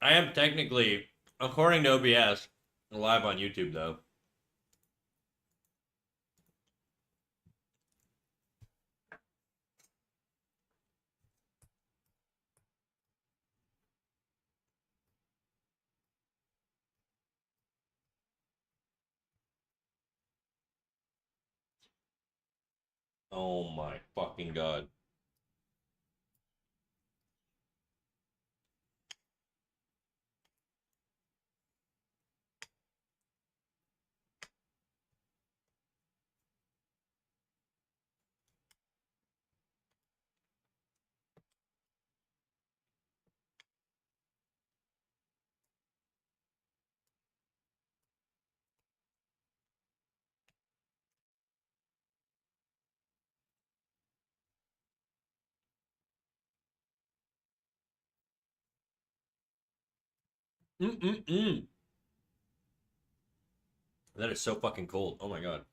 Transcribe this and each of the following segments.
I am technically, according to OBS, live on YouTube though. Oh my fucking god. Mm-mm-mm. That is so fucking cold. Oh my god.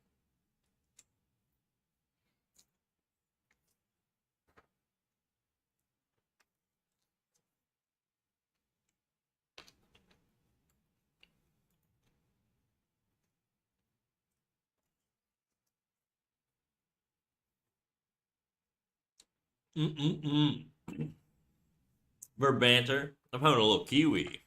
Mm-mm-mm. For banter, I'm having a little kiwi.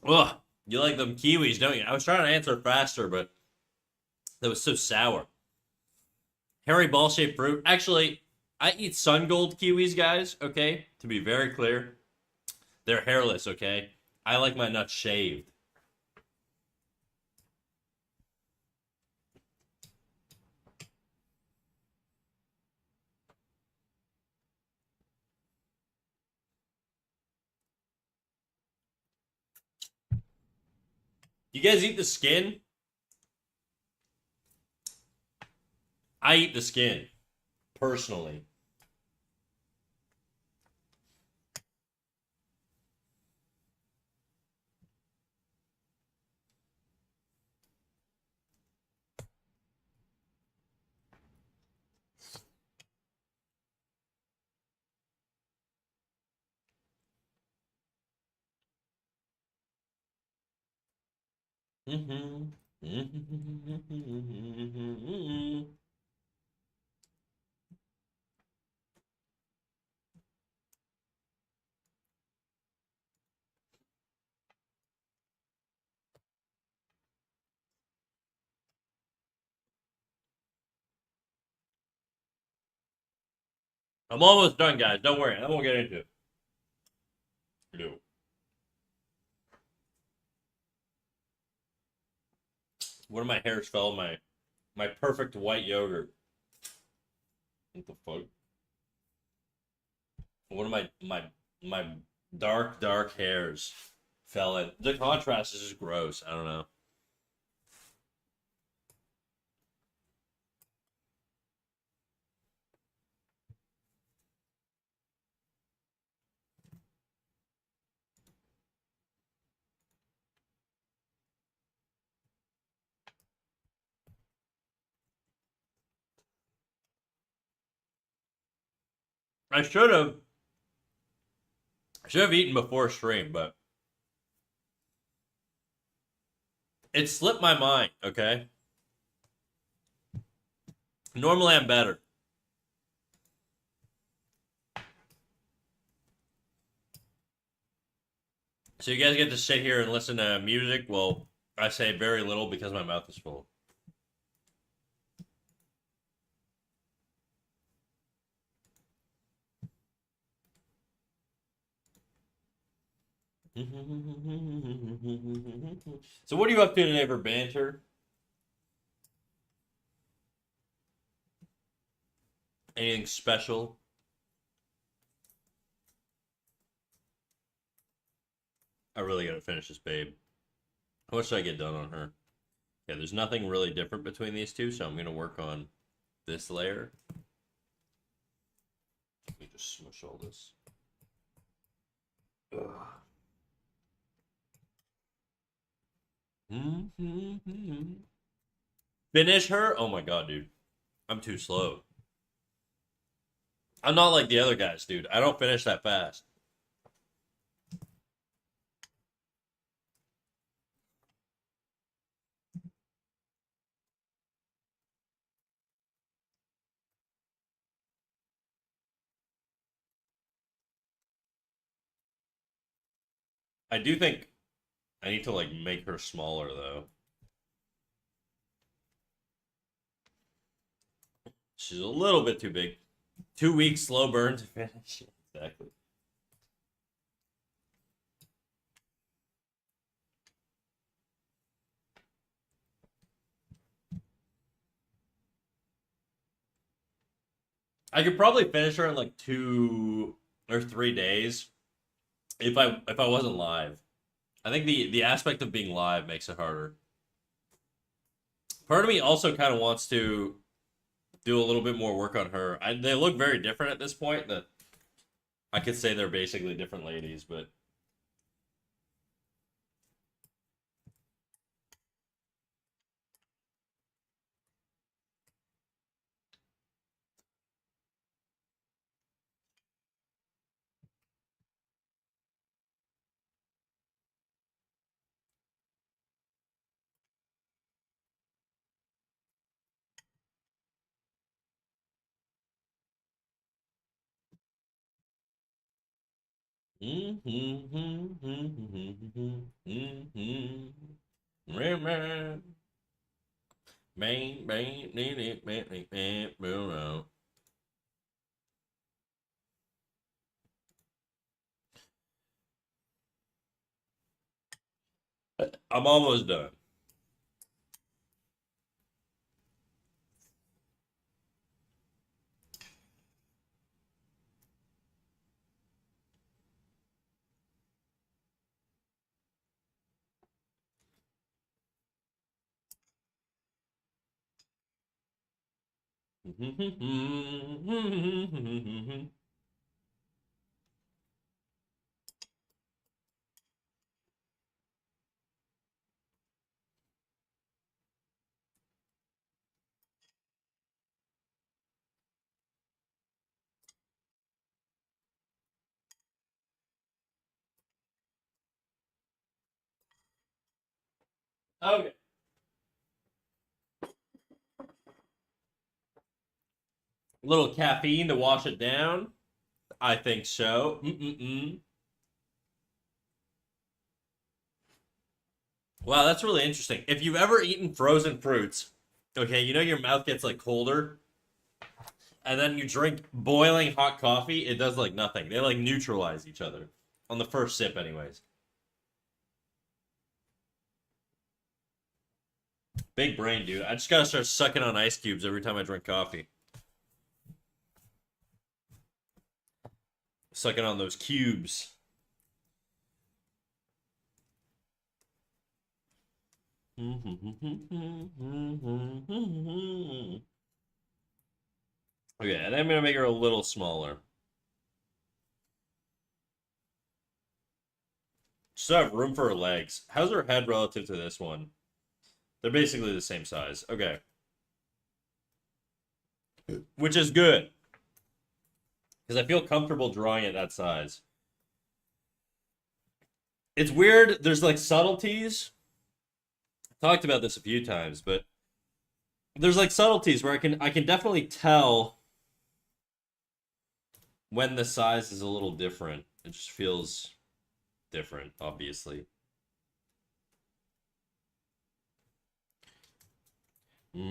Ugh. You like them kiwis, don't you? I was trying to answer faster, but that was so sour. Hairy ball shaped fruit. Actually, I eat sun gold kiwis, guys, okay? To be very clear. They're hairless, okay? I like my nuts shaved. You guys eat the skin? I eat the skin, personally. I'm almost done, guys. Don't worry. I won't get into it. No. One of my hairs fell in my perfect white yogurt. What the fuck? One of my dark hairs fell in. The contrast is just gross. I don't know. I should have eaten before stream, but it slipped my mind. Okay. Normally I'm better. So you guys get to sit here and listen to music. Well, I say very little because my mouth is full. So what are you up to today for banter? Anything special? I really gotta finish this babe. How much should I get done on her? Yeah, there's nothing really different between these two, so I'm gonna work on this layer. Let me just smush all this. Ugh. Finish her? Oh my god, dude. I'm too slow. I'm not like the other guys, dude. I don't finish that fast. I do think I need to like make her smaller though. She's a little bit too big. 2 weeks slow burn to finish. Exactly. I could probably finish her in like 2 or 3 days if I wasn't live. I think the aspect of being live makes it harder. Part of me also kind of wants to do a little bit more work on her. They look very different at this point. That I could say they're basically different ladies, but I'm almost done. Okay. A little caffeine to wash it down. I think so. Wow, that's really interesting. If you've ever eaten frozen fruits, okay, you know your mouth gets like colder, and then you drink boiling hot coffee, it does like nothing. They like neutralize each other on the first sip, anyways. Big brain, dude. I just gotta start sucking on ice cubes every time I drink coffee. Sucking on those cubes. Okay, and I'm gonna make her a little smaller. Still have room for her legs. How's her head relative to this one? They're basically the same size. Okay. Which is good. Because I feel comfortable drawing it that size. It's weird. There's like subtleties. I talked about this a few times, but there's like subtleties where I can definitely tell when the size is a little different. It just feels different, obviously. We're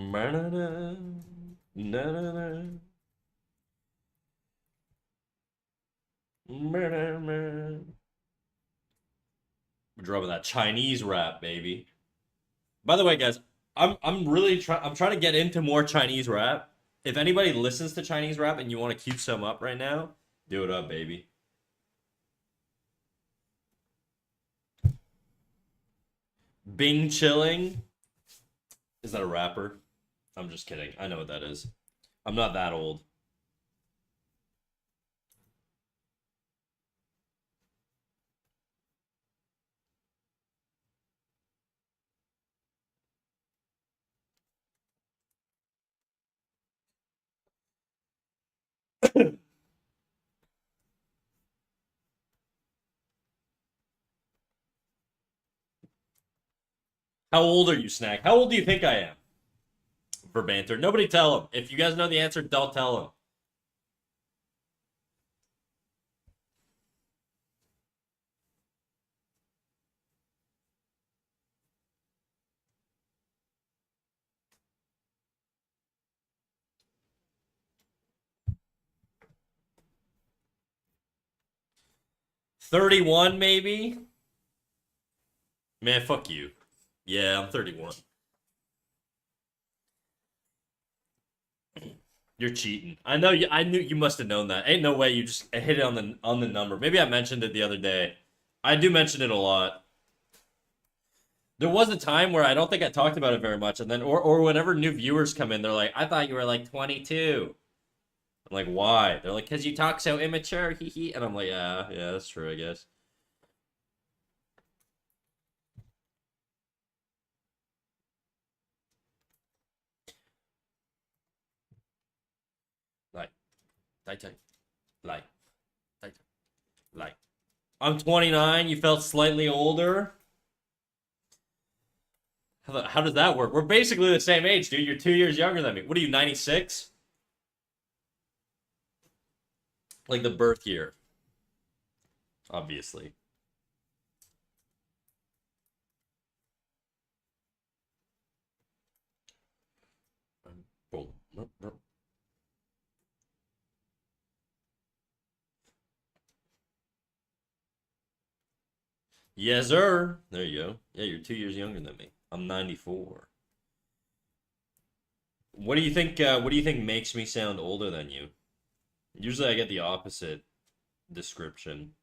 dropping that Chinese rap, baby. By the way, guys, I'm trying to get into more Chinese rap. If anybody listens to Chinese rap and you want to cue some up right now, do it up, baby. Bing Chilling. Is that a rapper? I'm just kidding. I know what that is. I'm not that old. How old are you, Snack? How old do you think I am? For banter. Nobody tell him. If you guys know the answer, don't tell him. 31, maybe? Man, fuck you. Yeah, I'm 31. You're cheating. I know you. I knew you must have known that. Ain't no way you just hit it on the number. Maybe I mentioned it the other day. I do mention it a lot. There was a time where I don't think I talked about it very much, and then or whenever new viewers come in, they're like, "I thought you were like 22." I'm like, "Why?" They're like, "Cause you talk so immature." Hee hee. And I'm like, "Yeah, yeah, that's true, I guess." Like, like, like, like, like. I'm 29. You felt slightly older. How does that work? We're basically the same age, dude. You're 2 years younger than me. What are you, 96? Like the birth year, obviously. Boom. Yes, sir. There you go. Yeah, you're 2 years younger than me. I'm 94. What do you think? What do you think makes me sound older than you? Usually, I get the opposite description.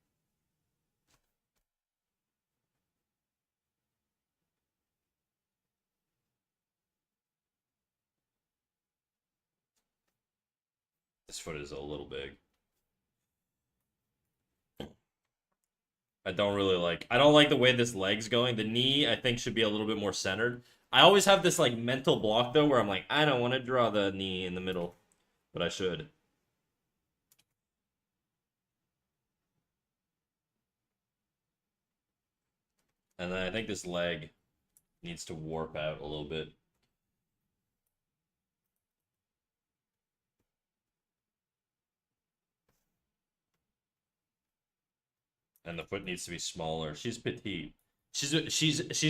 This foot is a little big. I don't like the way this leg's going. The knee, I think, should be a little bit more centered. I always have this like mental block though where I'm like, I don't want to draw the knee in the middle, but I should. And then I think this leg needs to warp out a little bit. And the foot needs to be smaller. She's petite. She's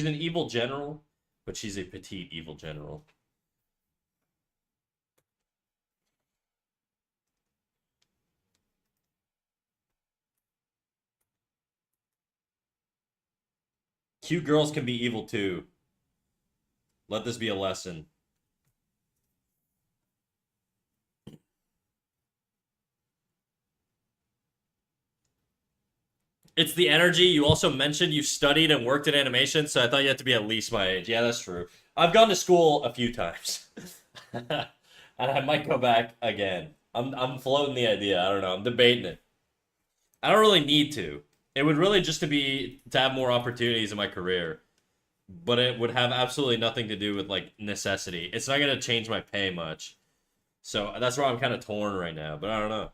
an evil general, but she's a petite evil general. Cute girls can be evil too. Let this be a lesson. It's the energy. You also mentioned you studied and worked in animation, so I thought you had to be at least my age. Yeah, that's true. I've gone to school a few times. And I might go back again. I'm floating the idea. I don't know. I'm debating it. I don't really need to. It would really just to have more opportunities in my career, but it would have absolutely nothing to do with like necessity. It's not gonna change my pay much, so that's why I'm kind of torn right now. But I don't know.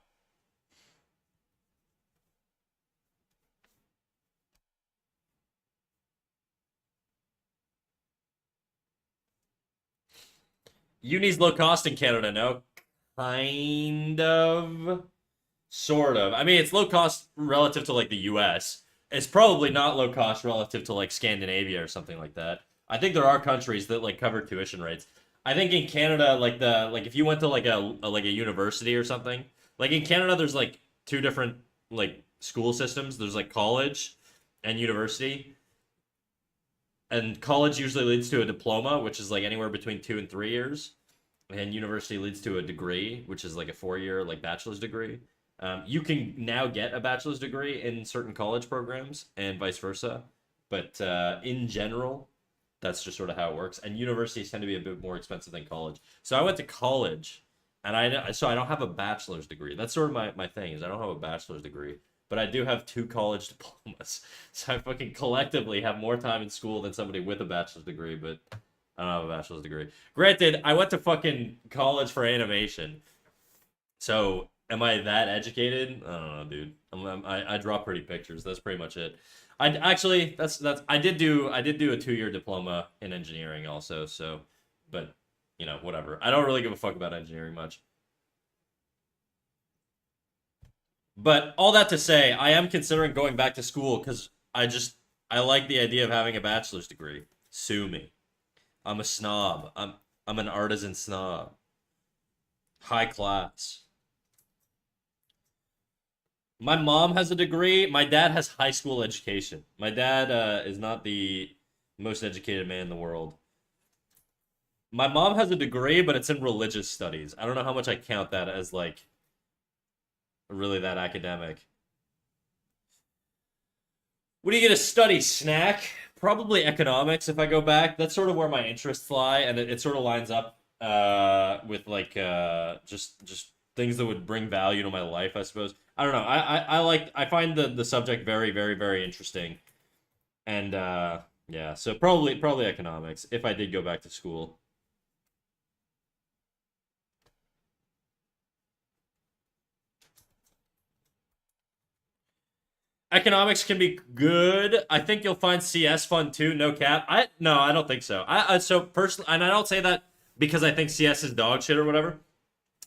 Uni's low cost in Canada, no? Kind of, sort of. I mean, it's low cost relative to like the U.S. It's probably not low cost relative to like Scandinavia or something like that. I think there are countries that like cover tuition rates. I think in Canada, like if you went to like a university or something, like in Canada, there's like two different like school systems. There's like college and university, and college usually leads to a diploma, which is like anywhere between 2 and 3 years, and university leads to a degree, which is like a 4 year like bachelor's degree. You can now get a bachelor's degree in certain college programs and vice versa, but in general, that's just sort of how it works. And universities tend to be a bit more expensive than college. So I went to college, and I don't have a bachelor's degree. That's sort of my thing is I don't have a bachelor's degree, but I do have two college diplomas. So I fucking collectively have more time in school than somebody with a bachelor's degree, but I don't have a bachelor's degree. Granted, I went to fucking college for animation. So am I that educated? I don't know, dude. I draw pretty pictures. That's pretty much it. I actually that's I did do a 2 year diploma in engineering also. So, but whatever. I don't really give a fuck about engineering much. But all that to say, I am considering going back to school because I like the idea of having a bachelor's degree. Sue me. I'm a snob. I'm an artisan snob. High class. My mom has a degree. My dad has high school education. My dad is not the most educated man in the world. My mom has a degree, but it's in religious studies. I don't know how much I count that as like really that academic. What are you gonna study, snack? Probably economics if I go back. That's sort of where my interests lie, and it sort of lines up with like just things that would bring value to my life, I suppose. I don't know. I find the subject very, very, very interesting. And yeah, so probably economics if I did go back to school. Economics can be good. I think you'll find CS fun too. No cap. I don't think so. So personally, and I don't say that because I think CS is dog shit or whatever.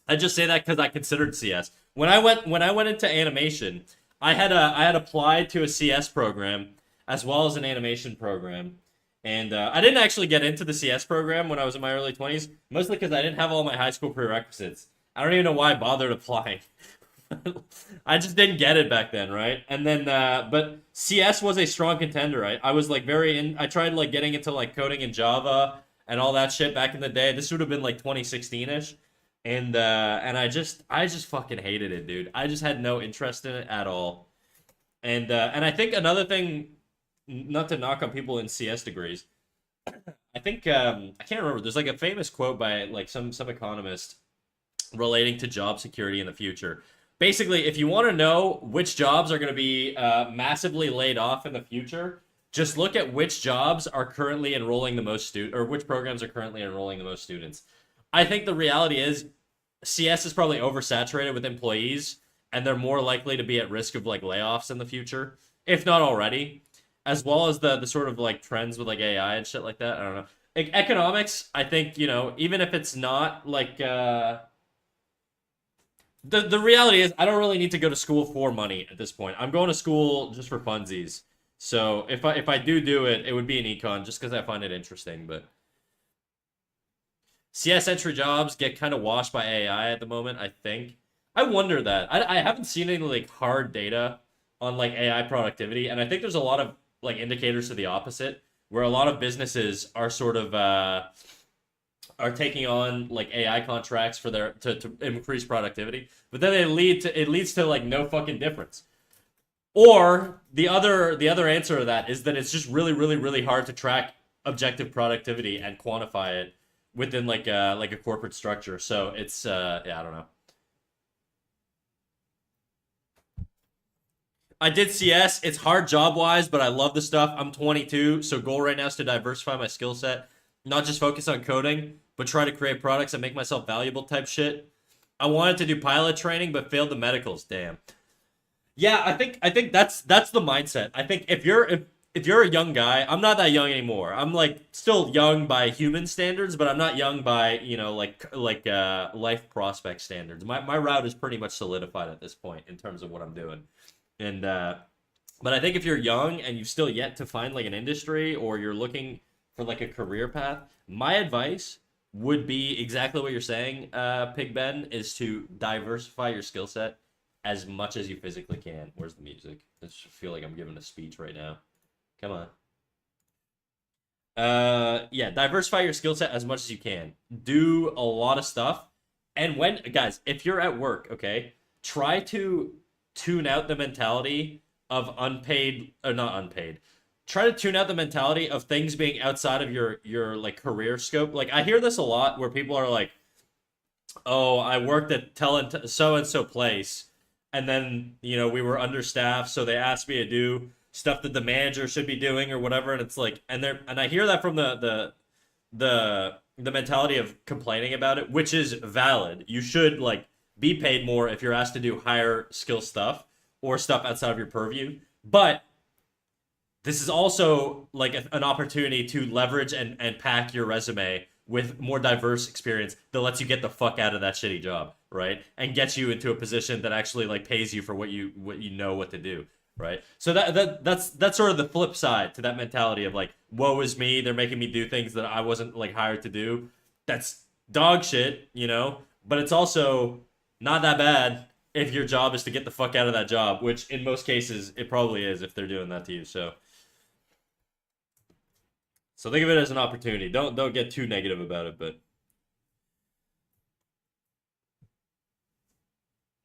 I just say that because I considered CS. When I went into animation, I had applied to a CS program as well as an animation program, and I didn't actually get into the CS program when I was in my early 20s, mostly because I didn't have all my high school prerequisites. I don't even know why I bothered applying. I just didn't get it back then, right? And then, but CS was a strong contender. I was like very in. I tried like getting into like coding in Java and all that shit back in the day. This would have been like 2016 ish, and I just fucking hated it, dude. I just had no interest in it at all. And I think another thing, not to knock on people in CS degrees, I think I can't remember. There's like a famous quote by like some economist relating to job security in the future. Basically, if you want to know which jobs are going to be massively laid off in the future, just look at which jobs are currently enrolling the most student or which programs are currently enrolling the most students. I think the reality is CS is probably oversaturated with employees, and they're more likely to be at risk of like layoffs in the future, if not already, as well as the sort of like trends with like AI and shit like that. I don't know. Like, economics, I think even if it's not like the reality is I don't really need to go to school for money at this point. I'm going to school just for funsies. So if I do it, it would be an econ just because I find it interesting. But CS entry jobs get kind of washed by AI at the moment, I think. I wonder that. I haven't seen any like hard data on like AI productivity, and I think there's a lot of like indicators to the opposite, where a lot of businesses are sort of are taking on like AI contracts for their to increase productivity, but then it leads to like no fucking difference. Or the other answer to that is that it's just really really really hard to track objective productivity and quantify it within like a corporate structure. So it's yeah, I don't know. I did CS. It's hard job wise, but I love the stuff. I'm 22, so goal right now is to diversify my skill set, not just focus on coding, but try to create products and make myself valuable type shit. I wanted to do pilot training, but failed the medicals. Damn. Yeah, I think that's the mindset. I think if you're a young guy, I'm not that young anymore. I'm like still young by human standards, but I'm not young by life prospect standards. My route is pretty much solidified at this point in terms of what I'm doing. And but I think if you're young and you've still yet to find like an industry or you're looking for like a career path, my advice would be exactly what you're saying, Pig Ben, is to diversify your skill set as much as you physically can. Where's the music? I just feel like I'm giving a speech right now. Come on. Yeah, diversify your skill set as much as you can. Do a lot of stuff. And when guys, if you're at work, okay, try to tune out the mentality of unpaid or not unpaid. Try to tune out the mentality of things being outside of your like career scope. Like I hear this a lot where people are like, "Oh, I worked at so and so place, and then we were understaffed, so they asked me to do stuff that the manager should be doing or whatever." And it's like, and I hear that from the mentality of complaining about it, which is valid. You should like be paid more if you're asked to do higher skill stuff or stuff outside of your purview. But this is also like an opportunity to leverage and pack your resume with more diverse experience that lets you get the fuck out of that shitty job, right? And gets you into a position that actually like pays you for what you know what to do, right? So that's sort of the flip side to that mentality of like, woe is me, they're making me do things that I wasn't like hired to do. That's dog shit, you know? But it's also not that bad if your job is to get the fuck out of that job, which in most cases it probably is if they're doing that to you. So think of it as an opportunity. Don't get too negative about it, but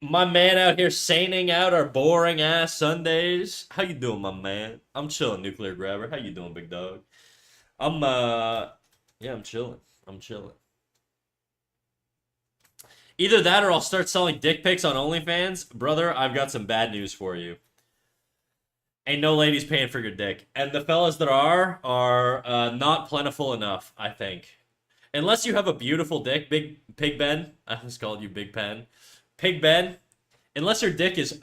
my man out here saining out our boring ass Sundays. How you doing, my man? I'm chilling, nuclear grabber. How you doing, big dog? I'm yeah, I'm chilling. I'm chilling. Either that or I'll start selling dick pics on OnlyFans. Brother, I've got some bad news for you. Ain't no ladies paying for your dick. And the fellas that are not plentiful enough, I think. Unless you have a beautiful dick, Big Pig Ben. I just called you Big Pen. Pig Ben. Unless your dick is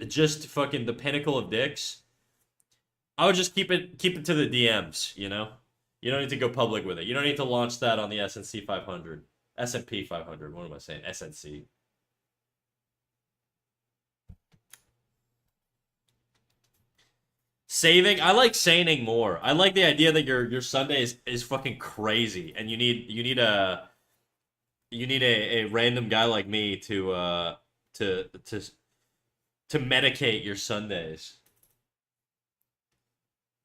just fucking the pinnacle of dicks, I would just keep it to the DMs. You know, you don't need to go public with it. You don't need to launch that on the SNC 500, S&P 500. What am I saying? SNC. Saving, I like saining more. I like the idea that your Sunday is fucking crazy, and you need a random guy like me to to medicate your Sundays.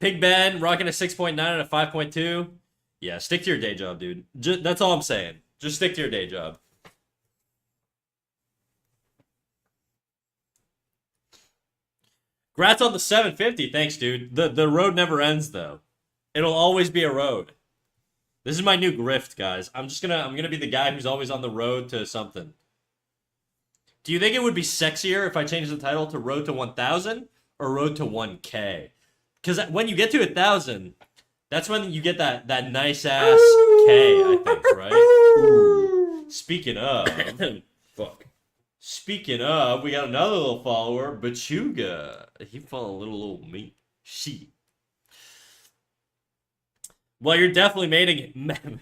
Pig Ben rocking a 6.9 and a 5.2. Yeah, stick to your day job, dude. That's all I'm saying. Just stick to your day job. Grats on the 750. Thanks, dude. The road never ends though. It'll always be a road. This is my new grift, guys. I'm gonna be the guy who's always on the road to something. Do you think it would be sexier if I changed the title to Road to 1000 or Road to 1K? Because when you get to 1000, that's when you get that nice ass K, I think, right? Ooh. Speaking of, fuck. Speaking of, we got another little follower, Bachuga. He followed a little me. She. Well, you're definitely mating it.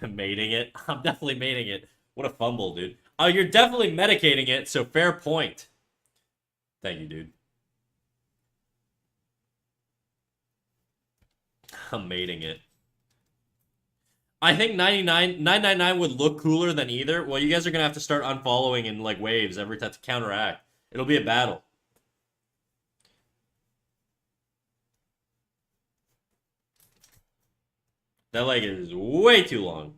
Mating it. I'm definitely mating it. What a fumble, dude. Oh, you're definitely medicating it, so fair point. Thank you, dude. I'm mating it. I think 999 would look cooler than either. Well, you guys are gonna have to start unfollowing in like waves every time to counteract. It'll be a battle. That leg is way too long.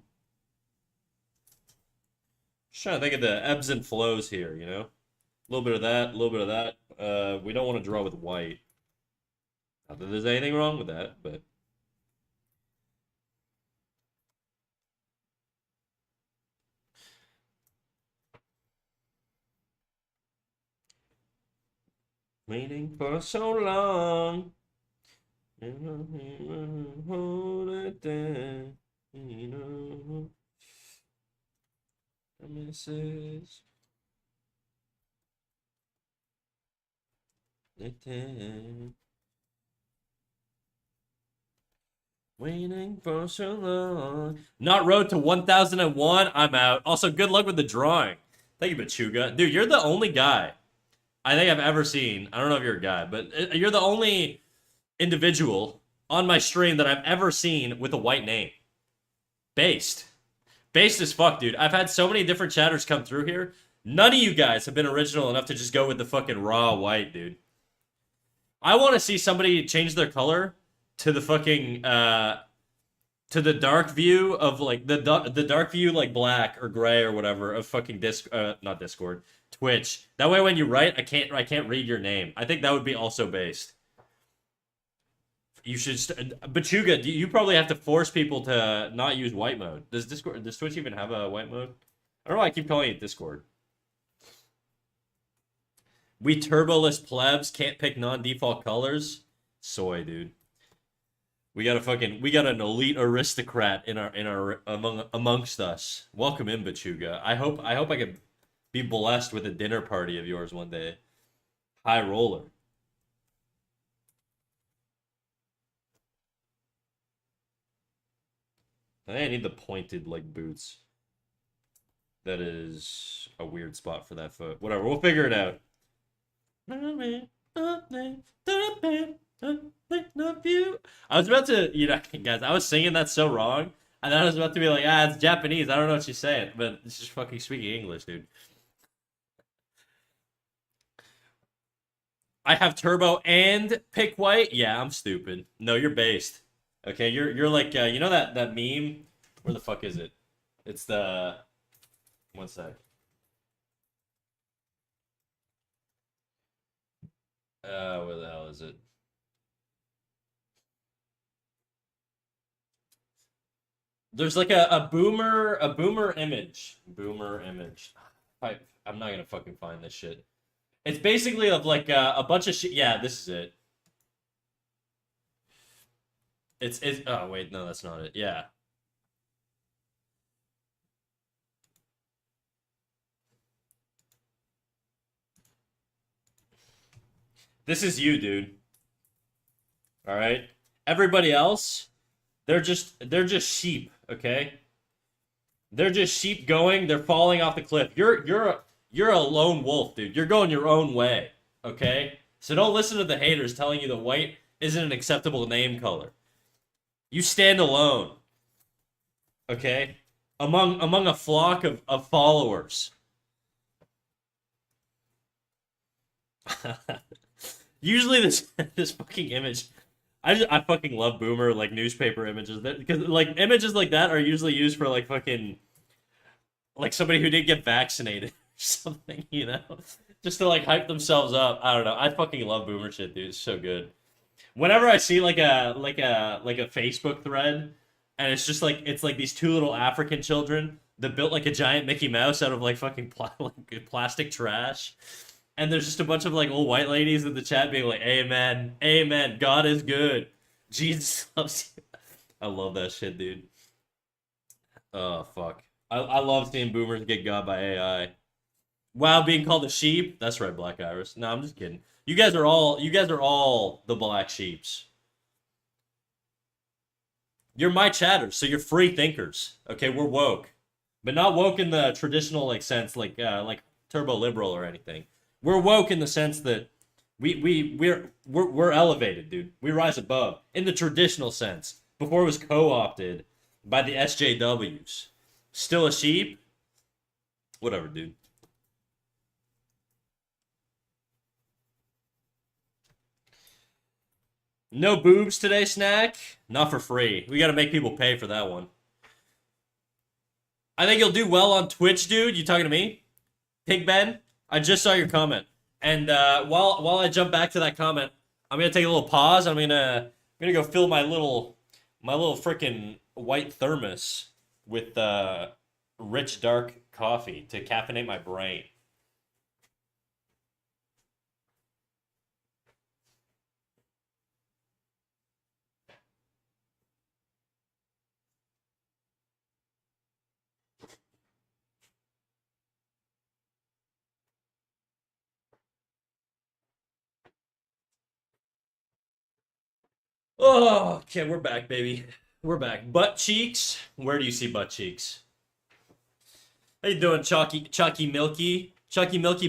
Just trying to think of the ebbs and flows here, you know? A little bit of that, a little bit of that. We don't want to draw with white. Not that there's anything wrong with that, but... Waiting for so long. Hold it down. You know. A message. Waiting for so long. Not Road to 1001. I'm out. Also, good luck with the drawing. Thank you, Machuga. Dude, you're the only guy I think I've ever seen. I don't know if you're a guy, but you're the only individual on my stream that I've ever seen with a white name. Based. Based as fuck, dude. I've had so many different chatters come through here. None of you guys have been original enough to just go with the fucking raw white, dude. I want to see somebody change their color to the fucking to the dark view of like the dark view like black or gray or whatever of fucking not Discord, Twitch. That way when you write, I can't read your name. I think that would be also based. You should Bachuga, you probably have to force people to not use white mode. Does Twitch even have a white mode? I don't know why I keep calling it Discord. We turboless plebs can't pick non-default colors. Soy, dude. We got an elite aristocrat in our amongst us. Welcome in, Bachuga. I hope I can be blessed with a dinner party of yours one day. High roller. I think I need the pointed like boots. That is a weird spot for that foot. Whatever, we'll figure it out. I was about to, guys, I was singing that so wrong. And then I was about to be like, it's Japanese. I don't know what she's saying, but it's just fucking speaking English, dude. I have turbo and pick white. Yeah, I'm stupid. No, you're based. Okay, you're like you know that meme? Where the fuck is it? It's the one sec. Where the hell is it? There's like a boomer image. Boomer image. I'm not gonna fucking find this shit. It's basically of like a bunch of shit. Yeah, this is it. It's oh wait, no, that's not it. Yeah. This is you, dude. All right? Everybody else, they're just sheep, okay? They're just sheep going, they're falling off the cliff. You're a lone wolf, dude. You're going your own way, okay? So don't listen to the haters telling you that white isn't an acceptable name color. You stand alone, okay? Among a flock of followers. Usually this fucking image, I fucking love boomer like newspaper images because like images like that are usually used for like fucking like somebody who didn't get vaccinated or something, just to like hype themselves up. I don't know. I fucking love boomer shit, dude. It's so good. Whenever I see like a Facebook thread, and it's just like it's like these two little African children that built like a giant Mickey Mouse out of like fucking like plastic trash. And there's just a bunch of like old white ladies in the chat being like, "Amen, amen. God is good. Jesus loves you." I love that shit, dude. Oh fuck. I love seeing boomers get got by AI. Wow, being called a sheep. That's right, Black Iris. No, I'm just kidding. You guys are all the black sheeps. You're my chatters, so you're free thinkers. Okay, we're woke, but not woke in the traditional like sense, like turbo liberal or anything. We're woke in the sense that we're elevated, dude. We rise above in the traditional sense before it was co-opted by the SJWs. Still a sheep? Whatever, dude. No boobs today, snack? Not for free. We gotta make people pay for that one. I think you'll do well on Twitch, dude. You talking to me? Pig Ben? I just saw your comment. And while I jump back to that comment, I'm gonna take a little pause. I'm gonna go fill my little freaking white thermos with rich dark coffee to caffeinate my brain. Oh, okay, we're back, baby. We're back. Butt cheeks. Where do you see butt cheeks? How you doing, Chucky Milky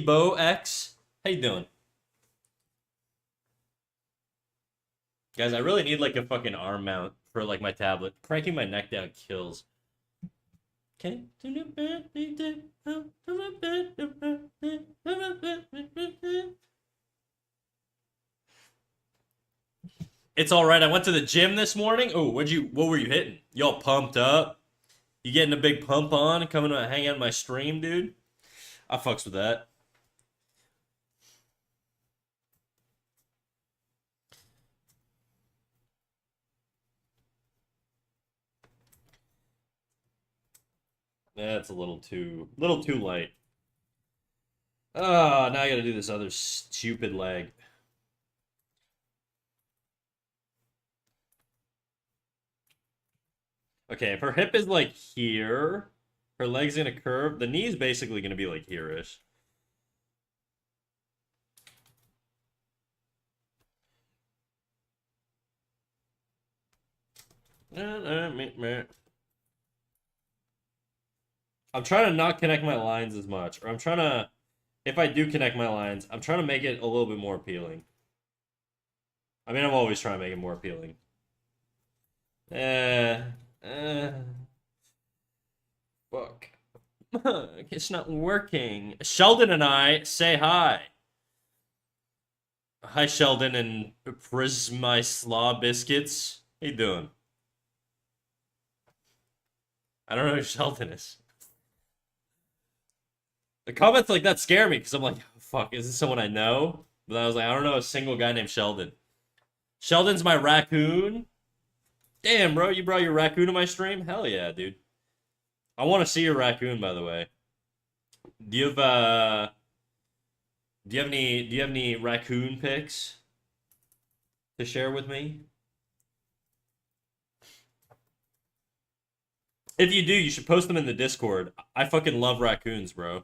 Bow X? How you doing, guys? I really need like a fucking arm mount for like my tablet. Cranking my neck down kills. Okay. It's all right. I went to the gym this morning. Oh, what were you hitting? Y'all pumped up? You getting a big pump on and coming to hang out on my stream, dude? I fucks with that. That's a little too light. Oh, now I gotta do this other stupid leg. Okay, if her hip is like here, her leg's gonna curve. The knee's basically gonna be like here-ish. I'm trying to not connect my lines as much, or I'm trying to, if I do connect my lines, I'm trying to make it a little bit more appealing. I mean, I'm always trying to make it more appealing. Eh, eh, fuck. It's not working. Sheldon and I say hi. Hi, Sheldon and Prismy Slaw Biscuits. How you doing? I don't know who Sheldon is. The comments like that scare me because I'm like, fuck, is this someone I know? But I was like, I don't know a single guy named Sheldon. Sheldon's my raccoon. Damn, bro, you brought your raccoon to my stream? Hell yeah, dude. I want to see your raccoon, by the way. Do you have do you have any raccoon pics to share with me? If you do, you should post them in the Discord. I fucking love raccoons, bro.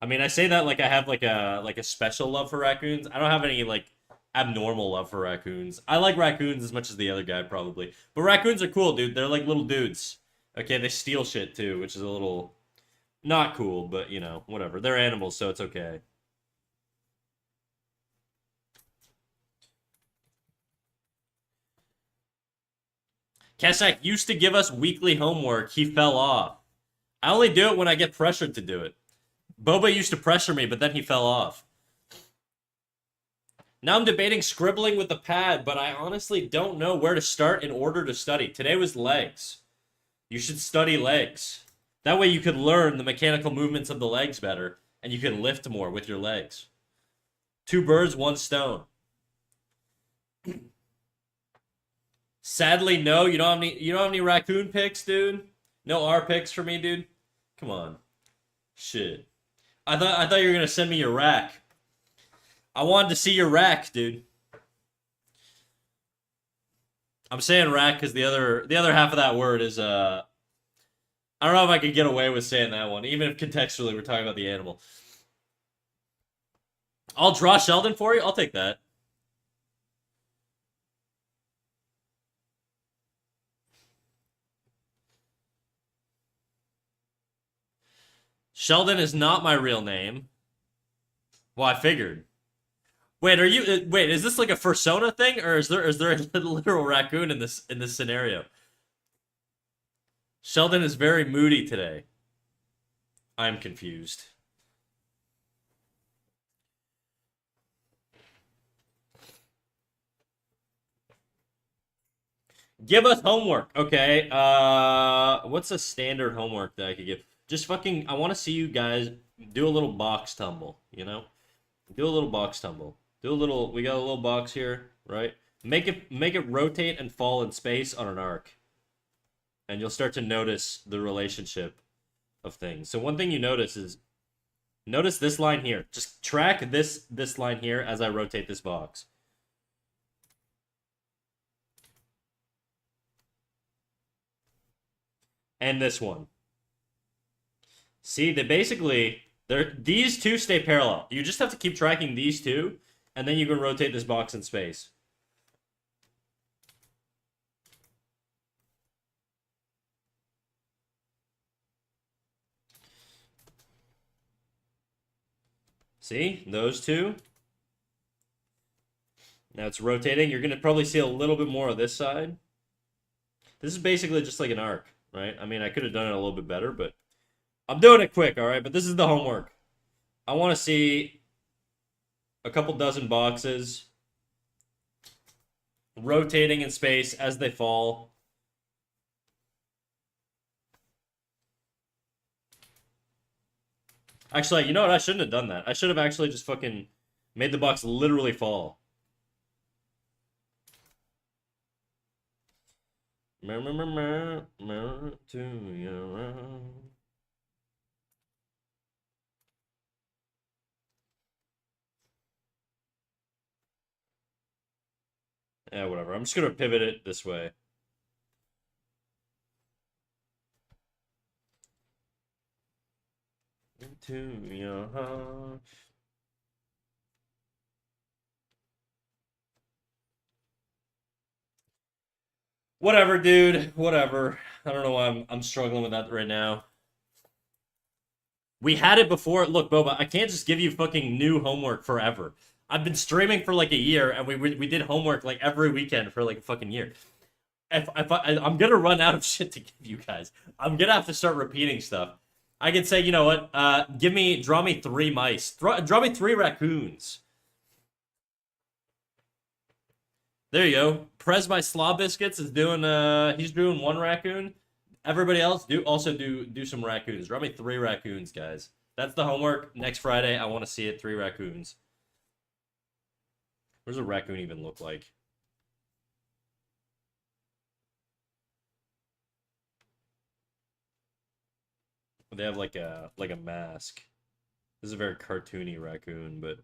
I mean, I say that like I have like a special love for raccoons. I don't have any like abnormal love for raccoons. I like raccoons as much as the other guy probably. But raccoons are cool, dude. They're like little dudes. Okay, they steal shit too, which is a little not cool, but you know, whatever. They're animals, so it's okay. Kesak used to give us weekly homework. He fell off. I only do it when I get pressured to do it. Boba used to pressure me, but then he fell off. Now I'm debating scribbling with the pad, but I honestly don't know where to start in order to study. Today was legs. You should study legs. That way you could learn the mechanical movements of the legs better, and you can lift more with your legs. Two birds, one stone. Sadly, no. You don't have any raccoon pics, dude. No R pics for me, dude. Come on. Shit. I thought you were gonna send me your rack. I wanted to see your rack, dude. I'm saying rack because the other half of that word is I don't know if I could get away with saying that one, even if contextually we're talking about the animal. I'll draw Sheldon for you. I'll take that. Sheldon is not my real name. Well, I figured. Wait, wait, is this like a persona thing or is there a literal raccoon in this scenario? Sheldon is very moody today. I'm confused. Give us homework. Okay. What's a standard homework that I could give? Just fucking I want to see you guys do a little box tumble, you know? Do a little box tumble. Do a little we got a little box here, right? Make it rotate and fall in space on an arc. And you'll start to notice the relationship of things. So one thing you notice is notice this line here. Just track this line here as I rotate this box. And this one. See, these two stay parallel. You just have to keep tracking these two, and then you can rotate this box in space. See, those two. Now it's rotating. You're gonna probably see a little bit more of this side. This is basically just like an arc, right? I mean, I could have done it a little bit better, but I'm doing it quick, all right? But this is the homework. I want to see a couple dozen boxes rotating in space as they fall. Actually, you know what? I shouldn't have done that. I should have actually just fucking made the box literally fall. To you. Yeah, whatever. I'm just gonna pivot it this way. To your heart. Whatever, dude. Whatever. I don't know why I'm struggling with that right now. We had it before. Look, Boba, I can't just give you fucking new homework forever. I've been streaming for like a year, and we did homework like every weekend for like a fucking year. I'm gonna run out of shit to give you guys. I'm gonna have to start repeating stuff. I can say, you know what? Draw me three mice. Draw me three raccoons. There you go. Prez by Slaw Biscuits is doing. He's doing one raccoon. Everybody else do some raccoons. Draw me three raccoons, guys. That's the homework. Next Friday, I want to see it. Three raccoons. What does a raccoon even look like? They have like a mask. This is a very cartoony raccoon, but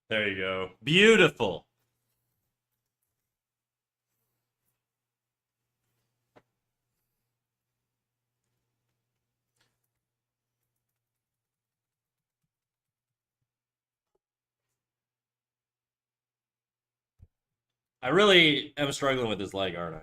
there you go. Beautiful. I really am struggling with this leg, aren't I?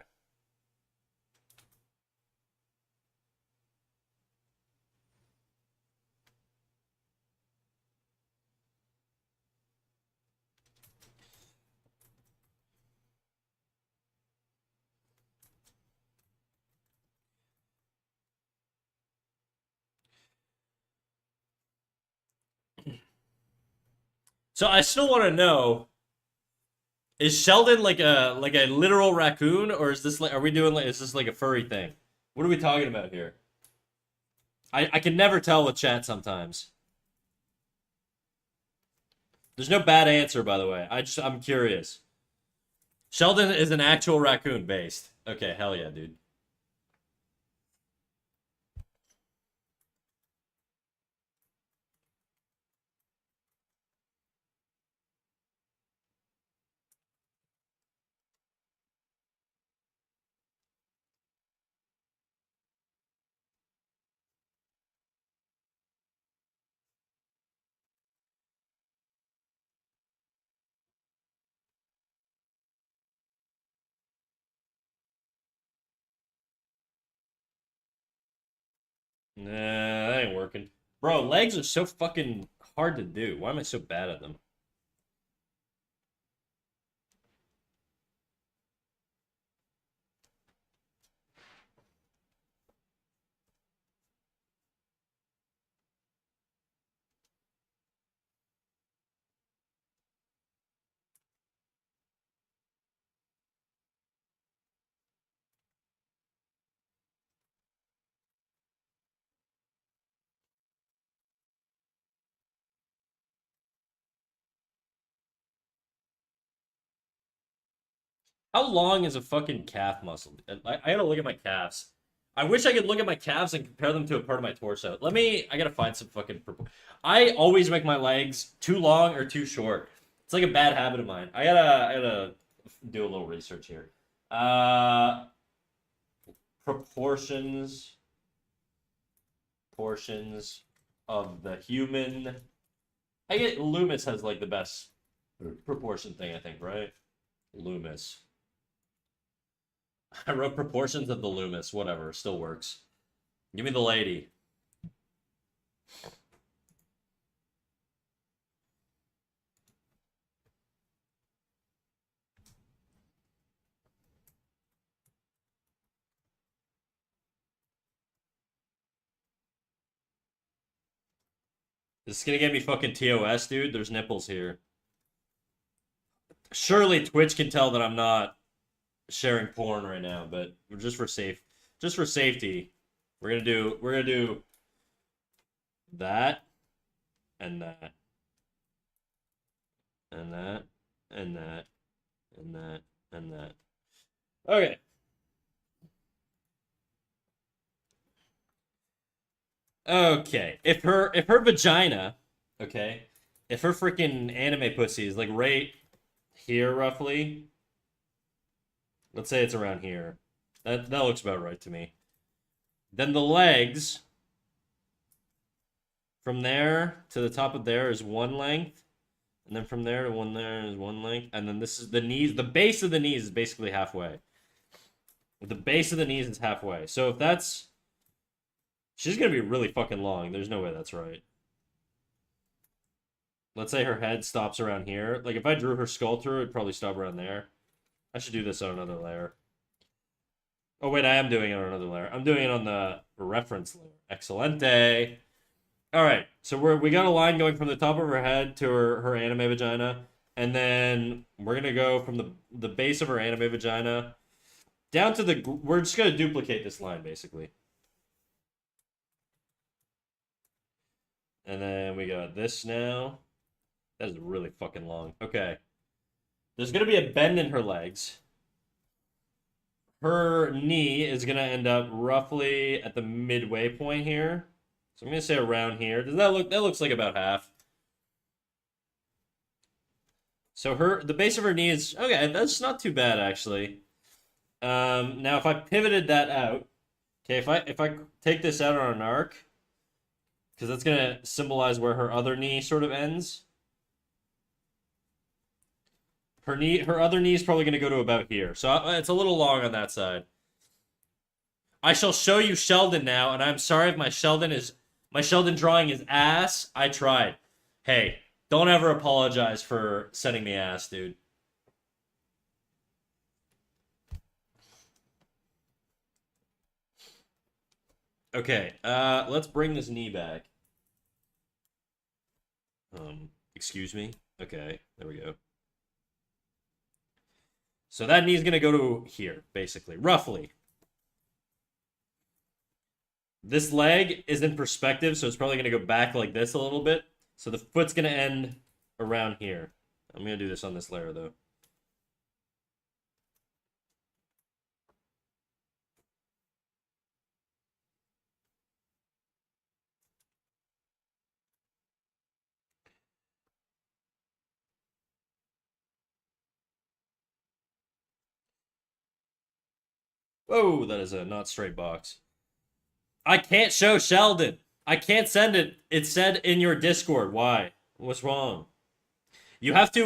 So I still want to know: is Sheldon like a literal raccoon, or is this like are we doing like is this like a furry thing? What are we talking about here? I can never tell with chat sometimes. There's no bad answer, by the way. I'm curious. Sheldon is an actual raccoon based. Okay, hell yeah, dude. Nah, that ain't working. Bro, legs are so fucking hard to do. Why am I so bad at them? How long is a fucking calf muscle? I gotta look at my calves. I wish I could look at my calves and compare them to a part of my torso. I gotta find some fucking. I always make my legs too long or too short. It's like a bad habit of mine. I gotta do a little research here. Uh, proportions, portions of the human. I get Loomis has like the best proportion thing, I think, right? Loomis. I wrote proportions of the Loomis. Whatever, still works. Give me the lady. This is gonna get me fucking TOS, dude. There's nipples here. Surely Twitch can tell that I'm not sharing porn right now, but just for safety, we're gonna do that and that and that and that and that and that. Okay. Okay. If her vagina, okay, if her freaking anime pussy is like right here roughly, let's say it's around here. That looks about right to me. Then the legs, from there to the top of there is one length. And then from there to one there is one length. And then this is the knees. The base of the knees is basically halfway. The base of the knees is halfway. So if that's... She's going to be really fucking long. There's no way that's right. Let's say her head stops around here. Like, if I drew her skull through, it'd probably stop around there. I should do this on another layer. Oh, wait, I am doing it on another layer. I'm doing it on the reference layer. Excelente. All right, so we got a line going from the top of her head to her anime vagina. And then we're going to go from the base of her anime vagina down to the... We're just going to duplicate this line, basically. And then we got this now. That is really fucking long. Okay. There's going to be a bend in her legs. Her knee is going to end up roughly at the midway point here. So I'm going to say around here. Does that look... That looks like about half. So the base of her knee is... Okay, that's not too bad, actually. Now, if I pivoted that out... Okay, if I take this out on an arc... Because that's going to symbolize where her other knee sort of ends. Her other knee is probably going to go to about here. So it's a little long on that side. I shall show you Sheldon now, and I'm sorry if my Sheldon drawing is ass. I tried. Hey, don't ever apologize for sending me ass, dude. Okay, let's bring this knee back. Excuse me? Okay, there we go. So that knee's gonna go to here, basically, roughly. This leg is in perspective, so it's probably gonna go back like this a little bit. So the foot's gonna end around here. I'm gonna do this on this layer, though. Whoa, that is a not straight box. I can't show Sheldon. I can't send it. It said in your Discord. Why? What's wrong? You have to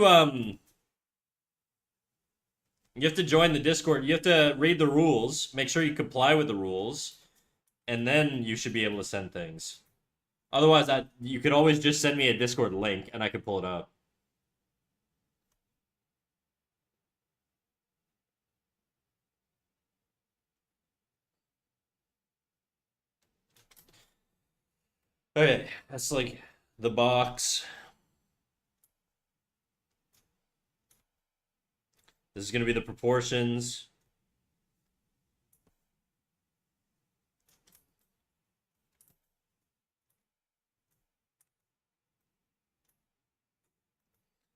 join the Discord. You have to read the rules. Make sure you comply with the rules. And then you should be able to send things. Otherwise, you could always just send me a Discord link and I could pull it up. Okay, that's like the box. This is going to be the proportions.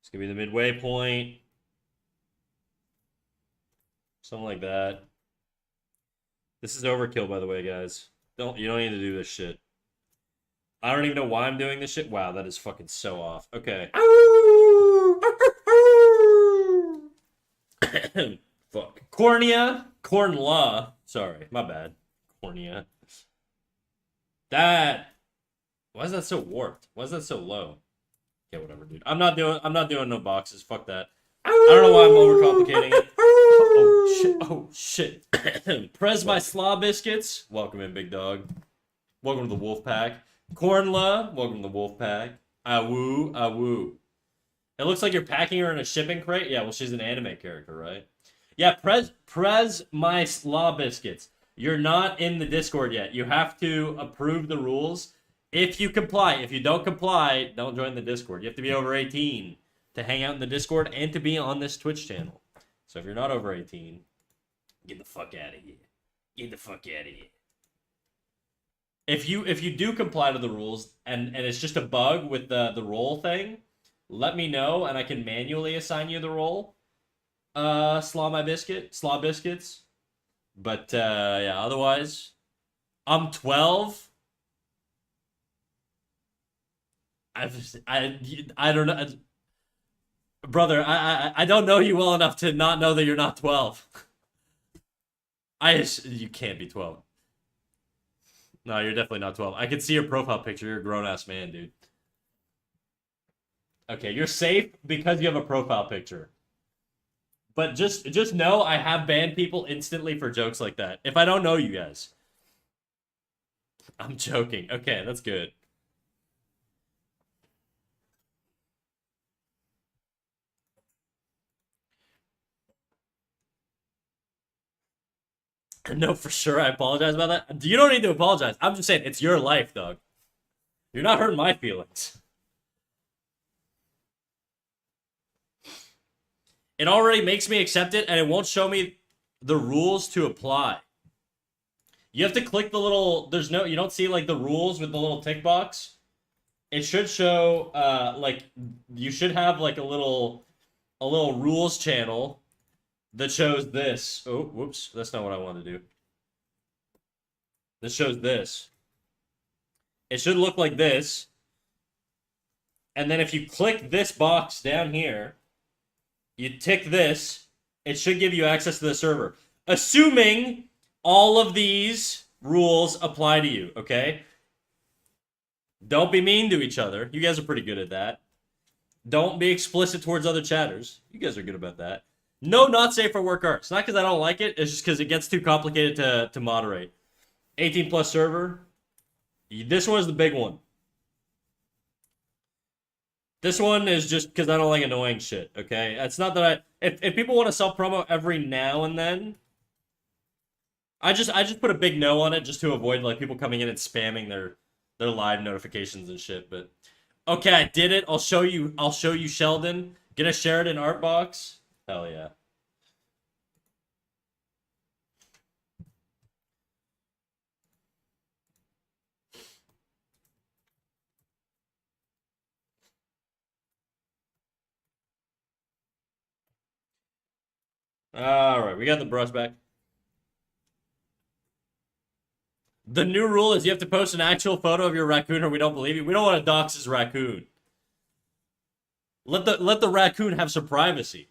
It's going to be the midway point. Something like that. This is overkill, by the way, guys. You don't need to do this shit. I don't even know why I'm doing this shit. Wow, that is fucking so off. Okay. Fuck. Cornea. Corn law. Sorry, my bad. Cornea. That. Why is that so warped? Why is that so low? Okay, whatever, dude. I'm not doing no boxes. Fuck that. I don't know why I'm overcomplicating it. Oh shit. Oh shit. Prez my slaw biscuits. Welcome in, big dog. Welcome to the wolf pack. Cornla, welcome to the wolf pack. Awoo, awoo. It looks like you're packing her in a shipping crate. Yeah, well, she's an anime character, right? Yeah, Prez my slaw biscuits. You're not in the Discord yet. You have to approve the rules. If you comply. If you don't comply, don't join the Discord. You have to be over 18 to hang out in the Discord and to be on this Twitch channel. So if you're not over 18, get the fuck out of here. Get the fuck out of here. If you do comply to the rules and it's just a bug with the roll thing, let me know and I can manually assign you the roll. Slaw biscuits. But yeah, otherwise, I'm 12. I don't know, brother. I don't know you well enough to not know that you're not 12. You can't be 12. No, you're definitely not 12. I can see your profile picture. You're a grown ass man, dude. Okay, you're safe because you have a profile picture. But just know I have banned people instantly for jokes like that. If I don't know you guys. I'm joking. Okay, that's good. No, for sure. I apologize about that. You don't need to apologize. I'm just saying it's your life, dog. You're not hurting my feelings. It already makes me accept it, and it won't show me the rules to apply. You have to click the little. There's no. You don't see like the rules with the little tick box. It should show. Like you should have like a little rules channel that shows this. Oh, whoops. That's not what I want to do. This shows this. It should look like this. And then if you click this box down here, you tick this, it should give you access to the server. Assuming all of these rules apply to you, okay? Don't be mean to each other. You guys are pretty good at that. Don't be explicit towards other chatters. You guys are good about that. No, not safe for work arts. Not because I don't like it. It's just because it gets too complicated to moderate. 18 plus server. This one is the big one. This one is just because I don't like annoying shit, okay? It's not that if people want to self-promo every now and then, I just put a big no on it just to avoid like people coming in and spamming their live notifications and shit, but okay, I did it. I'll show you Sheldon. Gonna share it in art box. Hell yeah. Alright, we got the brush back. The new rule is you have to post an actual photo of your raccoon or we don't believe you. We don't want to dox his raccoon. Let the raccoon have some privacy.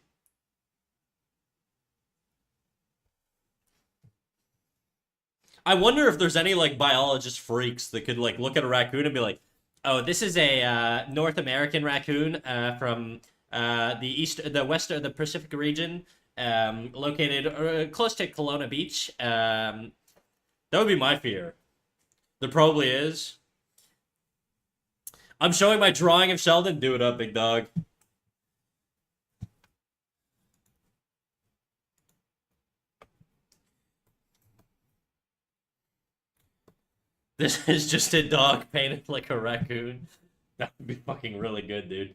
I wonder if there's any like biologist freaks that could like look at a raccoon and be like, "Oh, this is a North American raccoon from the west of the Pacific region, located close to Kelowna Beach." That would be my fear. There probably is. I'm showing my drawing of Sheldon. Do it up, big dog. This is just a dog painted like a raccoon. That would be fucking really good, dude.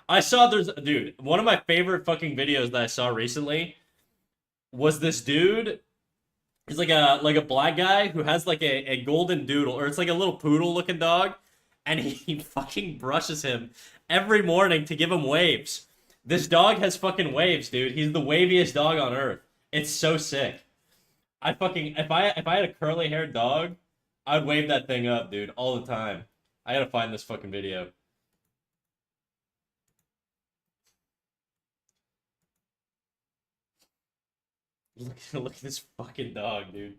I saw dude, one of my favorite fucking videos that I saw recently was this dude. He's like a black guy who has like a golden doodle, or it's like a little poodle looking dog, and he fucking brushes him every morning to give him waves. This dog has fucking waves, dude. He's the waviest dog on earth. It's so sick. I fucking if I had a curly haired dog, I'd wave that thing up, dude, all the time. I gotta find this fucking video. Look at this fucking dog, dude.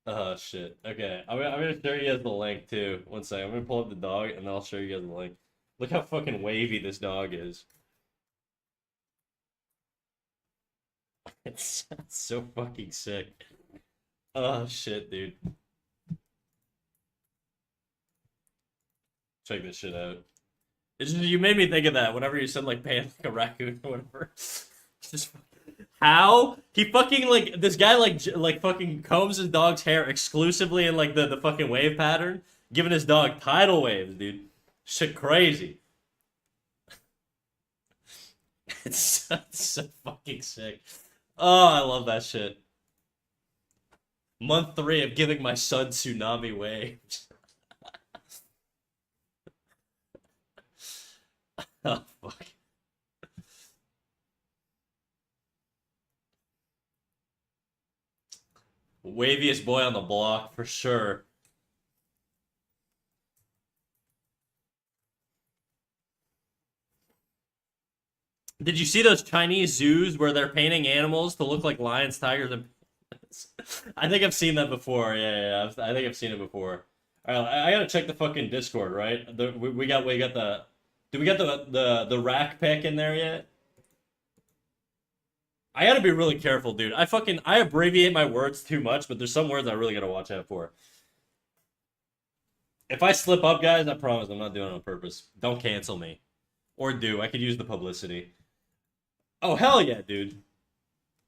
Oh shit. Okay, I'm gonna show you guys the link too. One second. I'm gonna pull up the dog and then I'll show you guys the link. Look how fucking wavy this dog is. It's so fucking sick. Oh shit, dude. Check this shit out. You made me think of that whenever you said like paying like a raccoon or whatever. Just how he fucking like this guy like fucking combs his dog's hair exclusively in like the fucking wave pattern, giving his dog tidal waves, dude. Shit crazy. It's so fucking sick. Oh, I love that shit. Month 3 of giving my son tsunami waves. Oh fuck. Waviest boy on the block for sure. Did you see those Chinese zoos where they're painting animals to look like lions, tigers, and I think I've seen that before. Yeah. I think I've seen it before. All right, I gotta check the fucking Discord, right? We got the. Do we got the rack pick in there yet? I gotta be really careful, dude. I abbreviate my words too much, but there's some words I really gotta watch out for. If I slip up, guys, I promise I'm not doing it on purpose. Don't cancel me. Or do. I could use the publicity. Oh, hell yeah, dude.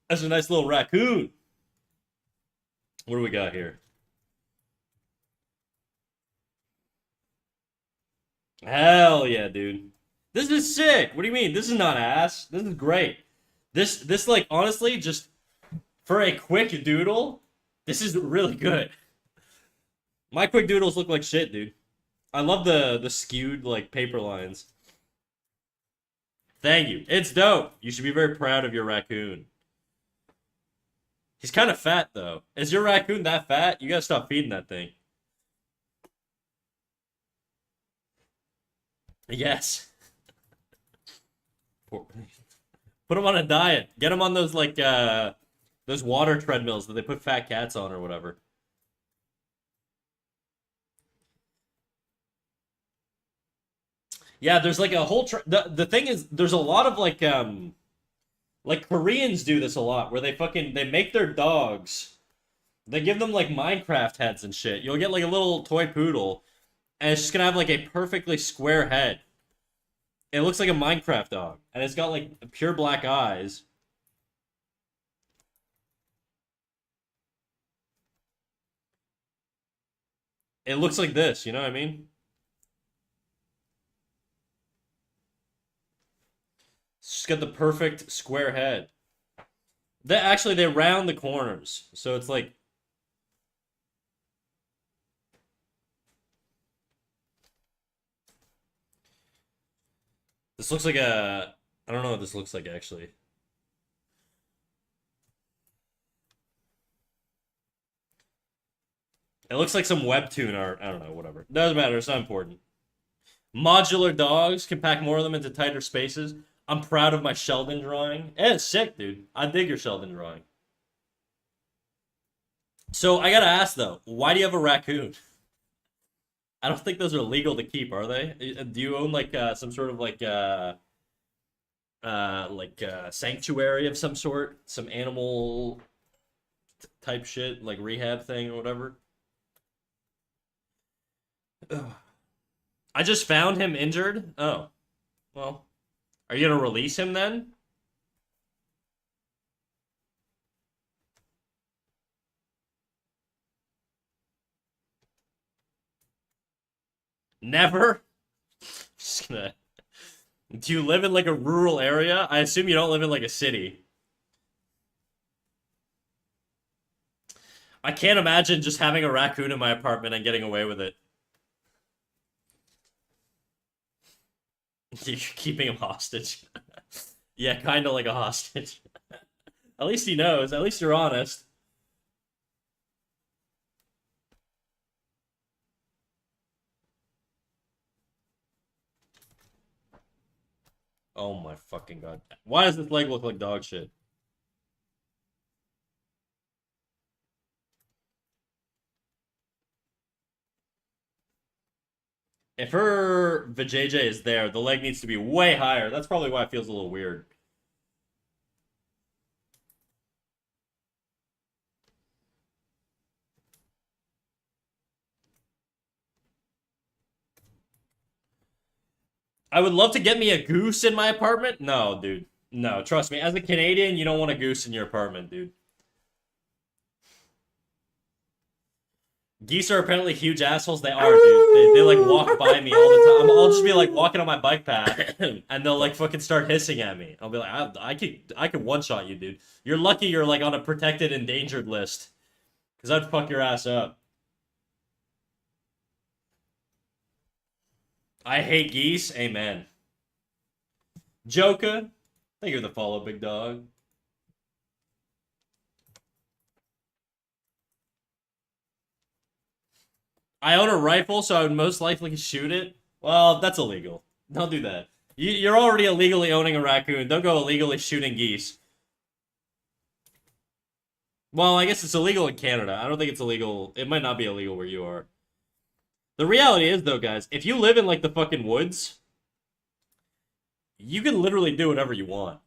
That's a nice little raccoon. What do we got here? Hell yeah, dude. This is sick. What do you mean? This is not ass. This is great. This like honestly just for a quick doodle, this is really good. My quick doodles look like shit, dude. I love the skewed like paper lines. Thank you. It's dope. You should be very proud of your raccoon. He's kind of fat though. Is your raccoon that fat? You gotta stop feeding that thing. Yes. Put him on a diet. Get him on those like those water treadmills that they put fat cats on or whatever. Yeah, there's like a whole the thing is there's a lot of like Koreans do this a lot where they make their dogs. They give them like Minecraft heads and shit. You'll get like a little toy poodle and it's just gonna have like a perfectly square head. It looks like a Minecraft dog and it's got like pure black eyes. It looks like this, you know what I mean? It's just got the perfect square head. They round the corners, so it's like this looks like a. I don't know what this looks like actually. It looks like some webtoon art. I don't know, whatever. Doesn't matter. It's not important. Modular dogs can pack more of them into tighter spaces. I'm proud of my Sheldon drawing. It's sick, dude. I dig your Sheldon drawing. So I gotta ask though, why do you have a raccoon? I don't think those are legal to keep, are they? Do you own like some sort of like sanctuary of some sort, some animal type shit, like rehab thing or whatever? Ugh. I just found him injured. Oh, well, are you gonna release him then? Never. Just gonna. Do you live in like a rural area? I assume you don't live in like a city. I can't imagine just having a raccoon in my apartment and getting away with it. You're keeping him hostage. Yeah, kind of like a hostage. At least he knows. At least you're honest. Oh my fucking god. Why does this leg look like dog shit? If her vajayjay is there, the leg needs to be way higher. That's probably why it feels a little weird. I would love to get me a goose in my apartment. No, dude. No, trust me. As a Canadian, you don't want a goose in your apartment, dude. Geese are apparently huge assholes. They are, dude. They like walk by me all the time. I'll just be like walking on my bike path, and they'll like fucking start hissing at me. I'll be like, I could one shot you, dude. You're lucky you're like on a protected endangered list, because I'd fuck your ass up. I hate geese. Amen. Joker, thank you for the follow, big dog. I own a rifle, so I would most likely shoot it. Well, that's illegal. Don't do that. You're already illegally owning a raccoon. Don't go illegally shooting geese. Well, I guess it's illegal in Canada. I don't think it's illegal. It might not be illegal where you are. The reality is, though, guys, if you live in like the fucking woods, you can literally do whatever you want.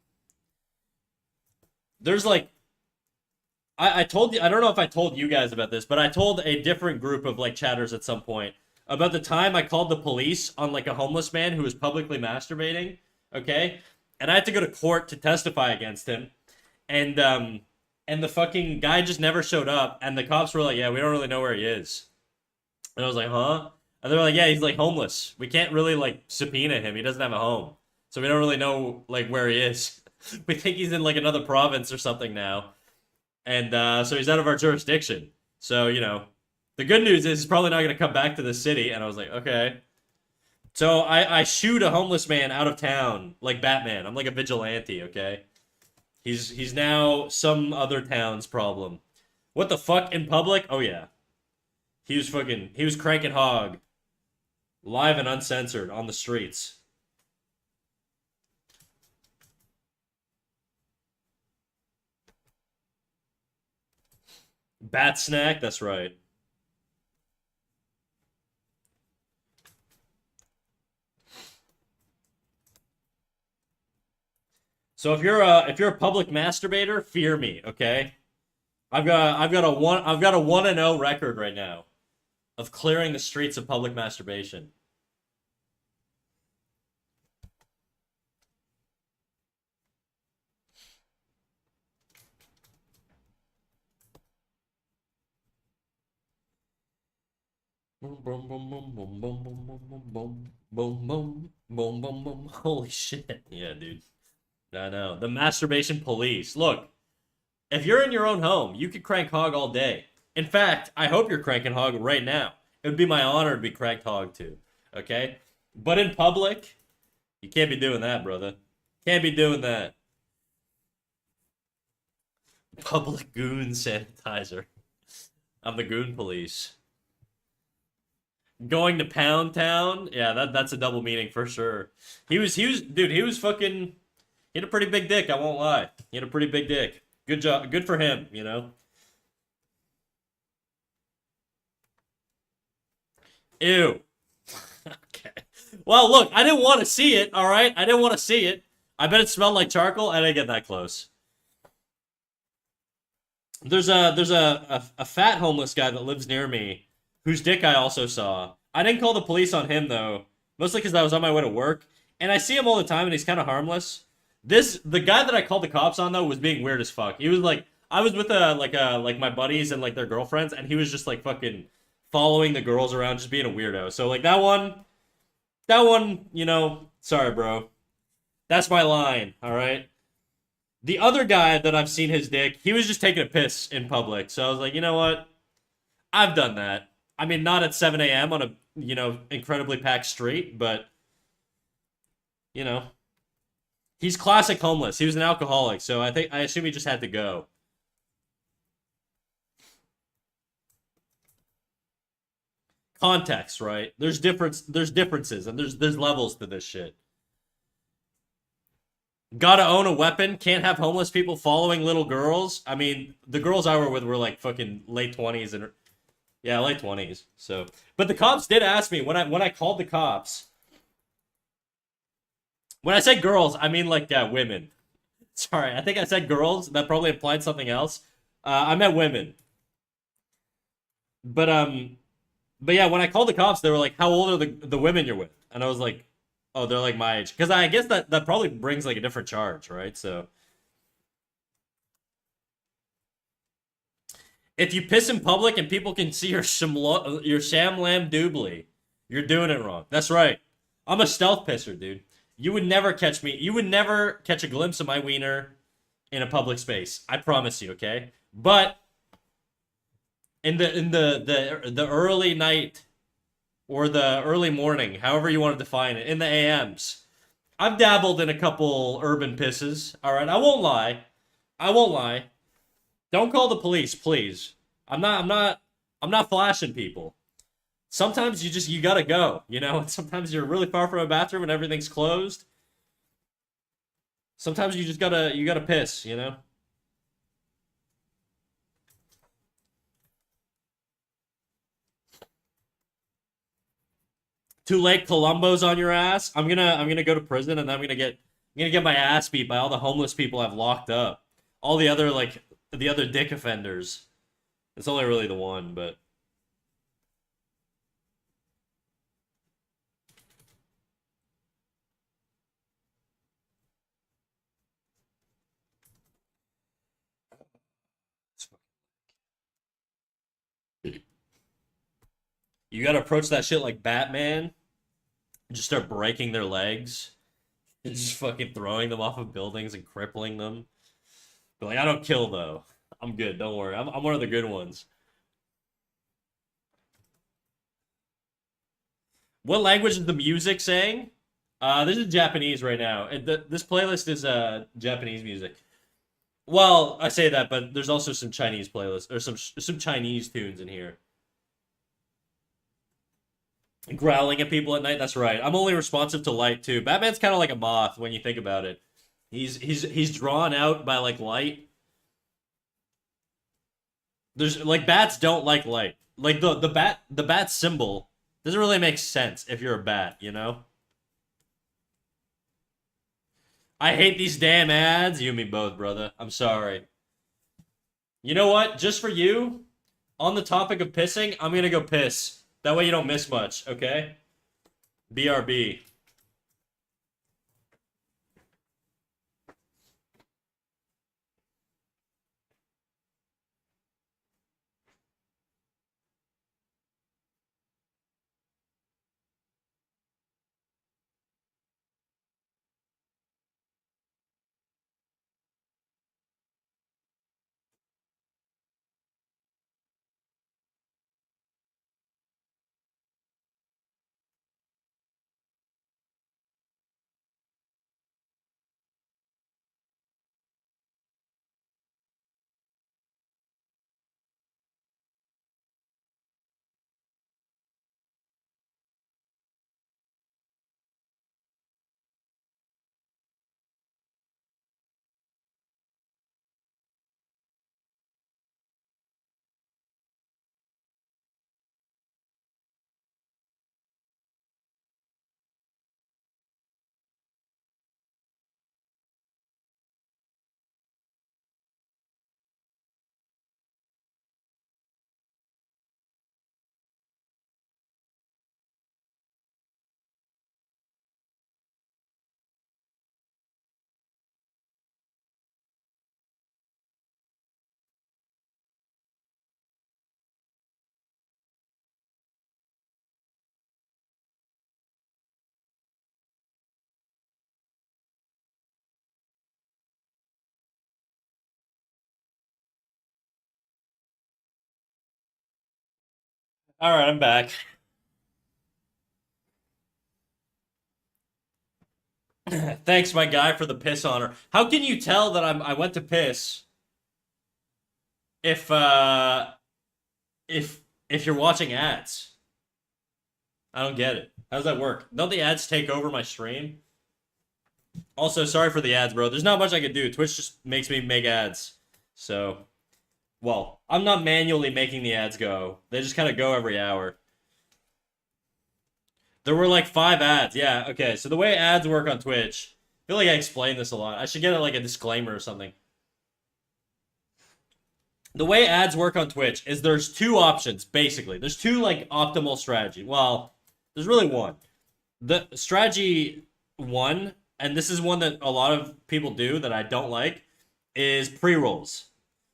There's like, I told you, I don't know if I told you guys about this, but I told a different group of like chatters at some point about the time I called the police on like a homeless man who was publicly masturbating. Okay, and I had to go to court to testify against him, and the fucking guy just never showed up, and the cops were like, "Yeah, we don't really know where he is," and I was like, "Huh?" And they're like, "Yeah, he's like homeless. We can't really like subpoena him. He doesn't have a home, so we don't really know like where he is. We think he's in like another province or something now." And so he's out of our jurisdiction. So, the good news is he's probably not going to come back to the city. And I was like, okay. So I shoot a homeless man out of town like Batman. I'm like a vigilante, okay? He's now some other town's problem. What the fuck in public? Oh, yeah. He was cranking hog. Live and uncensored on the streets. Bat snack, that's right. So if you're a public masturbator, fear me, okay? I've got a 1-0 record right now of clearing the streets of public masturbation. Boom boom boom boom boom boom boom boom boom boom boom boom boom boom. Holy shit. Yeah, dude. I know. The masturbation police. Look, if you're in your own home, you could crank hog all day. In fact, I hope you're cranking hog right now. It would be my honor to be cranked hog too. Okay? But in public, you can't be doing that, brother. Can't be doing that. Public goon sanitizer. I'm the goon police. Going to Pound Town? Yeah, that's a double meaning for sure. Dude, he was fucking, he had a pretty big dick, I won't lie. He had a pretty big dick. Good job, good for him. Ew. Okay. Well, look, I didn't want to see it, alright? I didn't want to see it. I bet it smelled like charcoal. I didn't get that close. There's a fat homeless guy that lives near me whose dick I also saw. I didn't call the police on him though, mostly because I was on my way to work, and I see him all the time, and he's kind of harmless. The guy that I called the cops on though was being weird as fuck. He was like, I was with like my buddies and like their girlfriends, and he was just like fucking following the girls around, just being a weirdo. So like that one, sorry, bro. That's my line. All right. The other guy that I've seen his dick, he was just taking a piss in public. So I was like, you know what? I've done that. I mean, not at 7 a.m. on a, incredibly packed street, but, you know, he's classic homeless. He was an alcoholic, so I assume he just had to go. Context, right? There's differences, and there's levels to this shit. Gotta own a weapon, can't have homeless people following little girls. I mean, the girls I were with were like fucking late 20s and yeah, late 20s. So, but the cops did ask me when I called the cops. When I said girls, I mean like women. Sorry, I think I said girls. That probably implied something else. I meant women. But but yeah, when I called the cops, they were like, "How old are the women you're with?" And I was like, "Oh, they're like my age." Because I guess that probably brings like a different charge, right? So if you piss in public and people can see your sham lamb doobly, you're doing it wrong. That's right. I'm a stealth pisser, dude. You would never catch me. You would never catch a glimpse of my wiener in a public space. I promise you, okay? But in the early night or the early morning, however you want to define it, in the AMs, I've dabbled in a couple urban pisses. All right, I won't lie. I won't lie. Don't call the police, please. I'm not flashing people. Sometimes you gotta go, and sometimes you're really far from a bathroom and everything's closed. Sometimes you just gotta piss, you know? Too late, Columbo's on your ass. I'm gonna go to prison and then I'm gonna get my ass beat by all the homeless people I've locked up. All the other the other dick offenders. It's only really the one, but you gotta approach that shit like Batman. Just start breaking their legs. And just fucking throwing them off of buildings and crippling them. But like, I don't kill though. I'm good. Don't worry. I'm one of the good ones. What language is the music saying? This is Japanese right now. This playlist is Japanese music. Well, I say that, but there's also some Chinese playlists or some Chinese tunes in here. Growling at people at night. That's right. I'm only responsive to light too. Batman's kind of like a moth when you think about it. He's drawn out by like light. There's like bats don't like light. Like the bat symbol doesn't really make sense if you're a bat, you know? I hate these damn ads. You and me both, brother. I'm sorry. You know what? Just for you, on the topic of pissing, I'm gonna go piss. That way you don't miss much, okay? BRB. All right, I'm back. Thanks, my guy, for the piss honor. How can you tell that I went to piss if if you're watching ads? I don't get it. How does that work? Don't the ads take over my stream? Also, sorry for the ads, bro. There's not much I can do. Twitch just makes me make ads. So, well, I'm not manually making the ads go. They just kind of go every hour. There were like 5 ads. Yeah, okay. So the way ads work on Twitch, I feel like I explained this a lot. I should get like a disclaimer or something. The way ads work on Twitch is there's two options, basically. There's two like optimal strategy. Well, there's really one. The strategy one, and this is one that a lot of people do that I don't like, is pre-rolls.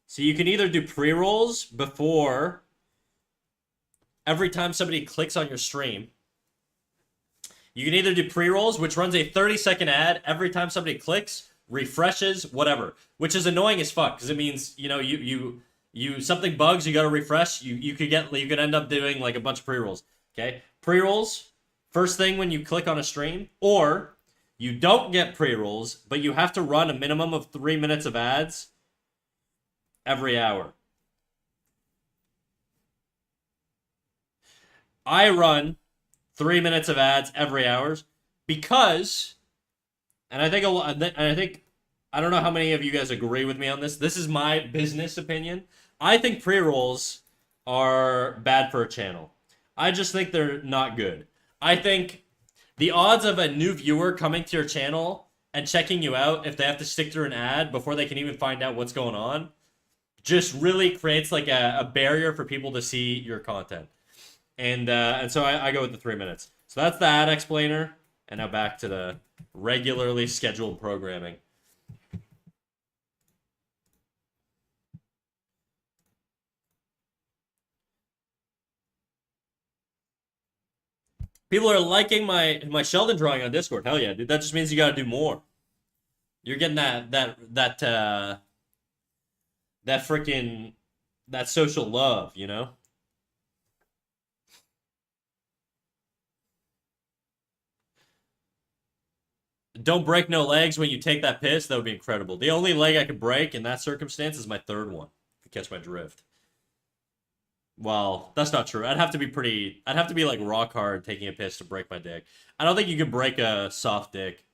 So you can either do pre-rolls before every time somebody clicks on your stream. You can either do pre-rolls, which runs a 30-second ad every time somebody clicks, refreshes, whatever, which is annoying as fuck because it means you something bugs, you got to refresh. You could end up doing like a bunch of pre-rolls. Okay, pre-rolls first thing when you click on a stream, or you don't get pre-rolls, but you have to run a minimum of 3 minutes of ads every hour. I run 3 minutes of ads every hour because, and I think I don't know how many of you guys agree with me on this. This is my business opinion. I think pre-rolls are bad for a channel. I just think they're not good. I think the odds of a new viewer coming to your channel and checking you out if they have to stick through an ad before they can even find out what's going on just really creates like a barrier for people to see your content. And so I go with the 3 minutes. So that's the ad explainer, and now back to the regularly scheduled programming. People are liking my Sheldon drawing on Discord. Hell yeah, dude. That just means you got to do more. You're getting that freaking that social love, you know? Don't break no legs when you take that piss. That would be incredible. The only leg I could break in that circumstance is my third one. To catch my drift. Well, that's not true. I'd have to be pretty. I'd have to be like rock hard taking a piss to break my dick. I don't think you could break a soft dick.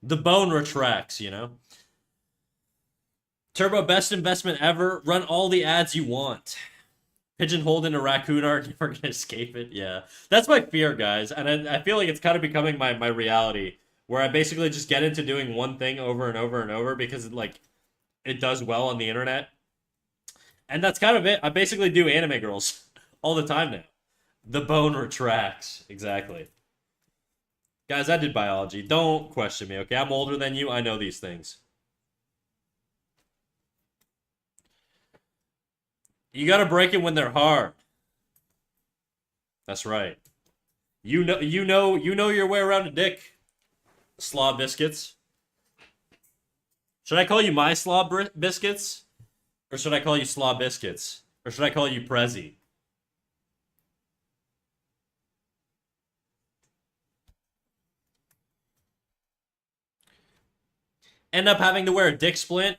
The bone retracts, you know? Turbo, best investment ever. Run all the ads you want. Pigeonholed in a raccoon art, never gonna escape it. Yeah. That's my fear, guys. And I feel like it's kind of becoming my reality. Where I basically just get into doing one thing over and over and over because like it does well on the internet. And that's kind of it. I basically do anime girls all the time now. The bone retracts. Exactly. Guys, I did biology. Don't question me, okay? I'm older than you. I know these things. You gotta break it when they're hard. That's right. You know your way around a dick. Slaw biscuits. Should I call you my slaw biscuits? Or should I call you slaw biscuits? Or should I call you Prezi? End up having to wear a dick splint?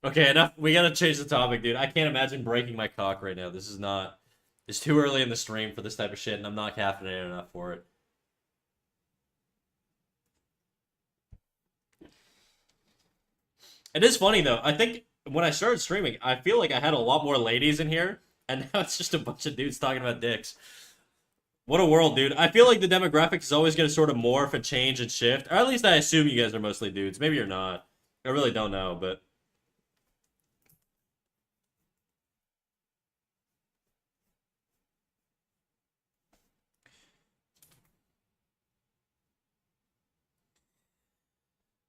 Okay, enough. We gotta change the topic, dude. I can't imagine breaking my cock right now. This is not. It's too early in the stream for this type of shit, and I'm not caffeinated enough for it. It is funny though. I think when I started streaming, I feel like I had a lot more ladies in here, and now it's just a bunch of dudes talking about dicks. What a world, dude. I feel like the demographic is always gonna sort of morph and change and shift. Or at least I assume you guys are mostly dudes. Maybe you're not. I really don't know, but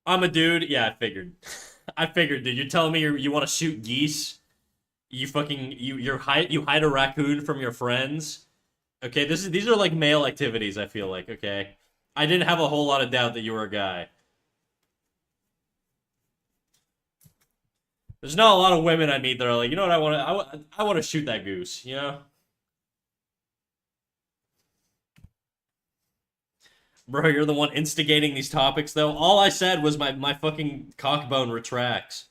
I'm a dude. Yeah, I figured. I figured, dude. You're telling me you want to shoot geese? You fucking you hide a raccoon from your friends. Okay, these are like male activities. I feel like okay. I didn't have a whole lot of doubt that you were a guy. There's not a lot of women I meet that are like, you know what, I want to shoot that goose. You know, bro, you're the one instigating these topics though. All I said was my fucking cockbone retracts,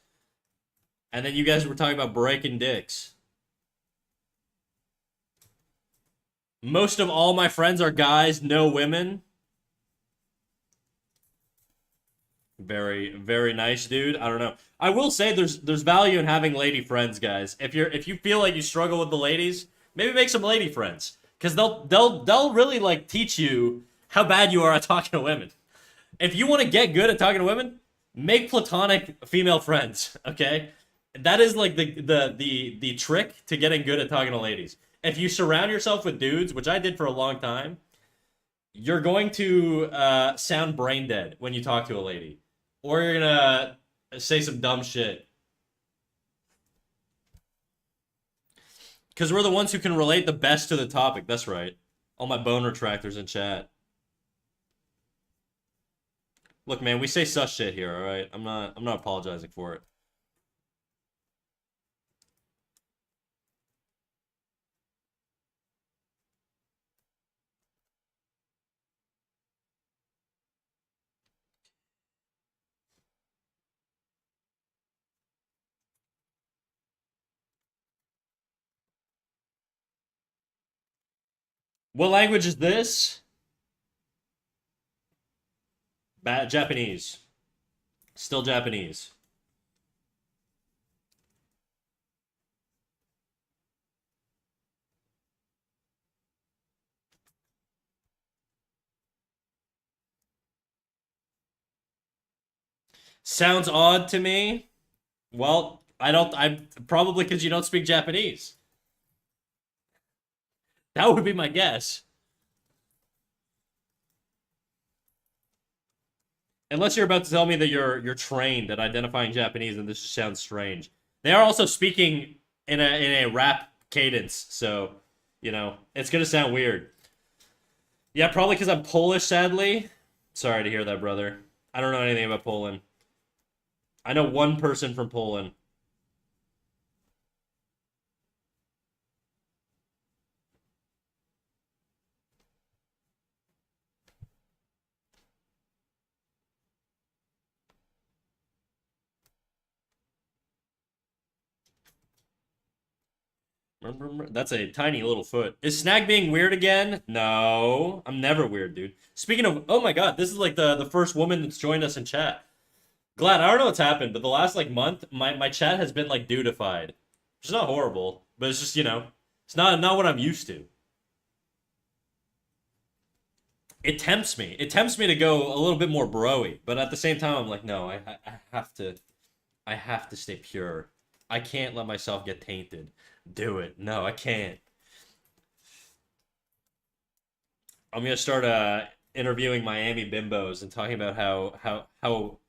and then you guys were talking about breaking dicks. Most of all my friends are guys, no women. Very, very nice, dude. I don't know. I will say there's value in having lady friends, guys. If you feel like you struggle with the ladies, maybe make some lady friends. Cause they'll really like teach you how bad you are at talking to women. If you want to get good at talking to women, make platonic female friends, okay? That is like the trick to getting good at talking to ladies. If you surround yourself with dudes, which I did for a long time, you're going to sound brain dead when you talk to a lady, or you're gonna say some dumb shit. Because we're the ones who can relate the best to the topic. That's right. All my bone retractors in chat. Look, man, we say such shit here. All right, I'm not apologizing for it. What language is this? Bad Japanese. Still Japanese. Sounds odd to me. Well, I don't. I probably because you don't speak Japanese. That would be my guess. Unless you're about to tell me that you're trained at identifying Japanese, and this just sounds strange. They are also speaking in a rap cadence, so it's gonna sound weird. Yeah, probably because I'm Polish, sadly. Sorry to hear that, brother. I don't know anything about Poland. I know one person from Poland. That's a tiny little foot. Is Snag being weird again? No, I'm never weird, dude. Speaking of, oh my god, this is like the first woman that's joined us in chat. Glad, I don't know what's happened, but the last like month, my chat has been like dudified. Which is not horrible, but it's just, it's not what I'm used to. It tempts me. It tempts me to go a little bit more broy, but at the same time, I'm like, no, I have to stay pure. I can't let myself get tainted. Do it. No, I can't. I'm gonna start interviewing Miami bimbos and talking about how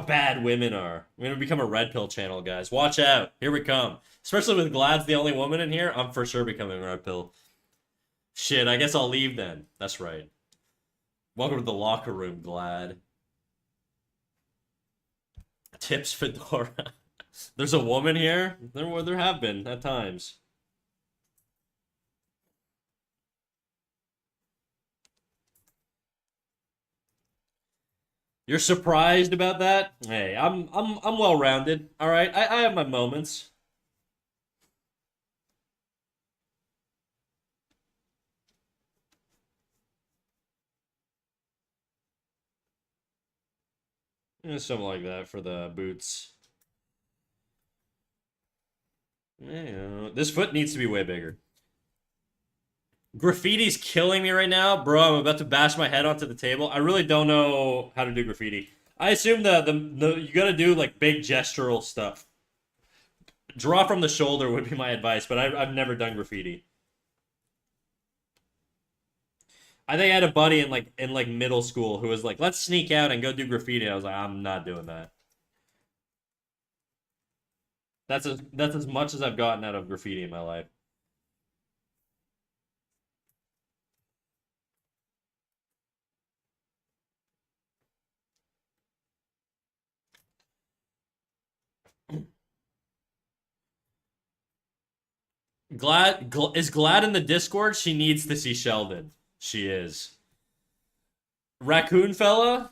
bad women are. I'm gonna become a red pill channel, guys. Watch out. Here we come. Especially with Glad's the only woman in here, I'm for sure becoming a red pill. Shit, I guess I'll leave then. That's right. Welcome to the locker room, Glad. Tips Fedora. There's a woman here? There have been at times. You're surprised about that? Hey, I'm well rounded. All right, I have my moments. Something like that for the boots. Yeah, this foot needs to be way bigger. Graffiti's killing me right now, bro. I'm about to bash my head onto the table. I really don't know how to do graffiti. I assume the you gotta do like big gestural stuff. Draw from the shoulder would be my advice, but I've never done graffiti. I think I had a buddy in like middle school who was like, "Let's sneak out and go do graffiti." I was like, "I'm not doing that." That's as much as I've gotten out of graffiti in my life. Is Glad in the Discord? She needs to see Sheldon. She is. Raccoon fella?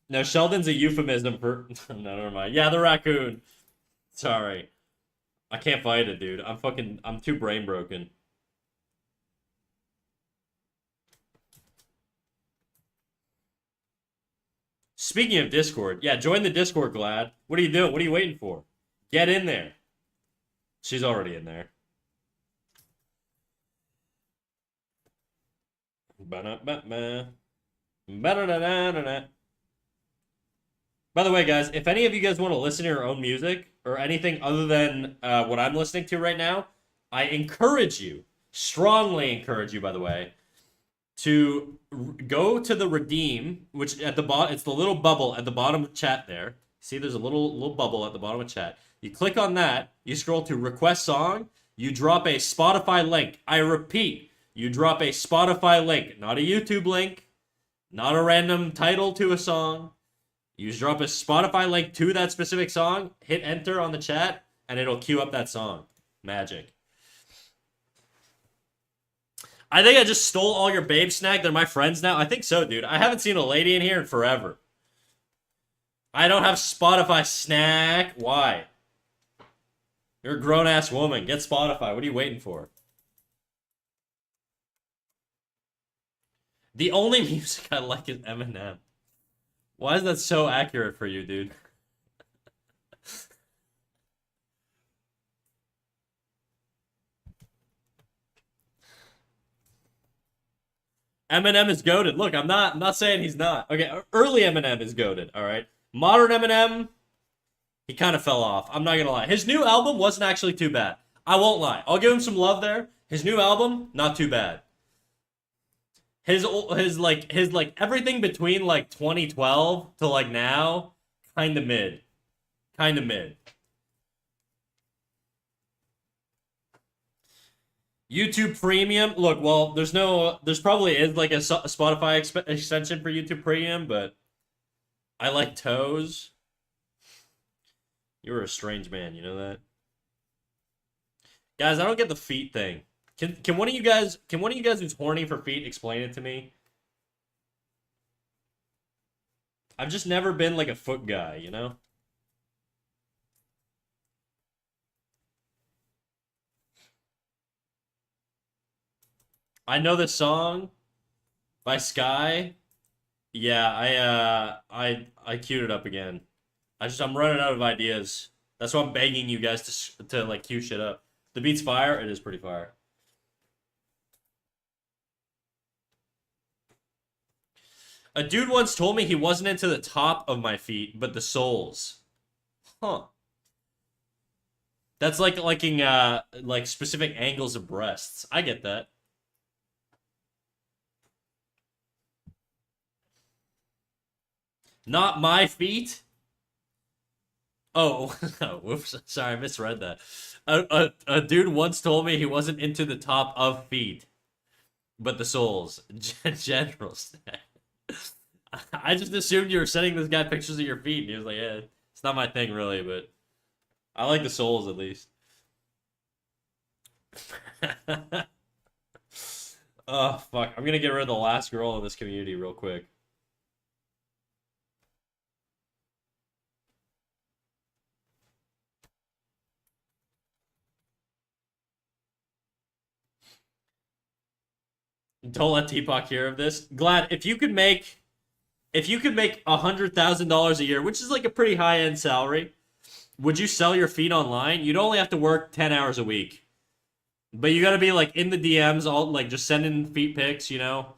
No, Sheldon's a euphemism for. No, never mind. Yeah, the raccoon. Sorry. I can't fight it, dude. I'm too brain broken. Speaking of Discord, yeah, join the Discord, Glad. What are you doing? What are you waiting for? Get in there. She's already in there. Ba-da-ba-ba. Ba-da-da-da-da-da. By the way, guys, if any of you guys want to listen to your own music or anything other than what I'm listening to right now, I encourage you, strongly encourage you, by the way, to go to the redeem, which at the bottom, it's the little bubble at the bottom of chat there. See, there's a little bubble at the bottom of chat. You click on that, you scroll to request song, you drop a Spotify link. I repeat, you drop a Spotify link, not a YouTube link, not a random title to a song. You just drop a Spotify link to that specific song, hit enter on the chat, and it'll queue up that song. Magic. I think I just stole all your babe snack. They're my friends now. I think so, dude. I haven't seen a lady in here in forever. I don't have Spotify snack. Why? You're a grown-ass woman. Get Spotify. What are you waiting for? The only music I like is Eminem. Why is that so accurate for you, dude? Eminem is goated. Look, I'm not saying he's not. Okay, early Eminem is goated, all right? Modern Eminem, he kind of fell off. I'm not gonna lie. His new album wasn't actually too bad. I won't lie. I'll give him some love there. His new album, not too bad. His everything between like 2012 to like now, kind of mid, kind of mid. YouTube Premium. Look, well, there's probably is like a Spotify extension for YouTube Premium, but I like toes. You're a strange man, you know that? Guys, I don't get the feet thing. Can one of you guys who's horny for feet explain it to me? I've just never been like a foot guy, you know? I know this song by Sky. Yeah, I queued it up again. I'm running out of ideas. That's why I'm begging you guys to like queue shit up. The beat's fire. It is pretty fire. A dude once told me he wasn't into the top of my feet, but the soles. Huh. That's like liking like specific angles of breasts. I get that. Not my feet. Oh, whoops. Sorry, I misread that. A dude once told me he wasn't into the top of feet, but the soles. General stat. I just assumed you were sending this guy pictures of your feet, and he was like, "Yeah, it's not my thing really, but I like the soles at least." Oh fuck! I'm gonna get rid of the last girl in this community real quick. Don't let Teapot hear of this. Glad if you could make $100,000 a year, which is like a pretty high end salary, would you sell your feet online? You'd only have to work 10 hours a week, but you got to be like in the DMs, all like just sending feet pics, you know,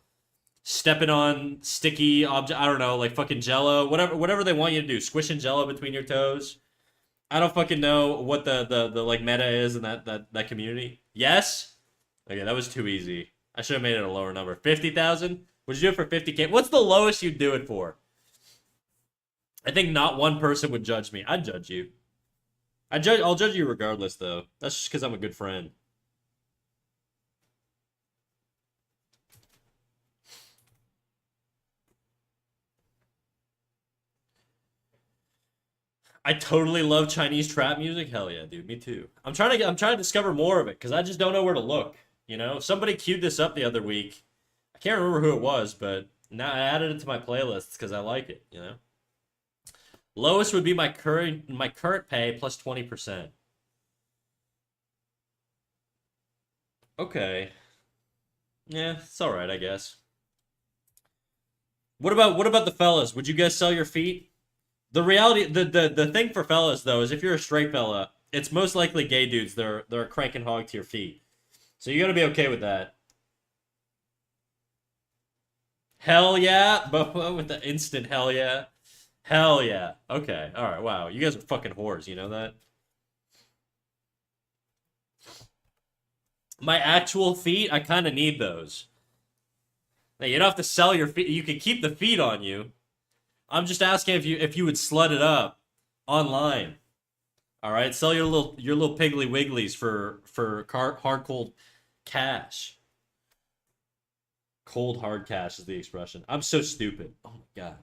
stepping on sticky object. I don't know, like fucking Jello, whatever they want you to do, squishing Jello between your toes. I don't fucking know what the like meta is in that community. Yes. Okay, that was too easy. I should have made it a lower number. 50,000? Would you do it for 50K? What's the lowest you'd do it for? I think not one person would judge me. I'd judge you. I'll judge you regardless, though. That's just because I'm a good friend. I totally love Chinese trap music. Hell yeah, dude. Me too. I'm trying to discover more of it because I just don't know where to look. You know, somebody queued this up the other week. I can't remember who it was, but now I added it to my playlists because I like it. You know, lowest would be my current pay plus 20%. Okay, yeah, it's all right, I guess. What about the fellas? Would you guys sell your feet? The reality, the thing for fellas though is if you're a straight fella, it's most likely gay dudes. They're cranking hog to your feet, so you gotta be okay with that. Hell yeah, but with the instant hell yeah, hell yeah. Okay, all right, wow, you guys are fucking whores. You know that? My actual feet, I kind of need those. Now, you don't have to sell your feet. You can keep the feet on you. I'm just asking if you would slut it up online. All right, sell your little piggly wigglies for hard cold cash. Cold hard cash is the expression. I'm so stupid. Oh my god.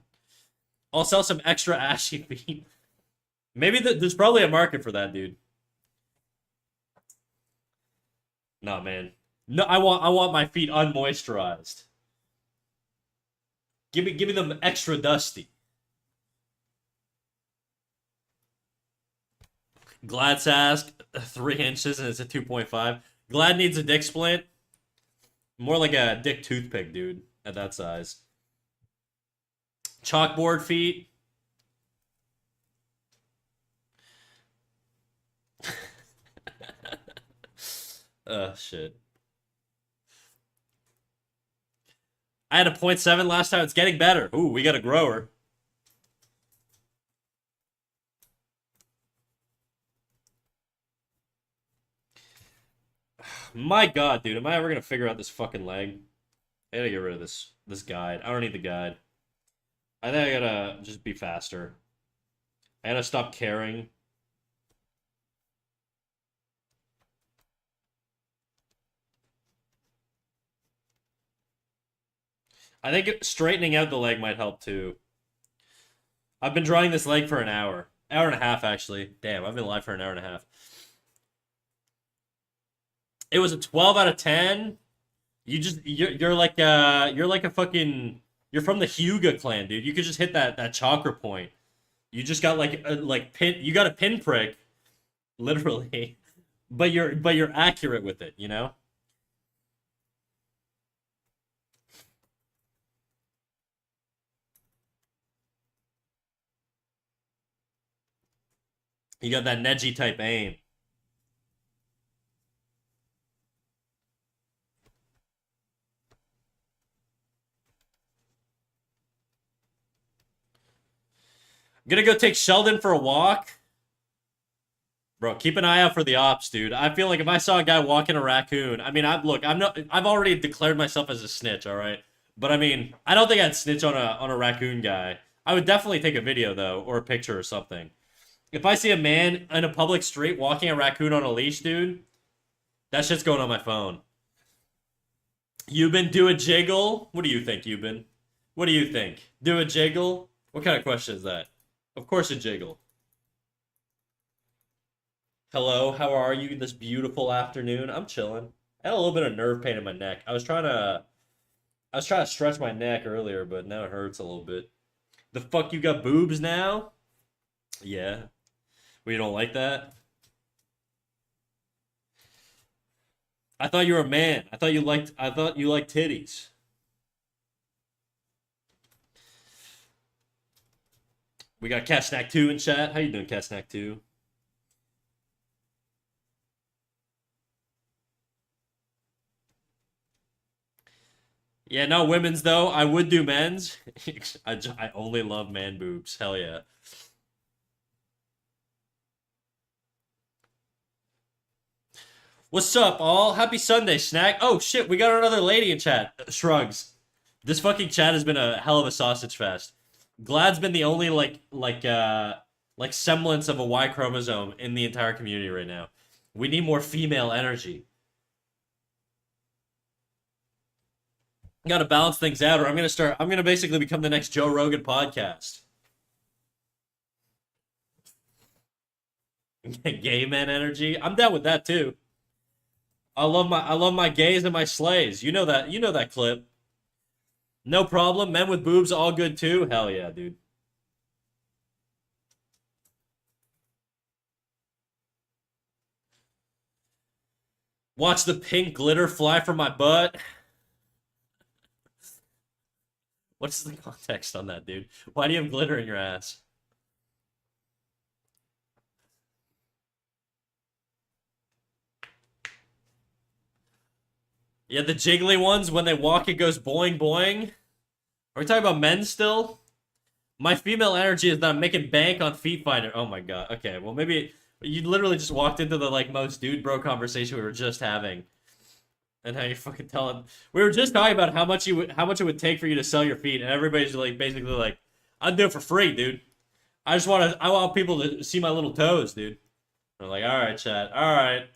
I'll sell some extra ashy feet. Maybe there's probably a market for that, dude. No, man. No, I want my feet unmoisturized. Give me them extra dusty. Glad's asked 3 inches and it's a 2.5. Glad needs a dick splint. More like a dick toothpick, dude, at that size. Chalkboard feet. Shit. I had a .7 last time. It's getting better. Ooh, we got a grower. My God, dude, am I ever gonna figure out this fucking leg? I gotta get rid of this guide. I don't need the guide. I think I gotta just be faster. I gotta stop caring. I think straightening out the leg might help too. I've been drawing this leg for an hour. Hour and a half, actually. Damn, I've been live for an hour and a half. It was a 12 out of 10. You're like a fucking you're from the Hyuga clan, dude. You could just hit that chakra point. You just got like pin you got a pinprick, literally. But you're accurate with it, you know? You got that Neji type aim. I'm gonna go take Sheldon for a walk. Bro, keep an eye out for the ops, dude. I feel like if I saw a guy walking a raccoon, I mean, I've already declared myself as a snitch, all right? But I mean, I don't think I'd snitch on a raccoon guy. I would definitely take a video though, or a picture or something. If I see a man in a public street walking a raccoon on a leash, dude, that shit's going on my phone. Euban, do a jiggle? What do you think, Euban? What do you think? Do a jiggle? What kind of question is that? Of course a jiggle. Hello, how are you this beautiful afternoon? I'm chilling. I had a little bit of nerve pain in my neck. I was trying to stretch my neck earlier, but now it hurts a little bit. The fuck you got boobs now? Yeah. We don't like that? I thought you were a man. I thought you liked titties. We got Cat Snack 2 in chat. How you doing, Cat Snack 2? Yeah, no women's though. I would do men's. I only love man boobs. Hell yeah. What's up, all? Happy Sunday, Snack. Oh shit, we got another lady in chat. Shrugs. This fucking chat has been a hell of a sausage fest. Glad's been the only like semblance of a Y chromosome in the entire community right now. We need more female energy. Got to balance things out, or I'm gonna basically become the next Joe Rogan podcast. Gay man energy. I'm down with that too. I love my gays and my slays. You know that clip. No problem. Men with boobs all good too. Hell yeah, dude. Watch the pink glitter fly from my butt. What's the context on that, dude? Why do you have glitter in your ass? Yeah, the jiggly ones, when they walk, it goes boing boing. Are we talking about men still? My female energy is that I'm making bank on Feet Finder. Oh my god. Okay, well maybe you literally just walked into the like most dude bro conversation we were just having. And how you fucking telling we were just talking about how much it would take for you to sell your feet, and everybody's like basically like, I'd do it for free, dude. I want people to see my little toes, dude. I'm like, alright, chat, alright.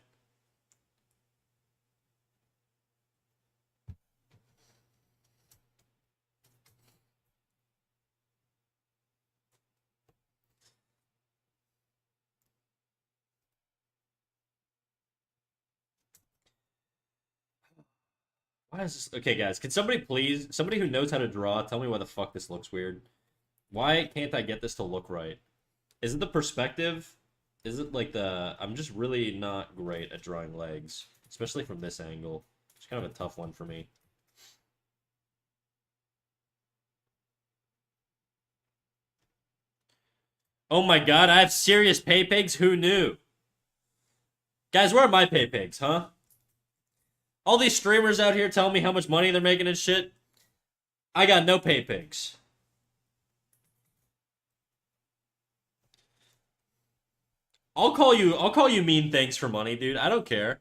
Why is this okay, guys? Can somebody who knows how to draw, tell me why the fuck this looks weird? Why can't I get this to look right? Is it the perspective? Is it like I'm just really not great at drawing legs, especially from this angle. It's kind of a tough one for me. Oh my god, I have serious pay pigs? Who knew? Guys, where are my pay pigs, huh? All these streamers out here telling me how much money they're making and shit. I got no pay pigs. I'll call you mean things for money, dude. I don't care.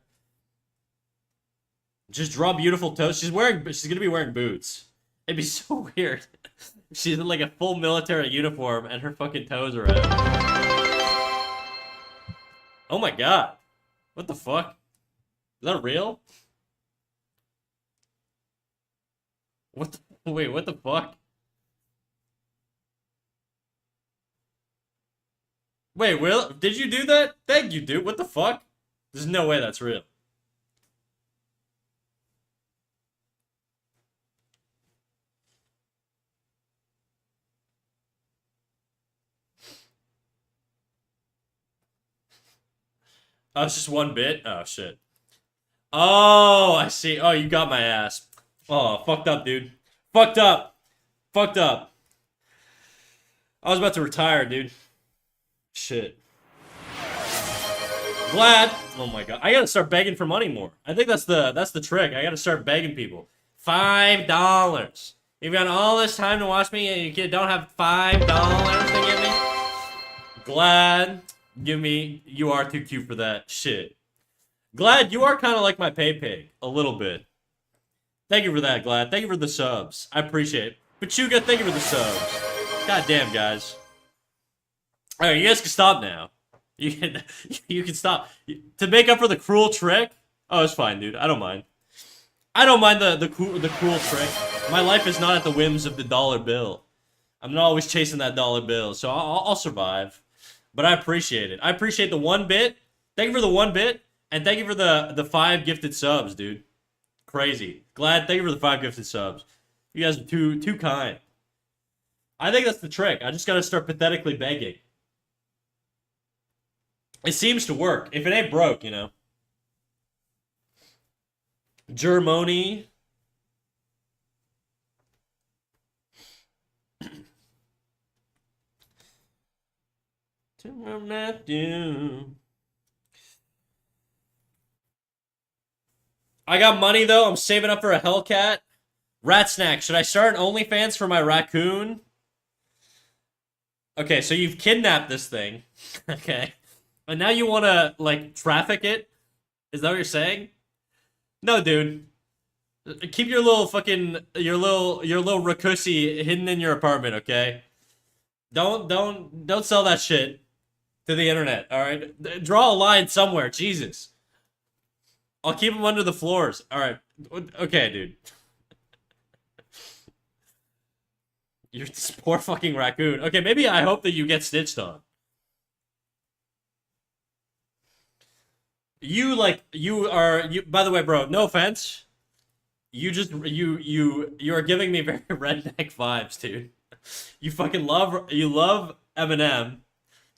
Just draw beautiful toes. She's gonna be wearing boots. It'd be so weird. She's in like a full military uniform and her fucking toes are out. Oh my god. What the fuck? Is that real? Wait, what the fuck? Wait, Will, did you do that? Thank you, dude. What the fuck? There's no way that's real. Oh, it's just one bit? Oh, shit. Oh, I see. Oh, you got my ass. Oh, fucked up, dude. Fucked up. Fucked up. I was about to retire, dude. Shit. Glad. Oh my god. I gotta start begging for money more. I think that's the trick. I gotta start begging people. $5. You've got all this time to watch me and you don't have $5 to give me? Glad. Give me. You are too cute for that shit. Glad, you are kind of like my pay pig. A little bit. Thank you for that, Glad. Thank you for the subs. I appreciate it. Pachuga, thank you for the subs. God damn, guys. Alright, you guys can stop now. You can, you can stop. To make up for the cruel trick? Oh, it's fine, dude. I don't mind. I don't mind the cruel trick. My life is not at the whims of the dollar bill. I'm not always chasing that dollar bill, so I'll survive. But I appreciate it. I appreciate the 1 bit. Thank you for the 1 bit. And thank you for the 5 gifted subs, dude. Crazy. Glad, thank you for the 5 gifted subs. You guys are too kind. I think that's the trick. I just gotta start pathetically begging. It seems to work. If it ain't broke, you know. Germany. I got money though. I'm saving up for a Hellcat. Rat snack. Should I start an OnlyFans for my raccoon? Okay, so you've kidnapped this thing. Okay. And now you want to, like, traffic it? Is that what you're saying? No, dude. Keep your little fucking, your little rakusi hidden in your apartment, okay? Don't sell that shit to the internet, alright? Draw a line somewhere, Jesus. I'll keep them under the floors. Alright. Okay, dude. You're this poor fucking raccoon. Okay, maybe I hope that you get stitched on. By the way, bro, no offense. You are giving me very redneck vibes, dude. You love Eminem.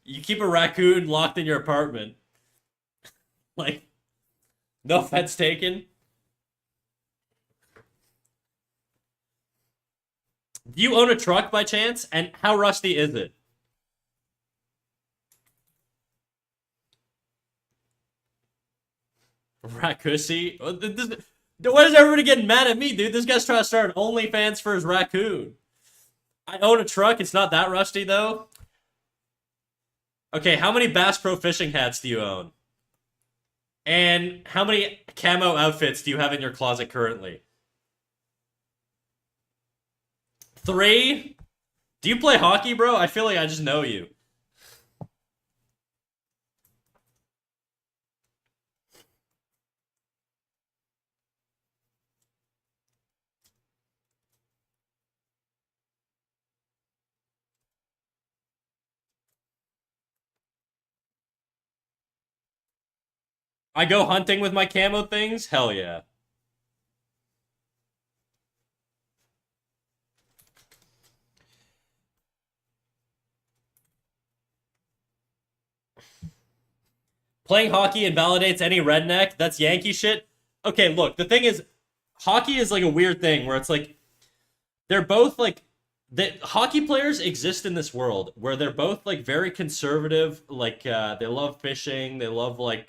You keep a raccoon locked in your apartment. Like, no offense taken. Do you own a truck by chance? And how rusty is it? Raccoon? Why is everybody getting mad at me, dude? This guy's trying to start OnlyFans for his raccoon. I own a truck. It's not that rusty, though. Okay, how many Bass Pro fishing hats do you own? And how many camo outfits do you have in your closet currently? 3? Do you play hockey, bro? I feel like I just know you. I go hunting with my camo things? Hell yeah. Playing hockey invalidates any redneck? That's Yankee shit? Okay, look, the thing is, hockey is like a weird thing where it's like, they're both like, that hockey players exist in this world where they're both like very conservative, like they love fishing, they love like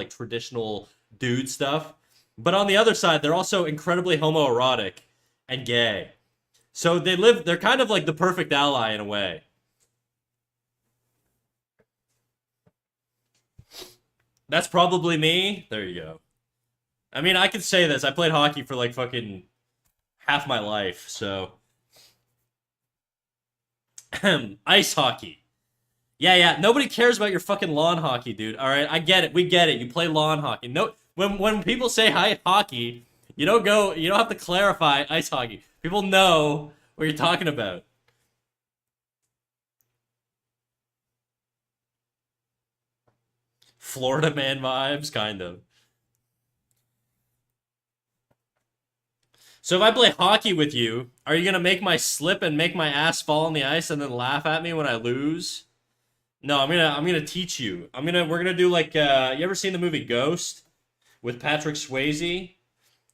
traditional dude stuff. But on the other side, they're also incredibly homoerotic and gay. So they're kind of like the perfect ally in a way. That's probably me. There you go. I mean, I could say this. I played hockey for like fucking half my life, so ice hockey. Yeah, yeah. Nobody cares about your fucking lawn hockey, dude. All right, I get it. We get it. You play lawn hockey. No, when people say hi hockey, you don't go. You don't have to clarify ice hockey. People know what you're talking about. Florida man vibes, kind of. So if I play hockey with you, are you gonna make my slip and make my ass fall on the ice and then laugh at me when I lose? No, I'm gonna teach you. We're gonna do like you ever seen the movie Ghost with Patrick Swayze?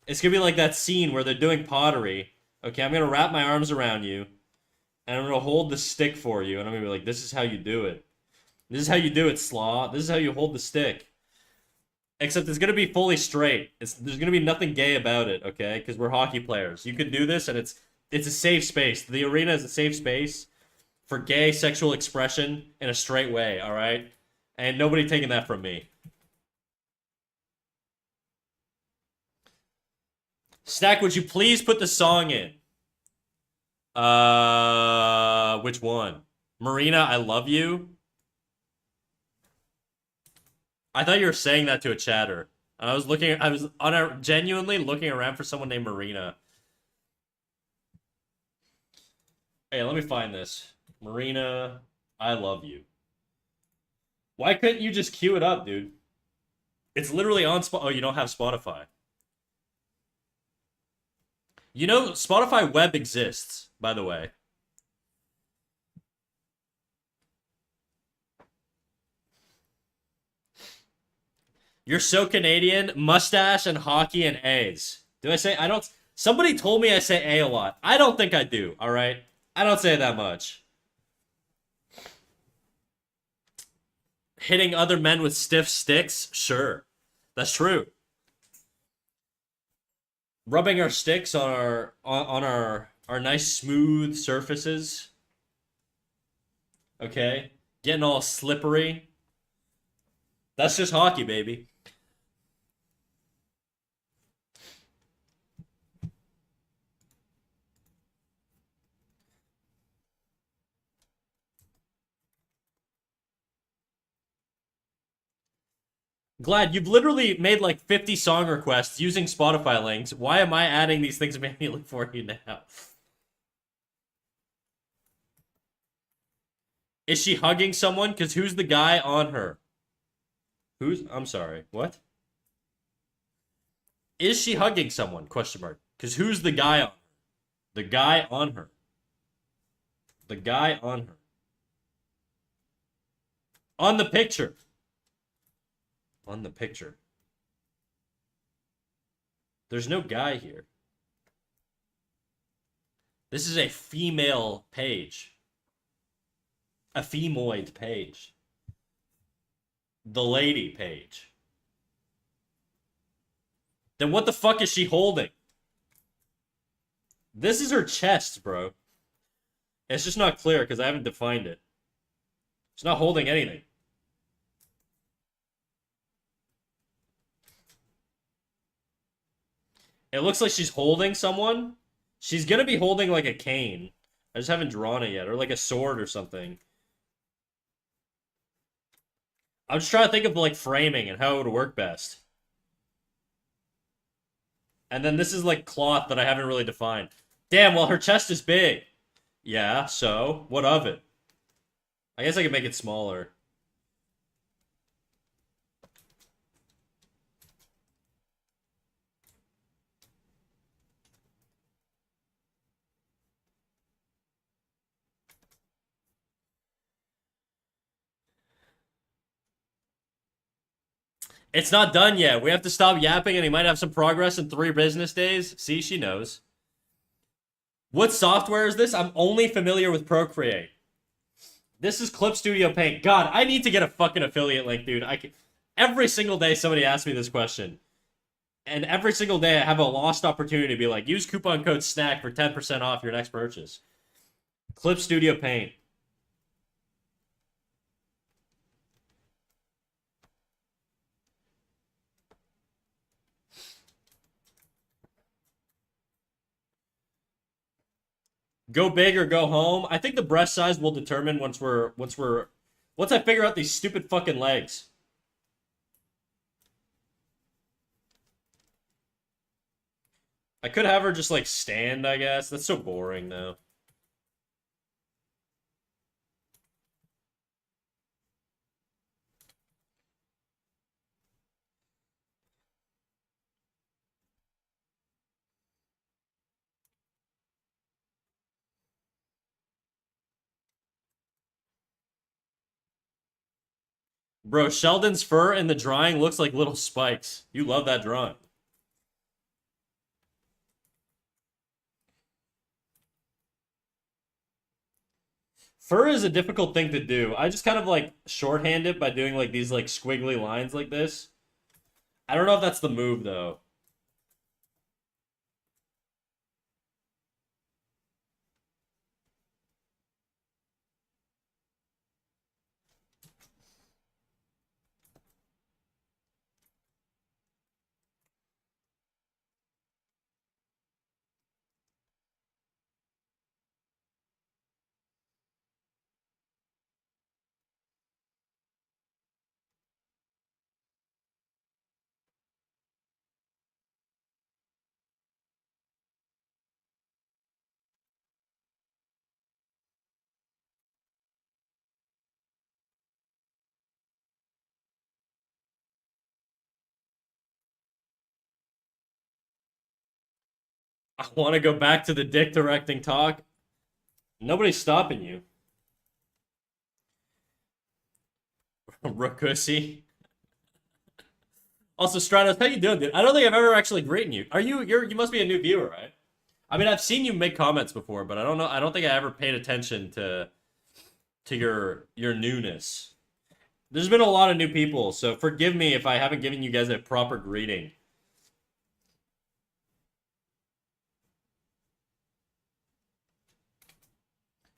It's gonna be like that scene where they're doing pottery. Okay, I'm gonna wrap my arms around you and I'm gonna hold the stick for you and I'm gonna be like, this is how you do it. This is how you do it, Slaw. This is how you hold the stick. Except it's gonna be fully straight. There's gonna be nothing gay about it, okay? Because we're hockey players. You can do this, and it's a safe space. The arena is a safe space for gay sexual expression in a straight way, all right? And nobody taking that from me. Stack, would you please put the song in? Which one? Marina, I love you. I thought you were saying that to a chatter. I was on a, genuinely looking around for someone named Marina. Hey, let me find this. Marina, I love you. Why couldn't you just queue it up, dude? It's literally on Spot. Oh, you don't have Spotify. You know, Spotify Web exists, by the way. You're so Canadian, mustache and hockey and A's. Do I say I don't? Somebody told me I say A lot. I don't think I do. All right, I don't say it that much. Hitting other men with stiff sticks, sure, that's true. Rubbing our sticks on our nice smooth surfaces. Okay, getting all slippery. That's just hockey, baby. Glad you've literally made like 50 song requests using Spotify links. Why am I adding these things manually for you now? Is she hugging someone? Because who's the guy on her? I'm sorry, what? Is she hugging someone? Question mark. Because who's the guy on her? The guy on her. The guy on her. On the picture. On the picture. There's no guy here. This is a female page. A femoid page. The lady page. Then what the fuck is she holding? This is her chest, bro. It's just not clear because I haven't defined it. She's not holding anything. It looks like she's holding someone. She's gonna be holding like a cane. I just haven't drawn it yet. Or like a sword or something. I'm just trying to think of like framing and how it would work best. And then this is like cloth that I haven't really defined. Damn, well her chest is big. Yeah, so what of it? I guess I could make it smaller. It's not done yet. We have to stop yapping and he might have some progress in 3 business days. See, she knows. What software is this? I'm only familiar with Procreate. This is Clip Studio Paint. God, I need to get a fucking affiliate link, dude. Every single day somebody asks me this question. And every single day I have a lost opportunity to be like, use coupon code SNACK for 10% off your next purchase. Clip Studio Paint. Go big or go home. I think the breast size will determine once I figure out these stupid fucking legs. I could have her just like stand, I guess. That's so boring though. Bro, Sheldon's fur in the drawing looks like little spikes. You love that drawing. Fur is a difficult thing to do. I just kind of like shorthand it by doing like these like squiggly lines like this. I don't know if that's the move though. I want to go back to the dick directing talk. Nobody's stopping you. Rakusi. Also, Stratos, how you doing, dude? I don't think I've ever actually greeted you. You must be a new viewer, right? I mean, I've seen you make comments before, but I don't know. I don't think I ever paid attention to your newness. There's been a lot of new people, so forgive me if I haven't given you guys a proper greeting.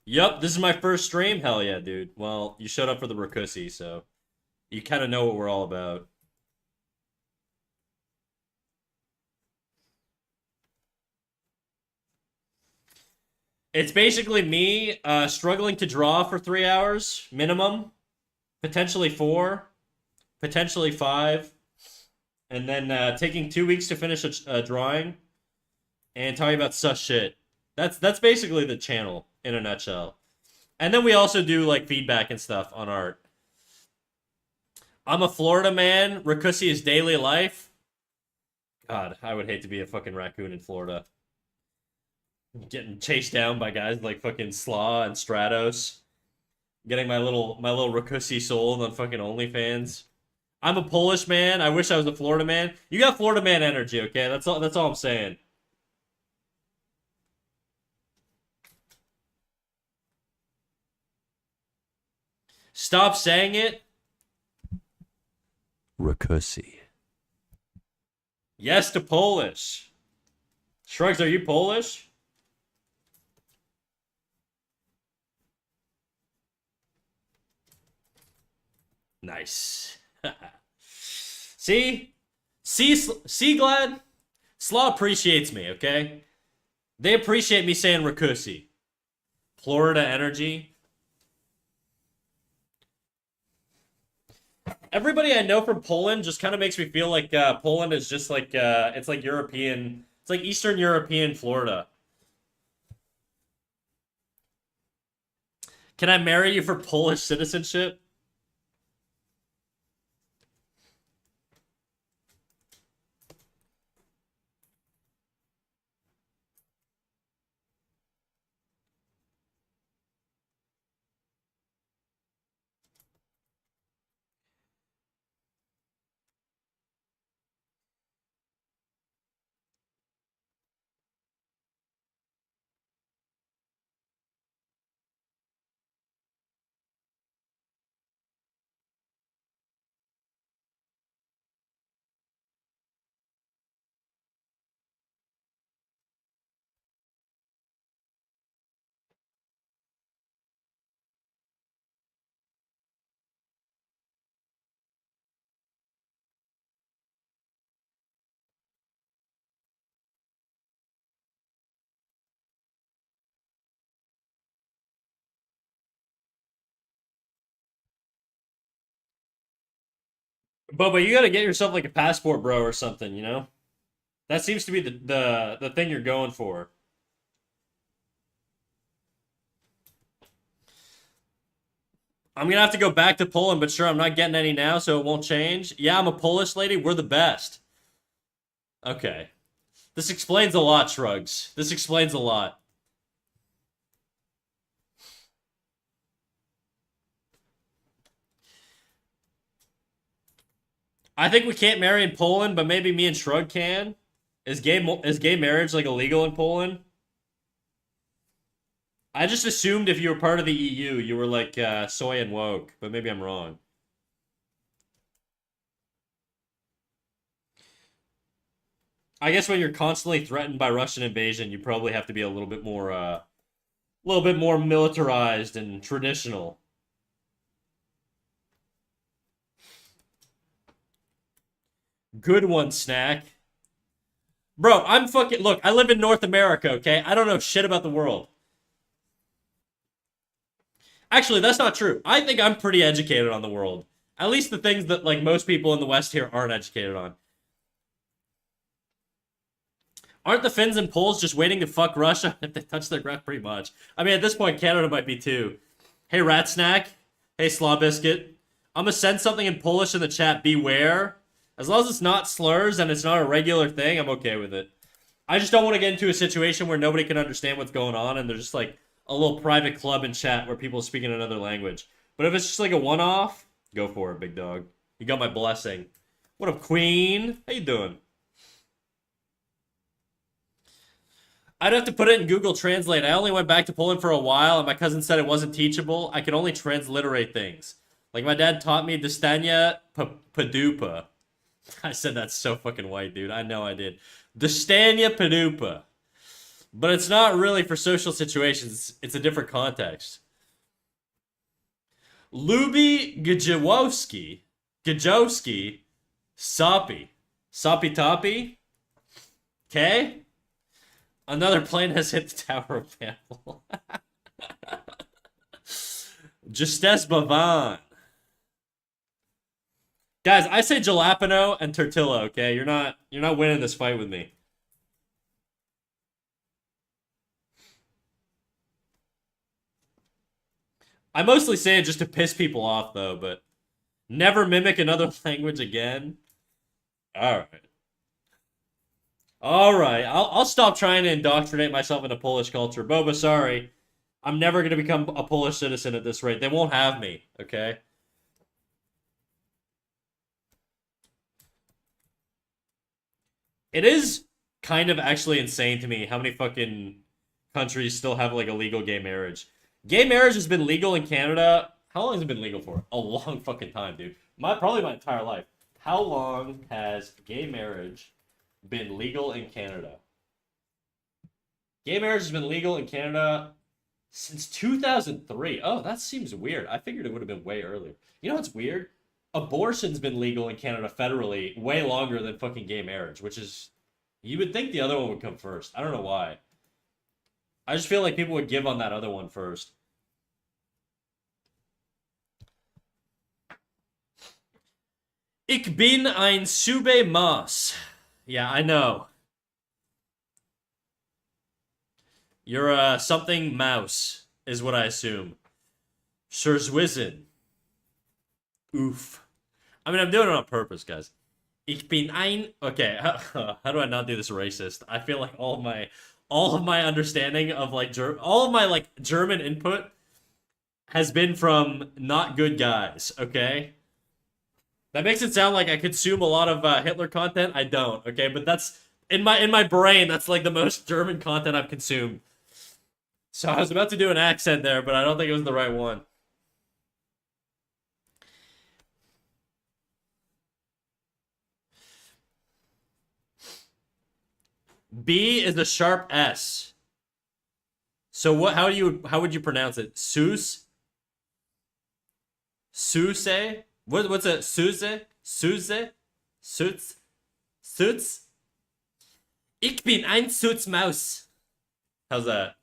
Yup, this is my first stream. Hell yeah, dude. Well, you showed up for the Rakusi, so you kind of know what we're all about. It's basically me struggling to draw for 3 hours minimum, potentially four, potentially five, and then taking 2 weeks to finish a drawing and talking about such shit. That's basically the channel in a nutshell. And then we also do like feedback and stuff on art. I'm a Florida man. Rakusi is daily life. God, I would hate to be a fucking raccoon in Florida. Getting chased down by guys like fucking Slaw and Stratos. Getting my little Rakusi sold on fucking OnlyFans. I'm a Polish man. I wish I was a Florida man. You got Florida man energy, okay? That's all I'm saying. Stop saying it. Rakusi. Yes to Polish. Shrugs, are you Polish? Nice. See? See, Glad? Slaw appreciates me, okay? They appreciate me saying Rakusi. Florida energy. Everybody I know from Poland just kind of makes me feel like Poland is just like it's like European, it's like Eastern European Florida. Can I marry you for Polish citizenship? But you gotta get yourself like a passport, bro, or something. You know, that seems to be the thing you're going for. I'm gonna have to go back to Poland, but sure, I'm not getting any now, so it won't change. Yeah, I'm a Polish lady. We're the best. Okay. This explains a lot, Shrugs. This explains a lot. I think we can't marry in Poland, but maybe me and Shrug can. Is gay marriage like illegal in Poland? I just assumed if you were part of the EU, you were like soy and woke, but maybe I'm wrong. I guess when you're constantly threatened by Russian invasion, you probably have to be a little bit more militarized and traditional. Good one, Snack. Bro, I'm fucking look, I live in North America, okay? I don't know shit about the world. Actually, that's not true. I think I'm pretty educated on the world. At least the things that like most people in the West here aren't educated on. Aren't the Finns and Poles just waiting to fuck Russia if they touch their ground? Pretty much. I mean, at this point, Canada might be too. Hey, Rat Snack. Hey, Slaw Biscuit. I'm gonna send something in Polish in the chat. Beware. As long as it's not slurs and it's not a regular thing, I'm okay with it. I just don't want to get into a situation where nobody can understand what's going on and there's just like a little private club in chat where people speak in another language. But if it's just like a one-off, go for it, big dog. You got my blessing. What up, Queen? How you doing? I'd have to put it in Google Translate. I only went back to Poland for a while, and my cousin said it wasn't teachable. I could only transliterate things. Like my dad taught me Dostania Padupa. I said that's so fucking white, dude. I know I did. Dostania Padupa. But it's not really for social situations. It's a different context. Luby Gajewski. Gajowski. Soppy. Soppy Toppy. Okay? Another plane has hit the Tower of Babel. Justes Bavan. Guys, I say jalapeno and tortilla, okay? You're not winning this fight with me. I mostly say it just to piss people off though, but never mimic another language again. All right. All right. I'll stop trying to indoctrinate myself into Polish culture. Boba, sorry. I'm never going to become a Polish citizen at this rate. They won't have me, okay? It is kind of actually insane to me how many fucking countries still have like a legal gay marriage. Gay marriage has been legal in Canada. How long has it been legal for? A long fucking time, dude. Probably my entire life. How long has gay marriage been legal in Canada? Gay marriage has been legal in Canada since 2003. Oh, that seems weird. I figured it would have been way earlier. You know what's weird? Abortion's been legal in Canada federally way longer than fucking gay marriage, which is you would think the other one would come first. I don't know why. I just feel like people would give on that other one first. Ich bin ein Sube Maus. Yeah, I know. You're a something mouse, is what I assume. Scherzwissen. Oof. I mean, I'm doing it on purpose, guys. Ich bin ein. Okay, how do I not do this racist? I feel like all of my understanding of like all of my like German input has been from not good guys. Okay, that makes it sound like I consume a lot of Hitler content. I don't. Okay, but that's in my brain. That's like the most German content I've consumed. So I was about to do an accent there, but I don't think it was the right one. B is a sharp S. So what? How would you pronounce it? Suse? Suse? What's it? Suse? Suse? Suits? Suits? Ich bin ein Suitsmaus. How's that?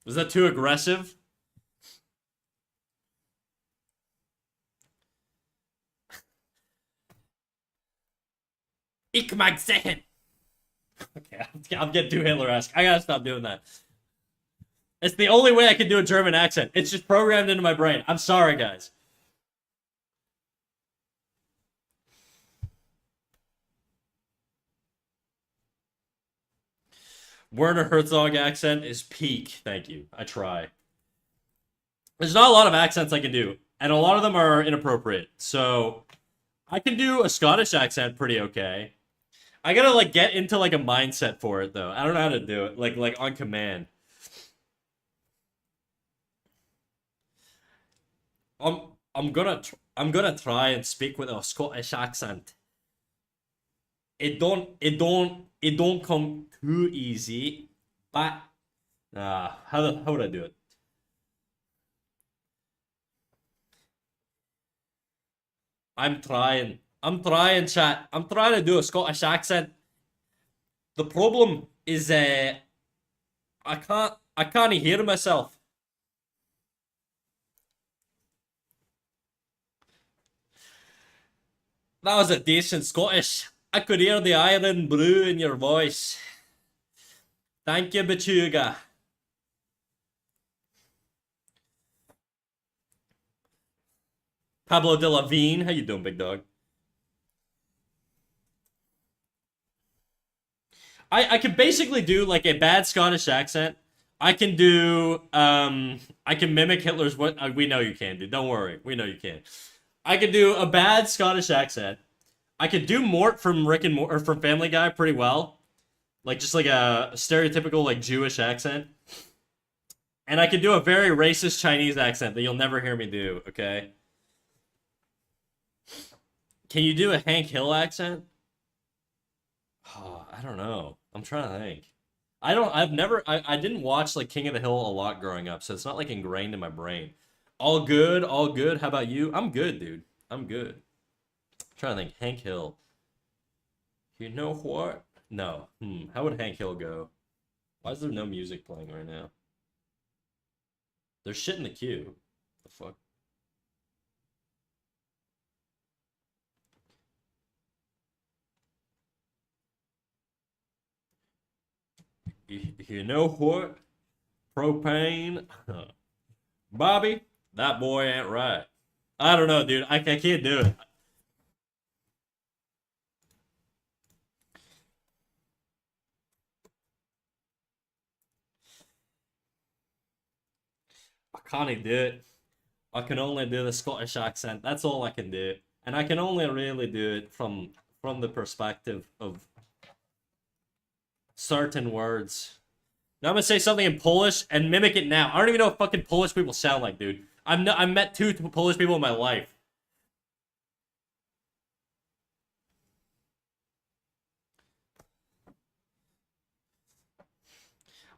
Was that too aggressive? Ik mag zeggen. Okay, I'm getting too Hitler-esque. I gotta stop doing that. It's the only way I can do a German accent. It's just programmed into my brain. I'm sorry, guys. Werner Herzog accent is peak. Thank you. I try. There's not a lot of accents I can do, and a lot of them are inappropriate. So I can do a Scottish accent pretty okay. I gotta like get into like a mindset for it though. I don't know how to do it like on command. I'm I'm gonna try and speak with a Scottish accent. It don't come too easy, but how would I do it? I'm trying, chat. I'm trying to do a Scottish accent. The problem is, I can't hear myself. That was a decent Scottish. I could hear the iron brew in your voice. Thank you, Bachuga. Pablo de la Vigne, how you doing, big dog? I can basically do like a bad Scottish accent. I can do I can mimic Hitler's what we know you can do. Don't worry, we know you can. I could do a bad Scottish accent. I could do Mort from Rick and Mort or from Family Guy pretty well, like just like a stereotypical like Jewish accent. And I could do a very racist Chinese accent that you'll never hear me do. Okay, can you do a Hank Hill accent? Oh, I don't know. I'm trying to think. I don't. I've never. I didn't watch like King of the Hill a lot growing up, so it's not like ingrained in my brain. All good. All good. How about you? I'm good, dude. I'm good. I'm trying to think. Hank Hill. You know what? No. How would Hank Hill go? Why is there no music playing right now? There's shit in the queue. The fuck? You know what? Propane. Bobby, that boy ain't right. I don't know, dude. I can't do it. I can't do it. I can only do the Scottish accent. That's all I can do, and I can only really do it from the perspective of certain words. Now I'm gonna say something in Polish and mimic it now. I don't even know what fucking Polish people sound like, dude. I met two Polish people in my life.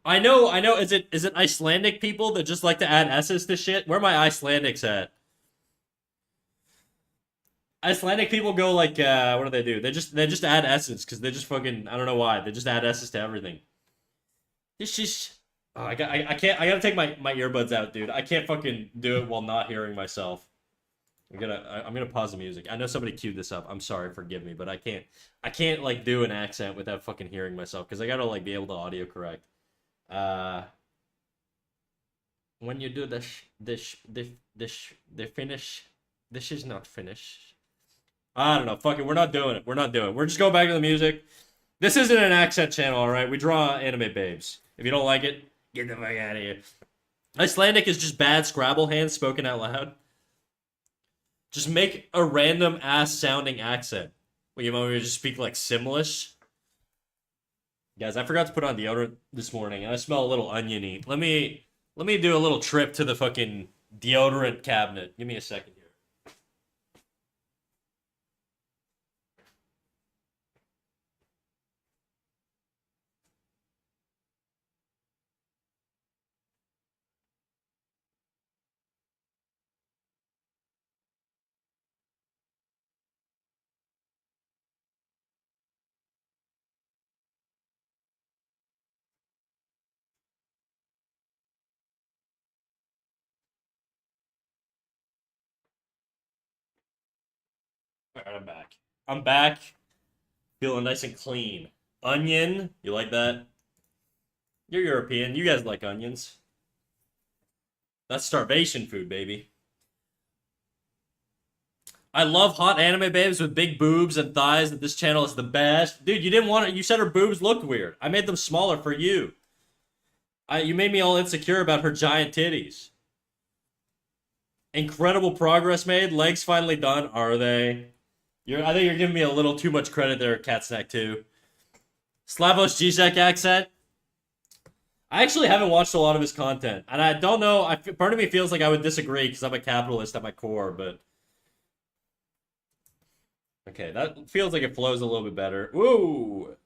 I know. Is it Icelandic people that just like to add s's to shit? Where are my Icelandics at? Icelandic people go like, what do they do? They just add s's because they just fucking I don't know why they just add s's to everything. This is. Oh, I can't. I gotta take my earbuds out, dude. I can't fucking do it while not hearing myself. I'm gonna pause the music. I know somebody queued this up. I'm sorry, forgive me, but I can't like do an accent without fucking hearing myself because I gotta like be able to audio correct. Uh, when you do the finish, this is not finish. I don't know. Fuck it. We're not doing it. We're not doing it. We're just going back to the music. This isn't an accent channel, all right? We draw anime babes. If you don't like it, get the fuck out of here. Icelandic is just bad Scrabble hands spoken out loud. Just make a random ass sounding accent. Well, you want me to just speak like Simlish? Guys, I forgot to put on deodorant this morning, and I smell a little oniony. Let me do a little trip to the fucking deodorant cabinet. Give me a second here. All right, I'm back. I'm back. Feeling nice and clean. Onion, you like that? You're European. You guys like onions. That's starvation food, baby. I love hot anime babes with big boobs and thighs. That this channel is the best. Dude, you didn't want it. You said her boobs looked weird. I made them smaller for you. You made me all insecure about her giant titties. Incredible progress made. Legs finally done. Are they? I think you're giving me a little too much credit there, Cat Snack 2. Slavoj Žižek accent. I actually haven't watched a lot of his content, and I don't know. Part of me feels like I would disagree because I'm a capitalist at my core, but okay, that feels like it flows a little bit better. Woo!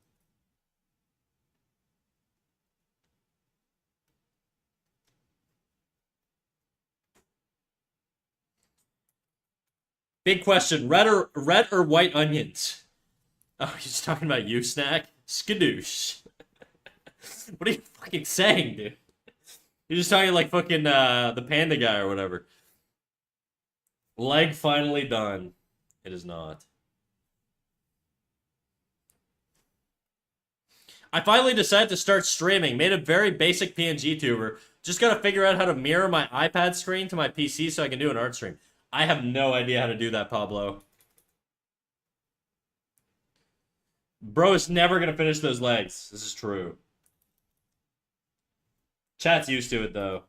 Big question: red or white onions? Oh, he's talking about you, Snack. Skadoosh. What are you fucking saying, dude? You're just talking like fucking the panda guy or whatever. Leg finally done. It is not. I finally decided to start streaming. Made a very basic PNG tuber. Just gotta figure out how to mirror my iPad screen to my PC so I can do an art stream. I have no idea how to do that, Pablo. Bro is never gonna finish those legs. This is true. Chat's used to it, though.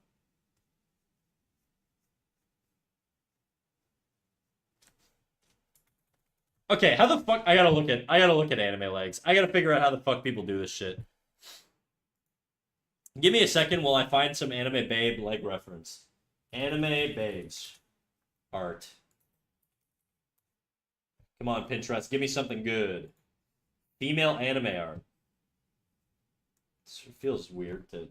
Okay, how the fuck... I gotta look at anime legs. I gotta figure out how the fuck people do this shit. Give me a second while I find some anime babe leg reference. Anime babes. Art. Come on, Pinterest. Give me something good. Female anime art. It feels weird to...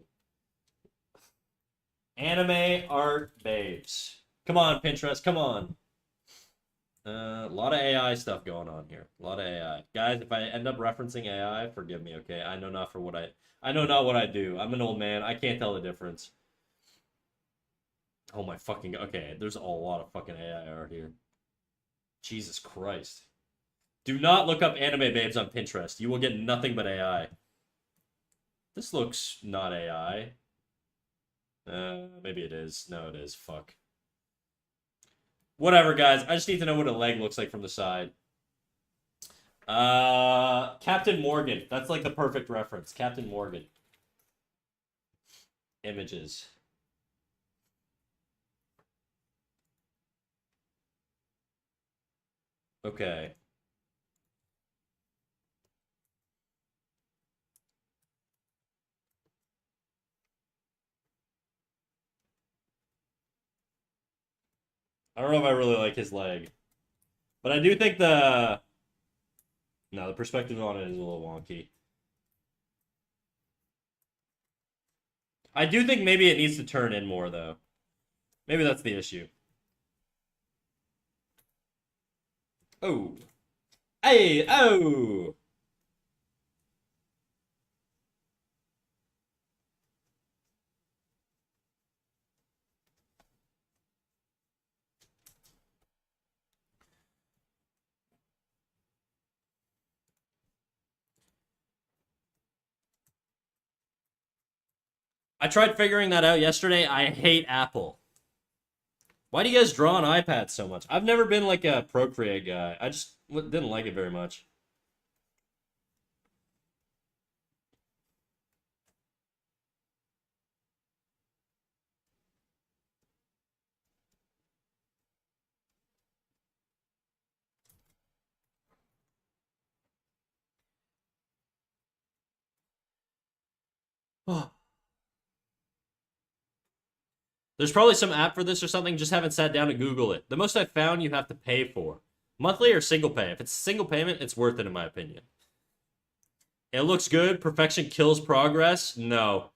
Anime art babes. Come on, Pinterest. Come on. A lot of AI stuff going on here. A lot of AI. Guys, if I end up referencing AI, forgive me, okay? I know not what I do. I'm an old man. I can't tell the difference. Oh my fucking... Okay, there's a lot of fucking AI art here. Jesus Christ. Do not look up anime babes on Pinterest. You will get nothing but AI. This looks not AI. Maybe it is. No, it is. Fuck. Whatever, guys. I just need to know what a leg looks like from the side. Captain Morgan. That's like the perfect reference. Captain Morgan. Images. Okay. I don't know if I really like his leg. But I do think the... No, the perspective on it is a little wonky. I do think maybe it needs to turn in more, though. Maybe that's the issue. Oh. Hey, oh! I tried figuring that out yesterday. I hate Apple. Why do you guys draw on iPads so much? I've never been like a Procreate guy. I just didn't like it very much. There's probably some app for this or something, just haven't sat down to Google it. The most I've found you have to pay for. Monthly or single pay. If it's single payment, it's worth it in my opinion. It looks good. Perfection kills progress. No.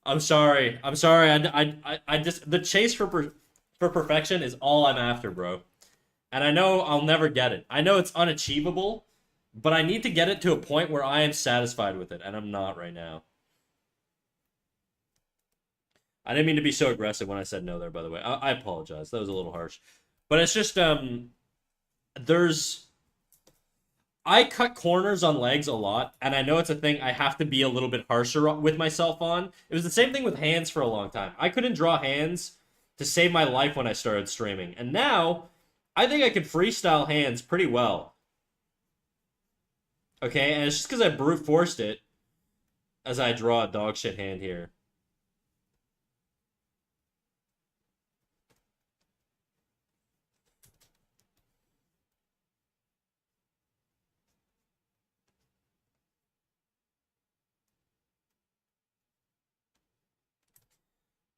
I'm sorry. I'm sorry. I just... The chase for perfection is all I'm after, bro. And I know I'll never get it. I know it's unachievable, but I need to get it to a point where I am satisfied with it, and I'm not right now. I didn't mean to be so aggressive when I said no there, by the way. I apologize. That was a little harsh. But it's just, there's... I cut corners on legs a lot, and I know it's a thing I have to be a little bit harsher with myself on. It was the same thing with hands for a long time. I couldn't draw hands to save my life when I started streaming, and now I think I can freestyle hands pretty well. Okay, and it's just because I brute forced it as I draw a dog shit hand here.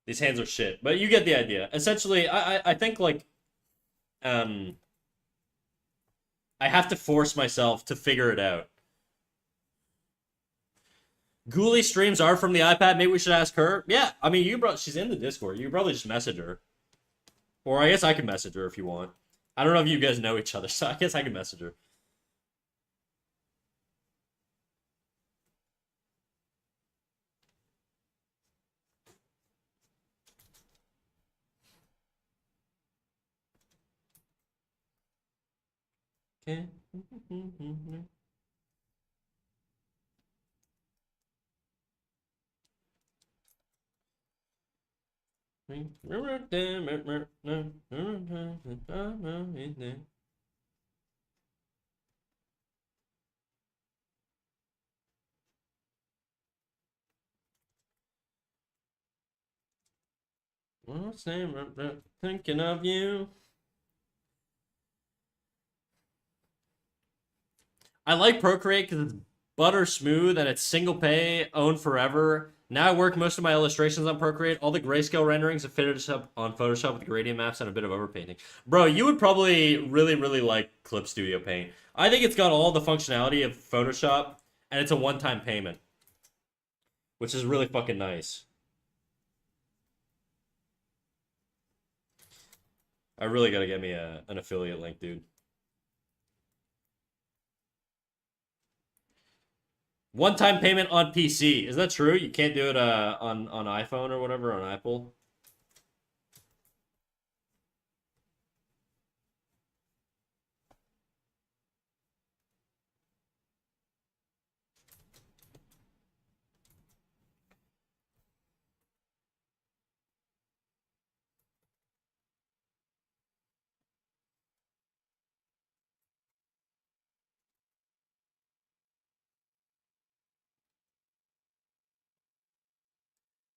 These hands are shit, but you get the idea. Essentially, I think like um I have to force myself to figure it out. Ghoulie streams are from the iPad. Maybe we should ask her. Yeah, I mean, she's in the Discord. You probably just message her, or I guess I can message her if you want. I don't know if you guys know each other, so I guess I can message her. Okay. What's name? Thinking of you. I like Procreate because it's butter smooth and it's single pay, own forever. Now I work most of my illustrations on Procreate. All the grayscale renderings are finished up on Photoshop with gradient maps and a bit of overpainting. Bro, you would probably really, really like Clip Studio Paint. I think it's got all the functionality of Photoshop, and it's a one-time payment, which is really fucking nice. I really gotta get me an affiliate link, dude. One-time payment on PC. Is that true? You can't do it on iPhone or whatever, on Apple?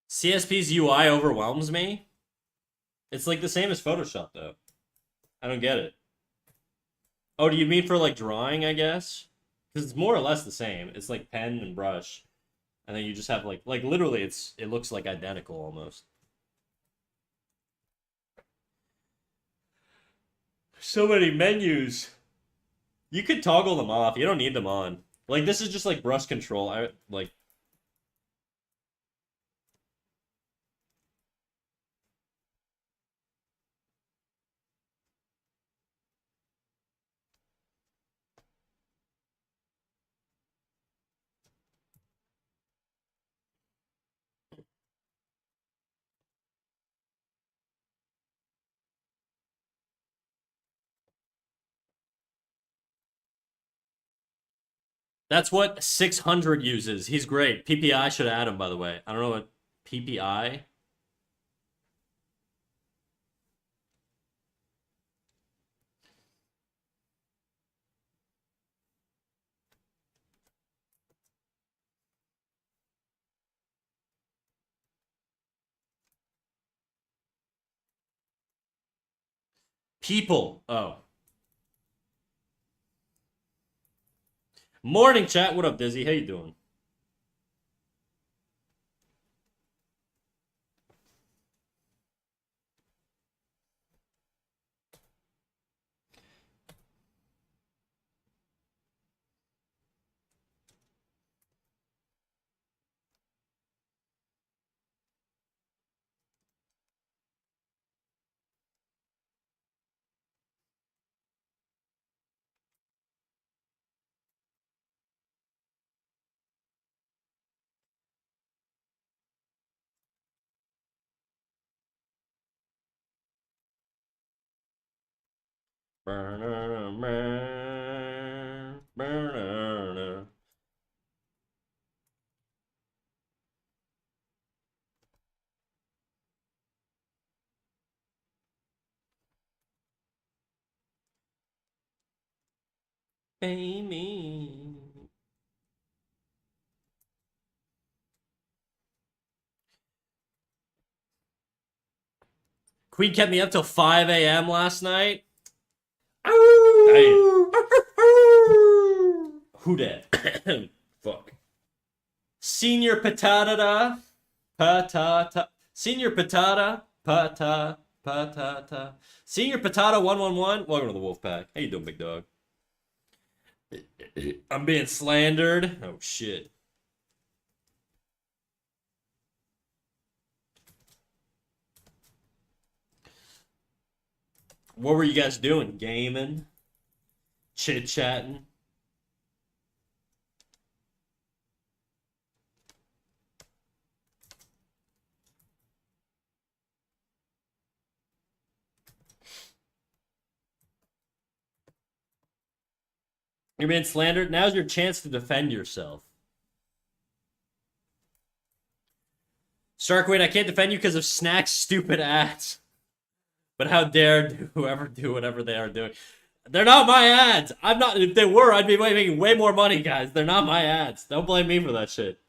CSP's UI overwhelms me. It's like the same as Photoshop, though. I don't get it. Oh, do you mean for like drawing, I guess? Because it's more or less the same. It's like pen and brush. And then you just have like literally it looks like identical almost. So many menus. You could toggle them off. You don't need them on. Like this is just like brush control. I like that's what 600 uses. He's great. PPI should add him, by the way. I don't know what PPI. People. Oh. Morning chat. What up, Dizzy? How you doing? Amy. Queen kept me up till 5 a.m. last night. Damn. Who dat? Fuck. Senior patata. Patata. Senior patata. Patata. Patata. Senior patata 111. Welcome to the wolf pack. How you doing, big dog? I'm being slandered. Oh shit. What were you guys doing? Gaming? Chit chatting? You're being slandered. Now's your chance to defend yourself. Starqueen, I can't defend you because of Snack's stupid ads. But how dare whoever do whatever they are doing. They're not my ads. I'm not. If they were, I'd be making way more money, guys. They're not my ads. Don't blame me for that shit.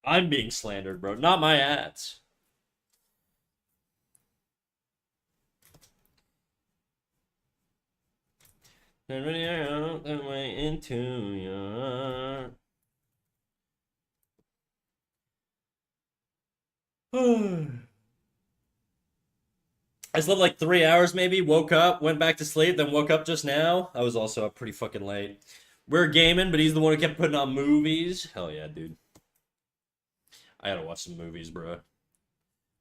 I'm being slandered, bro. Not my ads. Into your... I slept like 3 hours maybe, woke up, went back to sleep, then woke up just now. I was also up pretty fucking late. We're gaming, but he's the one who kept putting on movies. Hell yeah, dude. I gotta watch some movies, bro.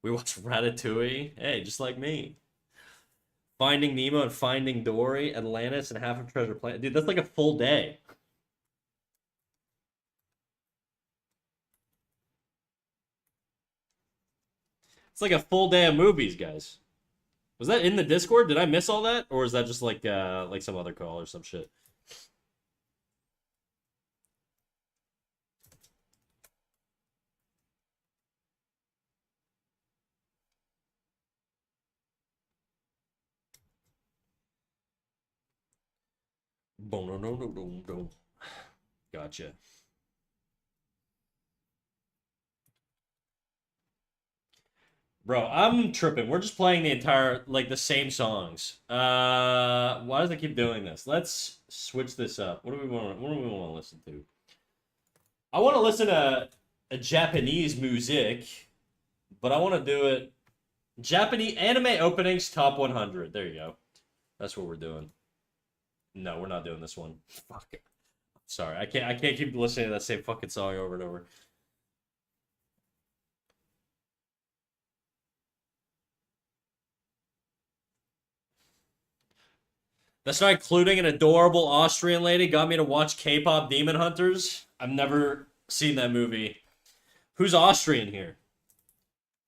We watched Ratatouille. Hey, just like me. Finding Nemo and Finding Dory, Atlantis, and Half of Treasure Planet. Dude, that's like a full day. It's like a full day of movies, guys. Was that in the Discord? Did I miss all that? Or is that just like some other call or some shit? Gotcha. Bro, I'm tripping. We're just playing the entire, like, the same songs. Why does it keep doing this? Let's switch this up. What do we want to listen to? I want to listen to a Japanese music, but I want to do it Japanese anime openings top 100. There you go. That's what we're doing. No, we're not doing this one. Fuck. Sorry. I can't keep listening to that same fucking song over and over. That's not including an adorable Austrian lady got me to watch K-pop Demon Hunters. I've never seen that movie. Who's Austrian here?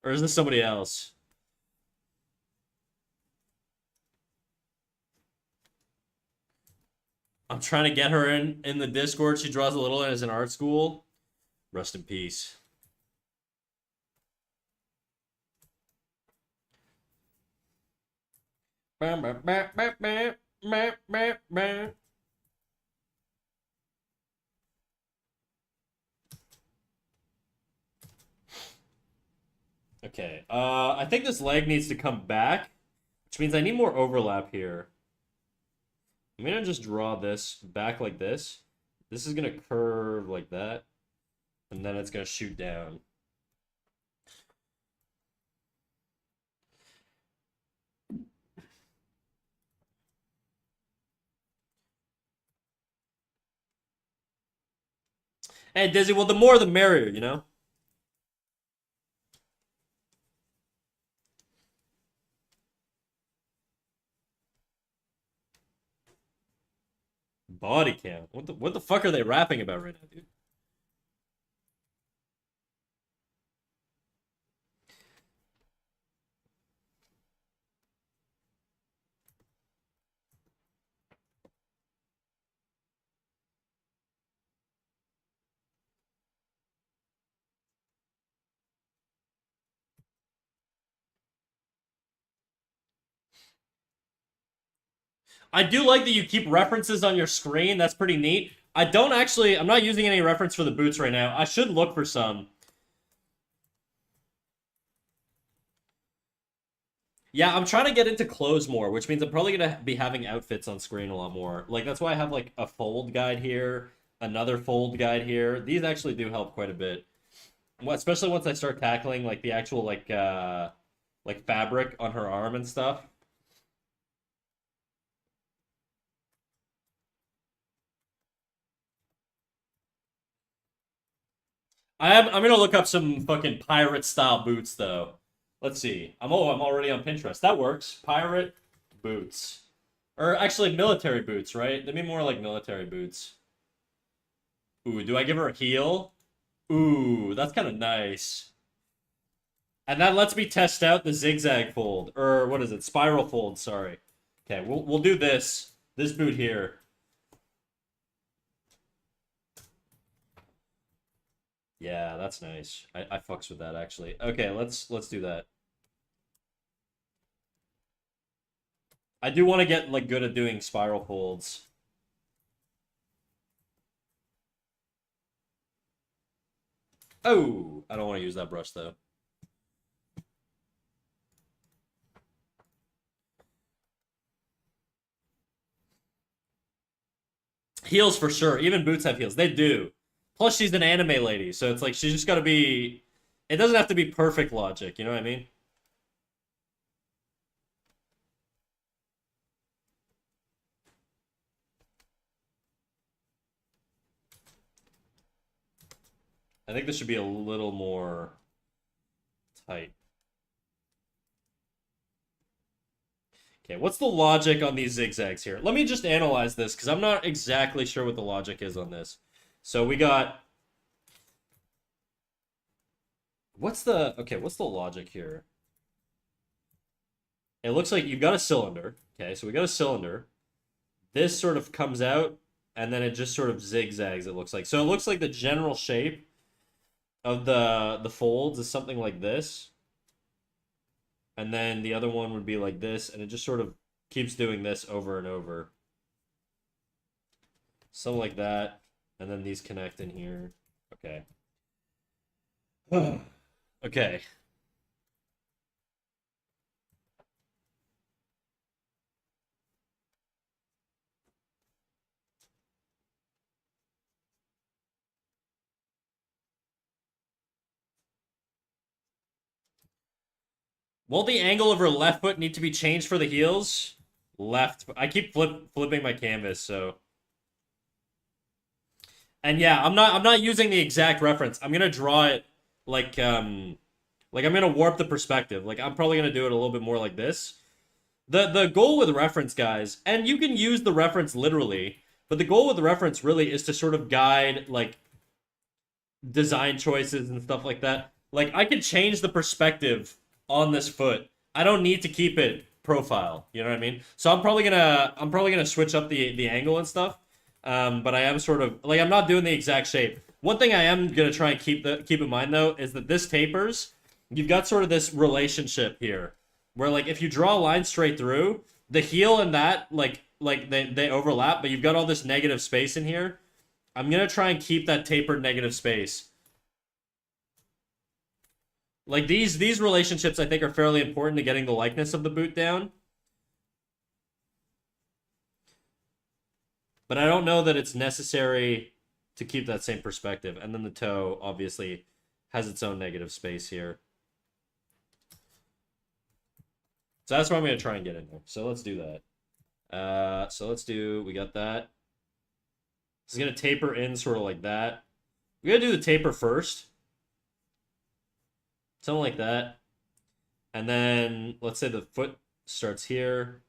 Or is this somebody else? I'm trying to get her in the Discord. She draws a little and is in art school. Rest in peace. Okay. I think this leg needs to come back, which means I need more overlap here. I'm gonna just draw this back like this. This is gonna curve like that, and then it's gonna shoot down. Hey, Dizzy, well, the more the merrier, you know? Body count. What the fuck are they rapping about right now, dude? I do like that you keep references on your screen. That's pretty neat. I'm not using any reference for the boots right now. I should look for some. Yeah, I'm trying to get into clothes more, which means I'm probably gonna be having outfits on screen a lot more. Like that's why I have like a fold guide here, another fold guide here. These actually do help quite a bit. Especially once I start tackling like the actual like fabric on her arm and stuff. I'm gonna look up some fucking pirate style boots though. Let's see. I'm already on Pinterest. That works. Pirate boots. Or actually military boots, right? They mean more like military boots. Ooh, do I give her a heel? Ooh, that's kind of nice. And that lets me test out the zigzag fold. Or what is it? Spiral fold, sorry. Okay, we'll do this. This boot here. Yeah, that's nice. I fucks with that actually. Okay, let's do that. I do want to get like good at doing spiral folds. Oh, I don't want to use that brush though. Heels for sure. Even boots have heels. They do. Plus, she's an anime lady, so it's like she's just got to be. It doesn't have to be perfect logic. You know what I mean? I think this should be a little more tight. Okay, what's the logic on these zigzags here? Let me just analyze this because I'm not exactly sure what the logic is on this. So we got. What's the logic here? It looks like you've got a cylinder. Okay, so we got a cylinder. This sort of comes out, and then it just sort of zigzags, it looks like. So it looks like the general shape of the folds is something like this. And then the other one would be like this, and it just sort of keeps doing this over and over. Something like that. And then these connect in here. Okay. Okay. Will the angle of her left foot need to be changed for the heels? Left. I keep flipping my canvas, so. And yeah, I'm not using the exact reference. I'm gonna draw it like like I'm gonna warp the perspective. Like I'm probably gonna do it a little bit more like this. The goal with reference, guys, and you can use the reference literally, but the goal with the reference really is to sort of guide like design choices and stuff like that. Like I could change the perspective on this foot. I don't need to keep it profile. You know what I mean? So I'm probably gonna switch up the angle and stuff. But I am sort of like I'm not doing the exact shape. One thing I am gonna try and keep in mind though is that this tapers. You've got sort of this relationship here, where like if you draw a line straight through, the heel and that like they overlap, but you've got all this negative space in here. I'm gonna try and keep that tapered negative space. Like these relationships I think are fairly important to getting the likeness of the boot down. But I don't know that it's necessary to keep that same perspective. And then the toe obviously has its own negative space here. So that's what I'm going to try and get in there. So let's do that. We got that. This is going to taper in sort of like that. We got to do the taper first. Something like that. And then let's say the foot starts here.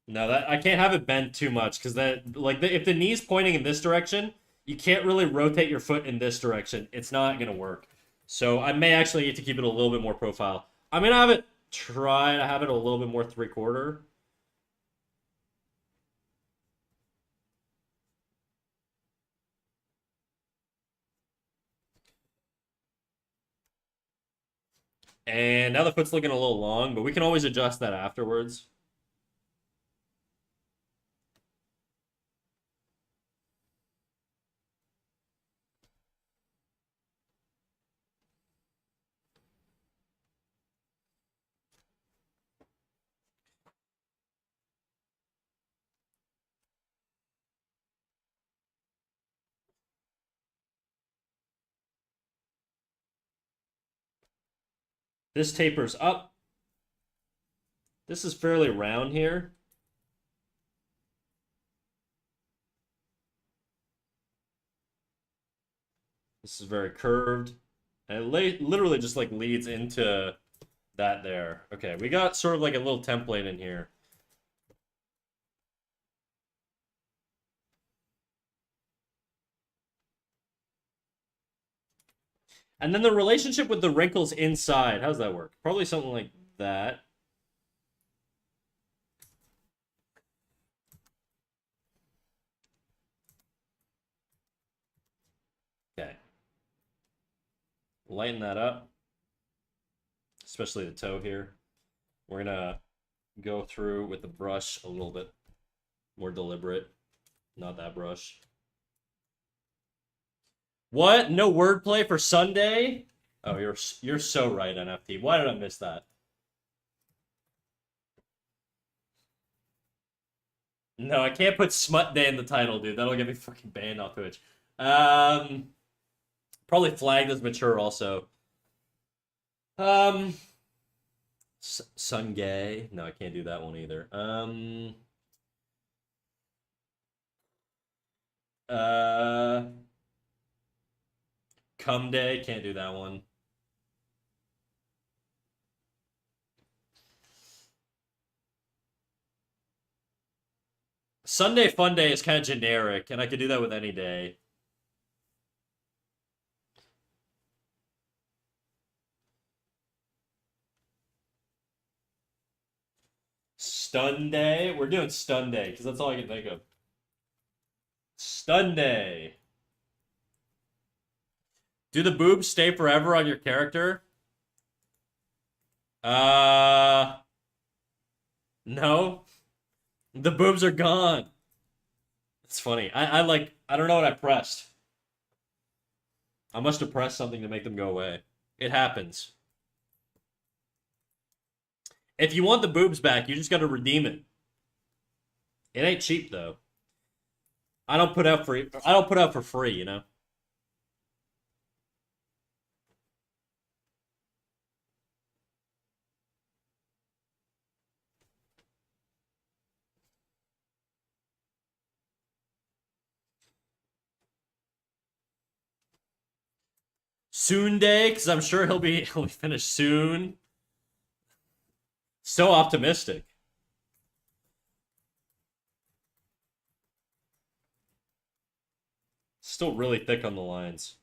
No, that I can't have it bent too much because if the knee's pointing in this direction, you can't really rotate your foot in this direction. It's not gonna work. So I may actually need to keep it a little bit more profile. I'm gonna have it try to have it a little bit more 3/4. And now the foot's looking a little long, but we can always adjust that afterwards. This tapers up. This is fairly round here. This is very curved. And it literally just like leads into that there. Okay, we got sort of like a little template in here. And then the relationship with the wrinkles inside. How does that work? Probably something like that. Okay. Lighten that up. Especially the toe here. We're gonna go through with the brush a little bit more deliberate. Not that brush. What? No wordplay for Sunday? Oh, you're so right, NFT. Why did I miss that? No, I can't put Smut Day in the title, dude. That'll get me fucking banned off Twitch. Um, Probably flagged as mature also. Um, Sun Gay. No, I can't do that one either. Uh, Come Day. Can't do that one. Sunday Fun Day is kind of generic, and I could do that with any day. Stun Day. We're doing Stun Day because that's all I can think of. Stun Day. Do the boobs stay forever on your character? Uh, no. The boobs are gone. It's funny. I don't know what I pressed. I must have pressed something to make them go away. It happens. If you want the boobs back, you just got to redeem it. It ain't cheap though. I don't put out free. I don't put out for free, you know. Soon day, because I'm sure he'll be finished soon. So optimistic. Still really thick on the lines.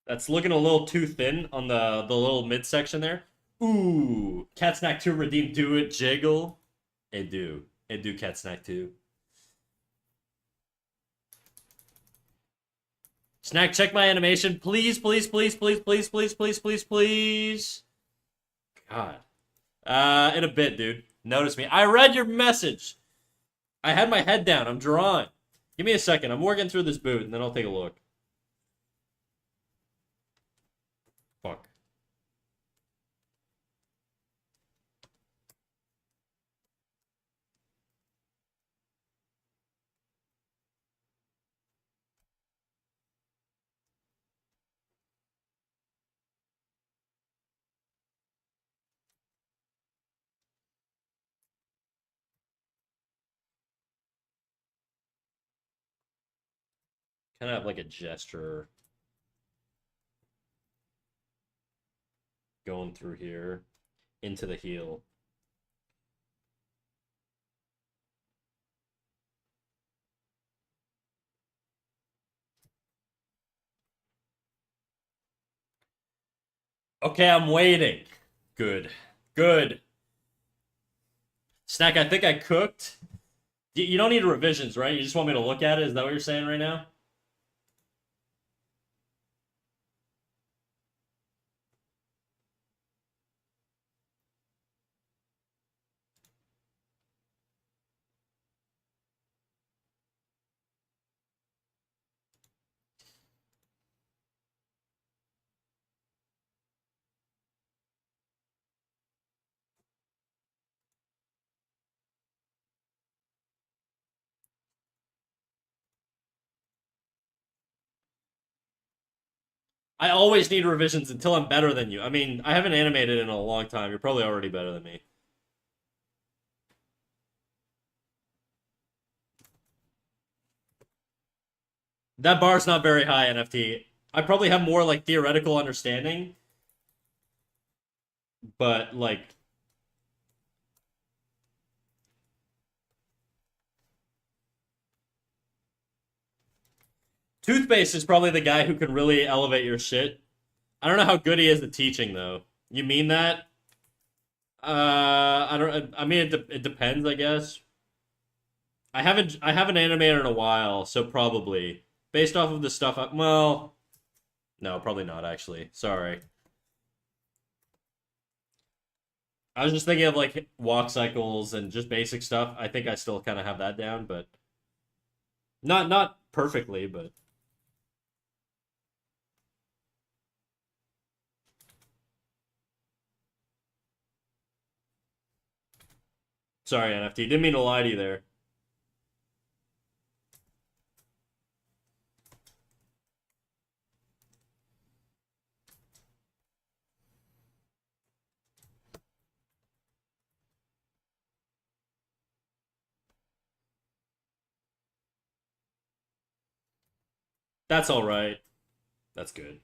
That's looking a little too thin on the little midsection there. Ooh, Cat Snack 2 redeem do it jiggle. It do. It do Cat Snack 2. Snack, check my animation. Please, please, please, please, please, please, please, please, please. God. In a bit, dude. Notice me. I read your message. I had my head down. I'm drawing. Give me a second. I'm working through this boot, and then I'll take a look. Fuck. Kind of have like a gesture going through here into the heel. Okay, I'm waiting. Good. Good. Snack, I think I cooked. You don't need revisions, right? You just want me to look at it? Is that what you're saying right now? I always need revisions until I'm better than you. I mean, I haven't animated in a long time. You're probably already better than me. That bar's not very high, NFT. I probably have more like theoretical understanding, but like Toothpaste is probably the guy who can really elevate your shit. I don't know how good he is at teaching though. You mean that? I don't. I mean, it depends, I guess. I haven't animated in a while, so probably based off of the stuff. Well, no, probably not actually. Sorry. I was just thinking of like walk cycles and just basic stuff. I think I still kind of have that down, but not perfectly. But sorry, NFT. Didn't mean to lie to you there. That's all right. That's good.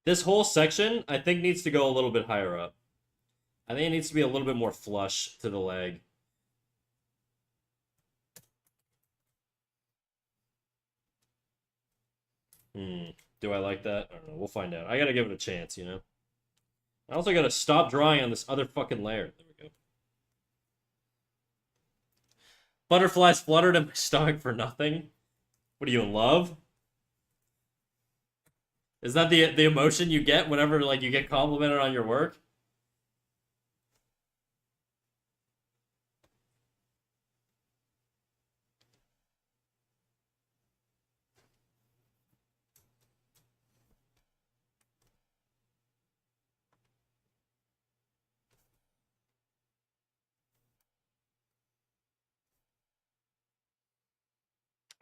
This whole section, I think, needs to go a little bit higher up. I think it needs to be a little bit more flush to the leg. Hmm. Do I like that? I don't know. We'll find out. I gotta give it a chance, you know? I also gotta stop drawing on this other fucking layer. There we go. Butterflies fluttered in my stomach for nothing. What are you in love? Is that the emotion you get whenever like you get complimented on your work?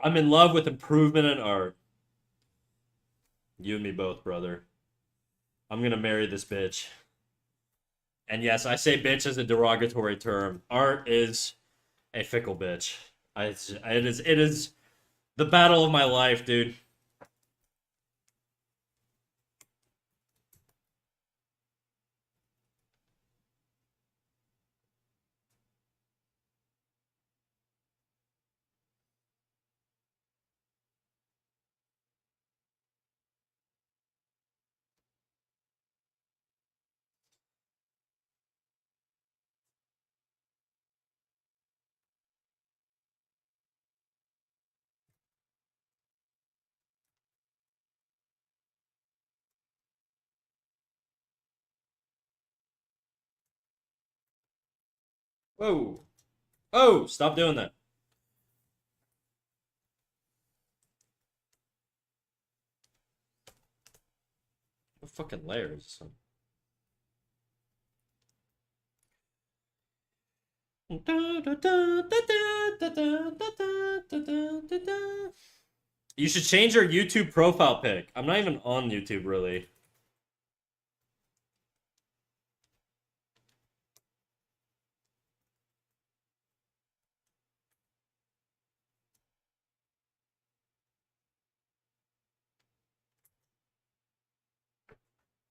I'm in love with improvement in art. You and me both, brother. I'm gonna marry this bitch. And yes, I say bitch as a derogatory term. Art is a fickle bitch. It is the battle of my life, dude. Whoa. Oh, stop doing that. What fucking layers? You should change your YouTube profile pic. I'm not even on YouTube, really.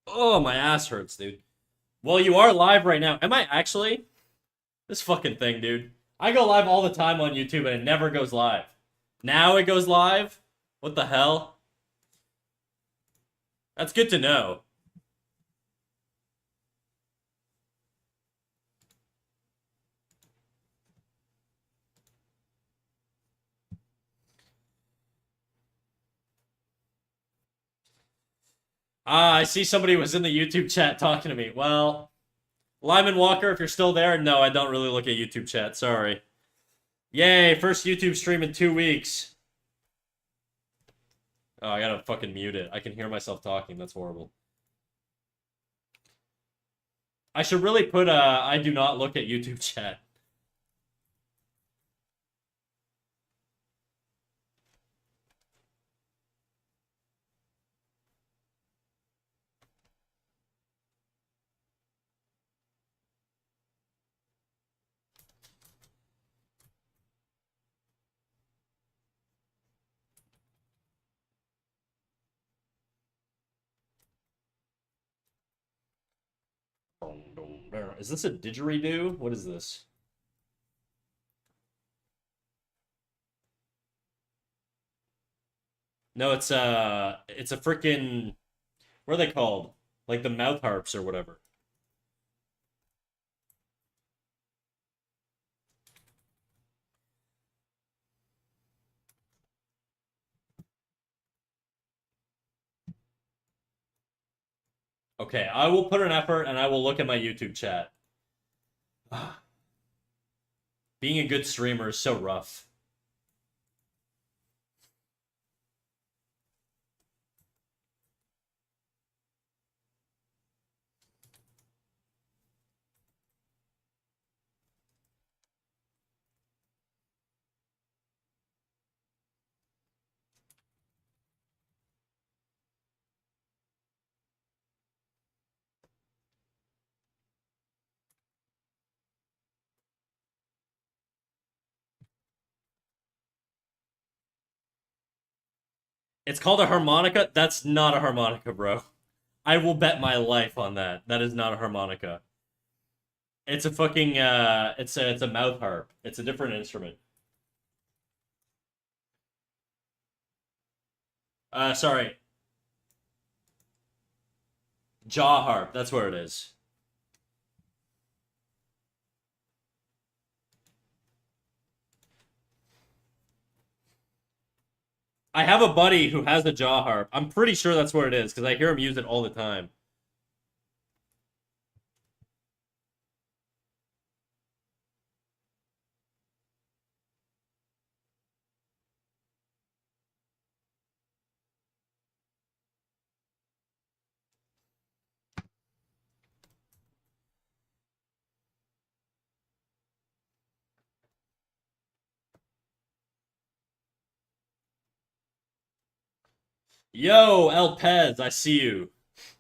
Oh, my ass hurts, dude. Well, you are live right now. Am I actually? This fucking thing, dude. I go live all the time on YouTube and it never goes live. Now it goes live? What the hell? That's good to know. Ah, I see somebody was in the YouTube chat talking to me. Well, Lyman Walker, if you're still there, no, I don't really look at YouTube chat. Sorry. Yay, first YouTube stream in 2 weeks. Oh, I gotta fucking mute it. I can hear myself talking. That's horrible. I should really put I do not look at YouTube chat. Is this a didgeridoo? What is this? No, it's a freaking, what are they called? Like the mouth harps or whatever. Okay, I will put an effort and I will look at my YouTube chat. Being a good streamer is so rough. It's called a harmonica? That's not a harmonica, bro. I will bet my life on that. That is not a harmonica. It's a fucking it's a mouth harp. It's a different instrument. Sorry. Jaw harp. That's where it is. I have a buddy who has a jaw harp. I'm pretty sure that's where it is because I hear him use it all the time. Yo, El Pez, I see you.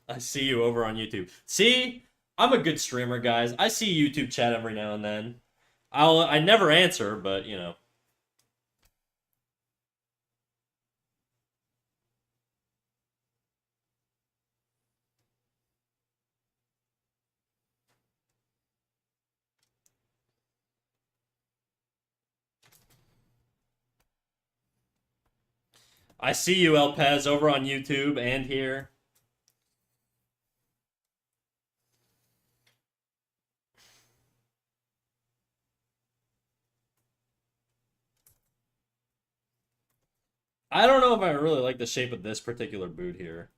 I see you over on YouTube. See, I'm a good streamer, guys. I see YouTube chat every now and then. I never answer, but you know. I see you, El Pez, over on YouTube and here. I don't know if I really like the shape of this particular boot here.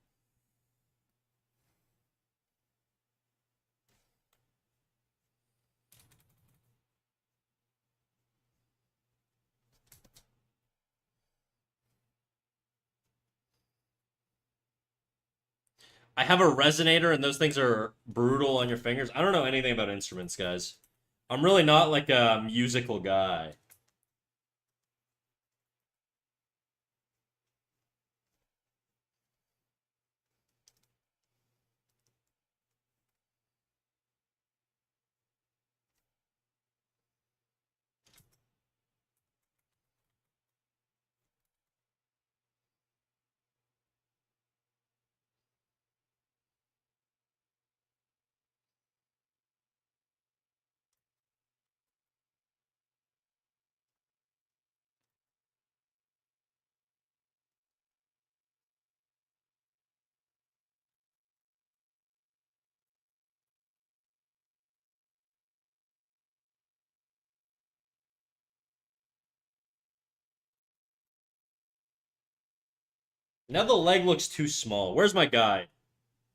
I have a resonator, and those things are brutal on your fingers. I don't know anything about instruments, guys. I'm really not like a musical guy. Now the leg looks too small. Where's my guy?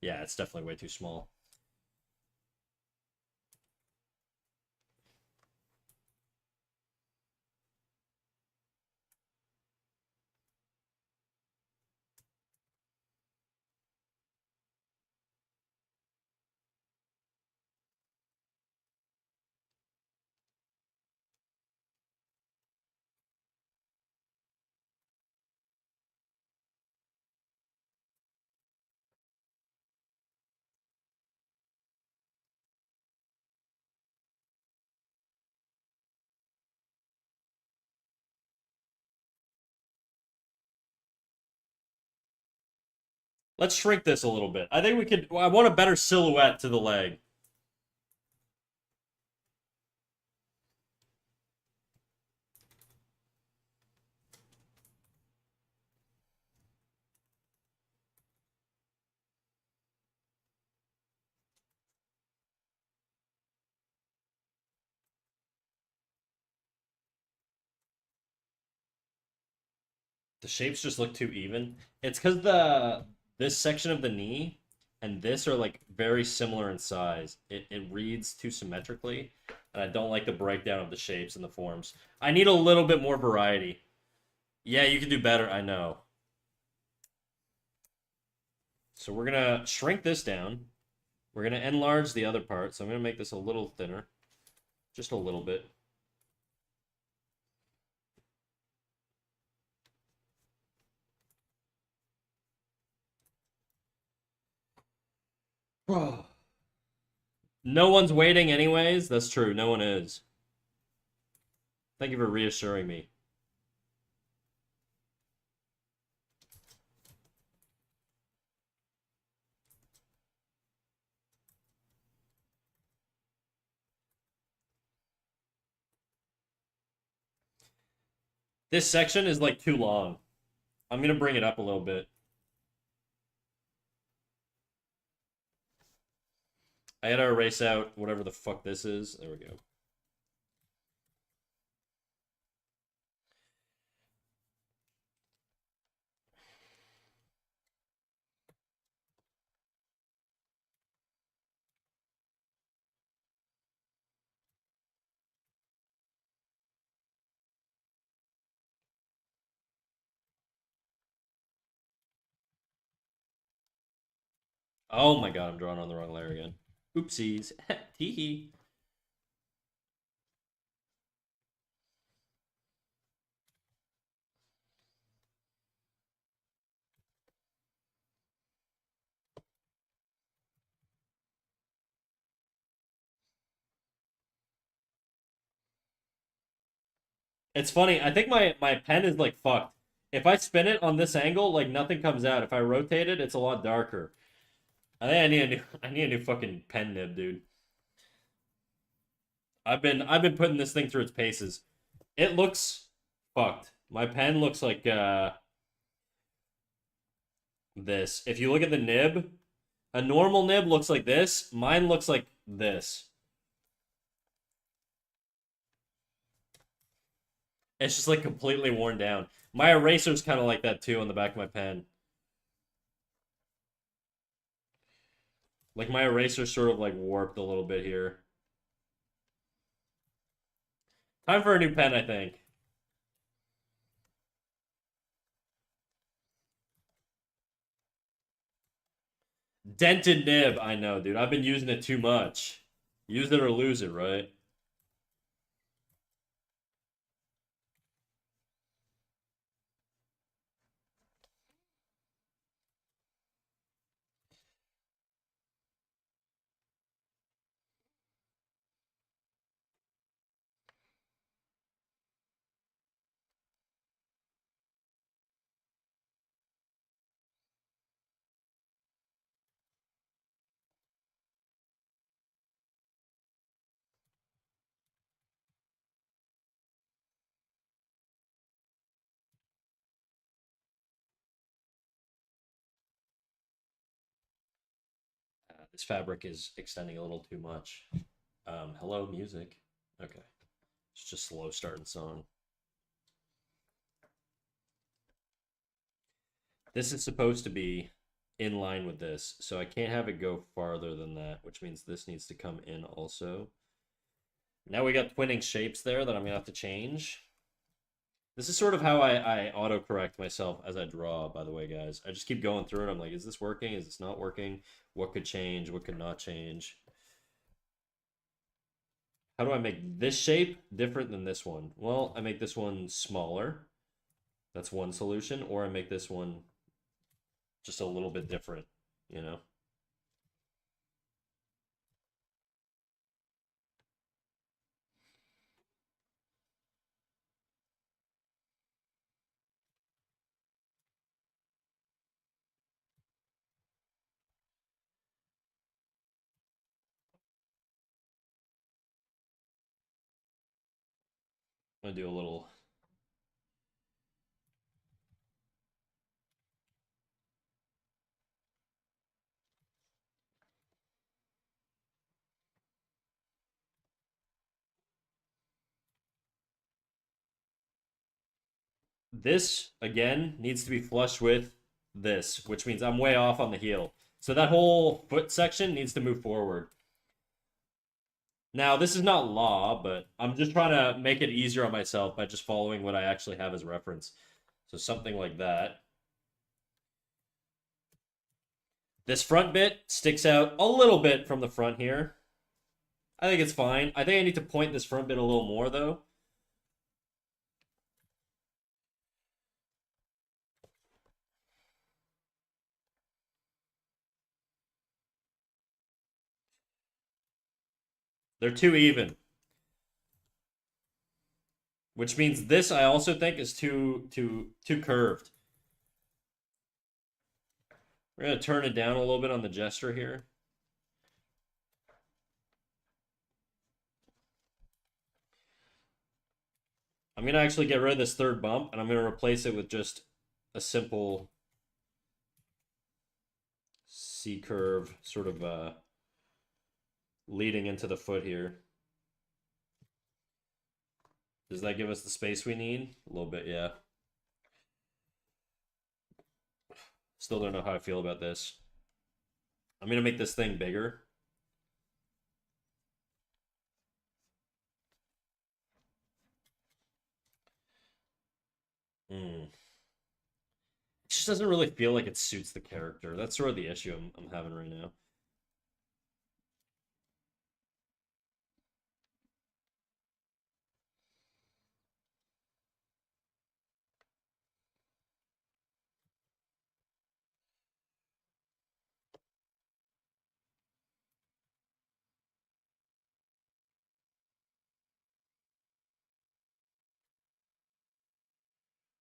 Yeah, it's definitely way too small. Let's shrink this a little bit. I think we could. I want a better silhouette to the leg. The shapes just look too even. It's because the this section of the knee and this are like very similar in size. It reads too symmetrically, and I don't like the breakdown of the shapes and the forms. I need a little bit more variety. Yeah, you can do better, I know. So we're gonna shrink this down. We're gonna enlarge the other part. So I'm gonna make this a little thinner. Just a little bit. No one's waiting anyways. That's true. No one is. Thank you for reassuring me. This section is like too long. I'm gonna bring it up a little bit. I gotta erase out whatever the fuck this is. There we go. Oh my god, I'm drawing on the wrong layer again. Oopsies. Teehee. It's funny. I think my pen is like fucked. If I spin it on this angle, like nothing comes out. If I rotate it, it's a lot darker. I think I need a new I need a new fucking pen nib, dude. I've been putting this thing through its paces. It looks fucked. My pen looks like this. If you look at the nib, a normal nib looks like this. Mine looks like this. It's just like completely worn down. My eraser's kind of like that too on the back of my pen. Like my eraser's sort of like warped a little bit here. Time for a new pen, I think. Dented nib. I know, dude. I've been using it too much. Use it or lose it, right? This fabric is extending a little too much. Hello, music. Okay. It's just slow starting song. This is supposed to be in line with this, so I can't have it go farther than that, which means this needs to come in also. Now we got twinning shapes there that I'm gonna have to change. This is sort of how I auto-correct myself as I draw, by the way, guys. I just keep going through it. I'm like, is this working? Is this not working? What could change? What could not change? How do I make this shape different than this one? Well, I make this one smaller. That's one solution. Or I make this one just a little bit different, you know? I'm gonna do a little. This, again, needs to be flush with this, which means I'm way off on the heel. So that whole foot section needs to move forward. Now, this is not law, but I'm just trying to make it easier on myself by just following what I actually have as reference. So something like that. This front bit sticks out a little bit from the front here. I think it's fine. I think I need to point this front bit a little more, though. They're too even. Which means this I also think is too curved. We're gonna turn it down a little bit on the gesture here. I'm gonna actually get rid of this third bump, and I'm gonna replace it with just a simple C curve, sort of leading into the foot here. Does that give us the space we need? A little bit, yeah. Still don't know how I feel about this. I'm gonna make this thing bigger. It just doesn't really feel like it suits the character. That's sort of the issue I'm having right now.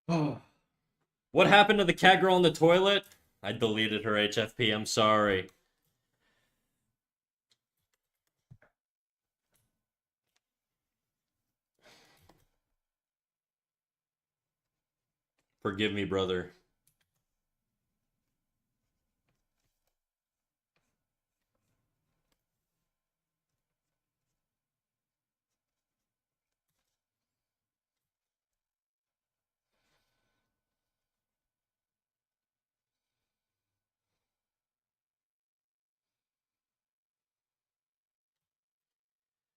Oh. What happened to the cat girl in the toilet? I deleted her HFP, I'm sorry. Forgive me, brother.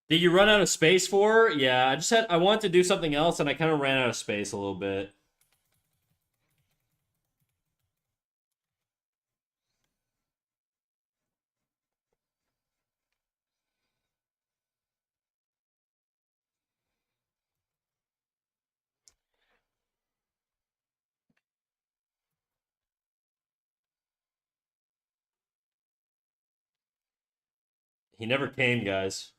Did you run out of space for her? Yeah, I wanted to do something else and I kind of ran out of space a little bit. He never came, guys.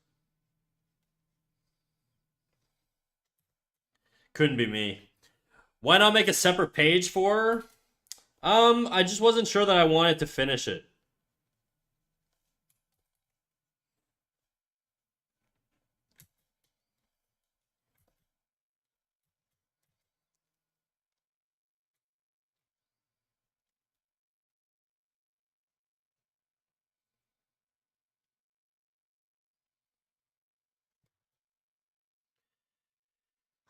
Couldn't be me. Why not make a separate page for her? I just wasn't sure that I wanted to finish it.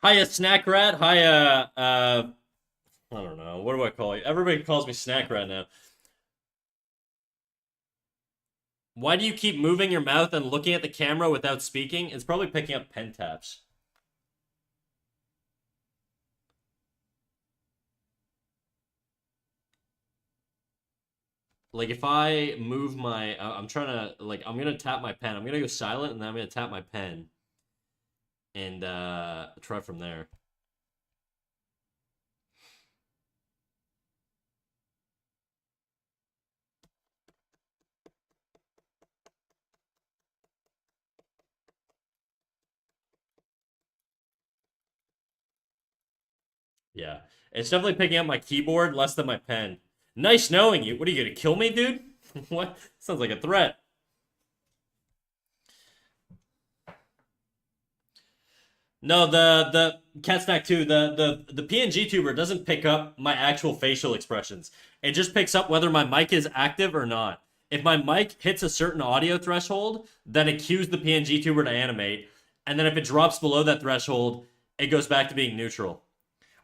Hiya, Snack Rat. Hiya, I don't know. What do I call you? Everybody calls me Snack Rat now. Why do you keep moving your mouth and looking at the camera without speaking? It's probably picking up pen taps. Like if I move my, I'm trying to like I'm gonna tap my pen. I'm gonna go silent and then I'm gonna tap my pen and try from there. Yeah, it's definitely picking up my keyboard less than my pen. Nice knowing you. What are you gonna kill me, dude? What? Sounds like a threat. No, the cat snack too. The PNG tuber doesn't pick up my actual facial expressions. It just picks up whether my mic is active or not. If my mic hits a certain audio threshold, then it cues the PNG tuber to animate, and then if it drops below that threshold, it goes back to being neutral.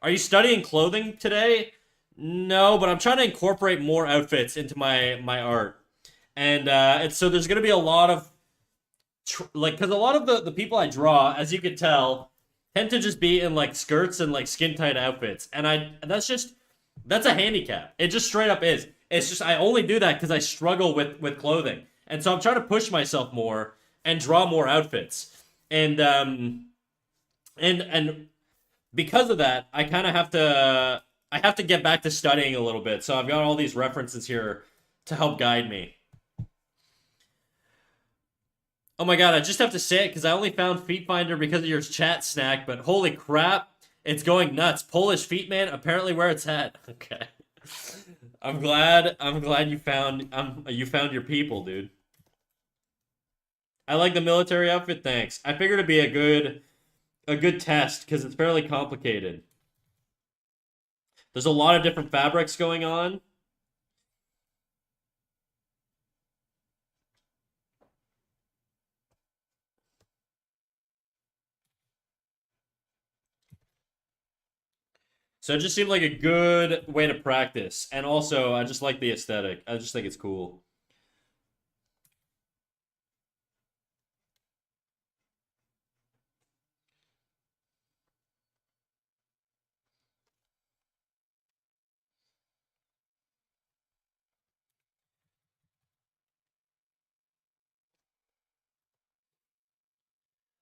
Are you studying clothing today? No, but I'm trying to incorporate more outfits into my art, and it's so there's gonna be a lot of like because a lot of the people I draw, as you can tell, tend to just be in like skirts and like skin tight outfits, and that's a handicap. It just straight up is. It's just I only do that because I struggle with clothing, and so I'm trying to push myself more and draw more outfits, and and because of that, I have to get back to studying a little bit. So I've got all these references here to help guide me. Oh my god, I just have to say it because I only found Feet Finder because of your chat snack, but holy crap, it's going nuts. Polish Feet Man, apparently where it's at. Okay. I'm glad you found your people, dude. I like the military outfit, thanks. I figured it'd be a good test because it's fairly complicated. There's a lot of different fabrics going on. So it just seemed like a good way to practice. And also, I just like the aesthetic. I just think it's cool.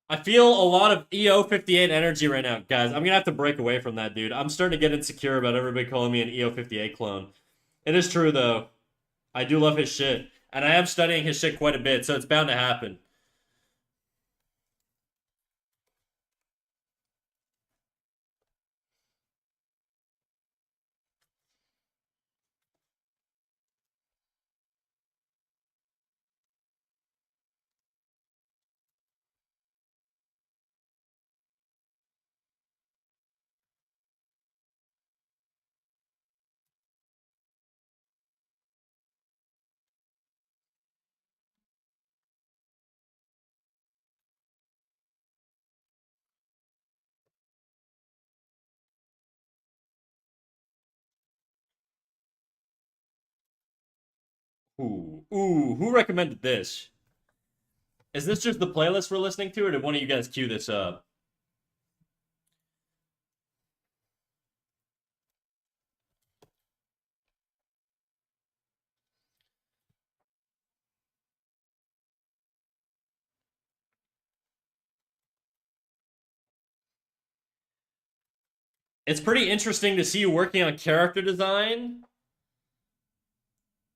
I feel a lot of EO58 energy right now, guys. I'm gonna have to break away from that, dude. I'm starting to get insecure about everybody calling me an EO58 clone. It is true, though. I do love his shit. And I am studying his shit quite a bit, so it's bound to happen. Who recommended this? Is this just the playlist we're listening to, or did one of you guys cue this up? It's pretty interesting to see you working on character design.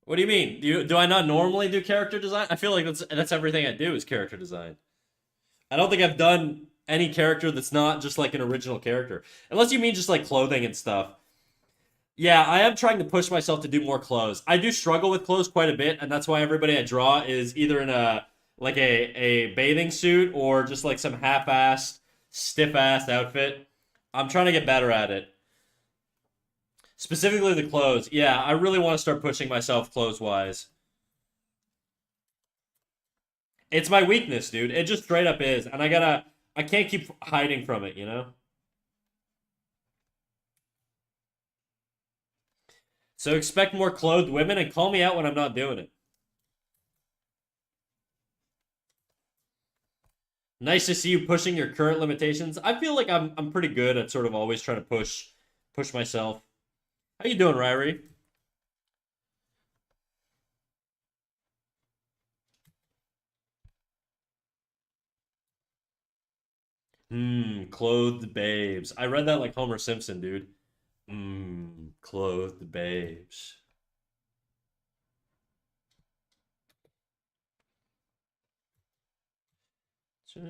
What do you mean? Do I not normally do character design? I feel like that's everything I do is character design. I don't think I've done any character that's not just like an original character. Unless you mean just like clothing and stuff. Yeah, I am trying to push myself to do more clothes. I do struggle with clothes quite a bit, and that's why everybody I draw is either in a like a bathing suit or just like some half-assed, stiff-assed outfit. I'm trying to get better at it. Specifically the clothes. Yeah, I really want to start pushing myself clothes-wise. It's my weakness, dude. It just straight up is, and I can't keep hiding from it, you know? So expect more clothed women and call me out when I'm not doing it. Nice to see you pushing your current limitations. I feel like I'm pretty good at sort of always trying to push myself. How you doing, Ryrie? Clothed babes. I read that like Homer Simpson, dude. Clothed babes. All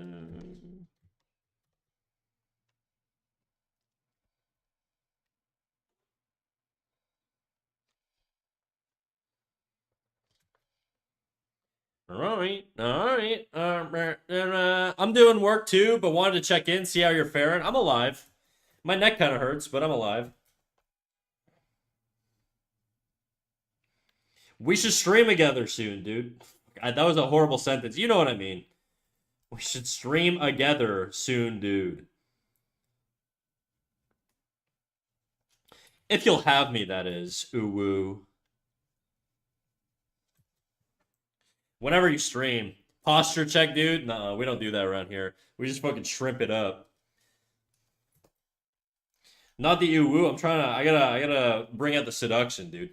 right. I'm doing work too, but wanted to check in, see how you're faring. I'm alive. My neck kind of hurts, but I'm alive. We should stream together soon, dude. That was a horrible sentence. You know what I mean. We should stream together soon, dude. If you'll have me, that is. Ooh woo. Whenever you stream. Posture check, dude? No, we don't do that around here. We just fucking shrimp it up. Not the ooh woo. I'm trying to. I gotta bring out the seduction, dude.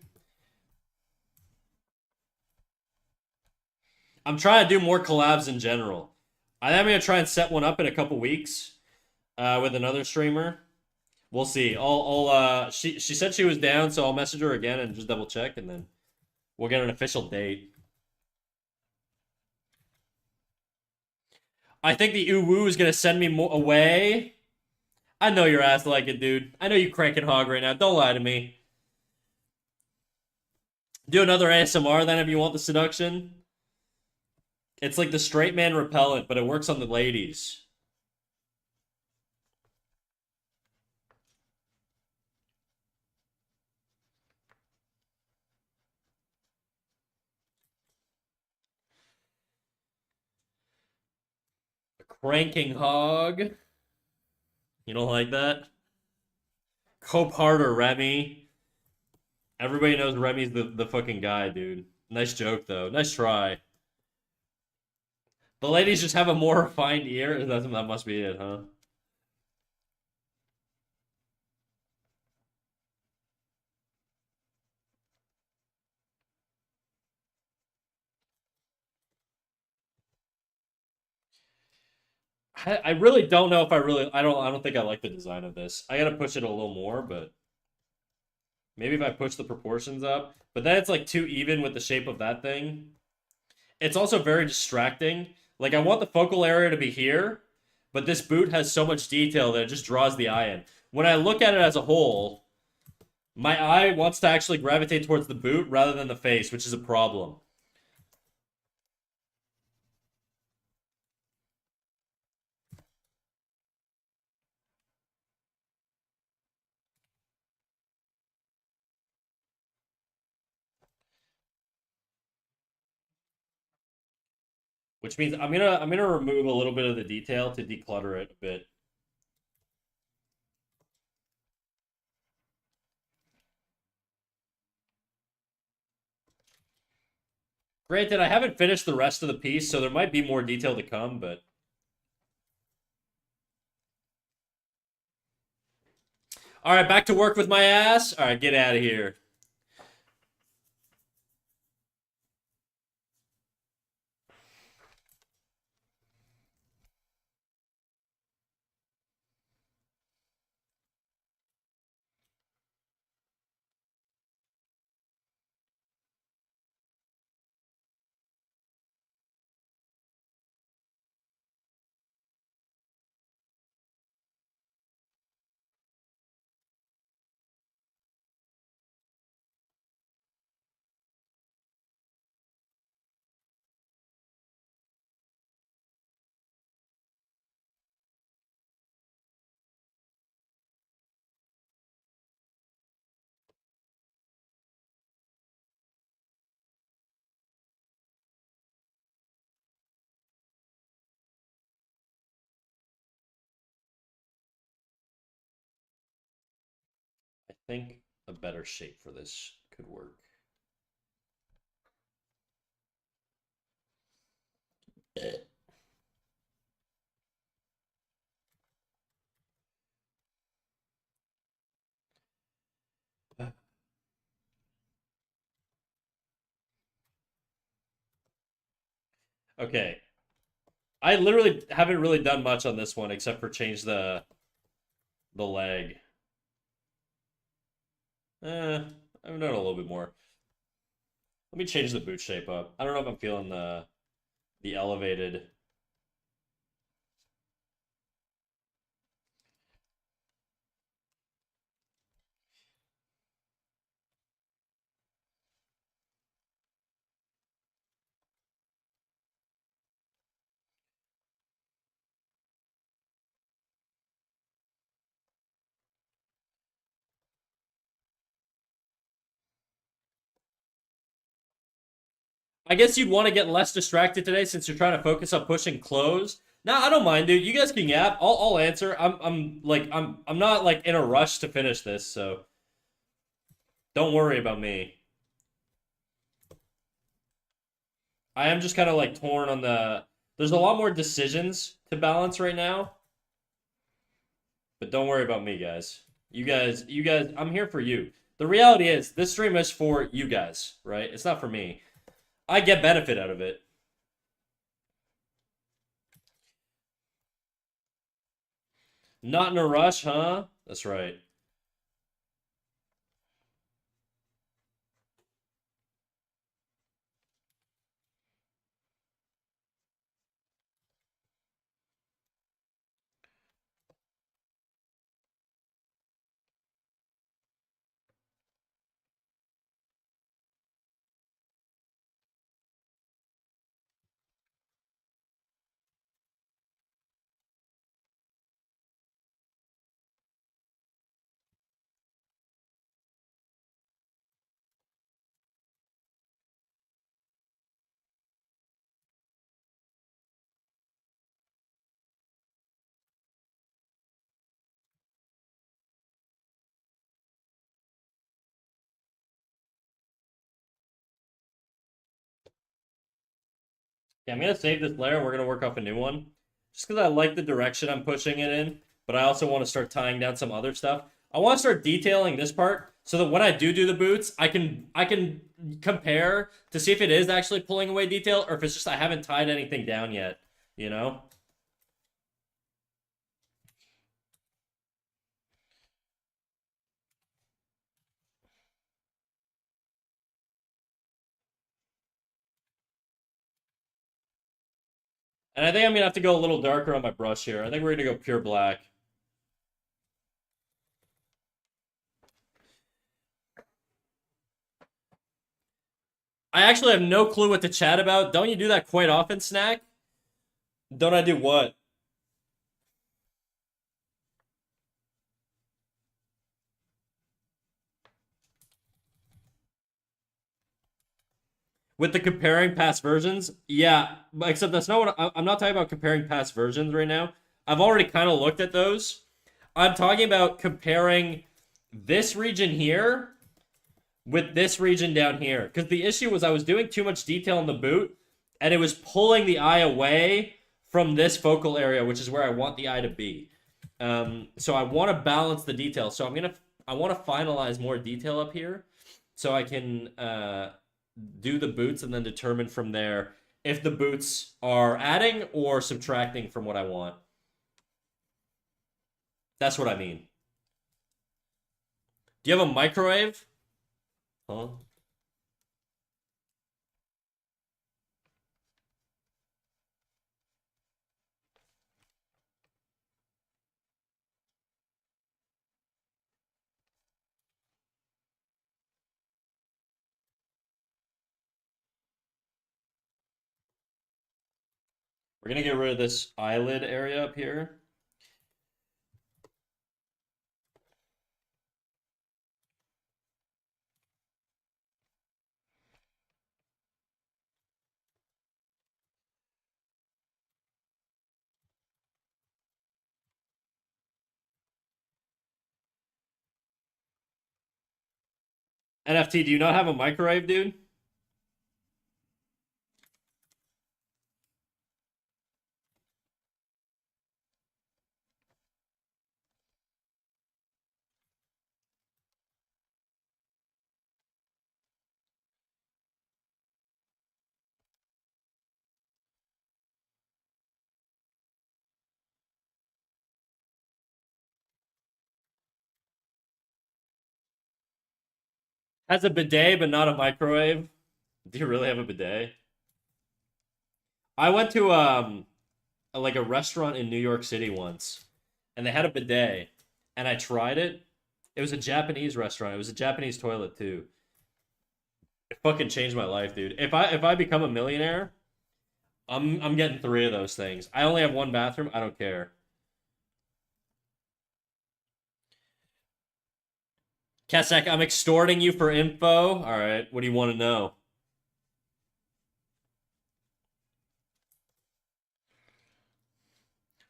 I'm trying to do more collabs in general. I'm gonna try and set one up in a couple weeks, with another streamer. We'll see. She said she was down, so I'll message her again and just double check, and then we'll get an official date. I think the uwu is gonna send me away. I know your ass like it, dude. I know you cranking hog right now. Don't lie to me. Do another ASMR then if you want the seduction. It's like the straight man repellent, but it works on the ladies. Cranking hog. You don't like that? Cope harder, Remy. Everybody knows Remy's the fucking guy, dude. Nice joke though. Nice try. The ladies just have a more refined ear. That must be it, huh? I really don't know if I don't think I like the design of this. I gotta push it a little more, but maybe if I push the proportions up. But then it's like too even with the shape of that thing. It's also very distracting. Like I want the focal area to be here, but this boot has so much detail that it just draws the eye in. When I look at it as a whole, my eye wants to actually gravitate towards the boot rather than the face, which is a problem. Which means I'm gonna remove a little bit of the detail to declutter it a bit. Granted, I haven't finished the rest of the piece, so there might be more detail to come, but all right, back to work with my ass. All right, get out of here. I think a better shape for this could work. Okay. I literally haven't really done much on this one except for change the leg. I've done a little bit more. Let me change the boot shape up. I don't know if I'm feeling the elevated. I guess you'd want to get less distracted today since you're trying to focus on pushing close. Nah, I don't mind, dude. You guys can yap. I'll answer. I'm not like in a rush to finish this, so don't worry about me. I am just kind of like torn on the. There's a lot more decisions to balance right now, but don't worry about me, guys. You guys, I'm here for you. The reality is, this stream is for you guys, right? It's not for me. I get benefit out of it. Not in a rush, huh? That's right. Yeah, I'm gonna save this layer and we're gonna work off a new one. Just because I like the direction I'm pushing it in, but I also want to start tying down some other stuff. I want to start detailing this part so that when I do the boots, I can compare to see if it is actually pulling away detail or if it's just I haven't tied anything down yet, you know? And I think I'm gonna have to go a little darker on my brush here. I think we're gonna go pure black. I actually have no clue what to chat about. Don't you do that quite often, Snack? Don't I do what? With the comparing past versions, yeah, except that's not what I'm not talking about comparing past versions right now. I've already kind of looked at those. I'm talking about comparing this region here with this region down here. Because the issue was I was doing too much detail in the boot, and it was pulling the eye away from this focal area, which is where I want the eye to be. So I want to balance the detail. So I want to finalize more detail up here, so I can do the boots and then determine from there if the boots are adding or subtracting from what I want. That's what I mean. Do you have a microwave? Huh? We're gonna get rid of this eyelid area up here. NFT, do you not have a microwave, dude? Has a bidet, but not a microwave. Do you really have a bidet? I went to like a restaurant in New York City once, and they had a bidet, and I tried it. It was a Japanese restaurant. It was a Japanese toilet too. It fucking changed my life, dude. If I become a millionaire, I'm getting three of those things. I only have one bathroom. I don't care. Kesek, I'm extorting you for info. All right, what do you want to know?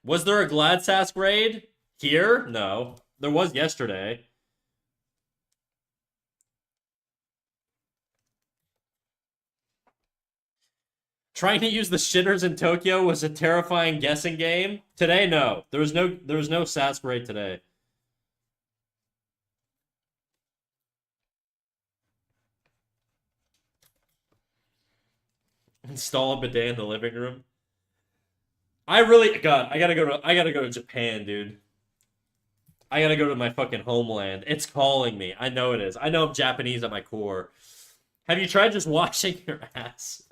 Was there a Gladsask raid here? No, there was yesterday. Trying to use the shitters in Tokyo was a terrifying guessing game. Today, no. There was no Sask raid today. Install a bidet in the living room. God, I gotta go to Japan, dude. I gotta go to my fucking homeland. It's calling me. I know it is. I know I'm Japanese at my core. Have you tried just washing your ass?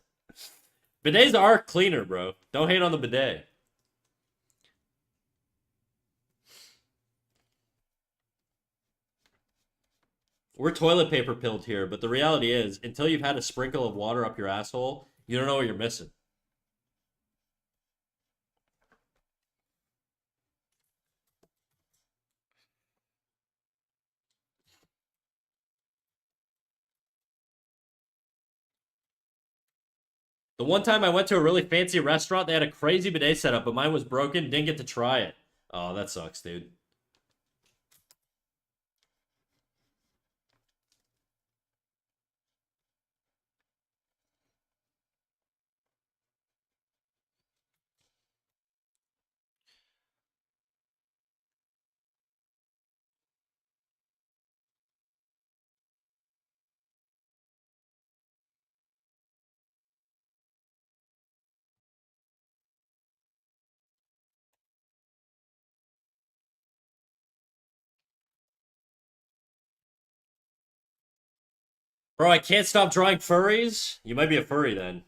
Bidets are cleaner, bro. Don't hate on the bidet. We're toilet paper pilled here, but the reality is, until you've had a sprinkle of water up your asshole, you don't know what you're missing. The one time I went to a really fancy restaurant, they had a crazy bidet setup, but mine was broken. Didn't get to try it. Oh, that sucks, dude. Bro, I can't stop drawing furries. You might be a furry then.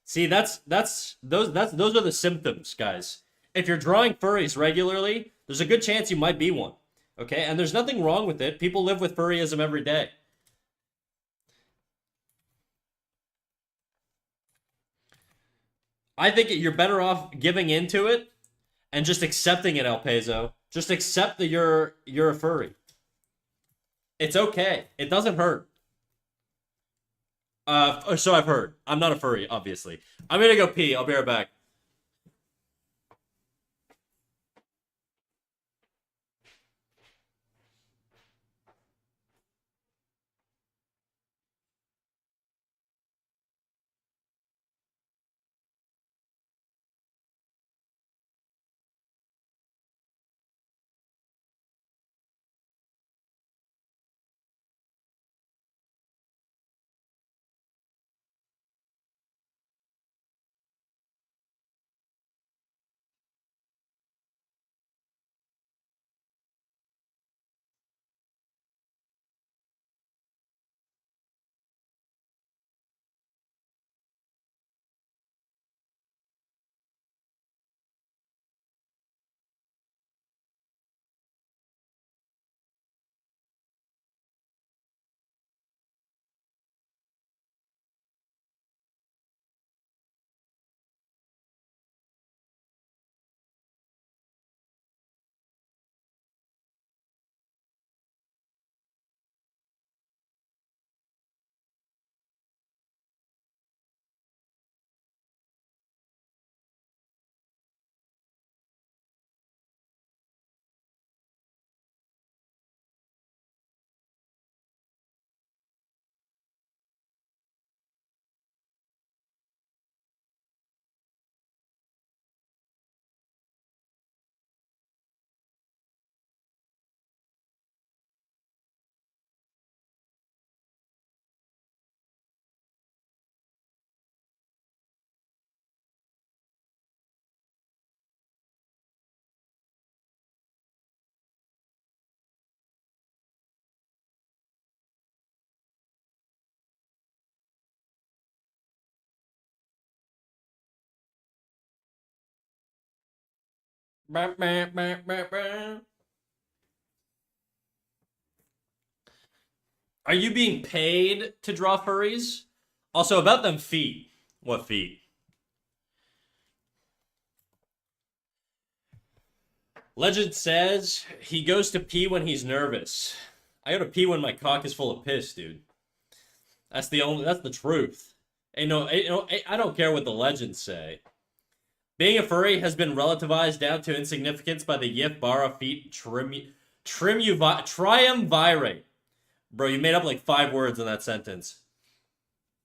See, those are the symptoms, guys. If you're drawing furries regularly, there's a good chance you might be one. Okay? And there's nothing wrong with it. People live with furryism every day. I think you're better off giving into it and just accepting it, El Peso. Just accept that you're a furry. It's okay. It doesn't hurt. So I've heard. I'm not a furry, obviously. I'm gonna go pee. I'll be right back. Are you being paid to draw furries? Also, about them feet. What feet? Legend says he goes to pee when he's nervous. I go to pee when my cock is full of piss, dude. That's the truth. I don't care what the legends say. Being a furry has been relativized down to insignificance by the Yif Bara feet triumvirate. Bro, you made up like 5 words in that sentence.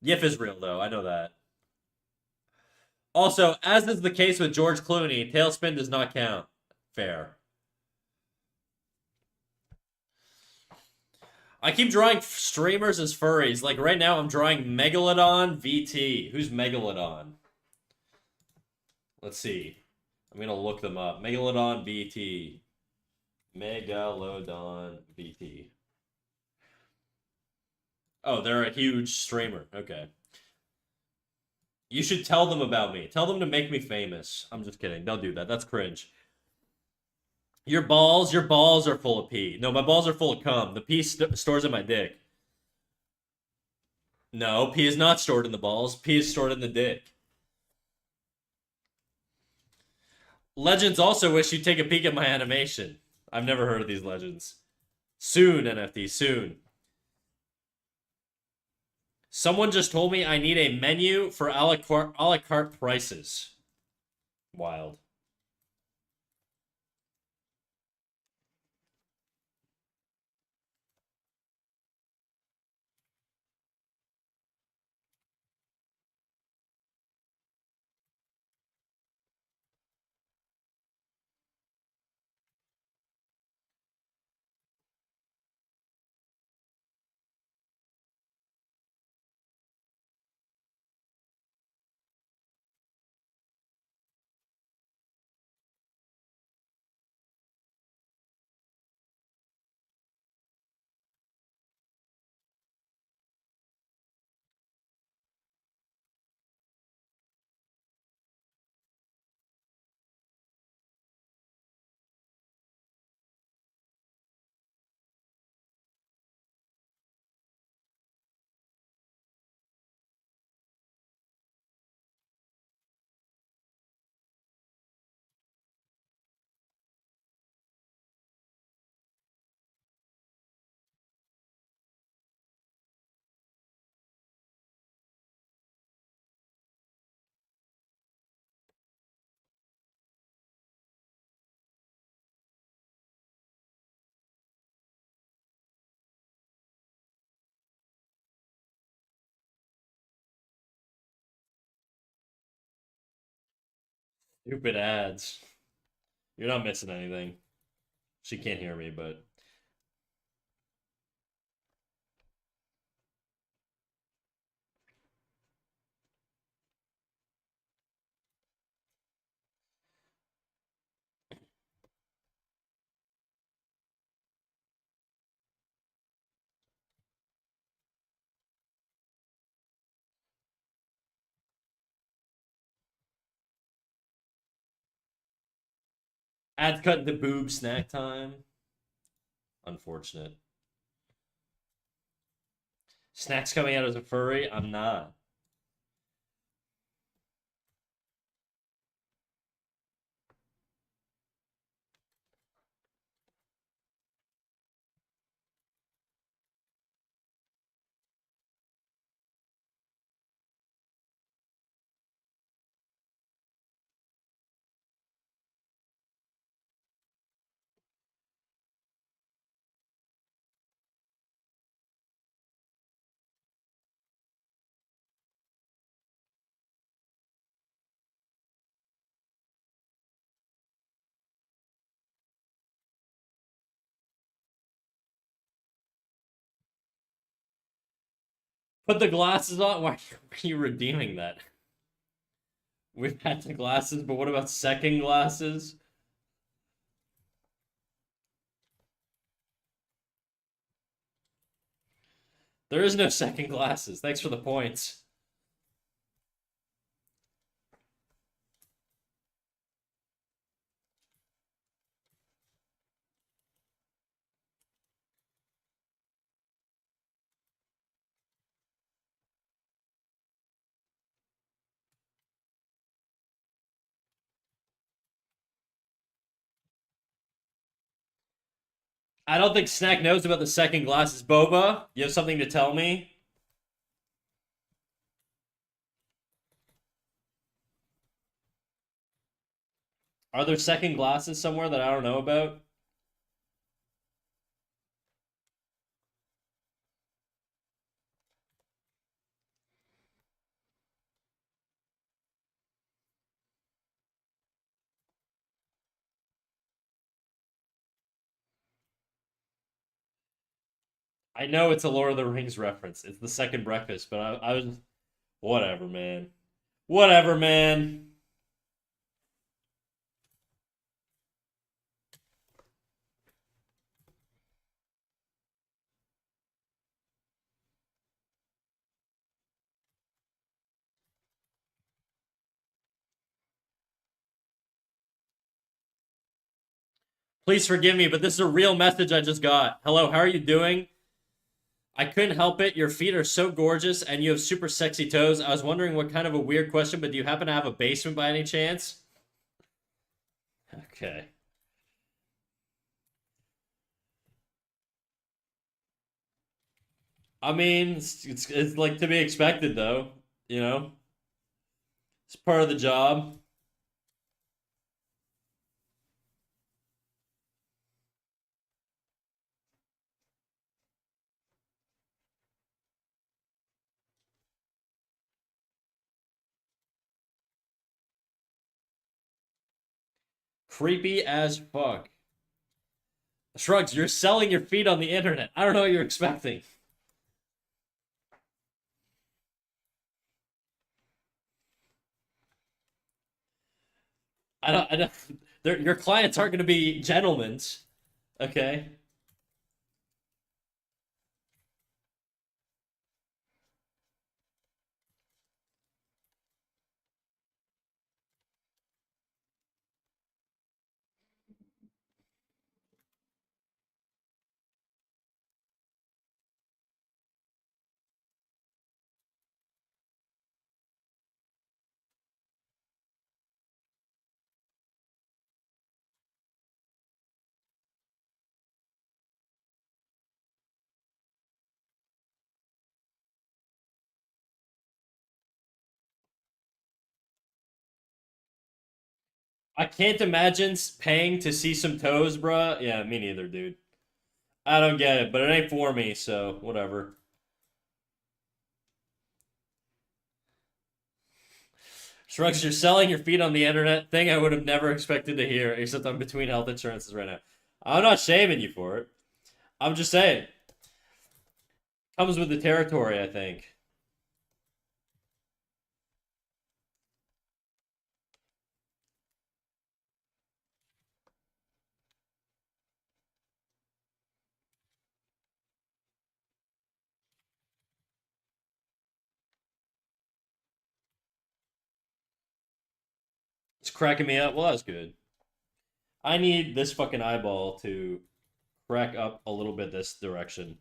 Yif is real, though. I know that. Also, as is the case with George Clooney, Tailspin does not count. Fair. I keep drawing streamers as furries. Like right now, I'm drawing Megalodon VT. Who's Megalodon? Let's see. I'm gonna look them up. Megalodon VT. Megalodon VT. Oh, they're a huge streamer. Okay. You should tell them about me. Tell them to make me famous. I'm just kidding. Don't do that. That's cringe. Your balls are full of pee. No, my balls are full of cum. The pee stores in my dick. No, pee is not stored in the balls. Pee is stored in the dick. Legends also wish you'd take a peek at my animation. I've never heard of these legends. Soon, NFT, soon. Someone just told me I need a menu for a la carte prices. Wild. Stupid ads. You're not missing anything. She can't hear me, but ads cut into boob snack time. Unfortunate. Snacks coming out as a furry? I'm not. Put the glasses on? Why are you redeeming that? We've had the glasses, but what about second glasses? There is no second glasses. Thanks for the points. I don't think Snack knows about the second glasses. Boba, you have something to tell me? Are there second glasses somewhere that I don't know about? I know it's a Lord of the Rings reference. It's the second breakfast, but I was whatever, man. Whatever, man. Please forgive me, but this is a real message I just got. Hello, how are you doing? I couldn't help it. Your feet are so gorgeous and you have super sexy toes. I was wondering what kind of a weird question, but do you happen to have a basement by any chance? Okay. I mean, it's like to be expected, though. You know, it's part of the job. Creepy as fuck. Shrugs, you're selling your feet on the internet. I don't know what you're expecting. I don't. Your clients aren't going to be gentlemen's. Okay. I can't imagine paying to see some toes, bruh. Yeah, me neither, dude. I don't get it, but it ain't for me, so whatever. Shrugs, you're selling your feet on the internet. Thing I would have never expected to hear, except I'm between health insurances right now. I'm not shaming you for it. I'm just saying. Comes with the territory, I think. It's cracking me up. Well, that's good. I need this fucking eyeball to crack up a little bit this direction.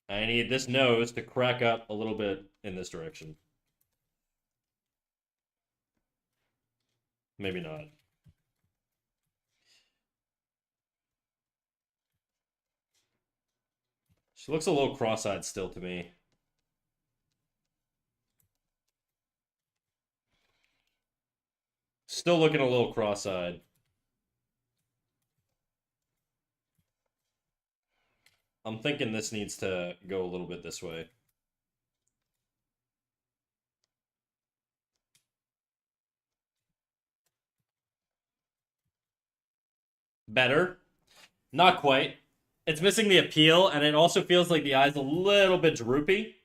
I need this nose to crack up a little bit in this direction. Maybe not. She looks a little cross-eyed still to me. Still looking a little cross-eyed. I'm thinking this needs to go a little bit this way. Better. Not quite. It's missing the appeal, and it also feels like the eye's a little bit droopy.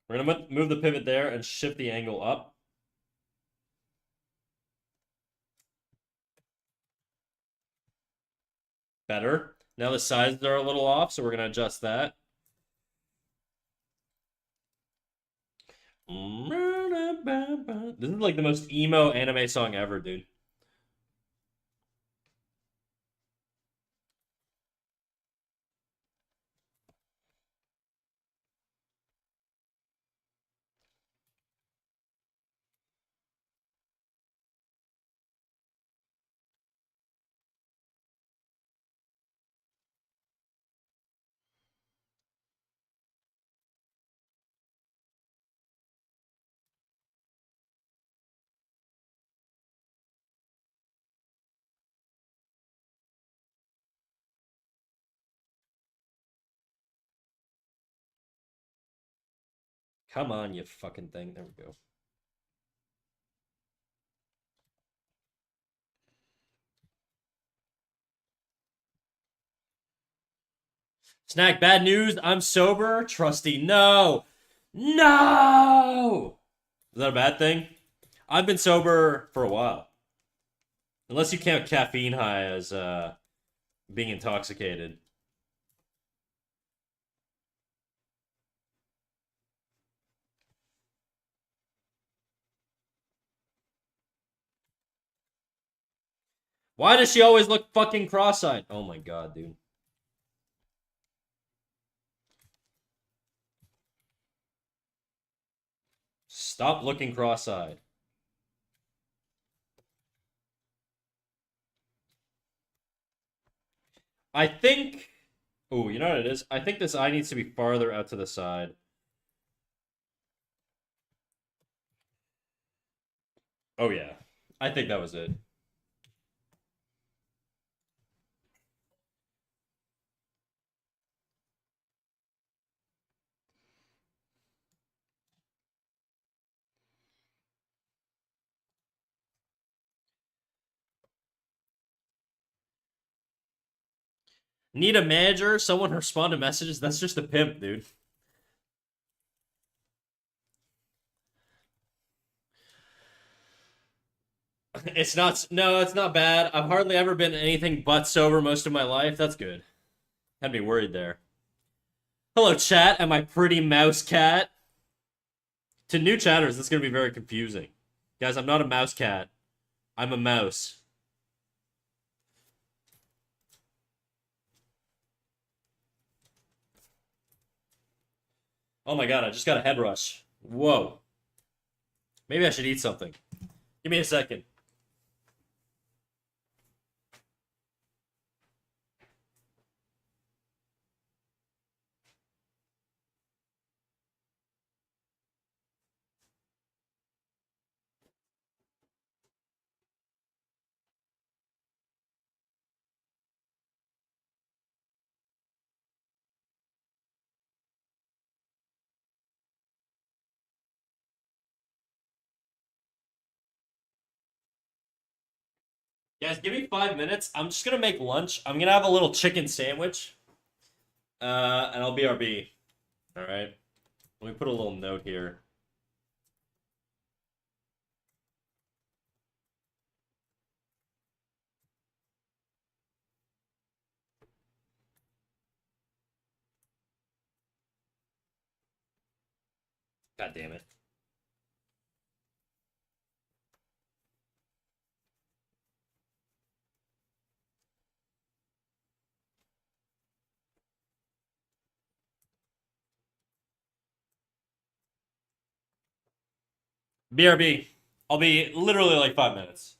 We're gonna move the pivot there and shift the angle up. Better. Now the sizes are a little off, so we're gonna adjust that. This is like the most emo anime song ever, dude. Come on, you fucking thing. There we go. Snack, bad news. I'm sober. Trusty, no. No! Is that a bad thing? I've been sober for a while. Unless you count caffeine high as being intoxicated. Why does she always look fucking cross-eyed? Oh my god, dude. Stop looking cross-eyed. I think... Oh, you know what it is? I think this eye needs to be farther out to the side. Oh yeah. I think that was it. Need a manager? Someone respond to messages? That's just a pimp, dude. It's not. No, it's not bad. I've hardly ever been anything but sober most of my life. That's good. Had me worried there. Hello, chat. Am I pretty mouse cat? To new chatters, this is going to be very confusing. Guys, I'm not a mouse cat. I'm a mouse. Oh my god, I just got a head rush. Whoa. Maybe I should eat something. Give me a second. Guys, give me 5 minutes. I'm just gonna make lunch. I'm gonna have a little chicken sandwich. And I'll BRB. Alright. Let me put a little note here. God damn it. BRB. I'll be literally like 5 minutes.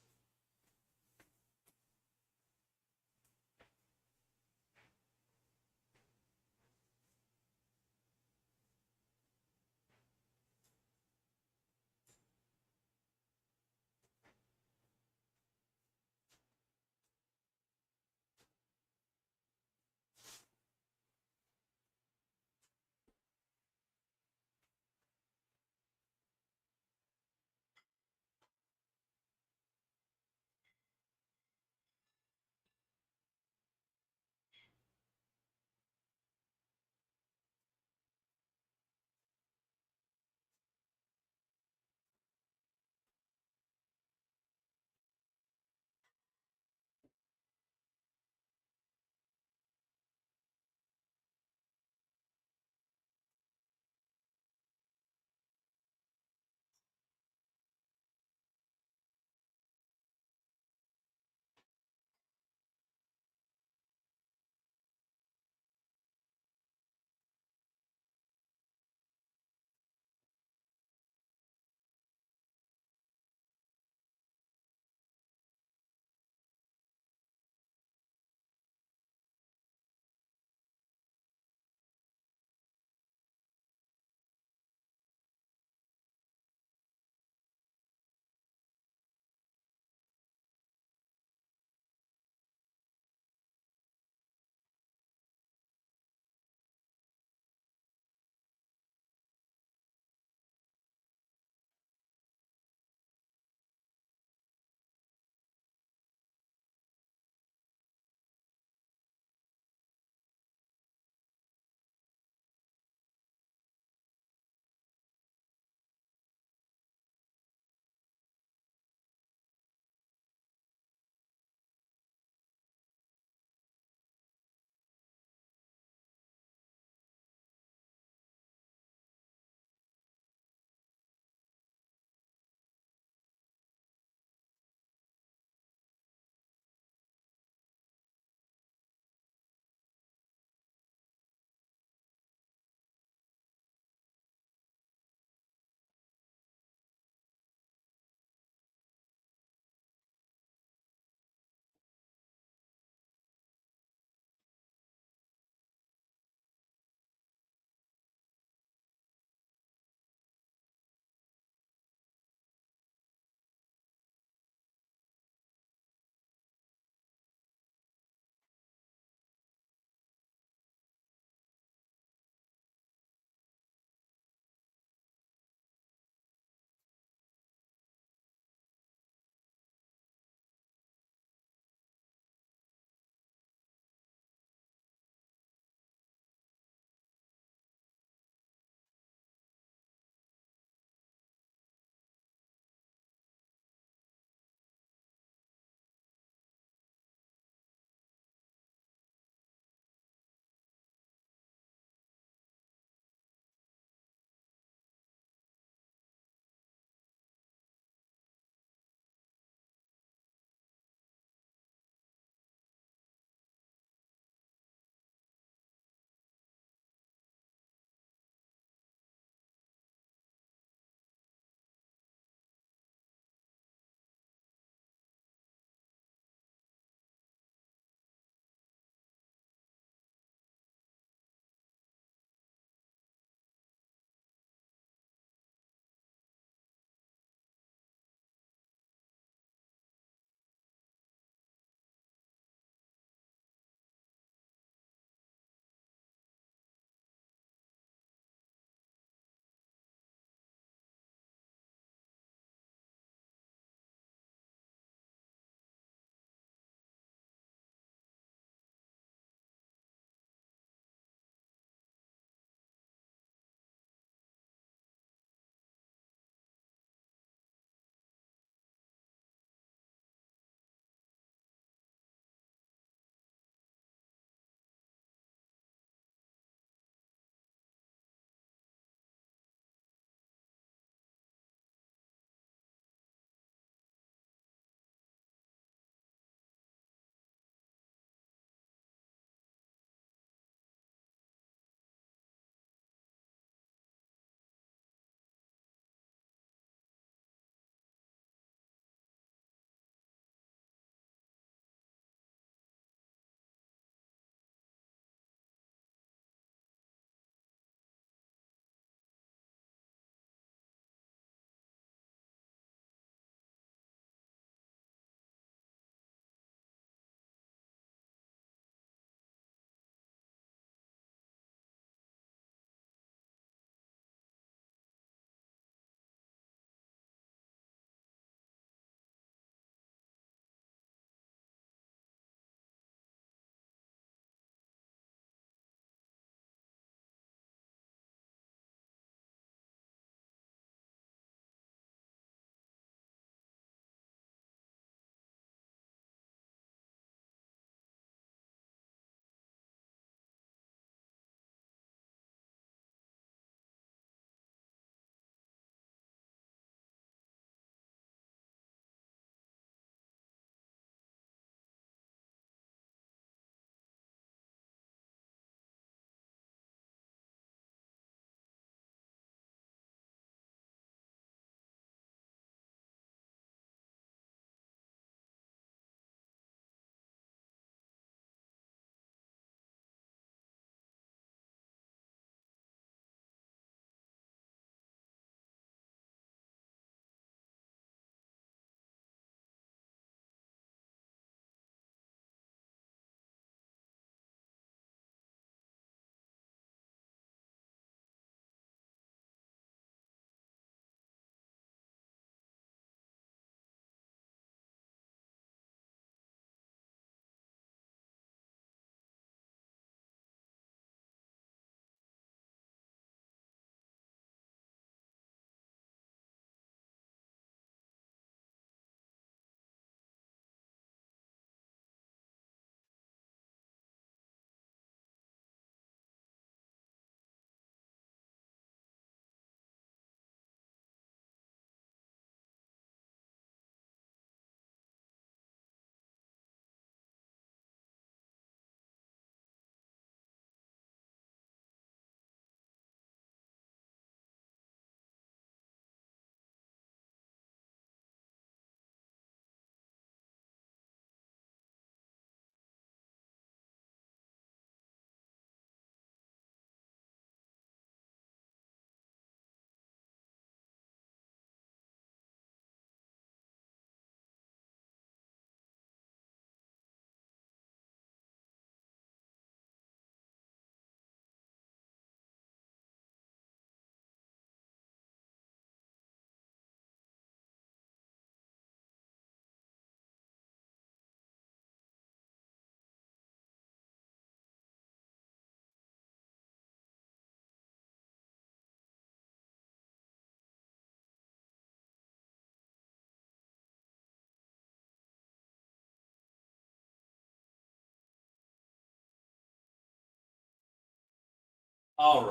All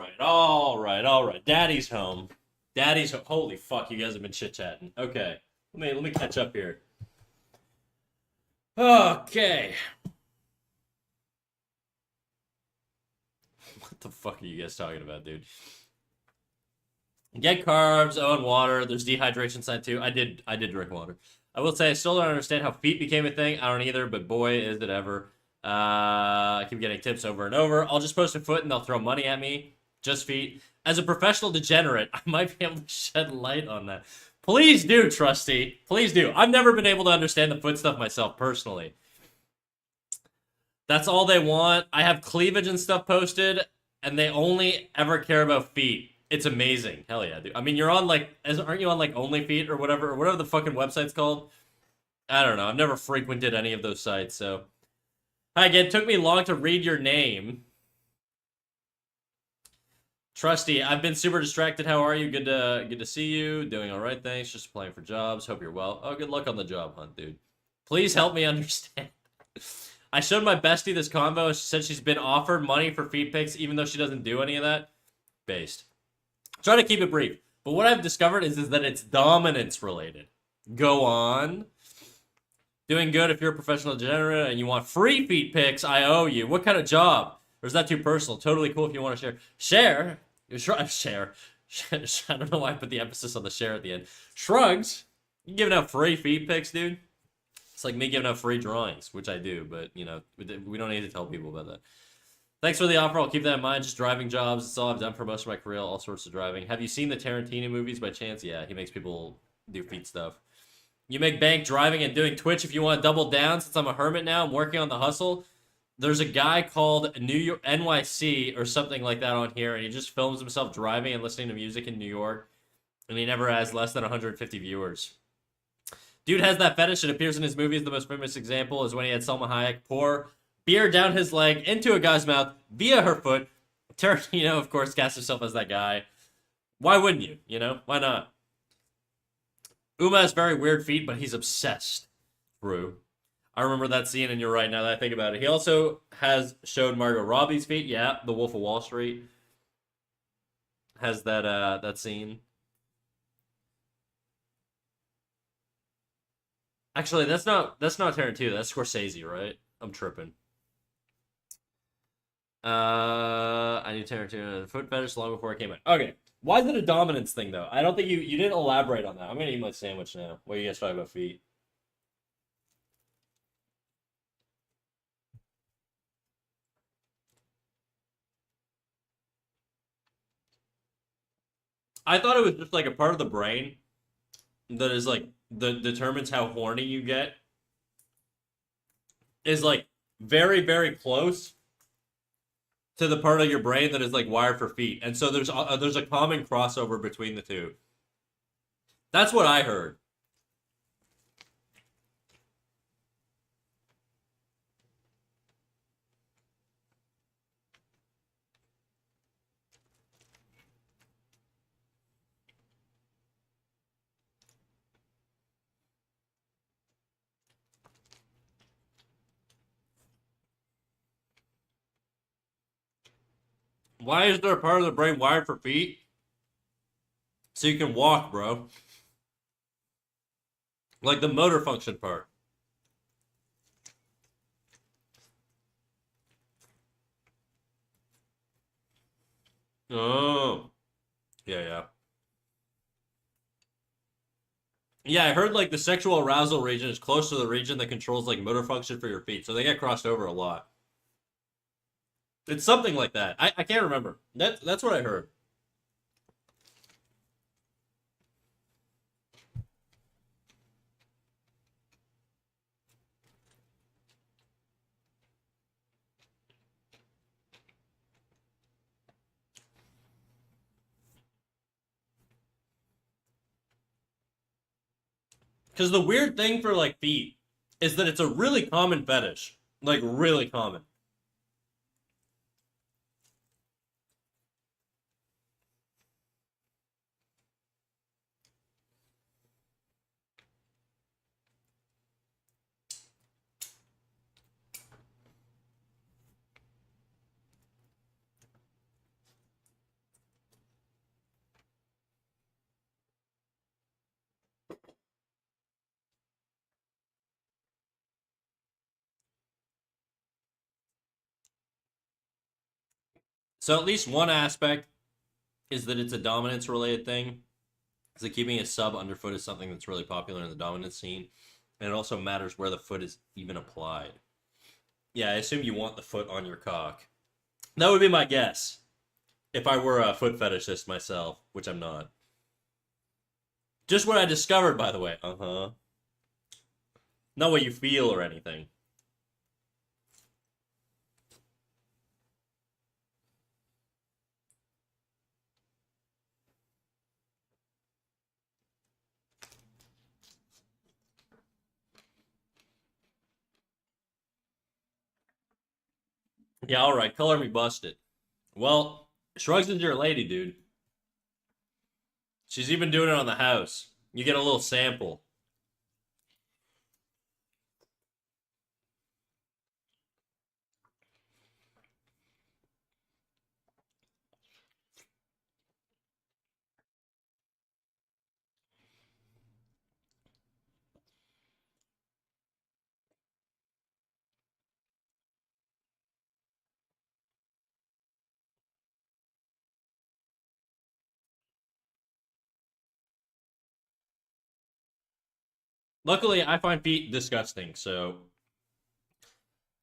right. Daddy's home. Daddy's home. Holy fuck, you guys have been chit chatting. Okay, let me catch up here. Okay, what the fuck are you guys talking about, dude? Get carbs, own water. There's dehydration side too. I did drink water. I will say I still don't understand how feet became a thing. I don't either, but boy, is it ever. I keep getting tips over and over. I'll just post a foot and they'll throw money at me. Just feet. As a professional degenerate, I might be able to shed light on that. Please do, Trusty. Please do. I've never been able to understand the foot stuff myself personally. That's all they want. I have cleavage and stuff posted, and they only ever care about feet. It's amazing. Hell yeah, dude. I mean, you're on like, aren't you on like OnlyFeet or whatever the fucking website's called? I don't know. I've never frequented any of those sites, so. Hi again. It took me long to read your name. Trusty, I've been super distracted. How are you? Good to see you. Doing all right, thanks. Just applying for jobs. Hope you're well. Oh, good luck on the job hunt, dude. Please help me understand. I showed my bestie this combo. She said she's been offered money for feet pics, even though she doesn't do any of that. Based. Try to keep it brief. But what I've discovered is that it's dominance related. Go on. Doing good if you're a professional degenerate and you want free feet pics, I owe you. What kind of job? Or is that too personal? Totally cool if you want to share. Share? Share. I don't know why I put the emphasis on the share at the end. Shrugs? You giving out free feet pics, dude? It's like me giving out free drawings, which I do, but, you know, we don't need to tell people about that. Thanks for the offer. I'll keep that in mind. Just driving jobs. That's all I've done for most of my career. All sorts of driving. Have you seen the Tarantino movies by chance? Yeah, he makes people do feet stuff. You make bank driving and doing Twitch if you want to double down. Since I'm a hermit now, I'm working on the hustle. There's a guy called New York NYC or something like that on here, and he just films himself driving and listening to music in New York, and he never has less than 150 viewers. Dude has that fetish. It appears in his movies. The most famous example is when he had Salma Hayek pour beer down his leg into a guy's mouth via her foot. Tarantino, of course, cast himself as that guy. Why wouldn't you? You know, why not? Uma has very weird feet, but he's obsessed. True. I remember that scene, and you're right now that I think about it. He also has showed Margot Robbie's feet. Yeah, The Wolf of Wall Street has that scene. Actually, that's not Tarantino. That's Scorsese, right? I'm tripping. I knew Tarantino the foot fetish long before it came out. Okay, why is it a dominance thing though? I don't think you didn't elaborate on that. I'm gonna eat my sandwich now. What are you guys talking about feet? I thought it was just like a part of the brain that is like determines how horny you get is like very close to the part of your brain that is like wired for feet, and so there's a common crossover between the two. That's what I heard. Why is there a part of the brain wired for feet? So you can walk, bro. Like the motor function part. Oh, yeah. Yeah, I heard like the sexual arousal region is close to the region that controls like motor function for your feet, so they get crossed over a lot. It's something like that. I can't remember. That's what I heard. Because the weird thing for like feet is that it's a really common fetish, like really common. So at least one aspect is that it's a dominance related thing. So keeping a sub underfoot is something that's really popular in the dominance scene. And it also matters where the foot is even applied. Yeah, I assume you want the foot on your cock. That would be my guess. If I were a foot fetishist myself, which I'm not. Just what I discovered, by the way. Uh-huh. Not what you feel or anything. Yeah, alright. Color me busted. Well, Shrugs is your lady, dude. She's even doing it on the house. You get a little sample. Luckily, I find feet disgusting, so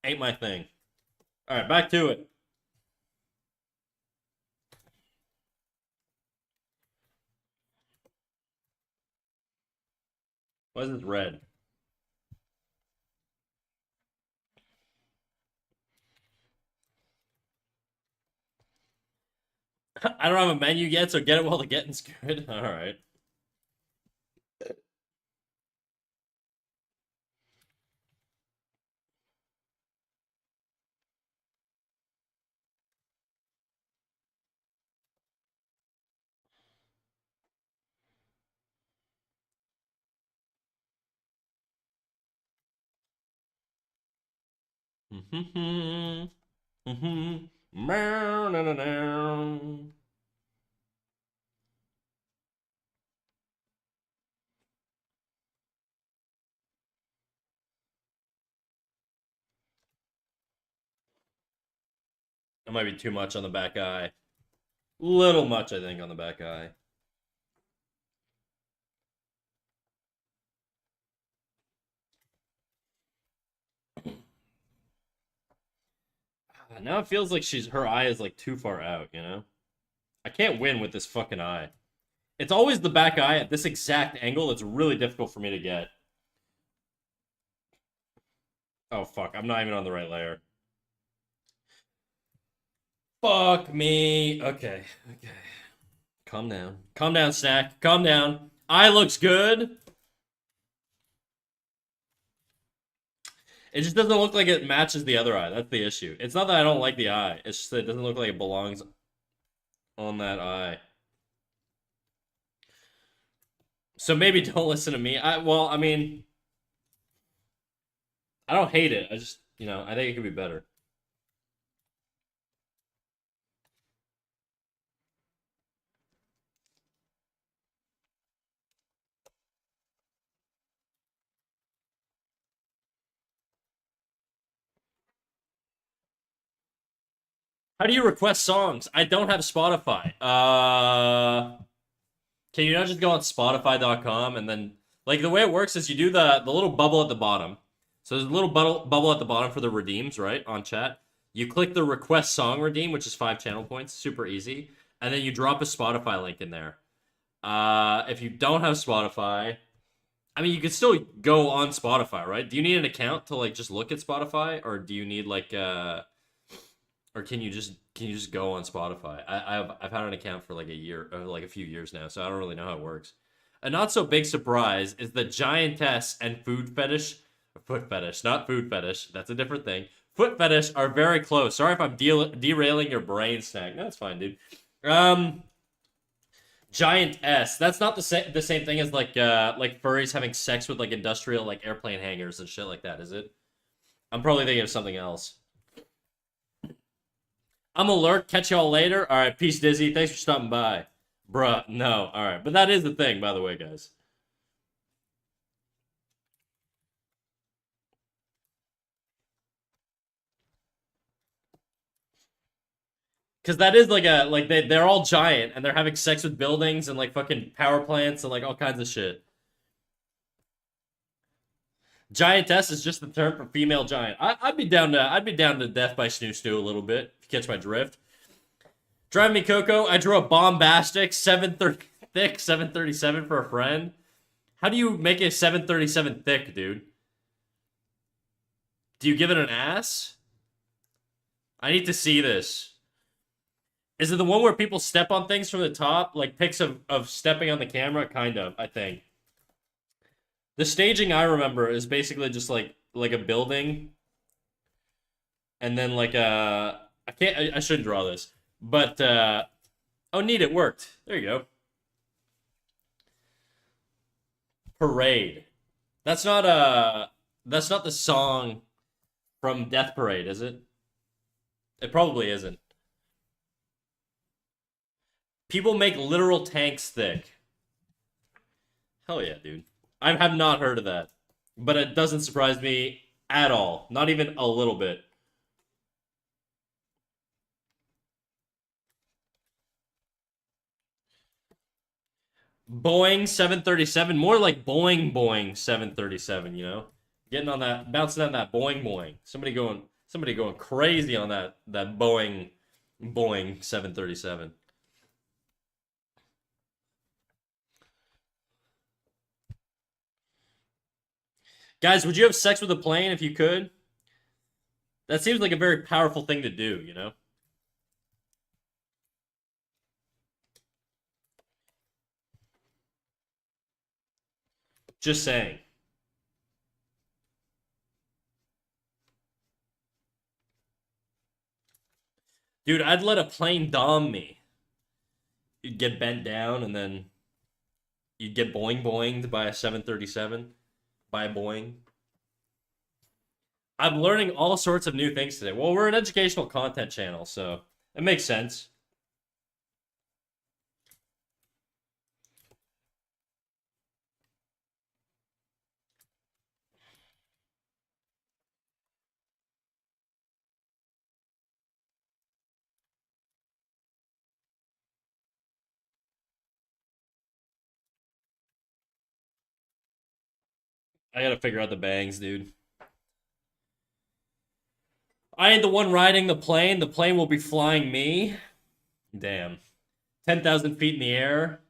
ain't my thing. Alright, back to it. Why is this red? I don't have a menu yet, so get it while the getting's good. Alright. That might be too much on the back eye. Little much, I think, on the back eye. Now it feels like her eye is like too far out, you know? I can't win with this fucking eye. It's always the back eye at this exact angle that's really difficult for me to get. Oh fuck, I'm not even on the right layer. Fuck me. Okay, okay. Calm down. Calm down, Snack. Calm down. Eye looks good. It just doesn't look like it matches the other eye. That's the issue. It's not that I don't like the eye. It's just that it doesn't look like it belongs on that eye. So maybe don't listen to me. Well, I mean, I don't hate it. I just, I think it could be better. How do you request songs? I don't have Spotify. Can you not just go on Spotify.com and then, like, the way it works is you do the little bubble at the bottom. So there's a little bubble at the bottom for the redeems, right, on chat. You click the request song redeem, which is 5 channel points, super easy, and then you drop a Spotify link in there. If you don't have Spotify, I mean, you can still go on Spotify, right? Do you need an account to like just look at Spotify, or do you need like or can you just go on Spotify? I've had an account for like a year, or like a few years now, so I don't really know how it works. A not so big surprise is the giantess and foot fetish, not food fetish. That's a different thing. Foot fetish are very close. Sorry if I'm derailing your brain, Snack. No, it's fine, dude. Giant S. That's not the same thing as like furries having sex with like industrial like airplane hangars and shit like that, is it? I'm probably thinking of something else. I'm alert. Catch y'all later. All right, peace, Dizzy. Thanks for stopping by, bruh. No, all right, but that is the thing, by the way, guys. Because that is like a like they're all giant and they're having sex with buildings and like fucking power plants and like all kinds of shit. Giantess is just the term for female giant. I'd be down to death by snoo snoo a little bit, if you catch my drift. Drive me Coco, I drew a bombastic 730 thick 737 for a friend. How do you make a 737 thick, dude? Do you give it an ass? I need to see this. Is it the one where people step on things from the top? Like pics of stepping on the camera? Kind of, I think. The staging I remember is basically just like a building, and then like a I can't I shouldn't draw this, but oh neat, it worked. There you go. Parade. That's not that's not the song from Death Parade, is it? It probably isn't. People make literal tanks thick. Hell yeah, dude. I have not heard of that. But it doesn't surprise me at all. Not even a little bit. Boeing 737, more like Boeing 737, you know? Getting on that, bouncing on that Boeing. Somebody going crazy on that Boeing 737. Guys, would you have sex with a plane if you could? That seems like a very powerful thing to do, you know? Just saying. Dude, I'd let a plane dom me. You'd get bent down and then you'd get boinged by a 737 by a Boeing. I'm learning all sorts of new things today. Well, we're an educational content channel, so it makes sense. I gotta figure out the bangs, dude. I ain't the one riding the plane. The plane will be flying me. Damn. 10,000 feet in the air.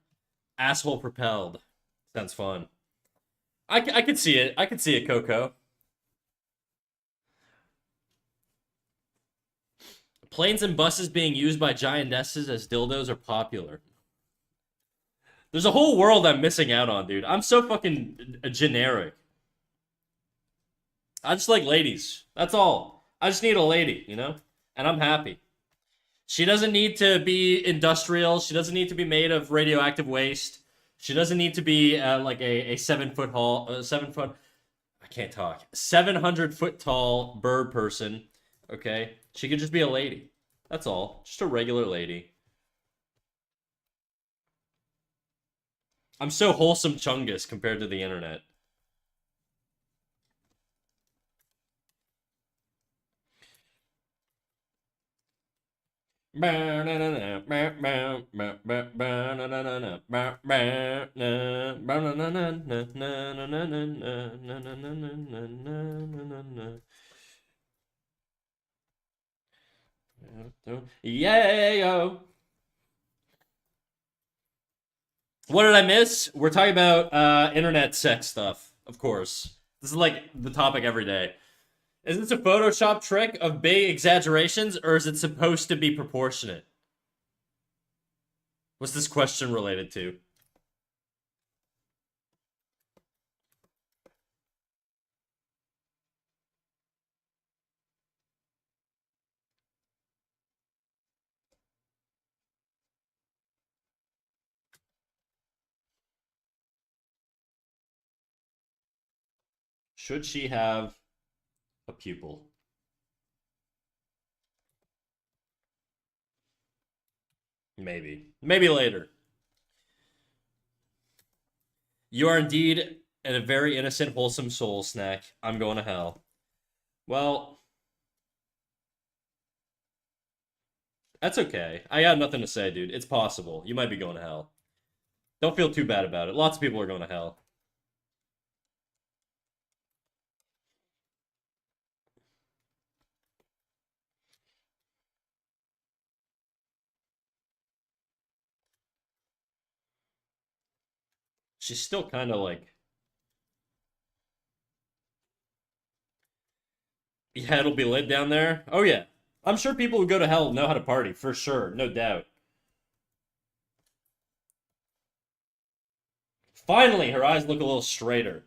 Asshole propelled. Sounds fun. I could see it. I could see it, Coco. Planes and buses being used by giantesses as dildos are popular. There's a whole world I'm missing out on, dude. I'm so fucking generic. I just like ladies. That's all. I just need a lady, you know? And I'm happy. She doesn't need to be industrial. She doesn't need to be made of radioactive waste. She doesn't need to be like a 7 foot tall, 7 foot. I can't talk. 700 foot tall bird person. Okay, she could just be a lady. That's all. Just a regular lady. I'm so wholesome chungus compared to the internet. Yeah, yo. What did I miss? We're talking about internet sex stuff, of course. This is like the topic every day. Is this a Photoshop trick of big exaggerations, or is it supposed to be proportionate? What's this question related to? Should she have a pupil? Maybe. Maybe later. You are indeed a very innocent, wholesome soul, Snack. I'm going to hell. Well, That's okay. I got nothing to say, dude. It's possible. You might be going to hell. Don't feel too bad about it. Lots of people are going to hell. She's still kind of like, yeah, it'll be lit down there. Oh, yeah. I'm sure people who go to hell know how to party, for sure. No doubt. Finally, her eyes look a little straighter.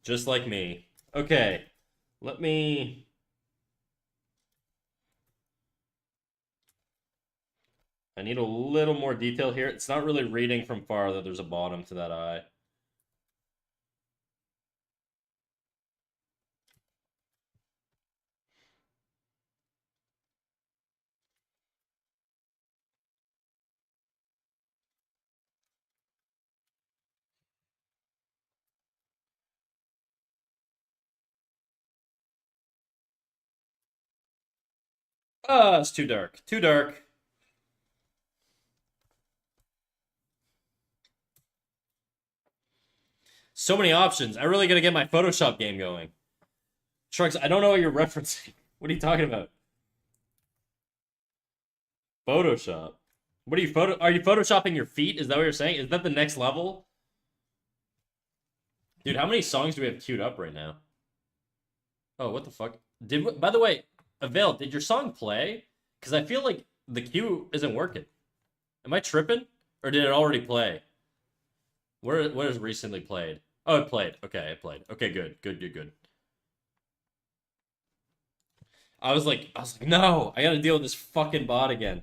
Just like me. Okay. Let me. I need a little more detail here. It's not really reading from far that there's a bottom to that eye. Ah, it's too dark. Too dark. So many options. I really gotta get my Photoshop game going. Shrugs, I don't know what you're referencing. What are you talking about? Photoshop. What are you Are you photoshopping your feet? Is that what you're saying? Is that the next level? Dude, how many songs do we have queued up right now? Oh, what the fuck? By the way, Avail, did your song play? Because I feel like the queue isn't working. Am I tripping? Or did it already play? What has recently played? Oh, it played. Okay, it played. Okay, good. Good, good, good. I was like, no, I gotta deal with this fucking bot again.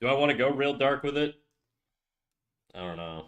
Do I want to go real dark with it? I don't know.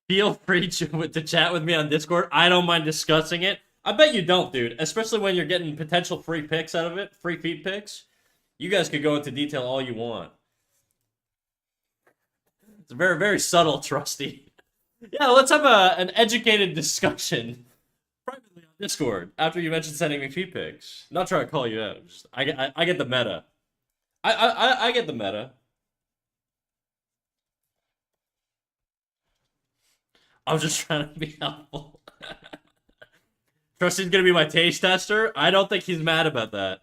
Feel free to chat with me on Discord. I don't mind discussing it. I bet you don't, dude. Especially when you're getting potential free picks out of it, free feed picks. You guys could go into detail all you want. It's very, very subtle, Trusty. Yeah, let's have an educated discussion privately on Discord after you mentioned sending me feed pics. Not trying to call you out. I get the meta. I get the meta. I'm just trying to be helpful. Trusty's gonna be my taste tester. I don't think he's mad about that.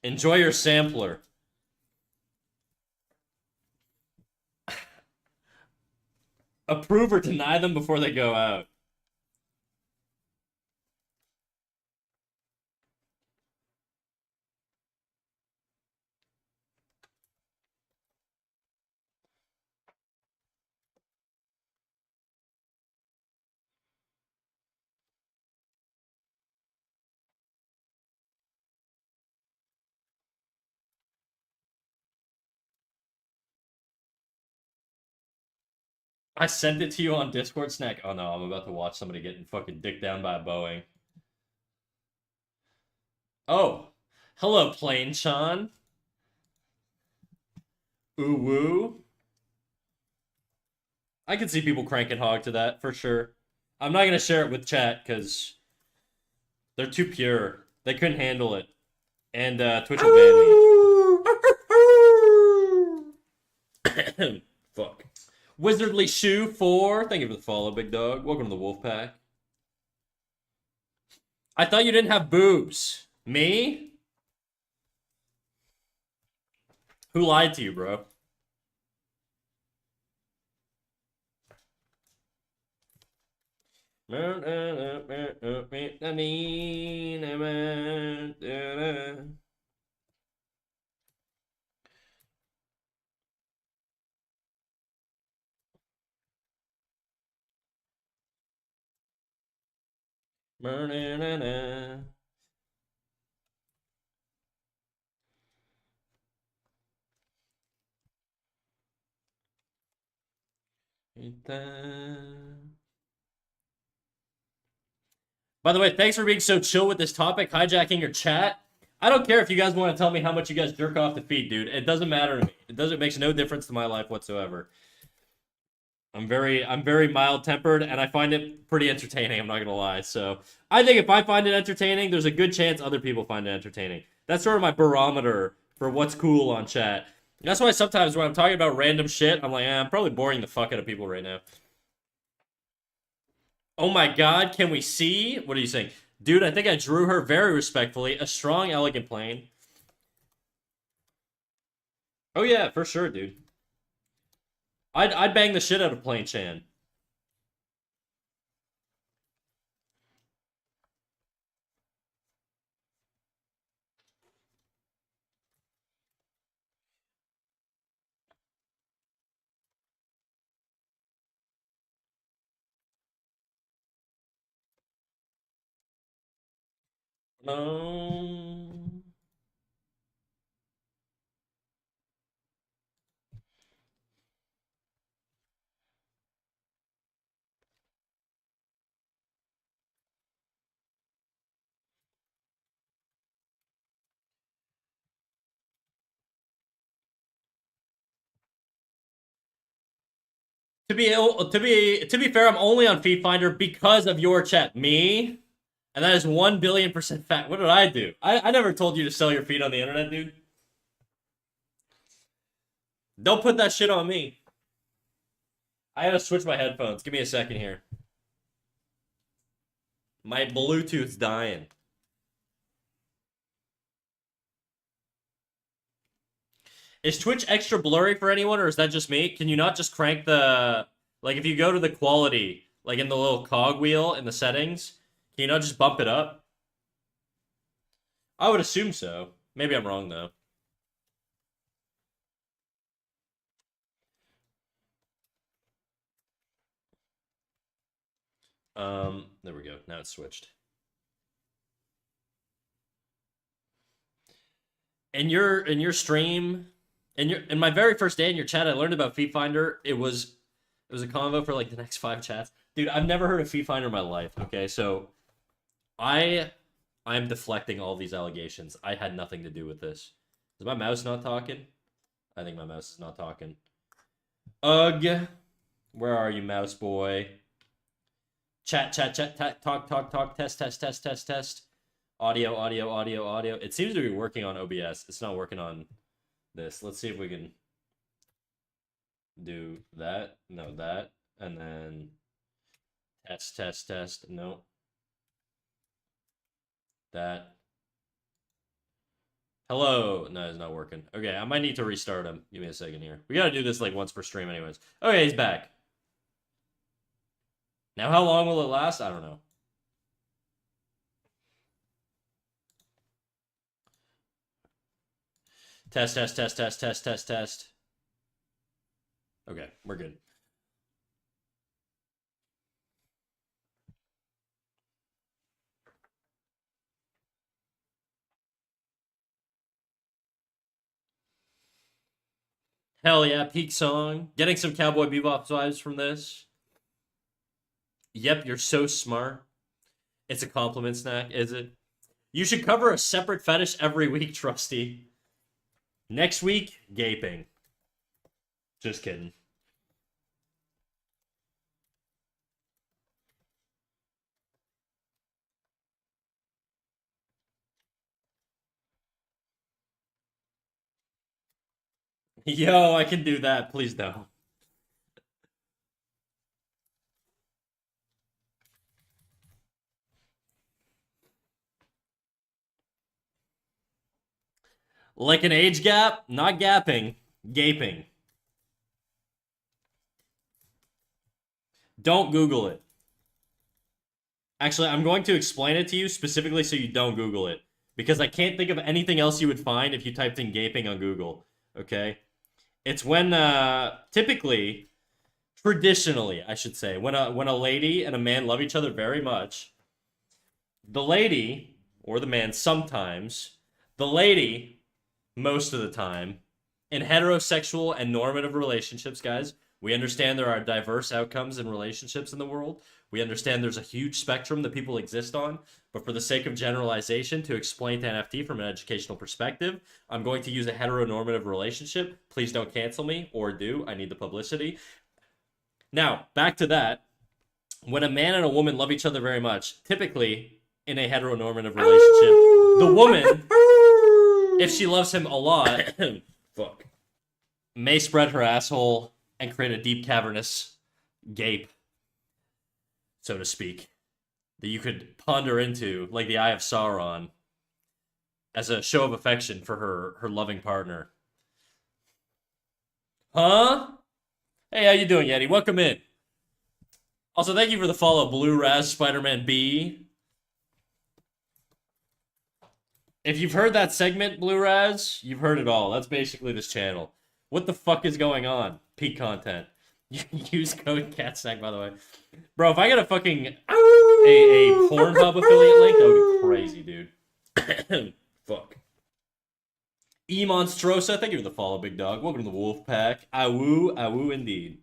Enjoy your sampler. Approve or deny them before they go out. I sent it to you on Discord snack. Oh no, I'm about to watch somebody getting fucking dicked down by a Boeing. Oh, hello, Plain Chan. Ooh woo. I can see people cranking hog to that for sure. I'm not gonna share it with chat because they're too pure. They couldn't handle it, and Twitch will ban me. Fuck. Wizardly Shoe 4. Thank you for the follow, big dog. Welcome to the Wolf Pack. I thought you didn't have boobs. Me? Who lied to you, bro? By the way, thanks for being so chill with this topic, hijacking your chat. I don't care if you guys want to tell me how much you guys jerk off the feed, dude. It doesn't matter to me. It makes no difference to my life whatsoever. I'm very mild tempered, and I find it pretty entertaining. I'm not gonna lie. So I think if I find it entertaining, there's a good chance other people find it entertaining. That's sort of my barometer for what's cool on chat. That's why sometimes when I'm talking about random shit, I'm like, I'm probably boring the fuck out of people right now. Oh my god, can we see? What are you saying? Dude, I think I drew her very respectfully. A strong, elegant plane. Oh yeah, for sure, dude. I'd bang the shit out of Plain Chan. Um, to be fair, I'm only on Feed Finder because of your chat. Me? And that is 1,000,000,000% fact. What did I do? I never told you to sell your feed on the internet, dude. Don't put that shit on me. I gotta switch my headphones. Give me a second here. My Bluetooth's dying. Is Twitch extra blurry for anyone, or is that just me? Can you not just crank the... Like, if you go to the quality, like in the little cog wheel in the settings, can you not just bump it up? I would assume so. Maybe I'm wrong, though. There we go. Now it's switched. In your stream, in my very first day in your chat, I learned about Feed Finder. It was a convo for like the next 5 chats. Dude, I've never heard of Feed Finder in my life. Okay, so I'm deflecting all these allegations. I had nothing to do with this. Is my mouse not talking? I think my mouse is not talking. Ugh. Where are you, mouse boy? Chat, talk, test. Audio. It seems to be working on OBS. It's not working on this. Let's see if we can do that. No, that. And then test. No. That. Hello. No, it's not working. Okay, I might need to restart him. Give me a second here. We gotta do this like once per stream anyways. Okay, he's back. Now how long will it last? I don't know. Test. Okay, we're good. Hell yeah, peak song. Getting some Cowboy Bebop vibes from this. Yep, you're so smart. It's a compliment snack, is it? You should cover a separate fetish every week, Trusty. Next week, gaping. Just kidding. Yo, I can do that. Please don't. Like an age gap, not gapping, gaping. Don't Google it. Actually, I'm going to explain it to you specifically so you don't Google it. Because I can't think of anything else you would find if you typed in gaping on Google. Okay? It's when, typically, traditionally, I should say, when a lady and a man love each other very much, the lady, or the man sometimes, the lady, most of the time, in heterosexual and normative relationships, guys, we understand there are diverse outcomes in relationships in the world. We understand there's a huge spectrum that people exist on. But for the sake of generalization, to explain to NFT from an educational perspective, I'm going to use a heteronormative relationship. Please don't cancel me, or do. I need the publicity. Now, back to that. When a man and a woman love each other very much, typically in a heteronormative relationship, the woman, if she loves him a lot, fuck, may spread her asshole and create a deep cavernous gape, so to speak, that you could ponder into like the Eye of Sauron as a show of affection for her loving partner. Huh? Hey, how you doing, Yeti? Welcome in. Also, thank you for the follow, Blue Raz Spider-Man B. If you've heard that segment, Blue Raz, you've heard it all. That's basically this channel. What the fuck is going on? Peak content. Use code CATSNACK, by the way. Bro, if I get a fucking a Pornhub affiliate link, that would be crazy, dude. Fuck. E Monstrosa, thank you for the follow, big dog. Welcome to the Wolf Pack. Awoo, awoo indeed.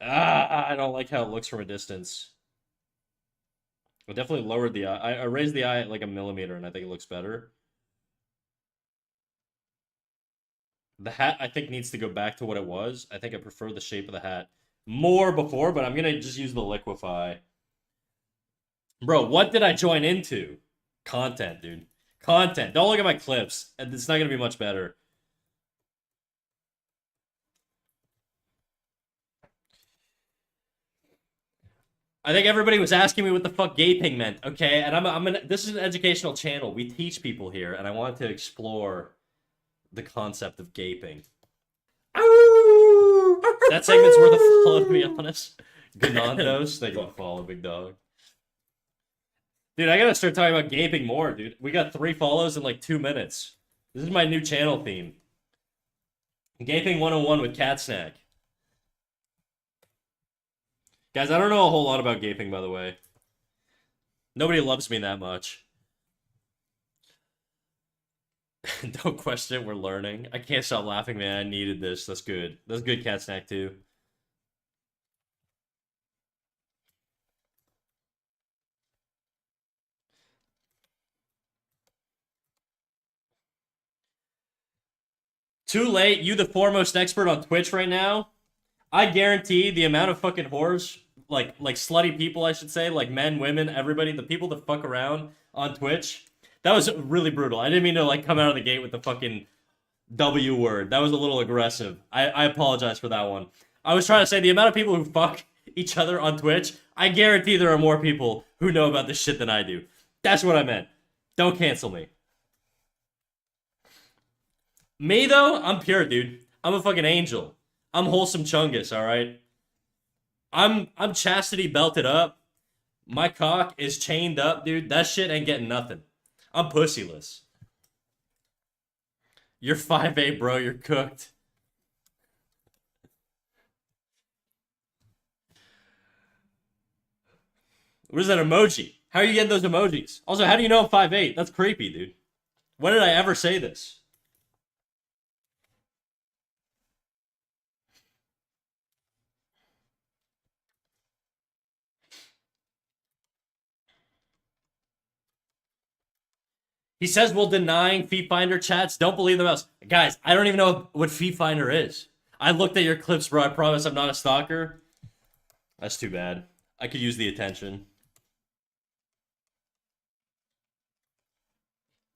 I don't like how it looks from a distance. I definitely lowered the eye. I raised the eye at like a millimeter, and I think it looks better. The hat, I think, needs to go back to what it was. I think I prefer the shape of the hat more before, but I'm gonna just use the liquify. Bro, what did I join into? Content, dude. Content. Don't look at my clips. It's not gonna be much better. I think everybody was asking me what the fuck gaping meant, okay? And this is an educational channel. We teach people here, and I want to explore the concept of gaping. That segment's worth a follow, to be honest. Ganondos, thank you for the follow, big dog. Dude, I gotta start talking about gaping more, dude. We got 3 follows in like 2 minutes. This is my new channel theme. Gaping 101 with Cat Snack. Guys, I don't know a whole lot about gaping, by the way. Nobody loves me that much. Don't question it, we're learning. I can't stop laughing, man. I needed this. That's good. That's good, Cat Snack, too. Too late. You the foremost expert on Twitch right now. I guarantee the amount of fucking whores, like slutty people, I should say, like men, women, everybody, the people that fuck around on Twitch. That was really brutal. I didn't mean to like come out of the gate with the fucking W word. That was a little aggressive. I apologize for that one. I was trying to say the amount of people who fuck each other on Twitch, I guarantee there are more people who know about this shit than I do. That's what I meant. Don't cancel me. Me, though, I'm pure, dude. I'm a fucking angel. I'm wholesome chungus, alright? I'm chastity belted up. My cock is chained up, dude. That shit ain't getting nothing. I'm pussyless. You're 5'8", bro. You're cooked. What is that emoji? How are you getting those emojis? Also, how do you know I'm 5'8"? That's creepy, dude. When did I ever say this? He says we're denying Feet Finder chats. Don't believe them else. Guys, I don't even know what Feet Finder is. I looked at your clips, bro. I promise I'm not a stalker. That's too bad. I could use the attention.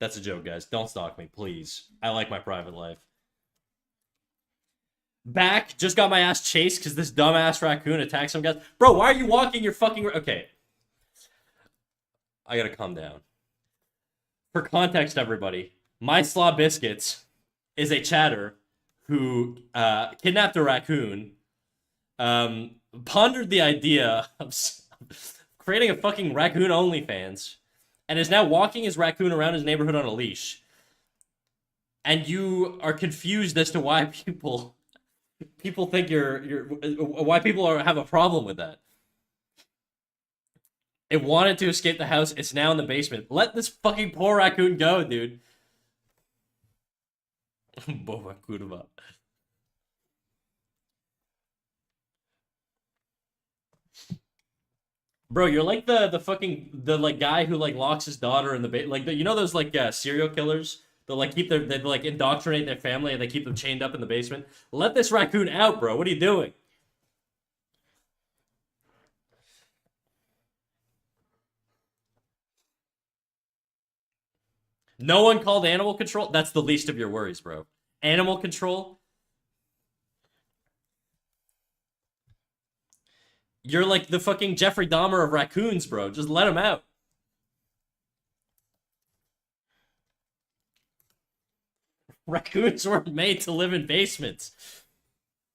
That's a joke, guys. Don't stalk me, please. I like my private life. Back, just got my ass chased because this dumbass raccoon attacked some guys. Bro, why are you walking your fucking... Okay. I gotta calm down. For context, everybody, My Slaw Biscuits is a chatter who kidnapped a raccoon, pondered the idea of creating a fucking raccoon OnlyFans, and is now walking his raccoon around his neighborhood on a leash. And you are confused as to why people think you're why people have a problem with that. It wanted to escape the house. It's now in the basement. Let this fucking poor raccoon go, dude. Boba kurva. Bro, you're like the fucking like guy who like locks his daughter in the like you know those like serial killers that like keep they like indoctrinate their family and they keep them chained up in the basement. Let this raccoon out, bro. What are you doing? No one called animal control? That's the least of your worries, bro. Animal control? You're like the fucking Jeffrey Dahmer of raccoons, bro. Just let him out. Raccoons weren't made to live in basements.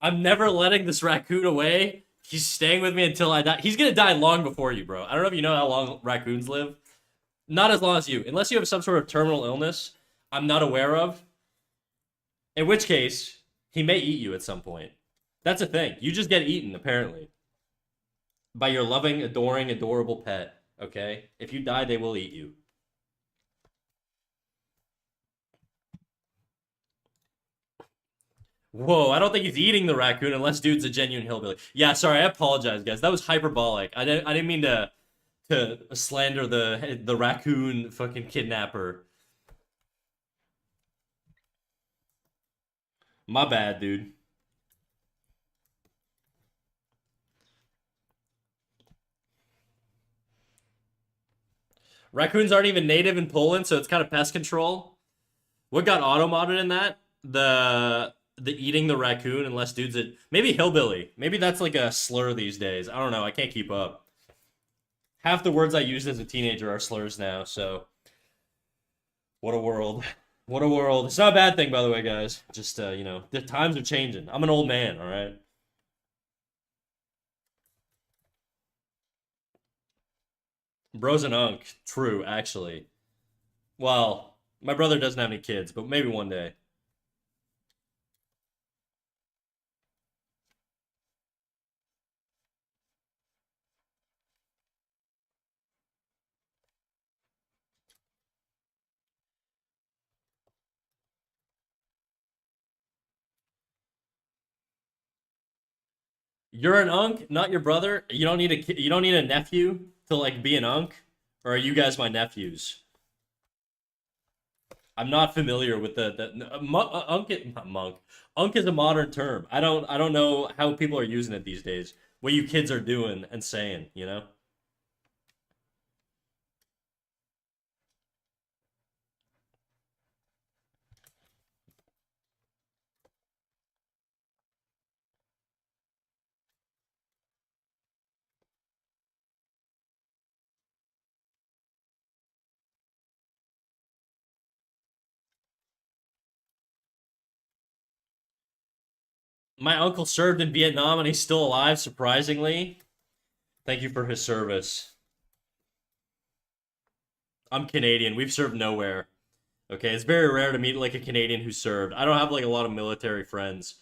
I'm never letting this raccoon away. He's staying with me until I die. He's gonna die long before you, bro. I don't know if you know how long raccoons live. Not as long as you. Unless you have some sort of terminal illness I'm not aware of. In which case, he may eat you at some point. That's a thing. You just get eaten, apparently. By your loving, adoring, adorable pet. Okay? If you die, they will eat you. Whoa, I don't think he's eating the raccoon unless dude's a genuine hillbilly. Yeah, sorry, I apologize, guys. That was hyperbolic. I didn't mean to slander the raccoon fucking kidnapper. My bad, dude. Raccoons aren't even native in Poland, so it's kind of pest control. What got auto-modded in that? The eating the raccoon unless dude's a maybe hillbilly. Maybe that's like a slur these days. I don't know. I can't keep up. Half the words I used as a teenager are slurs now, so what a world. What a world. It's not a bad thing, by the way, guys. Just, you know, the times are changing. I'm an old man, all right? Bro's an unk. True, actually. Well, my brother doesn't have any kids, but maybe one day. You're an unk, not your brother. You don't need you don't need a nephew to like be an unk, or are you guys my nephews? I'm not familiar with unk. Not monk. Unk is a modern term. I don't know how people are using it these days. What you kids are doing and saying, you know? My uncle served in Vietnam and he's still alive, surprisingly. Thank you for his service. I'm Canadian. We've served nowhere. Okay, it's very rare to meet like a Canadian who served. I don't have like a lot of military friends.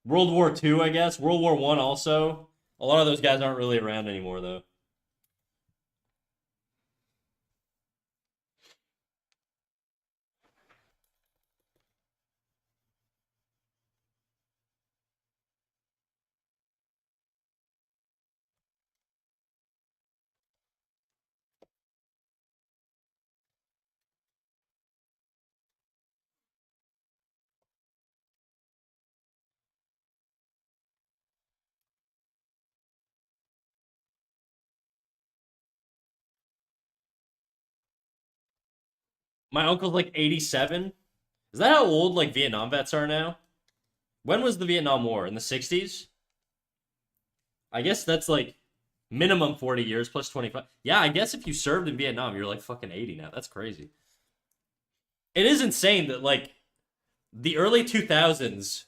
World War II, I guess. World War One also. A lot of those guys aren't really around anymore, though. My uncle's like 87. Is that how old like Vietnam vets are now? When was the Vietnam War? In the 60s? I guess that's like minimum 40 years plus 25. Yeah, I guess if you served in Vietnam, you're like fucking 80 now. That's crazy. It is insane that like the early 2000s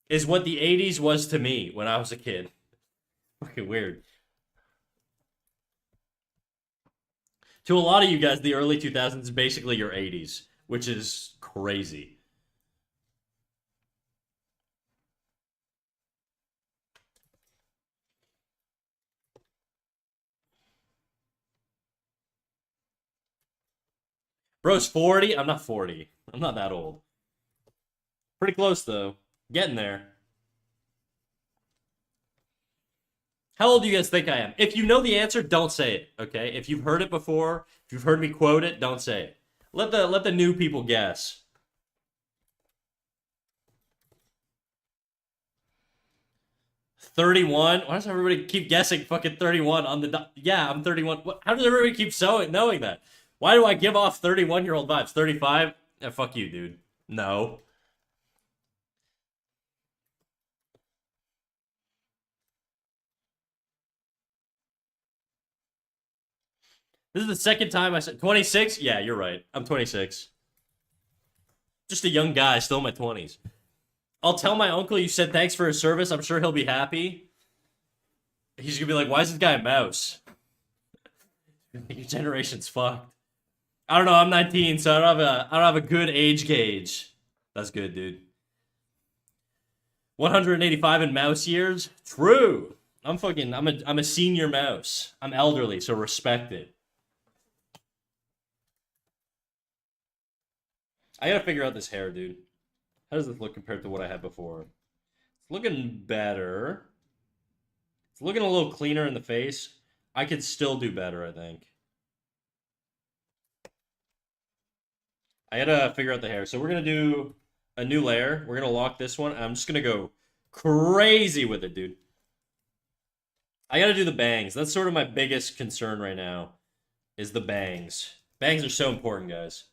is what the 80s was to me when I was a kid. Fucking weird. To a lot of you guys, the early 2000s is basically your 80s, which is crazy. Bro's 40. I'm not 40. I'm not that old. Pretty close though. Getting there. How old do you guys think I am? If you know the answer, don't say it. Okay. If you've heard it before, if you've heard me quote it, don't say it. Let the new people guess. 31. Why does everybody keep guessing fucking 31 on the yeah, I'm 31. How does everybody keep knowing that? Why do I give off 31-year-old vibes? 35? Yeah, fuck you, dude. No. This is the second time I said 26? Yeah, you're right. I'm 26. Just a young guy, still in my 20s. I'll tell my uncle you said thanks for his service. I'm sure he'll be happy. He's gonna be like, why is this guy a mouse? Your generation's fucked. I don't know, I'm 19, so I don't have a good age gauge. That's good, dude. 185 in mouse years? True. I'm a senior mouse. I'm elderly, so respect it. I gotta figure out this hair, dude. How does this look compared to what I had before? It's looking better. It's looking a little cleaner in the face. I could still do better, I think. I gotta figure out the hair. So we're gonna do a new layer. We're gonna lock this one. I'm just gonna go crazy with it, dude. I gotta do the bangs. That's sort of my biggest concern right now, is the bangs. Bangs are so important, guys.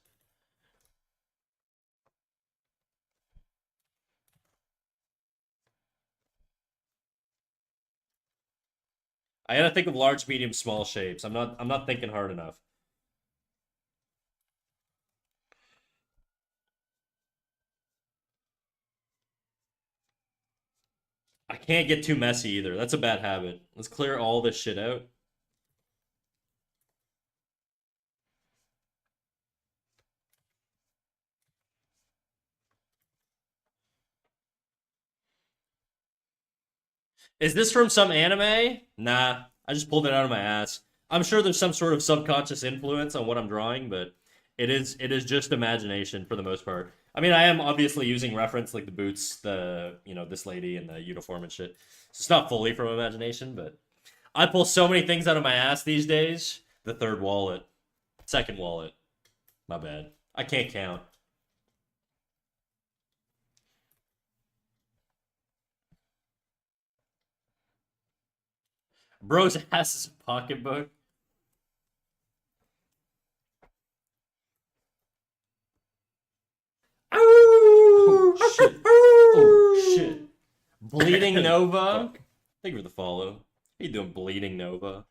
I gotta think of large, medium, small shapes. I'm not thinking hard enough. I can't get too messy either. That's a bad habit. Let's clear all this shit out. Is this from some anime? Nah, I just pulled it out of my ass. I'm sure there's some sort of subconscious influence on what I'm drawing, but it is just imagination for the most part. I mean, I am obviously using reference like the boots, this lady and the uniform and shit. So it's not fully from imagination, but I pull so many things out of my ass these days. The third wallet, second wallet. My bad. I can't count. Bro's ass is a pocketbook. Oh shit. Oh shit. Bleeding Nova. Thank you for the follow. How you doing, Bleeding Nova?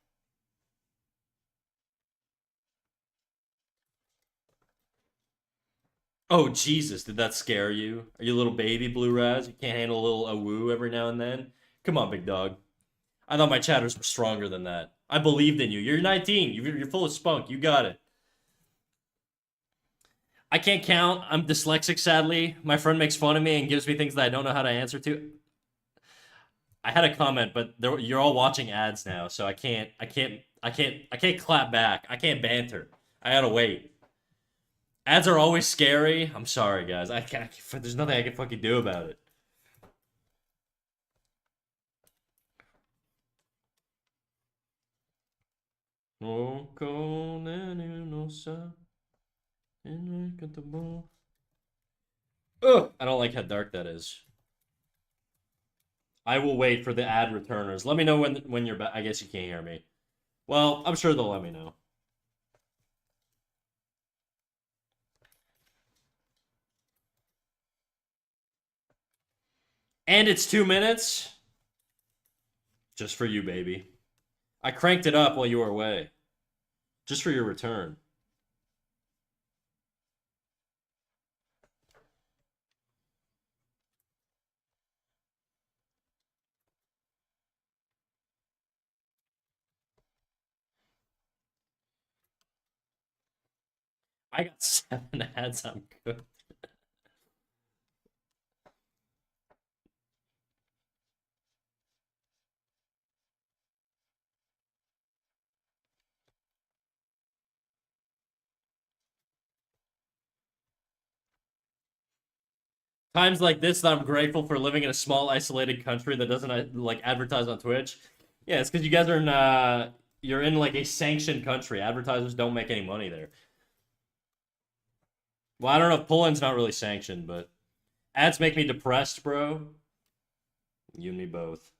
Oh Jesus, did that scare you? Are you a little baby, Blue Raz? You can't handle a little woo every now and then? Come on, big dog. I thought my chatters were stronger than that. I believed in you. You're 19. You're full of spunk. You got it. I can't count. I'm dyslexic, sadly. My friend makes fun of me and gives me things that I don't know how to answer to. I had a comment, but you're all watching ads now, so I can't clap back. I can't banter. I gotta wait. Ads are always scary. I'm sorry, guys. There's nothing I can fucking do about it. No no ugh, I don't like how dark that is. I will wait for the ad returners. Let me know when you're back. I guess you can't hear me. Well, I'm sure they'll let me know. And it's 2 minutes. Just for you, baby. I cranked it up while you were away. Just for your return. I got 7 ads. I'm good. Times like this that I'm grateful for living in a small, isolated country that doesn't like advertise on Twitch. Yeah, it's because you guys are in you're in like a sanctioned country. Advertisers don't make any money there. Well, I don't know if Poland's not really sanctioned, but ads make me depressed, bro. You and me both.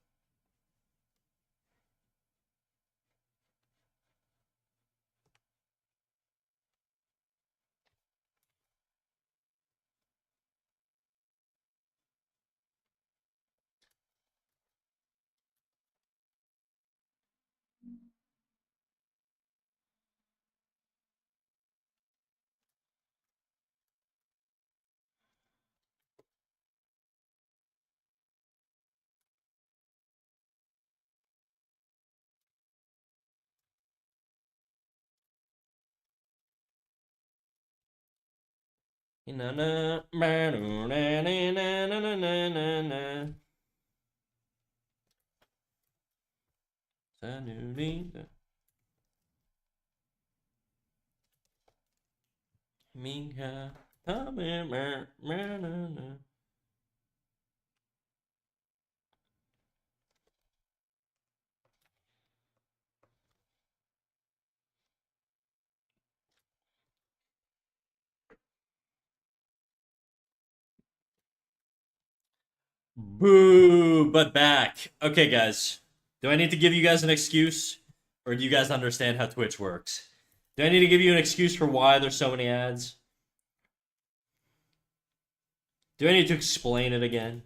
Na na na na na na na na na. Minha. Boo, but back. Okay, guys. Do I need to give you guys an excuse? Or do you guys understand how Twitch works? Do I need to give you an excuse for why there's so many ads? Do I need to explain it again?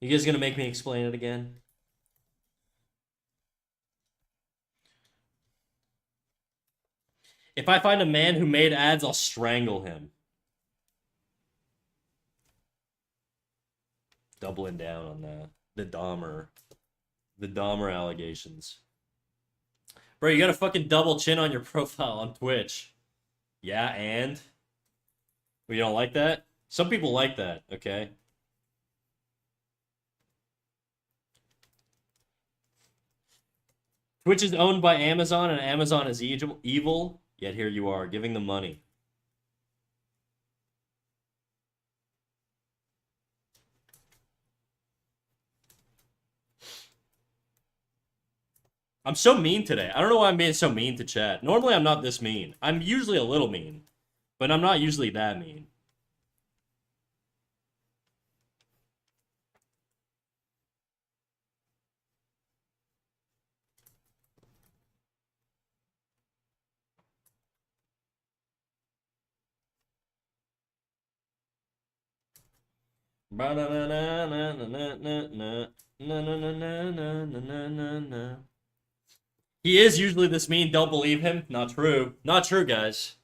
You guys gonna make me explain it again? If I find a man who made ads, I'll strangle him. Doubling down on that. The Dahmer. The Dahmer allegations. Bro, you got a fucking double chin on your profile on Twitch. Yeah, and? Well, you don't like that? Some people like that, okay? Twitch is owned by Amazon, and Amazon is evil, yet here you are, giving them money. I'm so mean today. I don't know why I'm being so mean to chat. Normally, I'm not this mean. I'm usually a little mean, but I'm not usually that mean. He is usually this mean. Don't believe him. Not true. Not true, guys.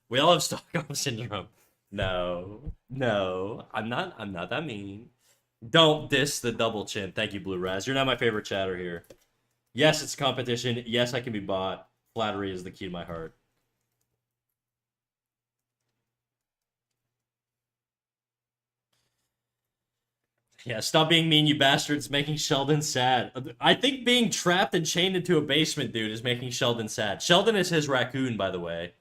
We all have Stockholm syndrome. No, no, I'm not that mean. Don't diss the double chin. Thank you, Blue Raz. You're not my favorite chatter here. Yes, it's competition. Yes, I can be bought. Flattery is the key to my heart. Yeah, stop being mean, you bastards, making Sheldon sad. I think being trapped and chained into a basement, dude, is making Sheldon sad. Sheldon is his raccoon, by the way.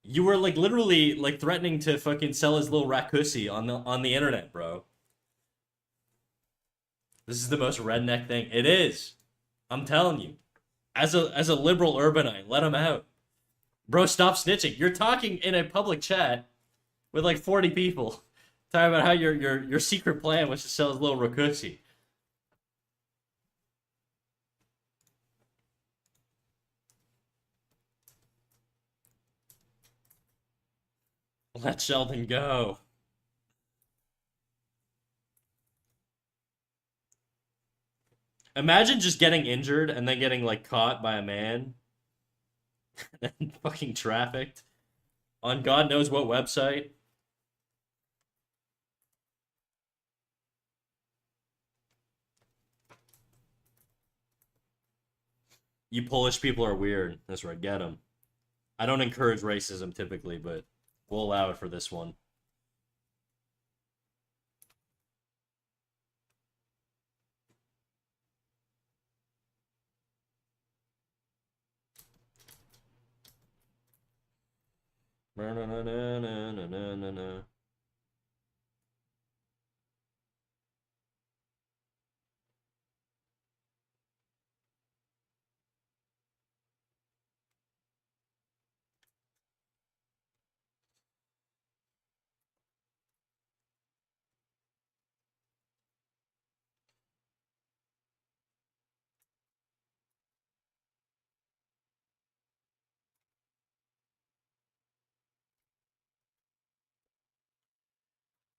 You were like literally like threatening to fucking sell his little raccoon on the internet, bro. This is the most redneck thing. It is. I'm telling you. As a liberal urbanite, let him out. Bro, stop snitching. You're talking in a public chat with like 40 people. Talking about how your secret plan was to sell his little raccoon. Let Sheldon go. Imagine just getting injured and then getting like caught by a man and fucking trafficked on God knows what website. You Polish people are weird. That's right, get them. I don't encourage racism typically, but we'll allow it for this one. Na na na na na na na na.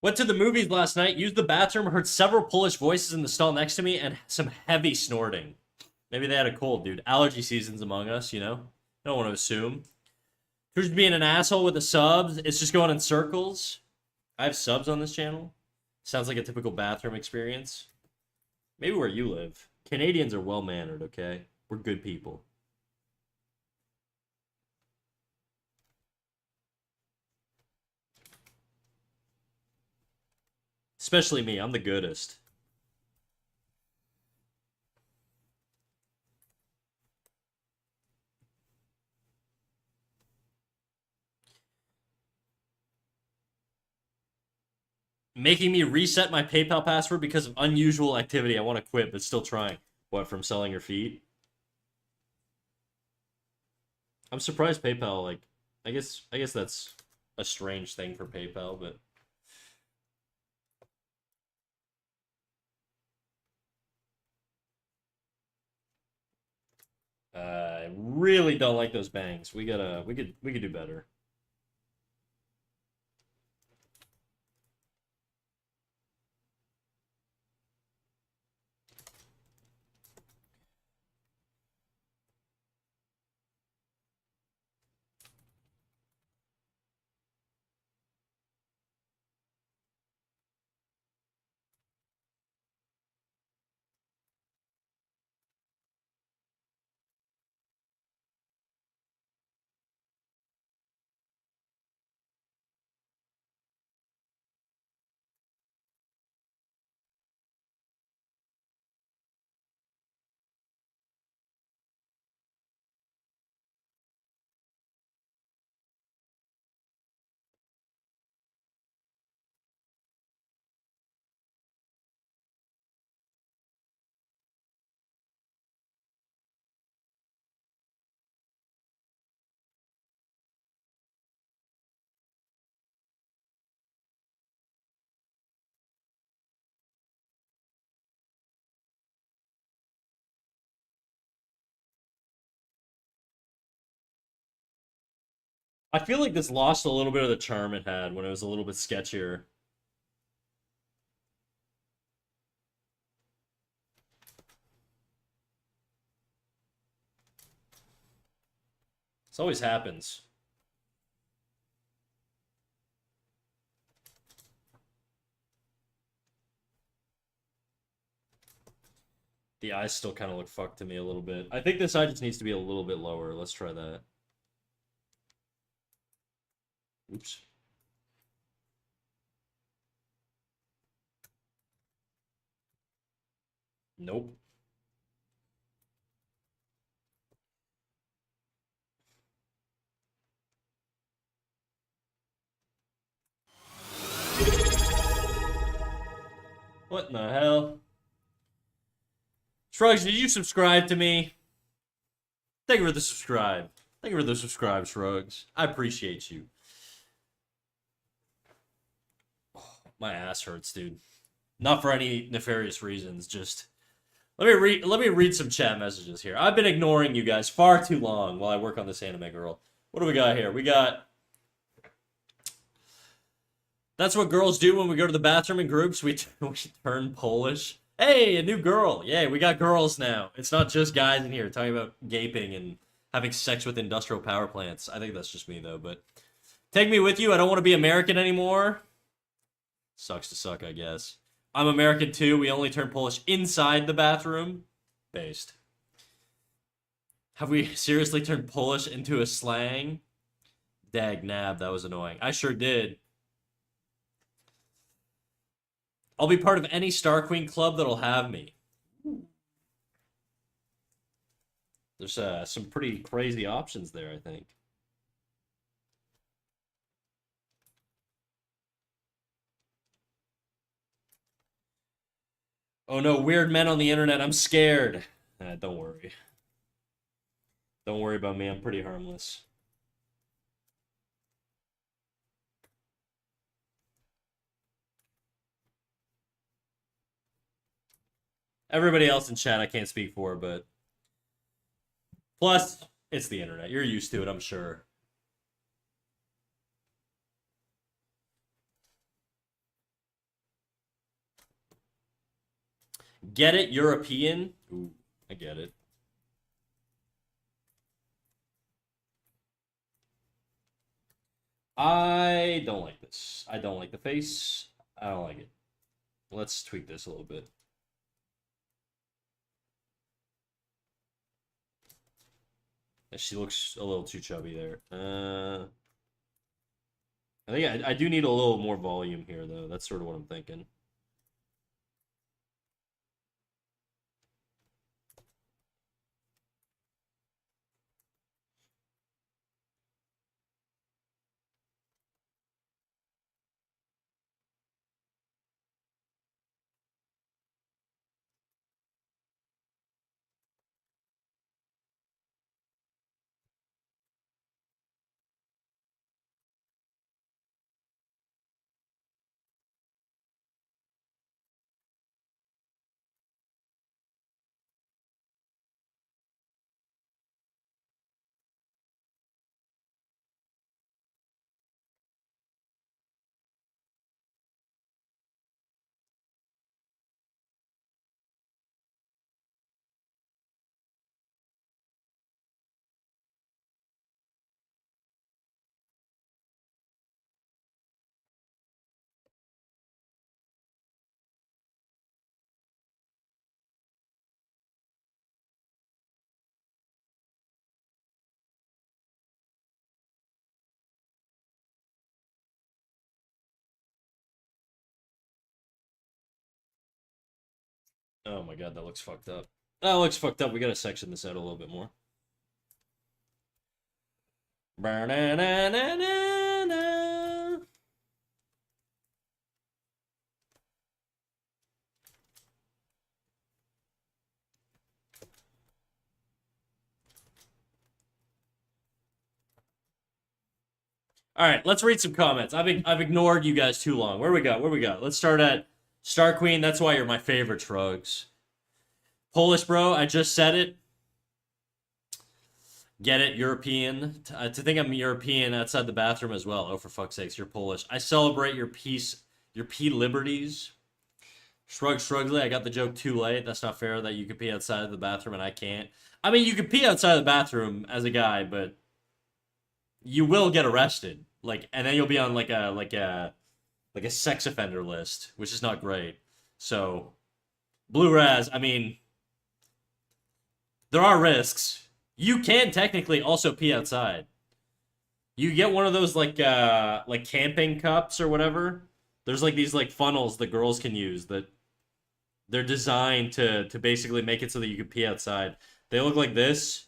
Went to the movies last night, used the bathroom, heard several Polish voices in the stall next to me, and some heavy snorting. Maybe they had a cold, dude. Allergy season's among us, you know? Don't want to assume. Who's being an asshole with the subs? It's just going in circles. I have subs on this channel. Sounds like a typical bathroom experience. Maybe where you live. Canadians are well mannered, okay? We're good people. Especially me, I'm the goodest. Making me reset my PayPal password because of unusual activity. I want to quit, but still trying. What, from selling your feet? I'm surprised PayPal, like, I guess that's a strange thing for PayPal, but I really don't like those bangs. We could do better. I feel like this lost a little bit of the charm it had when it was a little bit sketchier. This always happens. The eyes still kind of look fucked to me a little bit. I think this eye just needs to be a little bit lower. Let's try that. Oops. Nope. What in the hell? Shrugs, did you subscribe to me? Thank you for the subscribe. Thank you for the subscribe, Shrugs. I appreciate you. Oh, my ass hurts, dude. Not for any nefarious reasons, just let me read some chat messages here. I've been ignoring you guys far too long while I work on this anime girl. What do we got here? We got that's what girls do when we go to the bathroom in groups. We turn Polish. Hey, a new girl. Yay, we got girls now. It's not just guys in here talking about gaping and having sex with industrial power plants. I think that's just me, though, but take me with you. I don't want to be American anymore. Sucks to suck, I guess. I'm American, too. We only turn Polish inside the bathroom. Based. Have we seriously turned Polish into a slang? Dag nab, that was annoying. I sure did. I'll be part of any Star Queen club that'll have me. There's some pretty crazy options there, I think. Oh no, weird men on the internet, I'm scared. Don't worry. Don't worry about me, I'm pretty harmless. Everybody else in chat I can't speak for, but plus, it's the internet. You're used to it, I'm sure. Get it? European? Ooh, I get it. I don't like this. I don't like the face. I don't like it. Let's tweak this a little bit. She looks a little too chubby there. I think I do need a little more volume here, though. That's sort of what I'm thinking. Oh my god, that looks fucked up. That looks fucked up. We gotta section this out a little bit more. All right, let's read some comments. I've ignored you guys too long. Where we got? Where we got? Let's start at Star Queen. That's why you're my favorite, Shrugs. Polish, bro. I just said it. Get it? European. To think I'm European outside the bathroom as well. Oh, for fuck's sakes, you're Polish. I celebrate your peace, your pee liberties. Shrugsley, I got the joke too late. That's not fair that you could pee outside of the bathroom and I can't. I mean, you could pee outside of the bathroom as a guy, but you will get arrested. Like, and then you'll be on like a sex offender list, which is not great. So, Blue Raz, I mean, there are risks. You can technically also pee outside. You get one of those like camping cups or whatever. There's like these like funnels that girls can use that They're designed to basically make it so that you can pee outside. They look like this,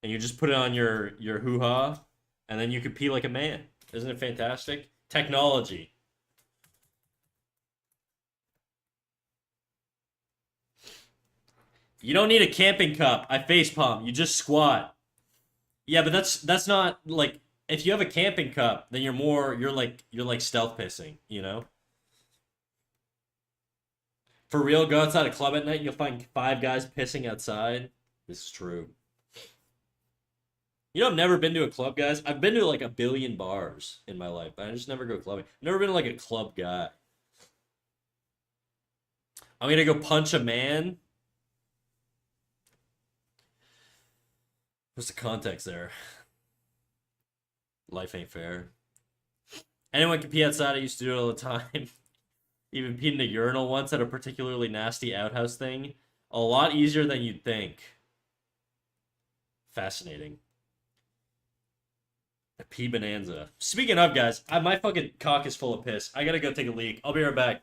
and you just put it on your hoo ha, and then you can pee like a man. Isn't it fantastic? Technology. You don't need a camping cup. I face palm. You just squat. Yeah, but that's not like if you have a camping cup, then you're like stealth pissing, you know? For real, go outside a club at night, you'll find five guys pissing outside. This is true. You know, I've never been to a club, guys. I've been to like a billion bars in my life, but I just never go clubbing. I've never been like a club guy. I'm gonna go punch a man. What's the context there? Life ain't fair. Anyone can pee outside. I used to do it all the time. Even peed in a urinal once at a particularly nasty outhouse thing. A lot easier than you'd think. Fascinating. A pee bonanza. Speaking of, guys, my fucking cock is full of piss. I gotta go take a leak. I'll be right back.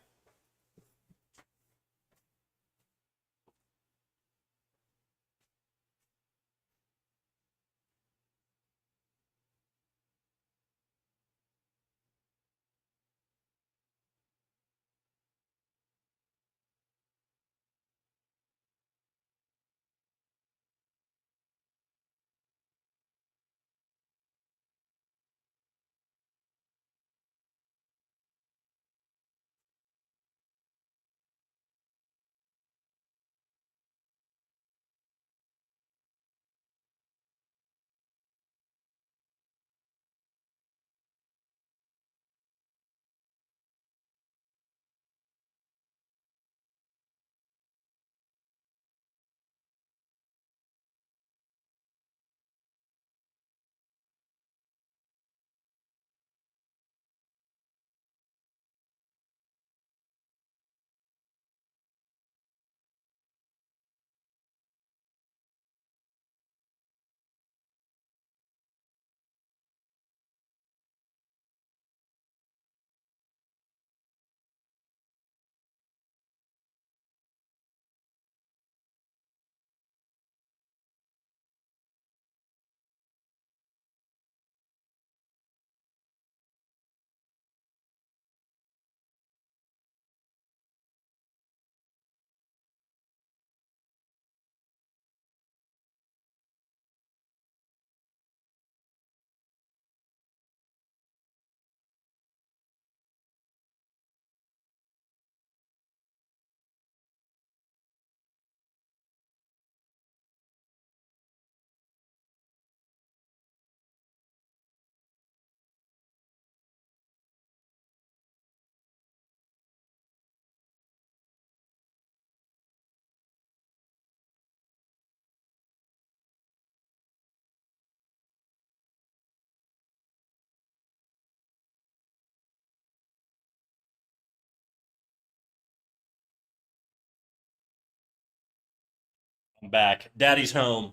I'm back. Daddy's home.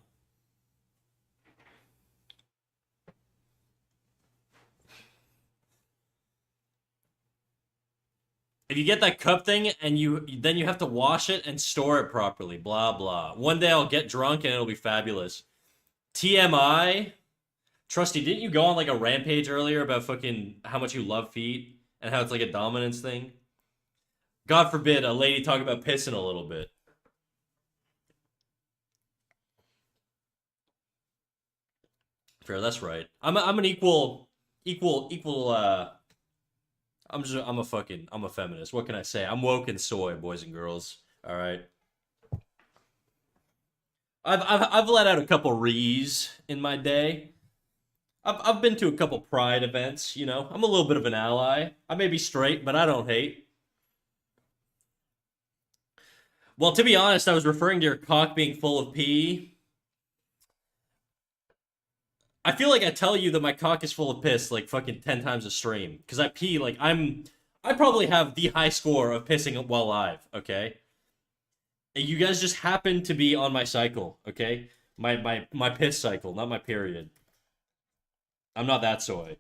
If you get that cup thing and you have to wash it and store it properly, blah blah. One day I'll get drunk and it'll be fabulous. TMI. Trusty, didn't you go on like a rampage earlier about fucking how much you love feet and how it's like a dominance thing? God forbid a lady talk about pissing a little bit. Fair, that's right. I'm an equal. I'm a feminist. What can I say? I'm woke and soy, boys and girls. All right. I've let out a couple rees in my day. I've been to a couple pride events. You know, I'm a little bit of an ally. I may be straight, but I don't hate. Well, to be honest, I was referring to your cock being full of pee. I feel like I tell you that my cock is full of piss like fucking 10 times a stream. Because I pee like I probably have the high score of pissing while live, okay? And you guys just happen to be on my cycle, okay? My piss cycle, not my period. I'm not that soy.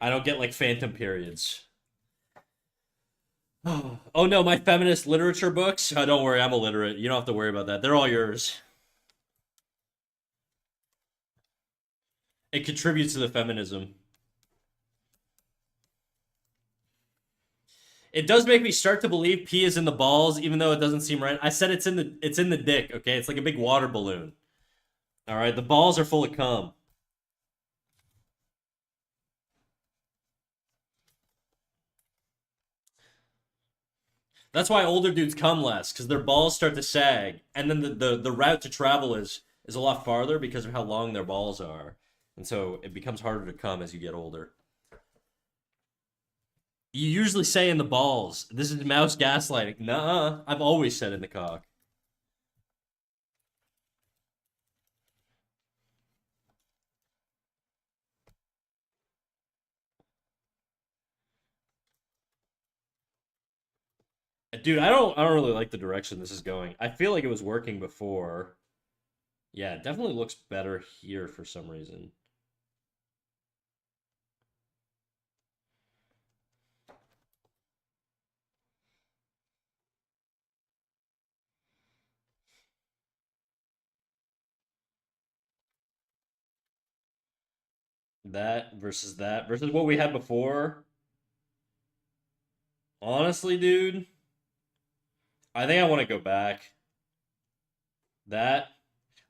I don't get like phantom periods. Oh no, my feminist literature books. Oh, don't worry, I'm illiterate. You don't have to worry about that. They're all yours. It contributes to the feminism. It does make me start to believe pee is in the balls, even though it doesn't seem right. I said it's in the dick. Okay, it's like a big water balloon. All right, the balls are full of cum. That's why older dudes come less because their balls start to sag, and then the route to travel is a lot farther because of how long their balls are, and so it becomes harder to come as you get older. You usually say in the balls. This is mouse gaslighting. Nuh-uh. I've always said in the cock. Dude, I don't really like the direction this is going. I feel like it was working before. Yeah, it definitely looks better here for some reason. That versus what we had before. Honestly, dude, I think I want to go back. That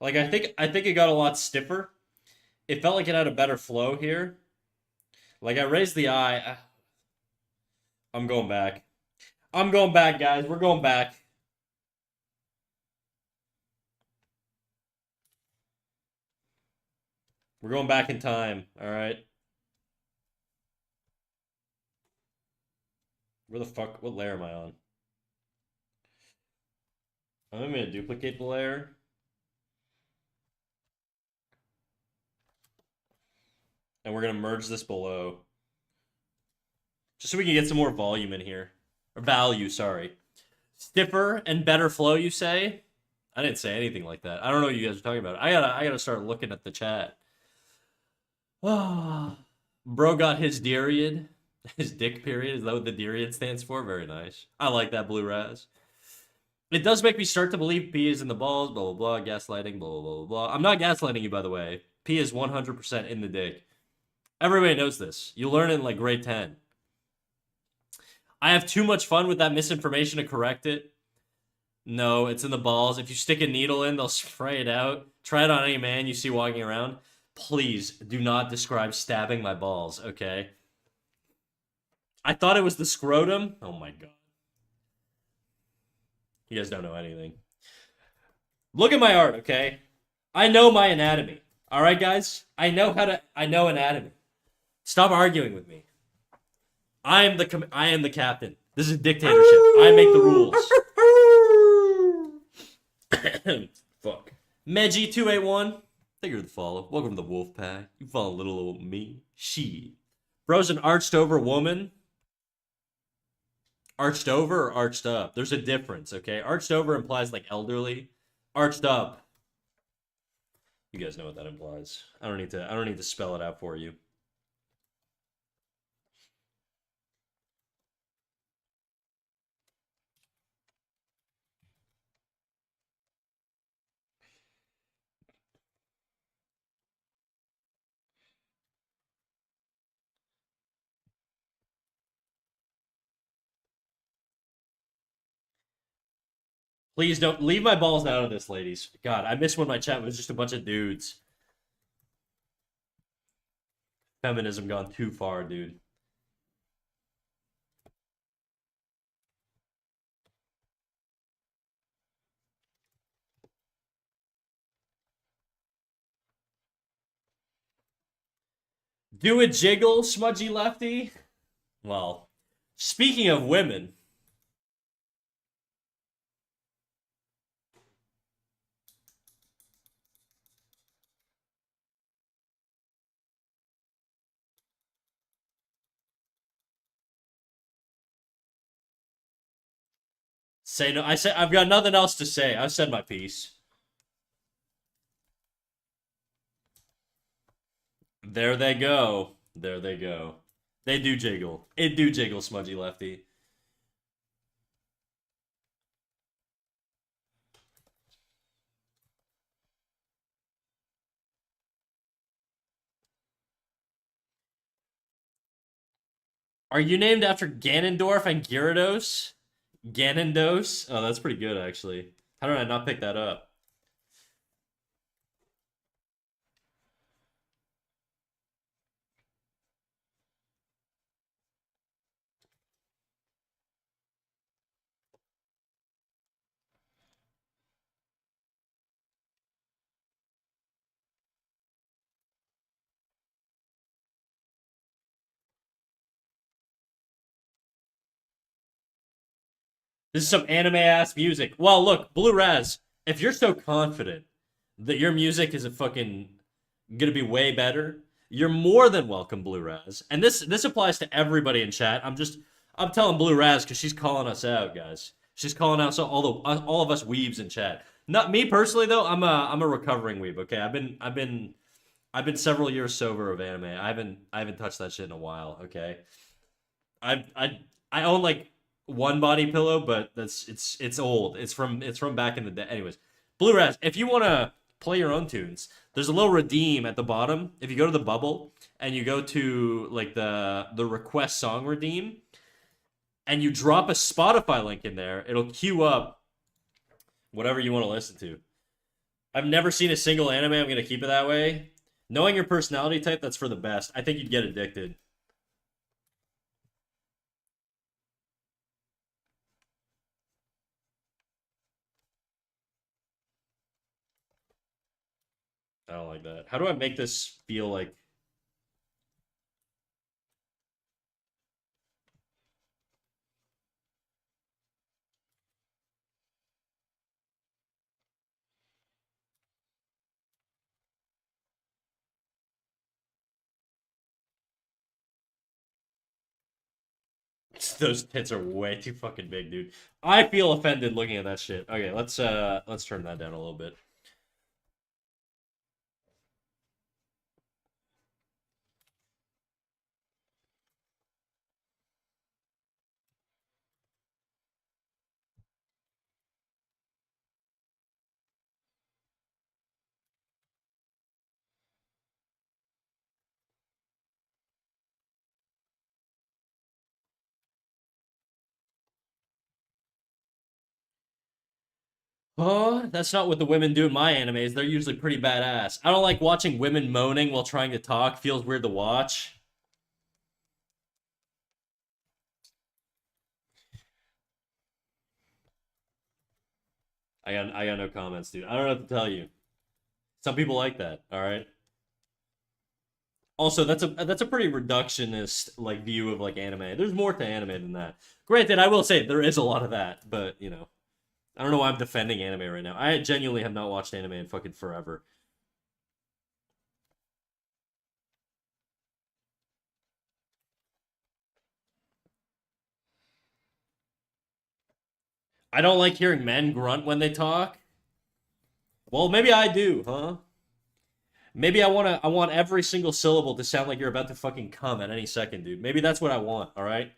like I think it got a lot stiffer. It felt like it had a better flow here. Like I raised the eye. I'm going back. I'm going back, guys. We're going back. We're going back in time. All right. Where the fuck? What layer am I on? I'm gonna duplicate the layer, and we're gonna merge this below, just so we can get some more volume in here, or value. Sorry. Stiffer and better flow. You say? I didn't say anything like that. I don't know what you guys are talking about. I gotta start looking at the chat. Bro got his period. His dick period. Is that what the period stands for? Very nice. I like that blue raz. It does make me start to believe P is in the balls, blah, blah, blah, gaslighting, blah, blah, blah, blah. I'm not gaslighting you, by the way. P is 100% in the dick. Everybody knows this. You learn it in like grade 10. I have too much fun with that misinformation to correct it. No, it's in the balls. If you stick a needle in, they'll spray it out. Try it on any man you see walking around. Please do not describe stabbing my balls, okay? I thought it was the scrotum. Oh my god. You guys don't know anything. Look at my art, okay? I know my anatomy. All right, guys? I know anatomy. Stop arguing with me. I am the captain. This is dictatorship. I make the rules. Fuck. Meggy281. Thank you for the follow. Welcome to the Wolf Pack. You follow little old me. She. Bro's an arched over woman. Arched over or arched up? There's a difference, okay? Arched over implies like elderly. Arched up. You guys know what that implies. I don't need to spell it out for you. Please don't leave my balls out of this, ladies. God, I miss when my chat was just a bunch of dudes. Feminism gone too far, dude. Do a jiggle, smudgy lefty? Well, speaking of women, say no. I said I've got nothing else to say. I've said my piece. There they go. There they go. They do jiggle. It do jiggle, smudgy lefty. Are you named after Ganondorf and Gyarados? Ganondos? Oh, that's pretty good, actually. How did I not pick that up? This is some anime ass music. Well, look, Blue Raz, if you're so confident that your music is a fucking gonna be way better, you're more than welcome, Blue Raz. And this applies to everybody in chat. I'm telling Blue Raz because she's calling us out, guys. She's calling out all of us weebs in chat. Not me personally though. I'm a recovering weeb. Okay, I've been several years sober of anime. I haven't touched that shit in a while. Okay, I I I own like one body pillow, but it's old. It's from back in the day. Anyways, Blue Raz, if you want to play your own tunes, there's a little redeem at the bottom. If you go to the bubble and you go to like the request song redeem and you drop a Spotify link in there, it'll queue up whatever you want to listen to. I've never seen a single anime. I'm gonna keep it that way. Knowing your personality type, that's for the best. I think you'd get addicted. I don't like that. How do I make this feel like those tits are way too fucking big, dude? I feel offended looking at that shit. Okay, let's turn that down a little bit. Oh, that's not what the women do in my animes. They're usually pretty badass. I don't like watching women moaning while trying to talk. Feels weird to watch. I got no comments, dude. I don't know what to tell you. Some people like that. All right. Also, that's a pretty reductionist like view of like anime. There's more to anime than that. Granted, I will say there is a lot of that, but I don't know why I'm defending anime right now. I genuinely have not watched anime in fucking forever. I don't like hearing men grunt when they talk. Well, maybe I do, huh? Maybe I want every single syllable to sound like you're about to fucking come at any second, dude. Maybe that's what I want, all right?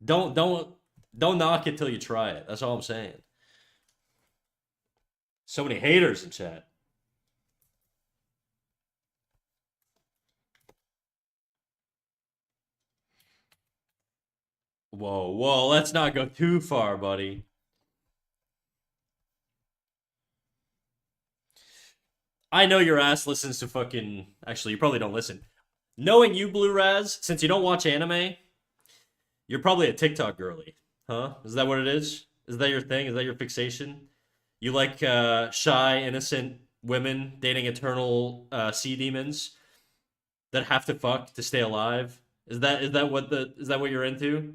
Don't don't don't knock it till you try it. That's all I'm saying. So many haters in chat. Whoa, whoa, let's not go too far, buddy. I know your ass listens to fucking. Actually, you probably don't listen. Knowing you, Blue Raz, since you don't watch anime, you're probably a TikTok girly, huh? Is that what it is? Is that your thing? Is that your fixation? You like shy, innocent women dating eternal sea demons that have to fuck to stay alive? Is that what you're into?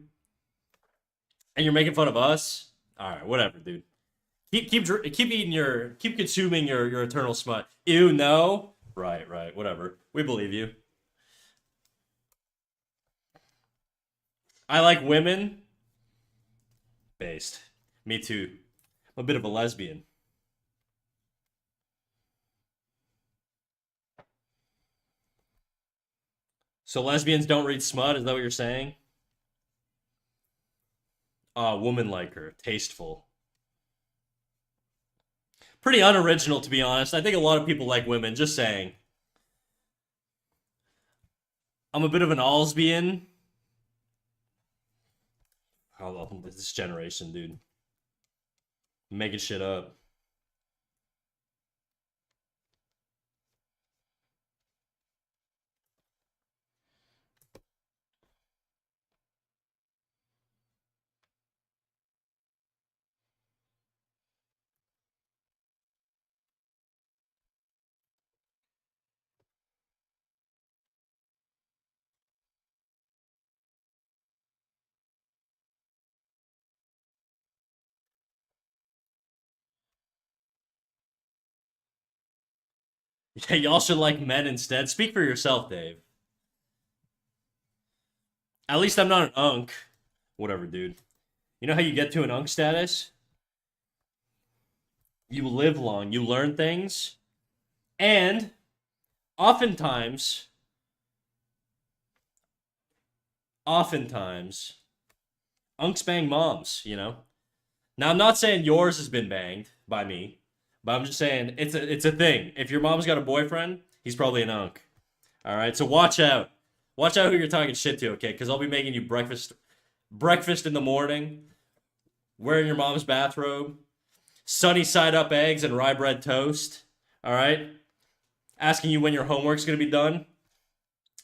And you're making fun of us? All right, whatever, dude. Keep consuming your eternal smut. Ew, no. Right, right, whatever. We believe you. I like women. Based. Me too. I'm a bit of a lesbian. So lesbians don't read smut. Is that what you're saying? Woman like her, tasteful. Pretty unoriginal, to be honest. I think a lot of people like women. Just saying. I'm a bit of an Allsbian. This generation, dude. Making shit up. Yeah, y'all should like men instead. Speak for yourself, Dave. At least I'm not an unk. Whatever, dude. You know how you get to an unk status? You live long, you learn things, and oftentimes, oftentimes, unks bang moms, you know? Now, I'm not saying yours has been banged by me, but I'm just saying it's a thing. If your mom's got a boyfriend, he's probably an unk. All right, so watch out. Watch out who you're talking shit to, okay? Because I'll be making you breakfast in the morning, wearing your mom's bathrobe, sunny side up eggs and rye bread toast. All right, asking you when your homework's gonna be done.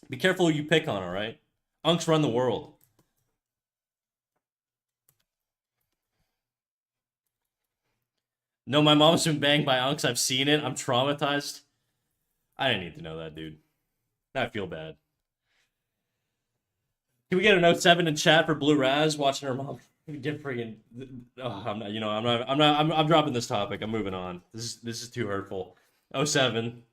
Be careful who you pick on. All right, unks run the world. No, my mom's been banged by unks. I've seen it. I'm traumatized. I didn't need to know that, dude. Now I feel bad. Can we get a note 7 in chat for Blue Raz watching her mom get friggin'? Oh, I'm not. You know, I'm dropping this topic. I'm moving on. This is too hurtful. Oh 07.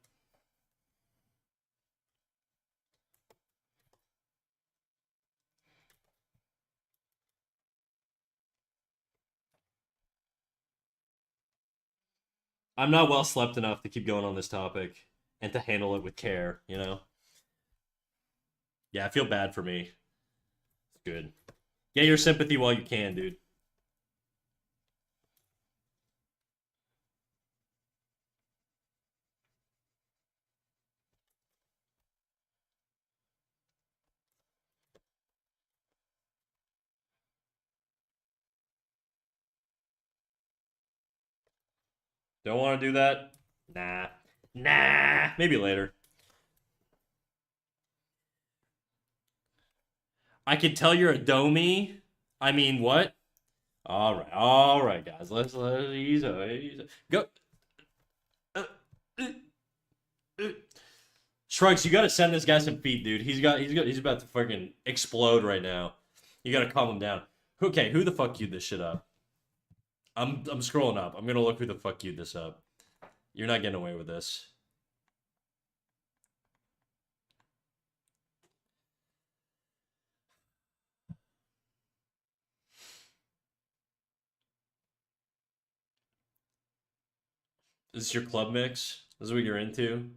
I'm not well slept enough to keep going on this topic and to handle it with care. You know. Yeah, I feel bad for me. It's good. Get your sympathy while you can, dude. Don't want to do that? Nah. Nah. Maybe later. I can tell you're a domie. I mean, what? All right, guys. Let's ease up, ease up. Go. Uh, uh, uh. Shrugs, you gotta send this guy some feet, dude. He's about to fucking explode right now. You gotta calm him down. Okay, who the fuck queued this shit up? I'm scrolling up. I'm gonna look who the fuck queued this up. You're not getting away with this. Is this your club mix? This is what you're into?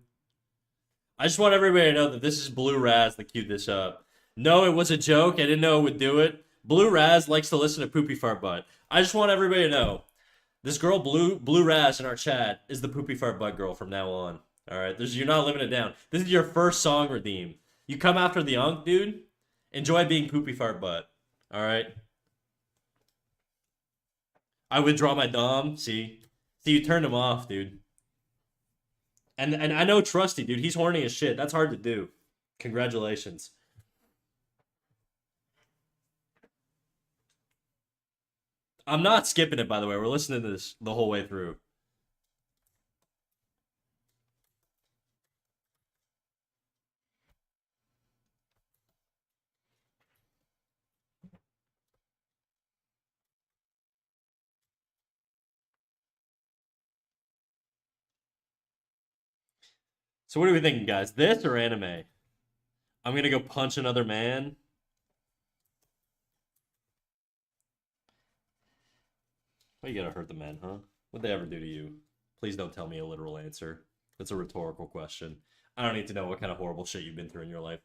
I just want everybody to know that this is Blue Raz that queued this up. No, it was a joke. I didn't know it would do it. Blue Raz likes to listen to Poopy Fart Butt. I just want everybody to know this girl, Blue Raz, in our chat is the Poopy Fart Butt girl from now on. All right, you're not living it down. This is your first song redeem. You come after the unk, dude. Enjoy being Poopy Fart Butt. All right. I withdraw my dom. See, you turned him off, dude. And I know Trusty, dude. He's horny as shit. That's hard to do. Congratulations. I'm not skipping it, by the way. We're listening to this the whole way through. So what are we thinking, guys? This or anime? I'm gonna go punch another man. Why you gotta hurt the men, huh? What'd they ever do to you? Please don't tell me a literal answer. That's a rhetorical question. I don't need to know what kind of horrible shit you've been through in your life.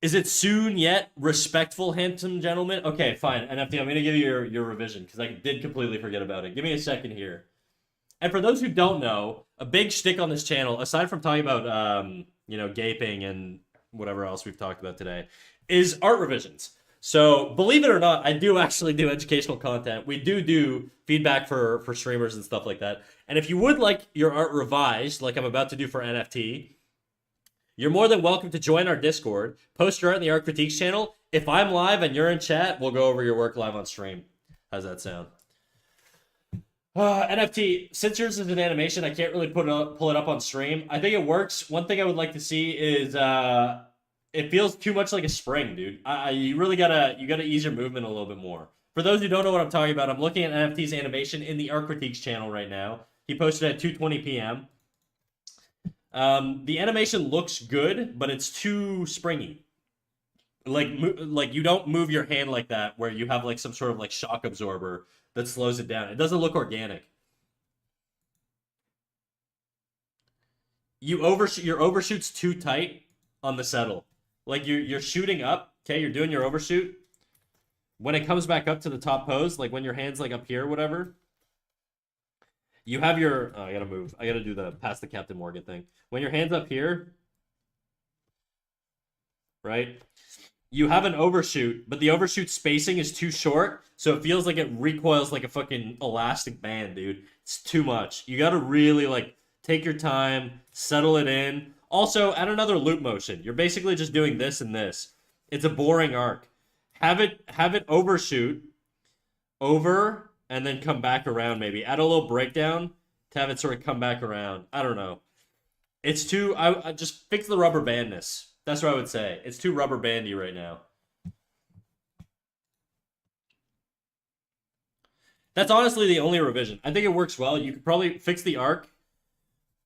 Is it soon yet? Respectful, handsome gentleman? Okay, fine. NFT, I'm gonna give you your revision because I did completely forget about it. Give me a second here. And for those who don't know, a big shtick on this channel, aside from talking about gaping and whatever else we've talked about today, is art revisions. So believe it or not, I do actually do educational content. We do feedback for streamers and stuff like that. And if you would like your art revised, like I'm about to do for NFT, you're more than welcome to join our Discord. Post your art in the Art Critiques channel. If I'm live and you're in chat, we'll go over your work live on stream. How's that sound? NFT, since yours is an animation, I can't really pull it up on stream. I think it works. One thing I would like to see is it feels too much like a spring, dude. You really gotta ease your movement a little bit more. For those who don't know what I'm talking about, I'm looking at NFT's animation in the Art Critiques channel right now. He posted at 2:20 p.m. The animation looks good, but it's too springy. Like you don't move your hand like that, where you have like some sort of like shock absorber that slows it down. It doesn't look organic. Your overshoot's too tight on the settle. Like you're shooting up, okay, you're doing your overshoot. When it comes back up to the top pose, like when your hand's like up here or whatever, you have your I gotta move. I gotta do the past the Captain Morgan thing. When your hand's up here, right? You have an overshoot, but the overshoot spacing is too short, so it feels like it recoils like a fucking elastic band, dude. It's too much. You gotta really like take your time, settle it in. Also, add another loop motion. You're basically just doing this and this. It's a boring arc. Have it overshoot, over, and then come back around maybe. Add a little breakdown to have it sort of come back around. I don't know. It's too. I just fix the rubber bandness. That's what I would say. It's too rubber bandy right now. That's honestly the only revision. I think it works well. You could probably fix the arc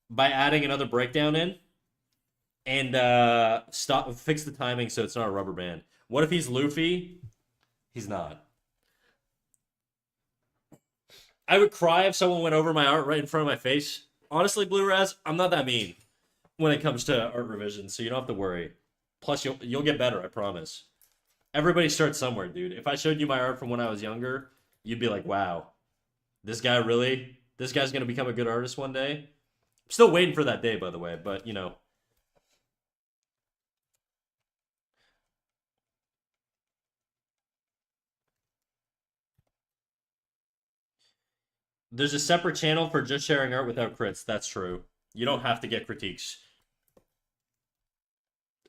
by adding another breakdown in, and stop fix the timing so it's not a rubber band. What if he's Luffy? He's not. I would cry if someone went over my art right in front of my face. Honestly, Blue Raz, I'm not that mean when it comes to art revisions, so you don't have to worry. Plus, you'll get better, I promise. Everybody starts somewhere, dude. If I showed you my art from when I was younger, you'd be like, "Wow, this guy's gonna become a good artist one day." I'm still waiting for that day, by the way. But you know, there's a separate channel for just sharing art without crits. That's true. You don't have to get critiques.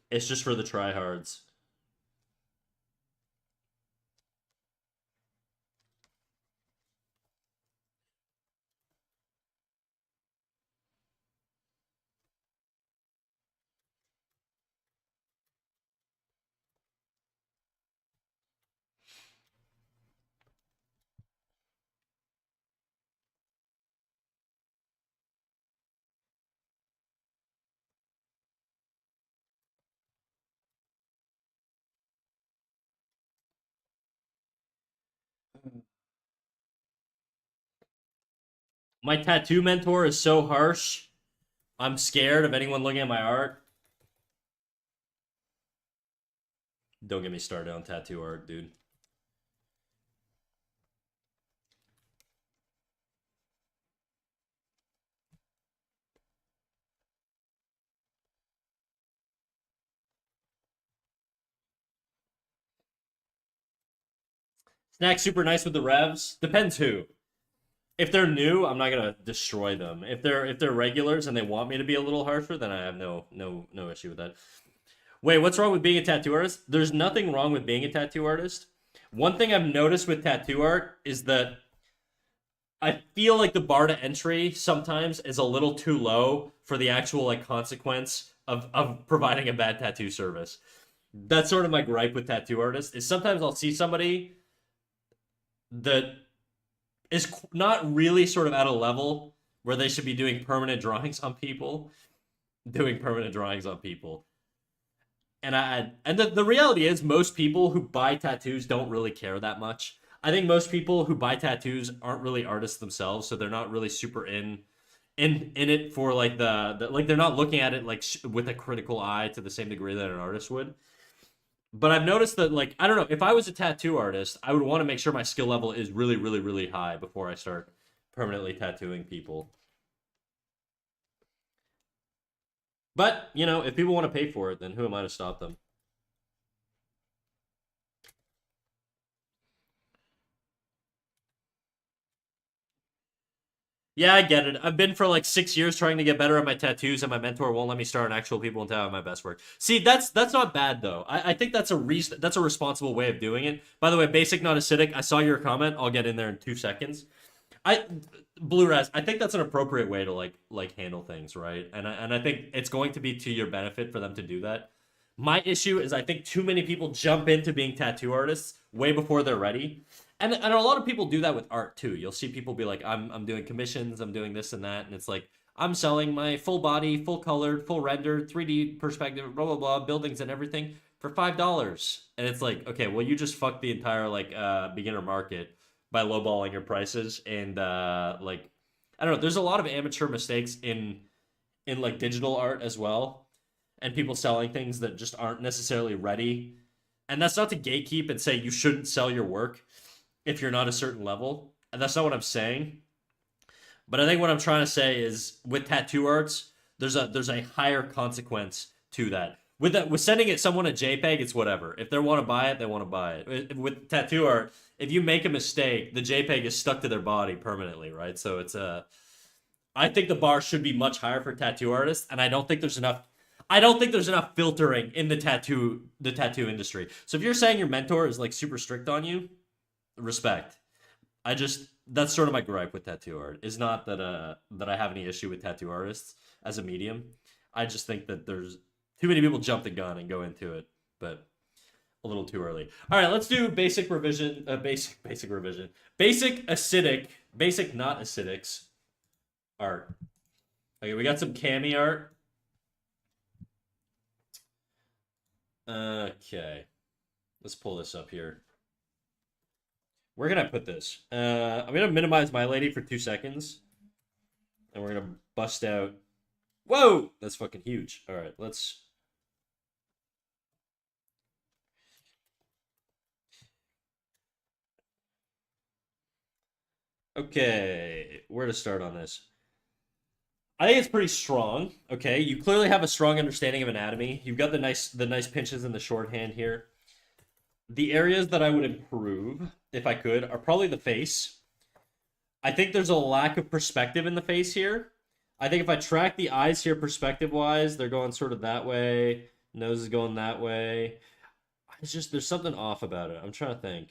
It's just for the tryhards. My tattoo mentor is so harsh. I'm scared of anyone looking at my art. Don't get me started on tattoo art, dude. Snack super nice with the revs. Depends who. If they're new, I'm not gonna destroy them. If they're regulars and they want me to be a little harsher, then I have no issue with that. Wait, what's wrong with being a tattoo artist? There's nothing wrong with being a tattoo artist. One thing I've noticed with tattoo art is that I feel like the bar to entry sometimes is a little too low for the actual like consequence of providing a bad tattoo service. That's sort of my gripe with tattoo artists is sometimes I'll see somebody that is not really sort of at a level where they should be doing permanent drawings on people, doing permanent drawings on people. And the reality is most people who buy tattoos don't really care that much. I think most people who buy tattoos aren't really artists themselves, so they're not really super in it for like the like they're not looking at it like with a critical eye to the same degree that an artist would. But I've noticed that like I don't know, if I was a tattoo artist, I would want to make sure my skill level is really really high before I start permanently tattooing people. But, you know, if people want to pay for it, then who am I to stop them? Yeah, I get it. I've been for like 6 years trying to get better at my tattoos, and my mentor won't let me start on actual people until I have my best work. See, that's not bad though. I think that's a reason. That's a responsible way of doing it. By the way, basic not acidic. I saw your comment. I'll get in there in 2 seconds. I Blue Raz, I think that's an appropriate way to like handle things, right? And I think it's going to be to your benefit for them to do that. My issue is I think too many people jump into being tattoo artists way before they're ready. And a lot of people do that with art too. You'll see people be like, I'm doing commissions, I'm doing this and that, and it's like I'm selling my full body, full colored, full rendered, 3D perspective, blah blah blah, buildings and everything for $5. And it's like, okay, well you just fucked the entire like beginner market by lowballing your prices and like I don't know. There's a lot of amateur mistakes in like digital art as well, and people selling things that just aren't necessarily ready. And that's not to gatekeep and say you shouldn't sell your work if you're not a certain level. And that's not what I'm saying. But I think what I'm trying to say is with tattoo arts, there's a higher consequence to that. With sending it someone a JPEG, it's whatever. If they want to buy it, they want to buy it. With tattoo art, if you make a mistake, the JPEG is stuck to their body permanently, right? So it's a I think the bar should be much higher for tattoo artists, and I don't think there's enough filtering in the tattoo industry. So if you're saying your mentor is like super strict on you, respect. I just That's sort of my gripe with tattoo art. Is not that I have any issue with tattoo artists as a medium. I just think that there's too many people jump the gun and go into it, but a little too early. All right, let's do basic revision. Basic revision. Basic acidic. Basic not acidics art. Okay, we got some cami art. Okay, let's pull this up here. Where can I put this? I'm gonna minimize my lady for 2 seconds, and we're gonna bust out. Whoa, that's fucking huge. All right, let's. Okay, where to start on this? I think it's pretty strong. Okay, you clearly have a strong understanding of anatomy. You've got the nice pinches in the shorthand here. The areas that I would improve, if I could, are probably the face. I think there's a lack of perspective in the face here. I think if I track the eyes here perspective wise, they're going sort of that way. Nose is going that way. It's just there's something off about it. I'm trying to think.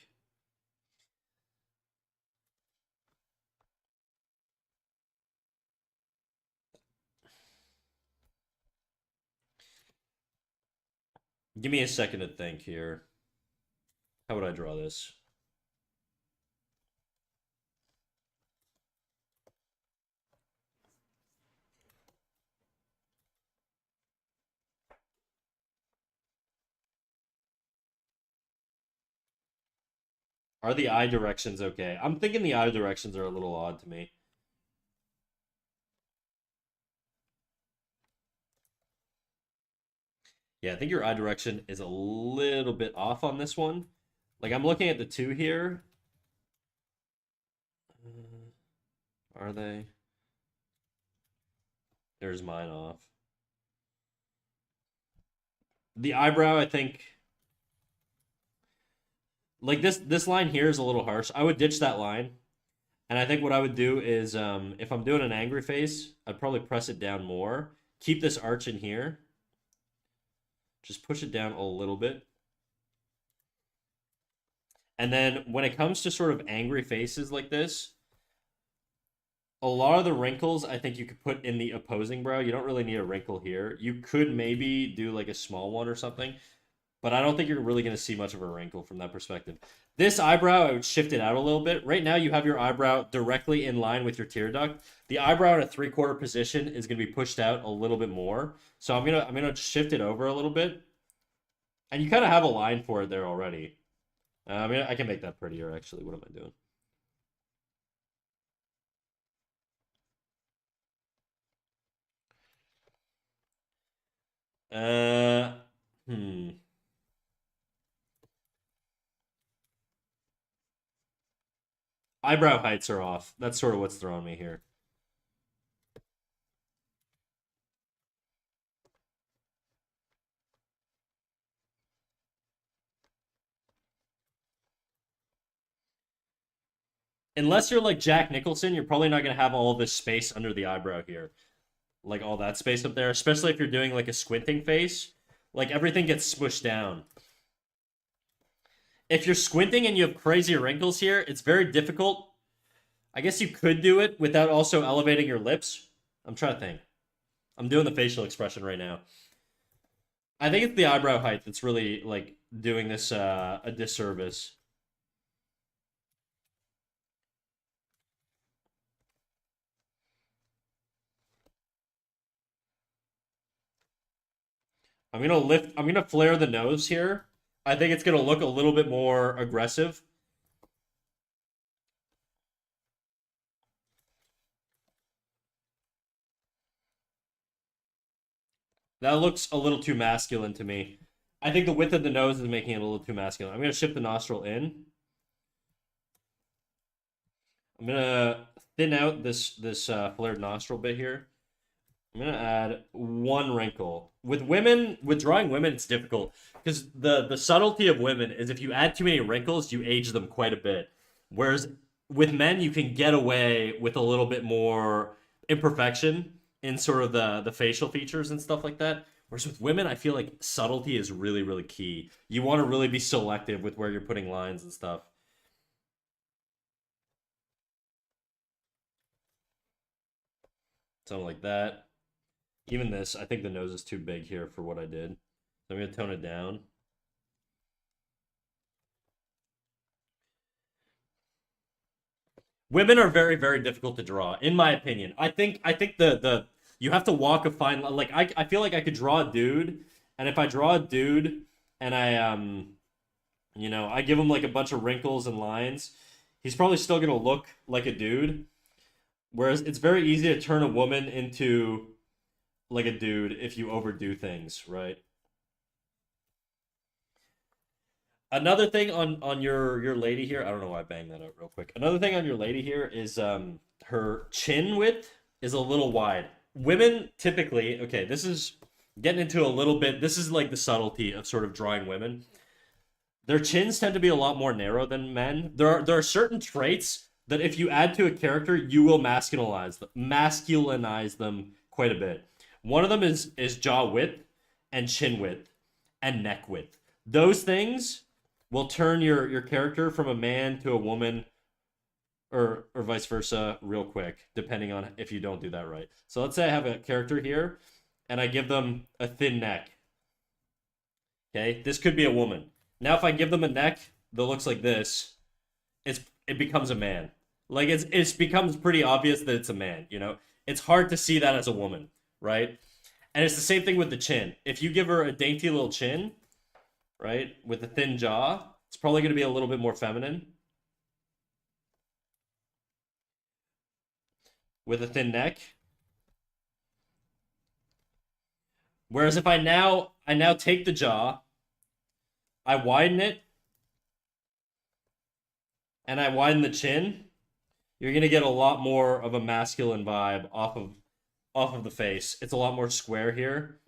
Give me a second to think here. How would I draw this? Are the eye directions okay? I'm thinking the eye directions are a little odd to me. Yeah, I think your eye direction is a little bit off on this one. Like I'm looking at the two here. Are they? There's mine off. The eyebrow, I think, like this line here is a little harsh. I would ditch that line, and I think what I would do is, if I'm doing an angry face, I'd probably press it down more. Keep this arch in here. Just push it down a little bit. And then when it comes to sort of angry faces like this, a lot of the wrinkles I think you could put in the opposing brow. You don't really need a wrinkle here. You could maybe do like a small one or something, but I don't think you're really going to see much of a wrinkle from that perspective. This eyebrow, I would shift it out a little bit. Right now, you have your eyebrow directly in line with your tear duct. The eyebrow in a three-quarter position is going to be pushed out a little bit more. So I'm gonna shift it over a little bit, and you kind of have a line for it there already. I mean, I can make that prettier actually. What am I doing? Uh, hmm. Eyebrow heights are off. That's sort of what's throwing me here. unless you're like Jack Nicholson, you're probably not gonna have all this space under the eyebrow here, like all that space up there. Especially if you're doing like a squinting face, like everything gets smushed down. If you're squinting and you have crazy wrinkles here, it's very difficult. I guess you could do it without also elevating your lips. I'm trying to think. I'm doing the facial expression right now. I think it's the eyebrow height that's really like doing this a disservice. I'm gonna flare the nose here. I think it's gonna look a little bit more aggressive. That looks a little too masculine to me. I think the width of the nose is making it a little too masculine. I'm gonna shift the nostril in. I'm gonna thin out this flared nostril bit here. I'm gonna add one wrinkle. With women, with drawing women, it's difficult because the subtlety of women is if you add too many wrinkles, you age them quite a bit. Whereas with men, you can get away with a little bit more imperfection in sort of the facial features and stuff like that. Whereas with women, I feel like subtlety is really, really key. You want to really be selective with where you're putting lines and stuff. Something like that. Even this, I think the nose is too big here for what I did. So I'm going to tone it down. Women are very, very difficult to draw, in my opinion. I think the you have to walk a fine line. Like I feel like I could draw a dude, and if I draw a dude and I give him like a bunch of wrinkles and lines, he's probably still gonna look like a dude. Whereas it's very easy to turn a woman into like a dude if you overdo things, right? Another thing on your lady here, I don't know why I banged that out real quick. Another thing on your lady here is her chin width is a little wide. Women typically, okay, this is getting into a little bit. This is like the subtlety of sort of drawing women. Their chins tend to be a lot more narrow than men. There are certain traits that if you add to a character, you will masculinize them quite a bit. One of them is jaw width and chin width and neck width. Those things will turn your character from a man to a woman or vice versa real quick, depending on if you don't do that right. So let's say I have a character here and I give them a thin neck. Okay, this could be a woman. Now if I give them a neck that looks like this, it becomes a man. Like it becomes pretty obvious that it's a man, you know? It's hard to see that as a woman, right? And it's the same thing with the chin. If you give her a dainty little chin, right, with a thin jaw, it's probably going to be a little bit more feminine. With a thin neck. Whereas if I now take the jaw, I widen it, and I widen the chin, you're gonna get a lot more of a masculine vibe off of the face. It's a lot more square here.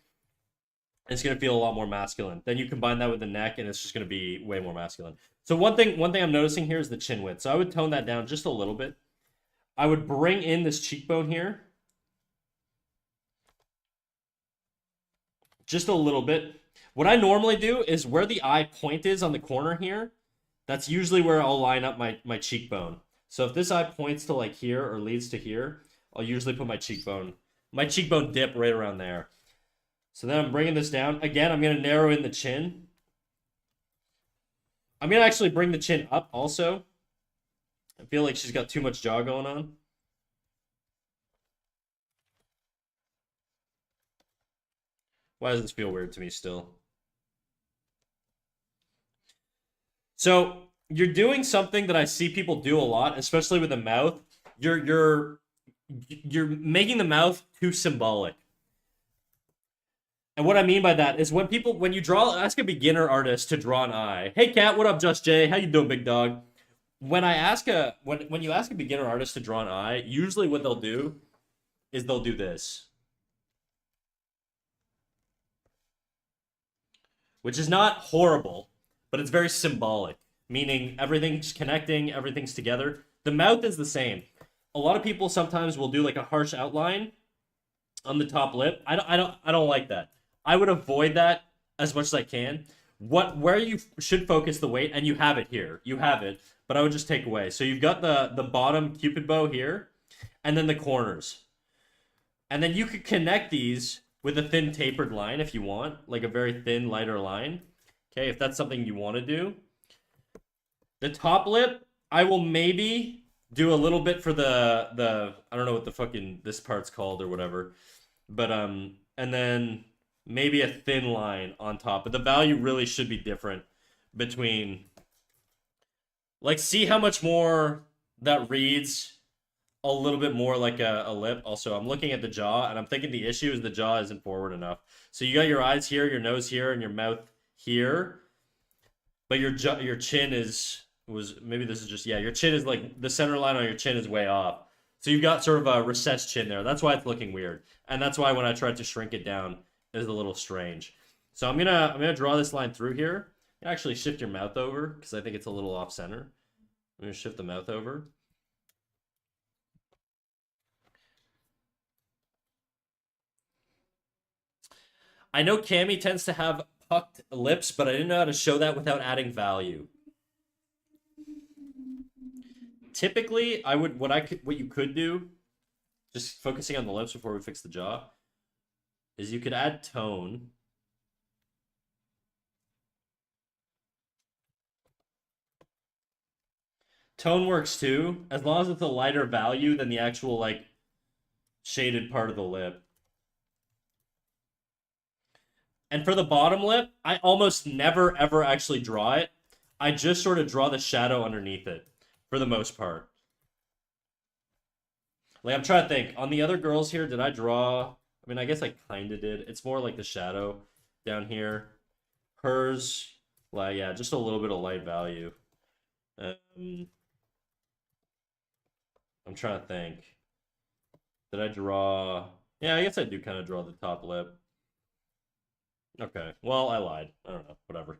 It's gonna feel a lot more masculine. Then you combine that with the neck, and it's just gonna be way more masculine. So one thing I'm noticing here is the chin width. So I would tone that down just a little bit. I would bring in this cheekbone here, just a little bit. What I normally do is where the eye point is on the corner here, that's usually where I'll line up my cheekbone. So if this eye points to like here or leads to here, I'll usually put my cheekbone dip right around there. So then I'm bringing this down. Again, I'm going to narrow in the chin. I'm going to actually bring the chin up also. I feel like she's got too much jaw going on. Why does this feel weird to me still? So you're doing something that I see people do a lot, especially with the mouth. You're making the mouth too symbolic. And what I mean by that is when you ask a beginner artist to draw an eye. Hey cat, what up, Just Jay? How you doing, big dog? When you ask a beginner artist to draw an eye, usually what they'll do is they'll do this, which is not horrible, but it's very symbolic, meaning everything's connecting, everything's together. The mouth is the same. A lot of people sometimes will do like a harsh outline on the top lip. I don't like that. I would avoid that as much as I can. Where you should focus the weight, and you have it here. You have it, but I would just take away. So you've got the bottom cupid bow here, and then the corners. And then you could connect these with a thin tapered line if you want, like a very thin, lighter line. Okay, if that's something you want to do. The top lip, I will maybe do a little bit for the I don't know what the fucking this part's called or whatever. But and then maybe a thin line on top. But the value really should be different between, like, see how much more that reads a little bit more like a lip. Also, I'm looking at the jaw, and I'm thinking the issue is the jaw isn't forward enough. So you got your eyes here, your nose here, and your mouth here, but your chin was maybe this is just, yeah, your chin is like the center line on your chin is way off. So you've got sort of a recessed chin there. That's why it's looking weird, and that's why when I tried to shrink it down, it's a little strange. So I'm gonna draw this line through here. Actually, shift your mouth over because I think it's a little off center. I'm gonna shift the mouth over. I know Cammy tends to have pucked lips, but I didn't know how to show that without adding value. Typically, what you could do, just focusing on the lips before we fix the jaw, is you could add tone. Tone works too, as long as it's a lighter value than the actual, like, shaded part of the lip. And for the bottom lip, I almost never ever actually draw it. I just sort of draw the shadow underneath it for the most part. Like, I'm trying to think. On the other girls here, did I draw? I mean, I guess I kind of did. It's more like the shadow down here. Hers, like, yeah, just a little bit of light value. I'm trying to think. Did I draw? Yeah, I guess I do kind of draw the top lip. Okay, well, I lied. I don't know, whatever.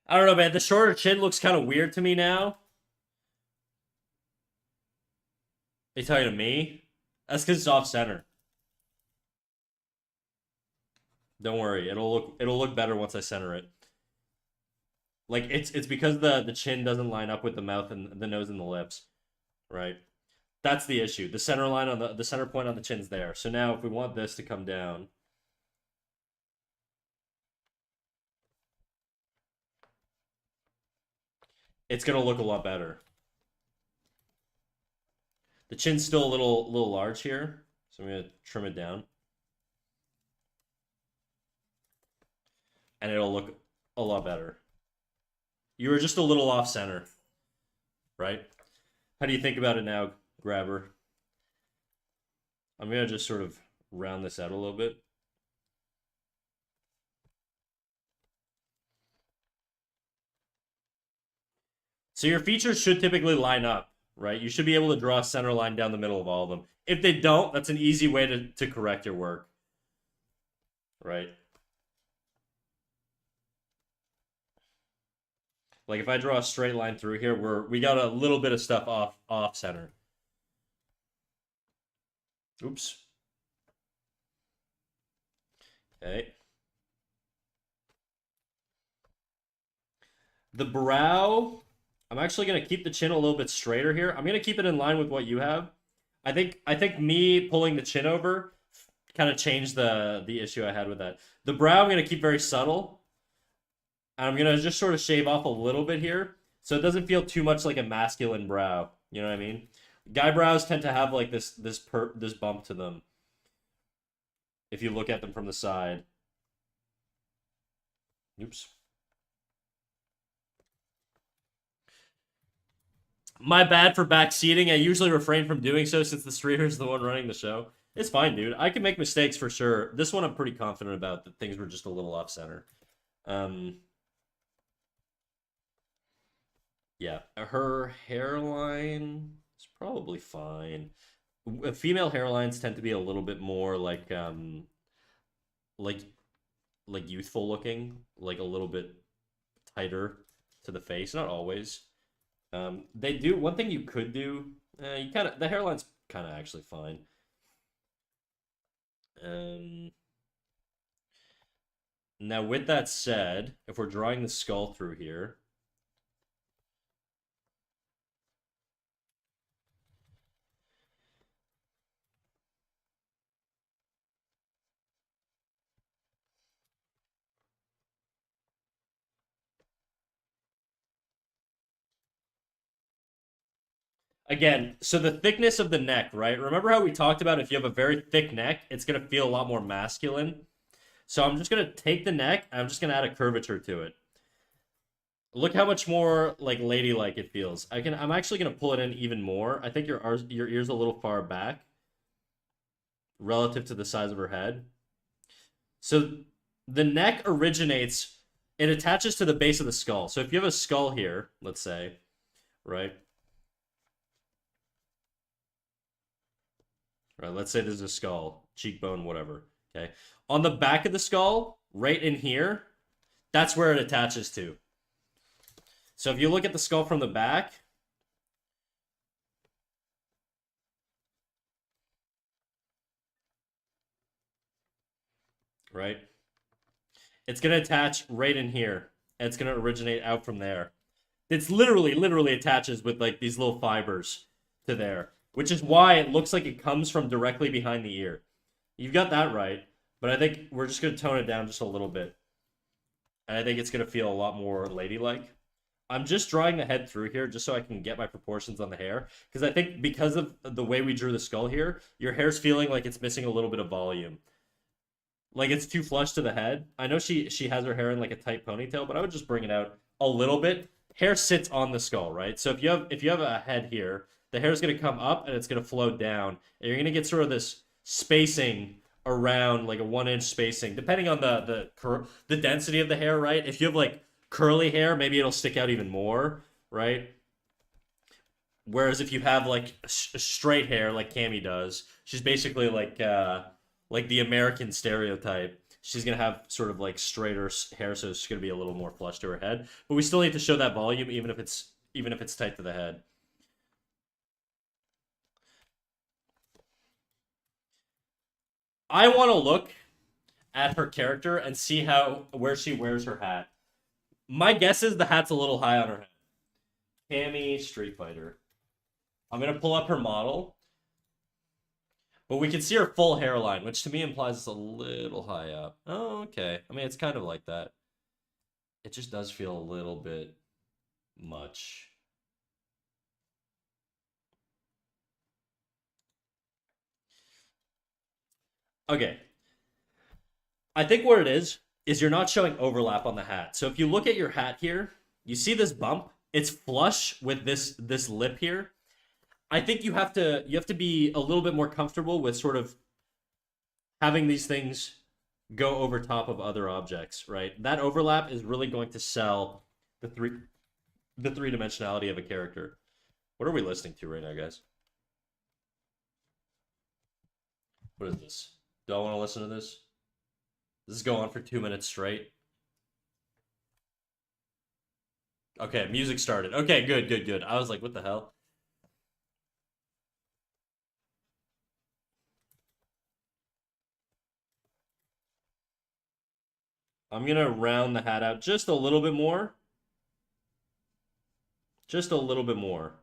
I don't know, man. The shorter chin looks kind of weird to me now. They talking to me? That's because it's off center. Don't worry, it'll look better once I center it. Like, it's because the chin doesn't line up with the mouth and the nose and the lips, right? That's the issue. The center line on the center point on the chin's there. So now if we want this to come down, it's gonna look a lot better. The chin's still a little large here, so I'm gonna trim it down, and it'll look a lot better. You were just a little off center, right? How do you think about it now, Grabber? I'm gonna just sort of round this out a little bit. So your features should typically line up, right? You should be able to draw a center line down the middle of all of them. If they don't, that's an easy way to correct your work, right? Like, if I draw a straight line through here, we got a little bit of stuff off center. Oops. Okay. The brow, I'm actually gonna keep the chin a little bit straighter here. I'm gonna keep it in line with what you have. I think me pulling the chin over kind of changed the issue I had with that. The brow I'm gonna keep very subtle. And I'm gonna just sort of shave off a little bit here, so it doesn't feel too much like a masculine brow. You know what I mean? Guy brows tend to have like this bump to them if you look at them from the side. Oops. My bad for backseating. I usually refrain from doing so since the streamer is the one running the show. It's fine, dude. I can make mistakes for sure. This one I'm pretty confident about that things were just a little off center. Yeah, her hairline is probably fine. Female hairlines tend to be a little bit more like like youthful looking, like a little bit tighter to the face. Not always. They do one thing you could do. You kind of the hairline's kind of actually fine. Now with that said, if we're drawing the skull through here, again, so the thickness of the neck, right? Remember how we talked about if you have a very thick neck, it's going to feel a lot more masculine. So I'm just going to take the neck, and I'm just going to add a curvature to it. Look how much more like ladylike it feels. I'm actually going to pull it in even more. I think your ear's a little far back relative to the size of her head. So the neck originates, it attaches to the base of the skull. So if you have a skull here, let's say, right? Right, let's say there's a skull, cheekbone, whatever. Okay. On the back of the skull, right in here, that's where it attaches to. So if you look at the skull from the back, right? It's going to attach right in here. And it's going to originate out from there. It's literally attaches with like these little fibers to there, which is why it looks like it comes from directly behind the ear. You've got that right, but I think we're just going to tone it down just a little bit. And I think it's going to feel a lot more ladylike. I'm just drawing the head through here just so I can get my proportions on the hair. Because I think because of the way we drew the skull here, your hair's feeling like it's missing a little bit of volume. Like it's too flush to the head. I know she has her hair in like a tight ponytail, but I would just bring it out a little bit. Hair sits on the skull, right? So if you have a head here, the hair's gonna come up and it's gonna flow down, and you're gonna get sort of this spacing around, like a 1 inch spacing, depending on the density of the hair, right? If you have like curly hair, maybe it'll stick out even more, right? Whereas if you have like straight hair, like Cammy does, she's basically like the American stereotype. She's gonna have sort of like straighter hair, so it's gonna be a little more flush to her head. But we still need to show that volume, even if it's tight to the head. I want to look at her character and see where she wears her hat. My guess is the hat's a little high on her head. Cammy Street Fighter. I'm gonna pull up her model, but we can see her full hairline, which to me implies it's a little high up. Oh, okay. I mean, it's kind of like that. It just does feel a little bit much. Okay. I think what it is you're not showing overlap on the hat. So if you look at your hat here, you see this bump? It's flush with this lip here. I think you have to be a little bit more comfortable with sort of having these things go over top of other objects, right? That overlap is really going to sell the three dimensionality of a character. What are we listening to right now, guys? What is this? Do I want to listen to this? Does this go on for 2 minutes straight? Okay, music started. Okay, good. I was like, what the hell? I'm gonna round the hat out just a little bit more. Just a little bit more.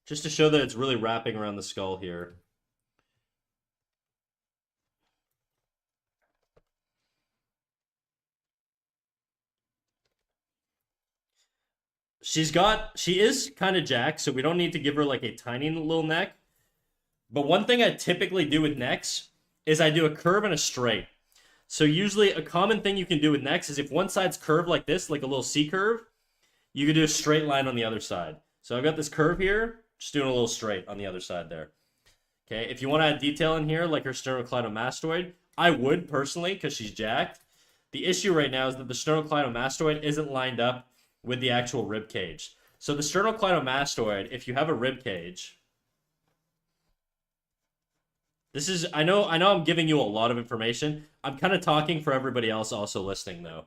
Just to show that it's really wrapping around the skull here. She is kind of jacked, so we don't need to give her like a tiny little neck. But one thing I typically do with necks is I do a curve and a straight. So usually a common thing you can do with necks is if one side's curved like this, like a little C curve, you can do a straight line on the other side. So I've got this curve here, just doing a little straight on the other side there. Okay, if you want to add detail in here, like her sternocleidomastoid, I would personally, because she's jacked. The issue right now is that the sternocleidomastoid isn't lined up with the actual rib cage. So the sternocleidomastoid, if you have a rib cage, this is I know I'm giving you a lot of information. I'm kind of talking for everybody else also listening though.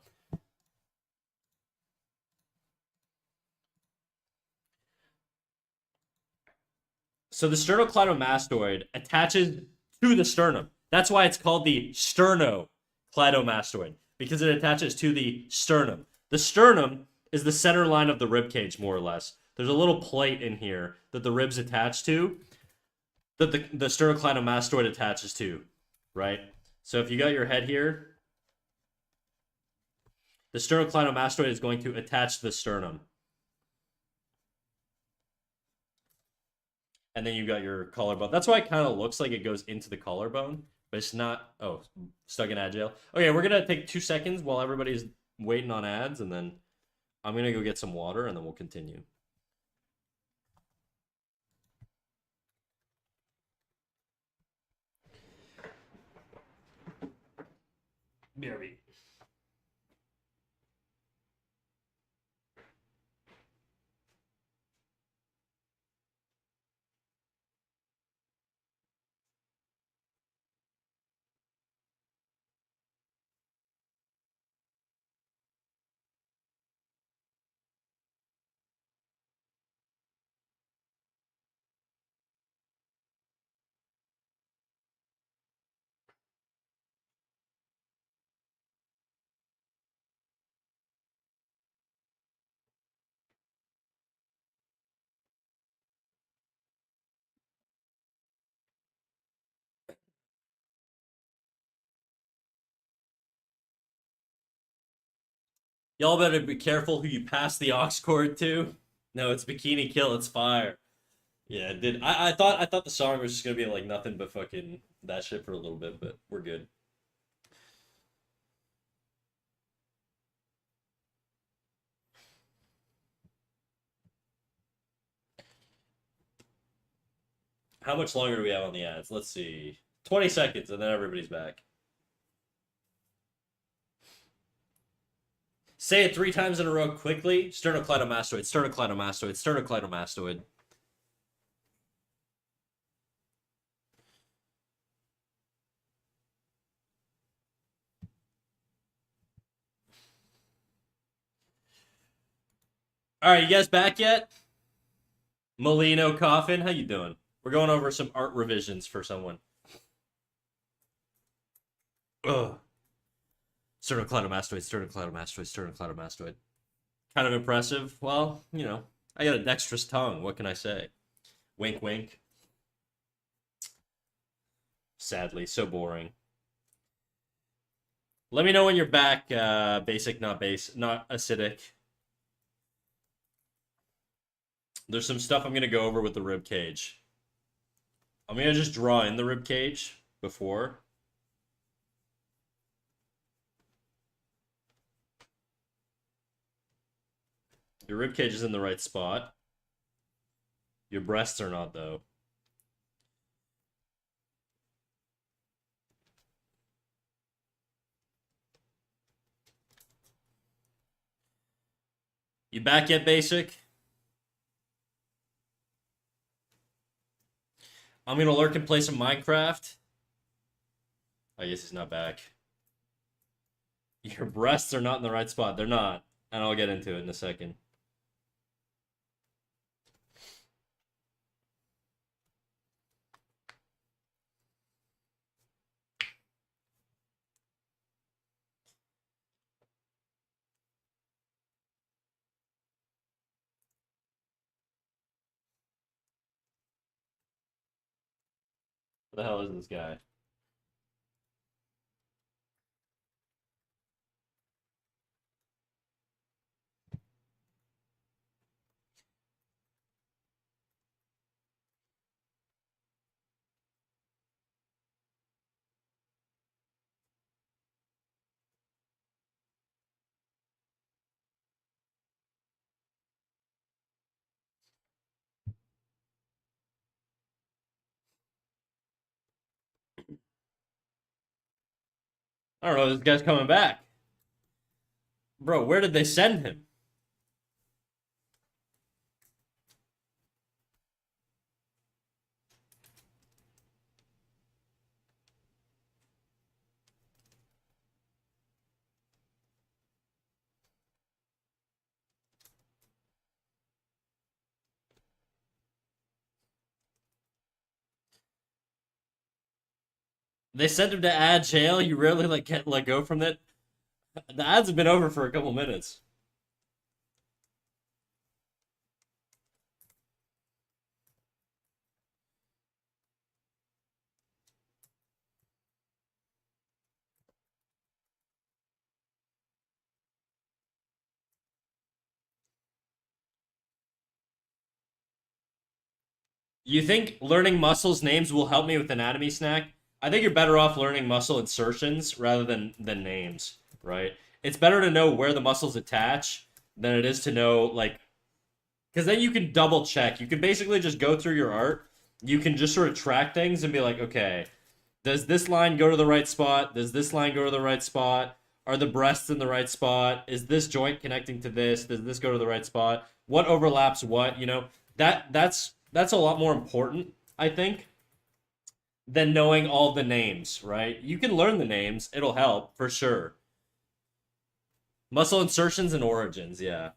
So the sternocleidomastoid attaches to the sternum. That's why it's called the sternocleidomastoid, because it attaches to the sternum. The sternum is the center line of the rib cage, more or less. There's a little plate in here that the ribs attach to, that the sternocleidomastoid attaches to, right? So if you got your head here, the sternocleidomastoid is going to attach to the sternum. And then you got your collarbone. That's why it kind of looks like it goes into the collarbone, but it's not. Oh, stuck in ad jail. Okay, we're gonna take 2 seconds while everybody's waiting on ads, and then I'm gonna go get some water, and then we'll continue. BRB. Y'all better be careful who you pass the aux cord to. No, it's Bikini Kill. It's fire. Yeah, it did. I thought the song was just gonna be like nothing but fucking that shit for a little bit, but we're good. How much longer do we have on the ads? Let's see. 20 seconds, and then everybody's back. Say it 3 times in a row quickly. Sternocleidomastoid, sternocleidomastoid, sternocleidomastoid. All right, you guys back yet? Molino Coffin, how you doing? We're going over some art revisions for someone. Ugh. Sternocleidomastoid, sternocleidomastoid, sternocleidomastoid. Kind of impressive. Well, I got a dexterous tongue. What can I say? Wink, wink. Sadly, so boring. Let me know when you're back. Basic, not acidic. There's some stuff I'm gonna go over with the rib cage. I'm gonna just draw in the rib cage before. Your rib cage is in the right spot. Your breasts are not, though. You back yet, Basic? I'm gonna lurk and play some Minecraft. I guess he's not back. Your breasts are not in the right spot. They're not. And I'll get into it in a second. What the hell is this guy? I don't know. This guy's coming back. Bro, where did they send him? They sent him to ad jail. You rarely like can't let go from it. The ads have been over for a couple minutes. You think learning muscles names will help me with anatomy snack? I think you're better off learning muscle insertions rather than names, right? It's better to know where the muscles attach than it is to know like because then you can double check. You can basically just go through your art. You can just sort of track things and be like, okay, does this line go to the right spot? Does this line go to the right spot? Are the breasts in the right spot? Is this joint connecting to this? Does this go to the right spot? What overlaps what? You know, that's a lot more important, I think, than knowing all the names, right? You can learn the names, it'll help for sure. Muscle insertions and origins, yeah.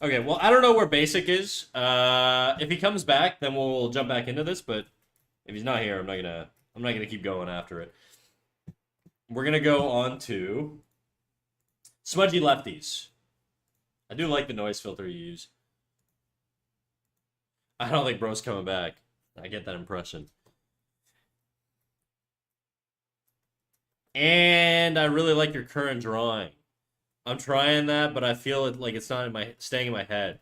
Okay, well, I don't know where basic is. If he comes back, then we'll jump back into this, but if he's not here, I'm not gonna keep going after it. We're gonna go on to smudgy lefties. I do like the noise filter you use. I don't think bro's coming back. I get that impression. And I really like your current drawing. I'm trying that, but I feel it like it's not in my staying in my head.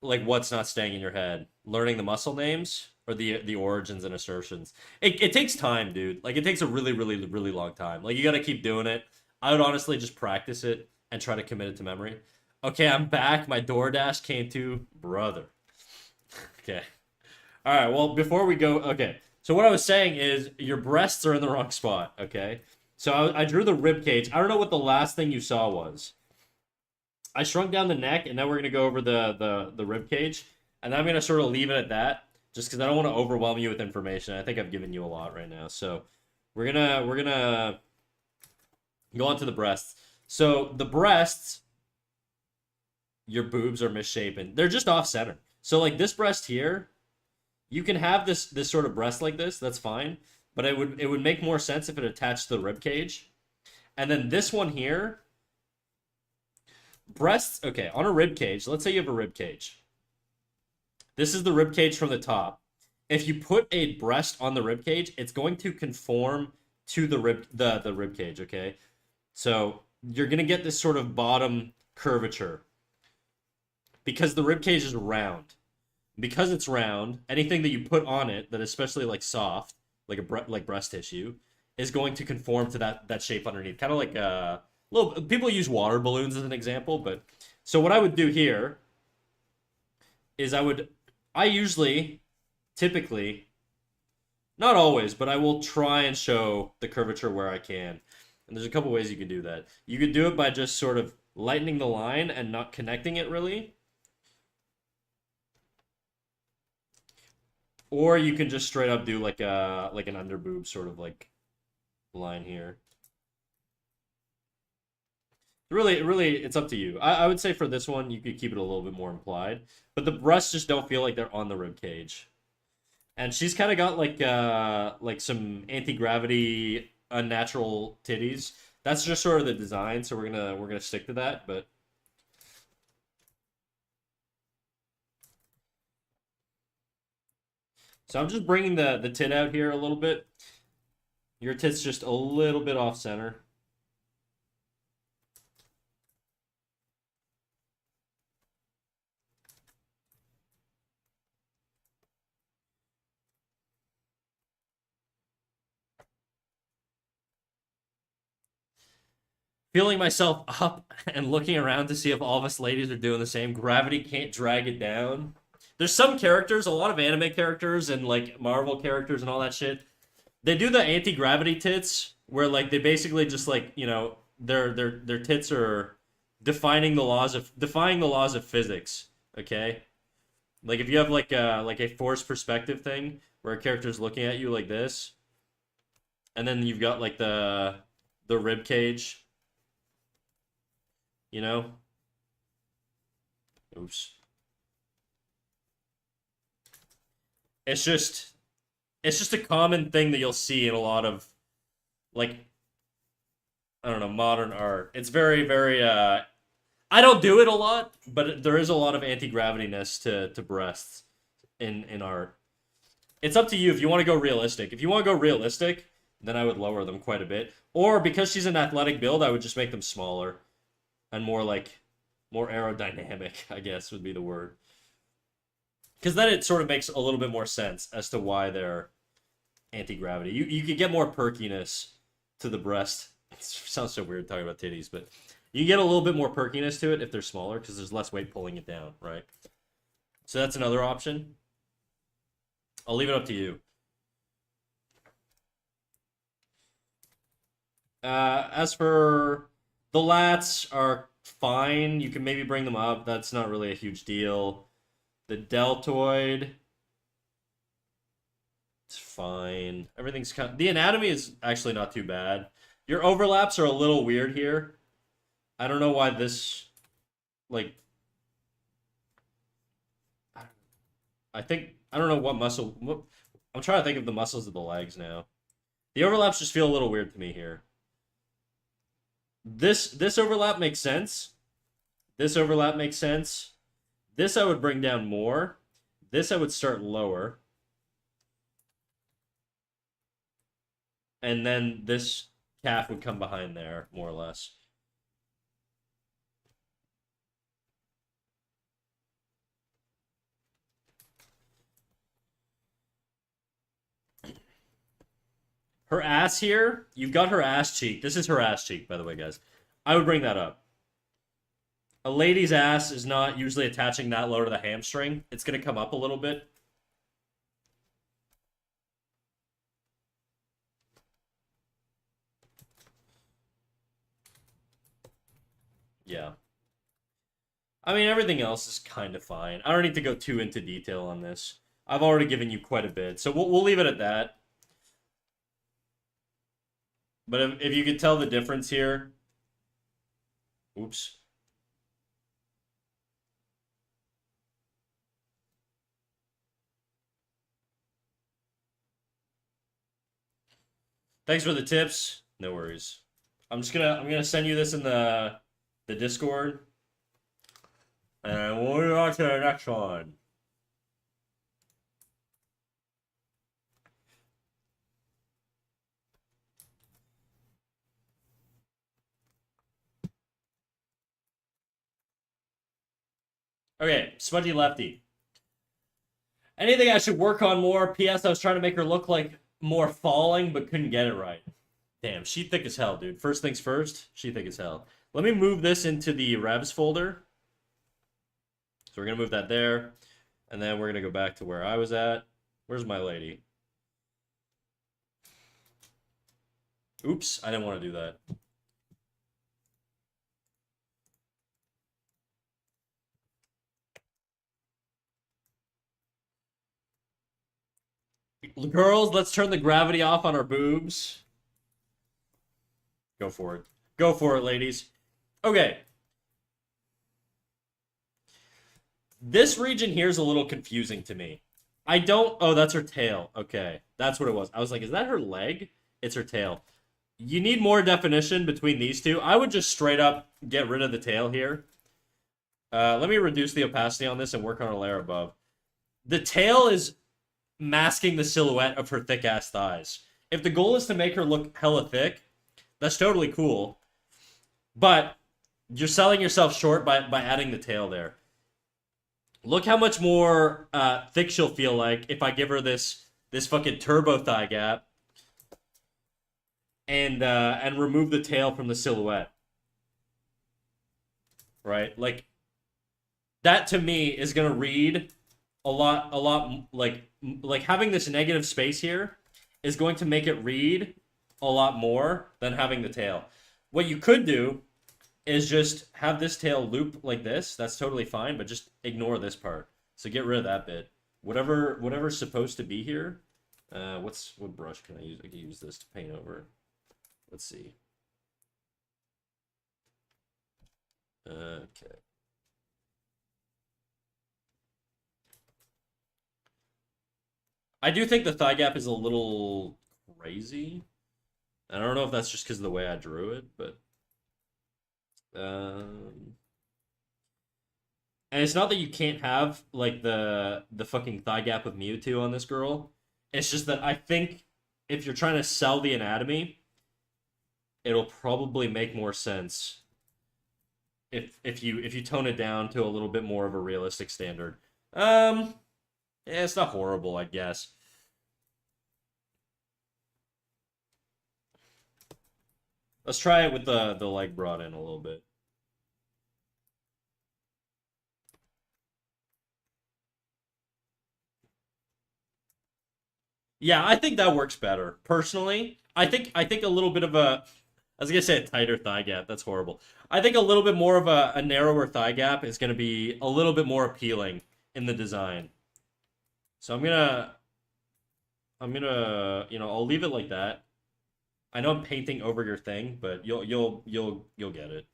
Like what's not staying in your head? Learning the muscle names or the origins and assertions. It takes time, dude. Like it takes a really, really, really long time. Like you gotta keep doing it. I would honestly just practice it and try to commit it to memory. Okay, I'm back. My DoorDash came to brother. Okay. All right. Well, before we go, okay. So what I was saying is your breasts are in the wrong spot. Okay. So I drew the rib cage. I don't know what the last thing you saw was. I shrunk down the neck, and then we're gonna go over the rib cage, and then I'm gonna sort of leave it at that, just because I don't want to overwhelm you with information. I think I've given you a lot right now, so we're gonna go on to the breasts. So the breasts, your boobs are misshapen. They're just off center. So like this breast here, you can have this sort of breast like this. That's fine, but it would make more sense if it attached to the rib cage. And then this one here, breasts. Okay, on a rib cage. Let's say you have a rib cage. This is the rib cage from the top. If you put a breast on the rib cage, it's going to conform to the rib cage. Okay, so you're gonna get this sort of bottom curvature because the rib cage is round. Because it's round, anything that you put on it that is especially like soft, like like breast tissue, is going to conform to that shape underneath. Kind of like little people use water balloons as an example, but so what I would do here is I usually typically not always, but I will try and show the curvature where I can. And there's a couple ways you can do that. You could do it by just sort of lightening the line and not connecting it really. Or you can just straight up do like an underboob sort of like line here. Really, it's up to you. I would say for this one, you could keep it a little bit more implied, but the breasts just don't feel like they're on the rib cage. And she's kind of got like some anti-gravity unnatural titties. That's just sort of the design, so we're gonna stick to that. But so I'm just bringing the tit out here a little bit. Your tit's just a little bit off center. Feeling myself up and looking around to see if all of us ladies are doing the same. Gravity can't drag it down. There's some characters, a lot of anime characters and like Marvel characters and all that shit. They do the anti-gravity tits where like they basically just like, their tits are defying the laws of physics, okay? Like if you have like a forced perspective thing where a character's looking at you like this, and then you've got like the rib cage, you know? Oops. It's just It's just a common thing that you'll see in a lot of, like, I don't know, modern art. It's very, very, I don't do it a lot, but there is a lot of anti-gravity-ness to breasts in art. It's up to you if you want to go realistic. If you want to go realistic, then I would lower them quite a bit. Or because she's an athletic build, I would just make them smaller and more like more aerodynamic, I guess would be the word. Because then it sort of makes a little bit more sense as to why they're anti-gravity. You could get more perkiness to the breast. It sounds so weird talking about titties, but you get a little bit more perkiness to it if they're smaller because there's less weight pulling it down, right? So that's another option. I'll leave it up to you. As for the lats are fine. You can maybe bring them up. That's not really a huge deal. The deltoid, it's fine. Everything's kind of, the anatomy is actually not too bad. Your overlaps are a little weird here. I don't know why this, like, I think, I don't know what muscle, I'm trying to think of the muscles of the legs now. The overlaps just feel a little weird to me here. This overlap makes sense. This overlap makes sense. This I would bring down more. This I would start lower. And then this calf would come behind there, more or less. Her ass here, you've got her ass cheek. This is her ass cheek, by the way, guys. I would bring that up. A lady's ass is not usually attaching that low to the hamstring. It's going to come up a little bit. Yeah. I mean, everything else is kind of fine. I don't need to go too into detail on this. I've already given you quite a bit, so we'll leave it at that. But if you could tell the difference here... Oops. Thanks for the tips. No worries. I'm gonna send you this in the Discord. And we'll move on to the next one. Okay, Smudgy Lefty. Anything I should work on more? P.S. I was trying to make her look like more falling, but couldn't get it right. Damn, she thick as hell, dude. First things first, she thick as hell. Let me move this into the revs folder. So we're going to move that there. And then we're going to go back to where I was at. Where's my lady? Oops, I didn't want to do that. Girls, let's turn the gravity off on our boobs. Go for it. Go for it, ladies. Okay. This region here is a little confusing to me. I don't... Oh, that's her tail. Okay. That's what it was. I was like, is that her leg? It's her tail. You need more definition between these two. I would just straight up get rid of the tail here. Let me reduce the opacity on this and work on a layer above. The tail is masking the silhouette of her thick-ass thighs. If the goal is to make her look hella thick, that's totally cool. But you're selling yourself short by adding the tail there. Look how much more thick she'll feel like if I give her this fucking turbo thigh gap and remove the tail from the silhouette. Right? Like, that to me is gonna read a lot like having this negative space here is going to make it read a lot more than having the tail. What you could do is just have this tail loop like this. That's totally fine, but just ignore this part. So get rid of that bit. Whatever's supposed to be here. What brush can I use? I can use this to paint over. Let's see. Okay. I do think the thigh gap is a little crazy. I don't know if that's just because of the way I drew it, but um, and it's not that you can't have like the fucking thigh gap with Mewtwo on this girl. It's just that I think if you're trying to sell the anatomy, it'll probably make more sense if you tone it down to a little bit more of a realistic standard. Yeah, it's not horrible, I guess. Let's try it with the leg brought in a little bit. Yeah, I think that works better. Personally, I think a little bit of a I was gonna say a tighter thigh gap. That's horrible. I think a little bit more of a narrower thigh gap is gonna be a little bit more appealing in the design. So I'm gonna I'll leave it like that. I know I'm painting over your thing, but you'll get it.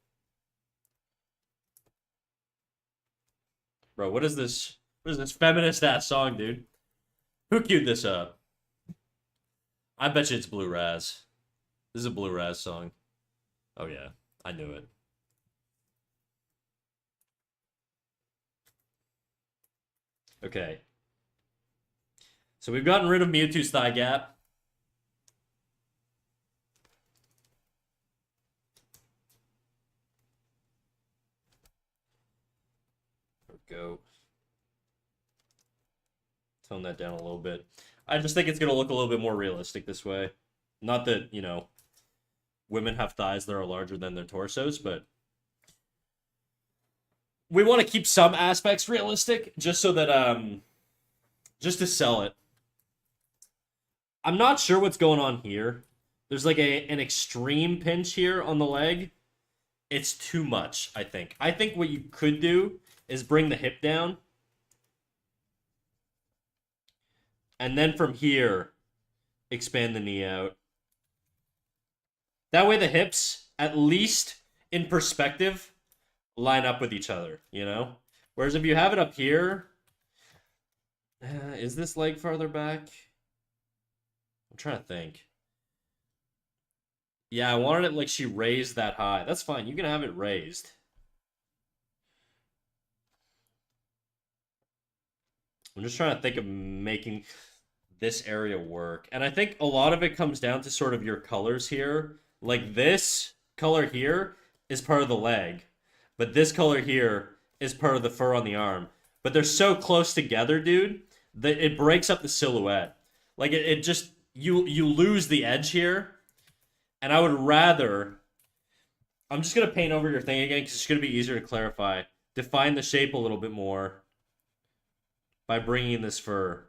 Bro, what is this? What is this feminist ass song, dude? Who queued this up? I bet you it's Blue Raz. This is a Blue Raz song. Oh yeah, I knew it. Okay. So we've gotten rid of Mewtwo's thigh gap. There we go. Tone that down a little bit. I just think it's gonna look a little bit more realistic this way. Not that, women have thighs that are larger than their torsos, but we want to keep some aspects realistic just so that just to sell it. I'm not sure what's going on here. There's like an extreme pinch here on the leg. It's too much, I think. I think what you could do is bring the hip down. And then from here, expand the knee out. That way the hips, at least in perspective, line up with each other, you know? Whereas if you have it up here, is this leg farther back? I'm trying to think. Yeah, I wanted it like she raised that high. That's fine. You can have it raised. I'm just trying to think of making this area work. And I think a lot of it comes down to sort of your colors here. Like this color here is part of the leg, but this color here is part of the fur on the arm. But they're so close together, dude, that it breaks up the silhouette. Like it just you lose the edge here. And I would rather I'm just gonna paint over your thing again because it's gonna be easier to clarify. Define the shape a little bit more by bringing this fur.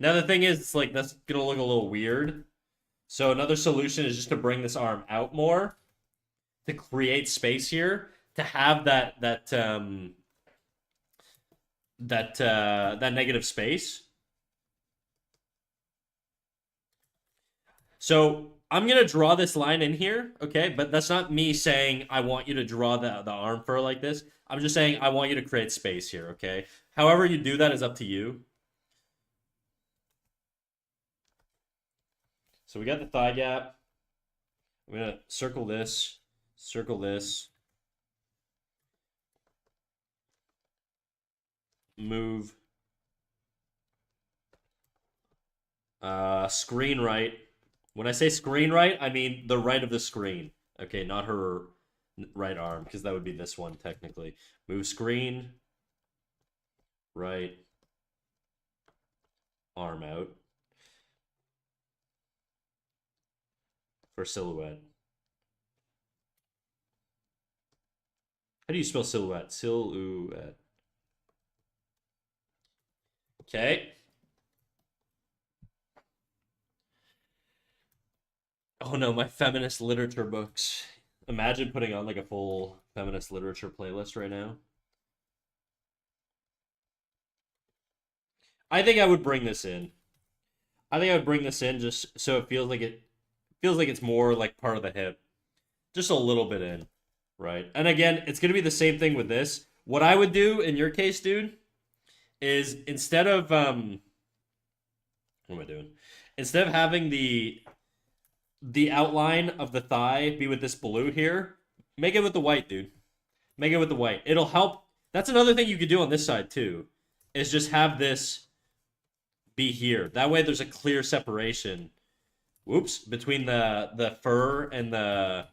Now the thing is, it's like that's gonna look a little weird. So another solution is just to bring this arm out more to create space here to have that negative space. So I'm gonna draw this line in here, okay? But that's not me saying I want you to draw the arm fur like this. I'm just saying I want you to create space here, okay? However you do that is up to you. So we got the thigh gap. I'm gonna circle this, move, screen right. When I say screen right, I mean the right of the screen. Okay, not her right arm, because that would be this one technically. Move screen, right, arm out for silhouette. How do you spell silhouette? Silhouette. Okay. Oh no, my feminist literature books. Imagine putting on like a full feminist literature playlist right now. I think I would bring this in. I think I would bring this in just so it feels like it's more like part of the hip. Just a little bit in, right? And again, it's gonna be the same thing with this. What I would do in your case, dude, is instead of what am I doing? Instead of having the outline of the thigh be with this blue here, make it with the white, dude. Make it with the white. It'll help. That's another thing you could do on this side too, is just have this be here. That way there's a clear separation. Whoops, between the fur and the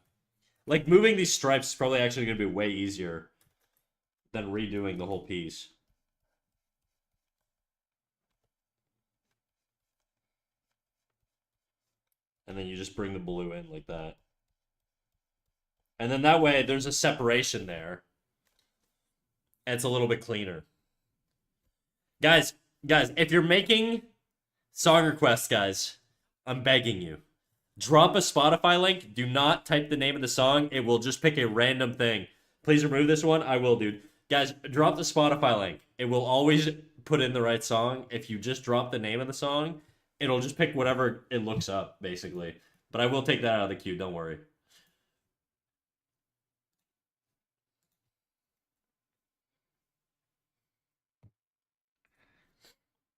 like moving these stripes is probably actually going to be way easier than redoing the whole piece. And then you just bring the blue in like that. And then that way there's a separation there. And it's a little bit cleaner. Guys, if you're making song requests, guys, I'm begging you. Drop a Spotify link. Do not type the name of the song. It will just pick a random thing. Please remove this one. I will, dude. Guys, drop the Spotify link. It will always put in the right song. If you just drop the name of the song, it'll just pick whatever it looks up, basically. But I will take that out of the queue. Don't worry.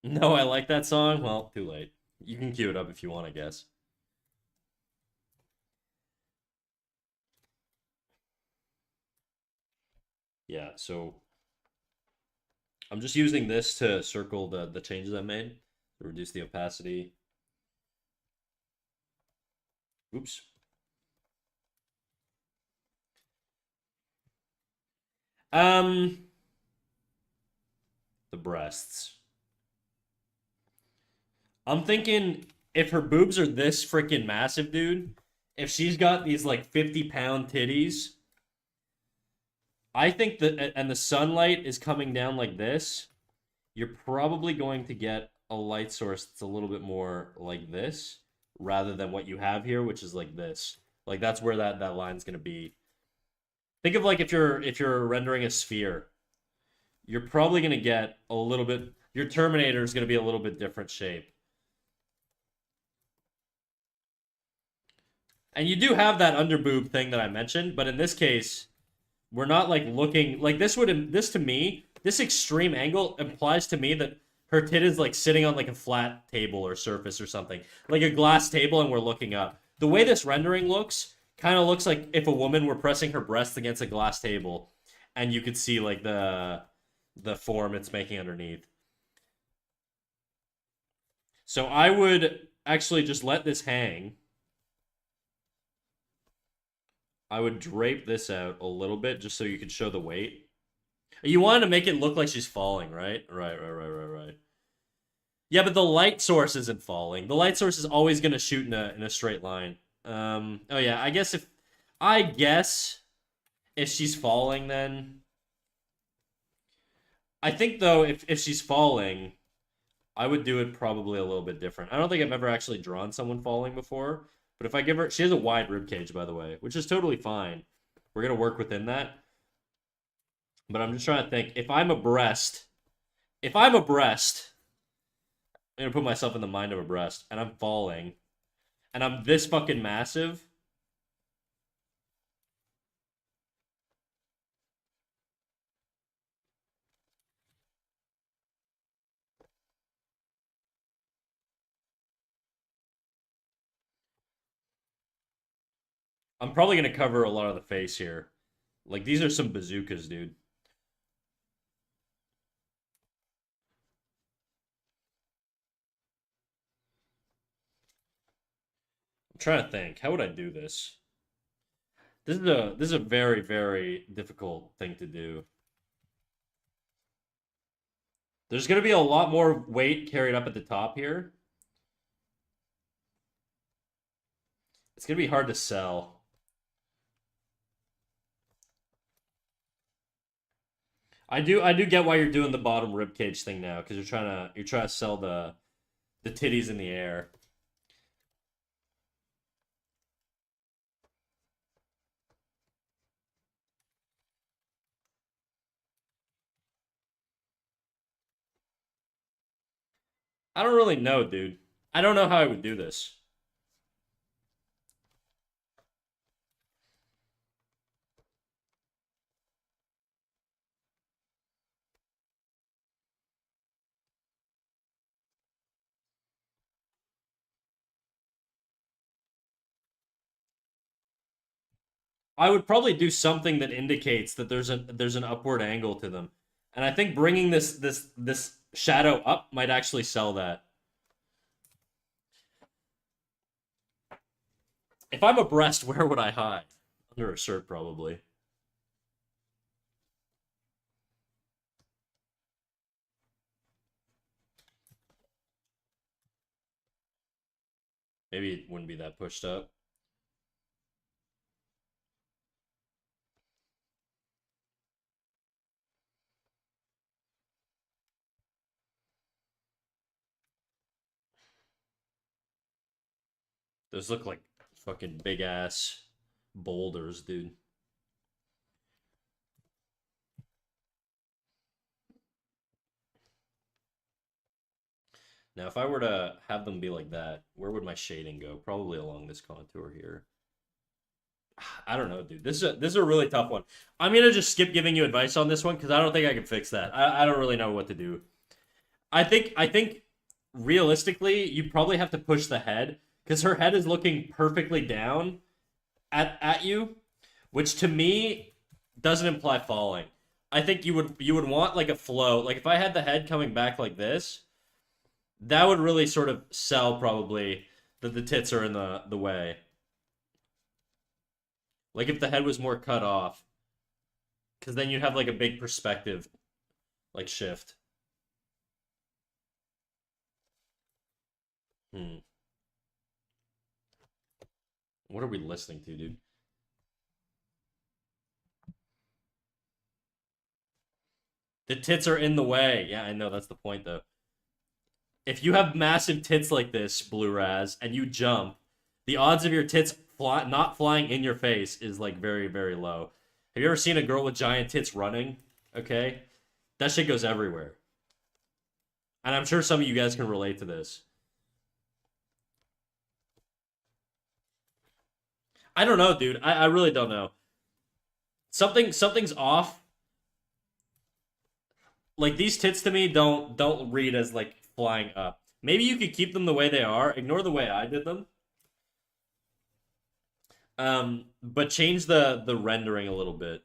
No, I like that song. Well, too late. You can queue it up if you want, I guess. Yeah, so I'm just using this to circle the changes I made to reduce the opacity. Oops. Um, the breasts. I'm thinking if her boobs are this freaking massive, dude, if she's got these like 50-pound titties, I think that, and the sunlight is coming down like this, you're probably going to get a light source that's a little bit more like this rather than what you have here, which is like this. Like that's where that line's gonna be. Think of like if you're rendering a sphere, you're probably gonna get a little bit. Your Terminator is gonna be a little bit different shape. And you do have that underboob thing that I mentioned, but in this case, we're not like looking like this to me, this extreme angle implies to me that her tit is like sitting on like a flat table or surface or something. Like a glass table and we're looking up. The way this rendering looks kind of looks like if a woman were pressing her breast against a glass table and you could see like the form it's making underneath. So I would actually just let this hang. I would drape this out a little bit just so you could show the weight. You wanted to make it look like she's falling, right? Right. Yeah, but the light source isn't falling. The light source is always going to shoot in a straight line. Oh yeah, I guess if she's falling then I think though if she's falling, I would do it probably a little bit different. I don't think I've ever actually drawn someone falling before, but if I give her, she has a wide rib cage, by the way, which is totally fine. We're gonna work within that. But I'm just trying to think. If I'm a breast, I'm gonna put myself in the mind of a breast, and I'm falling, and I'm this fucking massive. I'm probably gonna cover a lot of the face here. Like these are some bazookas, dude. I'm trying to think. How would I do this? This is a very, very difficult thing to do. There's gonna be a lot more weight carried up at the top here. It's gonna be hard to sell. I do get why you're doing the bottom rib cage thing now, because you're trying to sell the titties in the air. I don't really know, dude. I don't know how I would do this. I would probably do something that indicates that there's an upward angle to them. And I think bringing this shadow up might actually sell that. If I'm a breast, where would I hide? Under a shirt, probably. Maybe it wouldn't be that pushed up. Those look like fucking big ass boulders, dude. Now, if I were to have them be like that, where would my shading go? Probably along this contour here. I don't know, dude. This is a really tough one. I'm gonna just skip giving you advice on this one because I don't think I can fix that. I don't really know what to do. I think realistically, you probably have to push the head because her head is looking perfectly down at you, which to me doesn't imply falling. I think you would want like a flow. Like if I had the head coming back like this, that would really sort of sell probably that the tits are in the way. Like if the head was more cut off, because then you'd have like a big perspective like shift. Hmm. What are we listening to, dude? The tits are in the way. Yeah, I know that's the point though. If you have massive tits like this, Blue Raz, and you jump, the odds of your tits not flying in your face is like very, very low. Have you ever seen a girl with giant tits running? Okay, that shit goes everywhere, and I'm sure some of you guys can relate to this. I don't know, dude. I really don't know. Something's off. Like these tits to me don't read as like flying up. Maybe you could keep them the way they are. Ignore the way I did them. But change the rendering a little bit.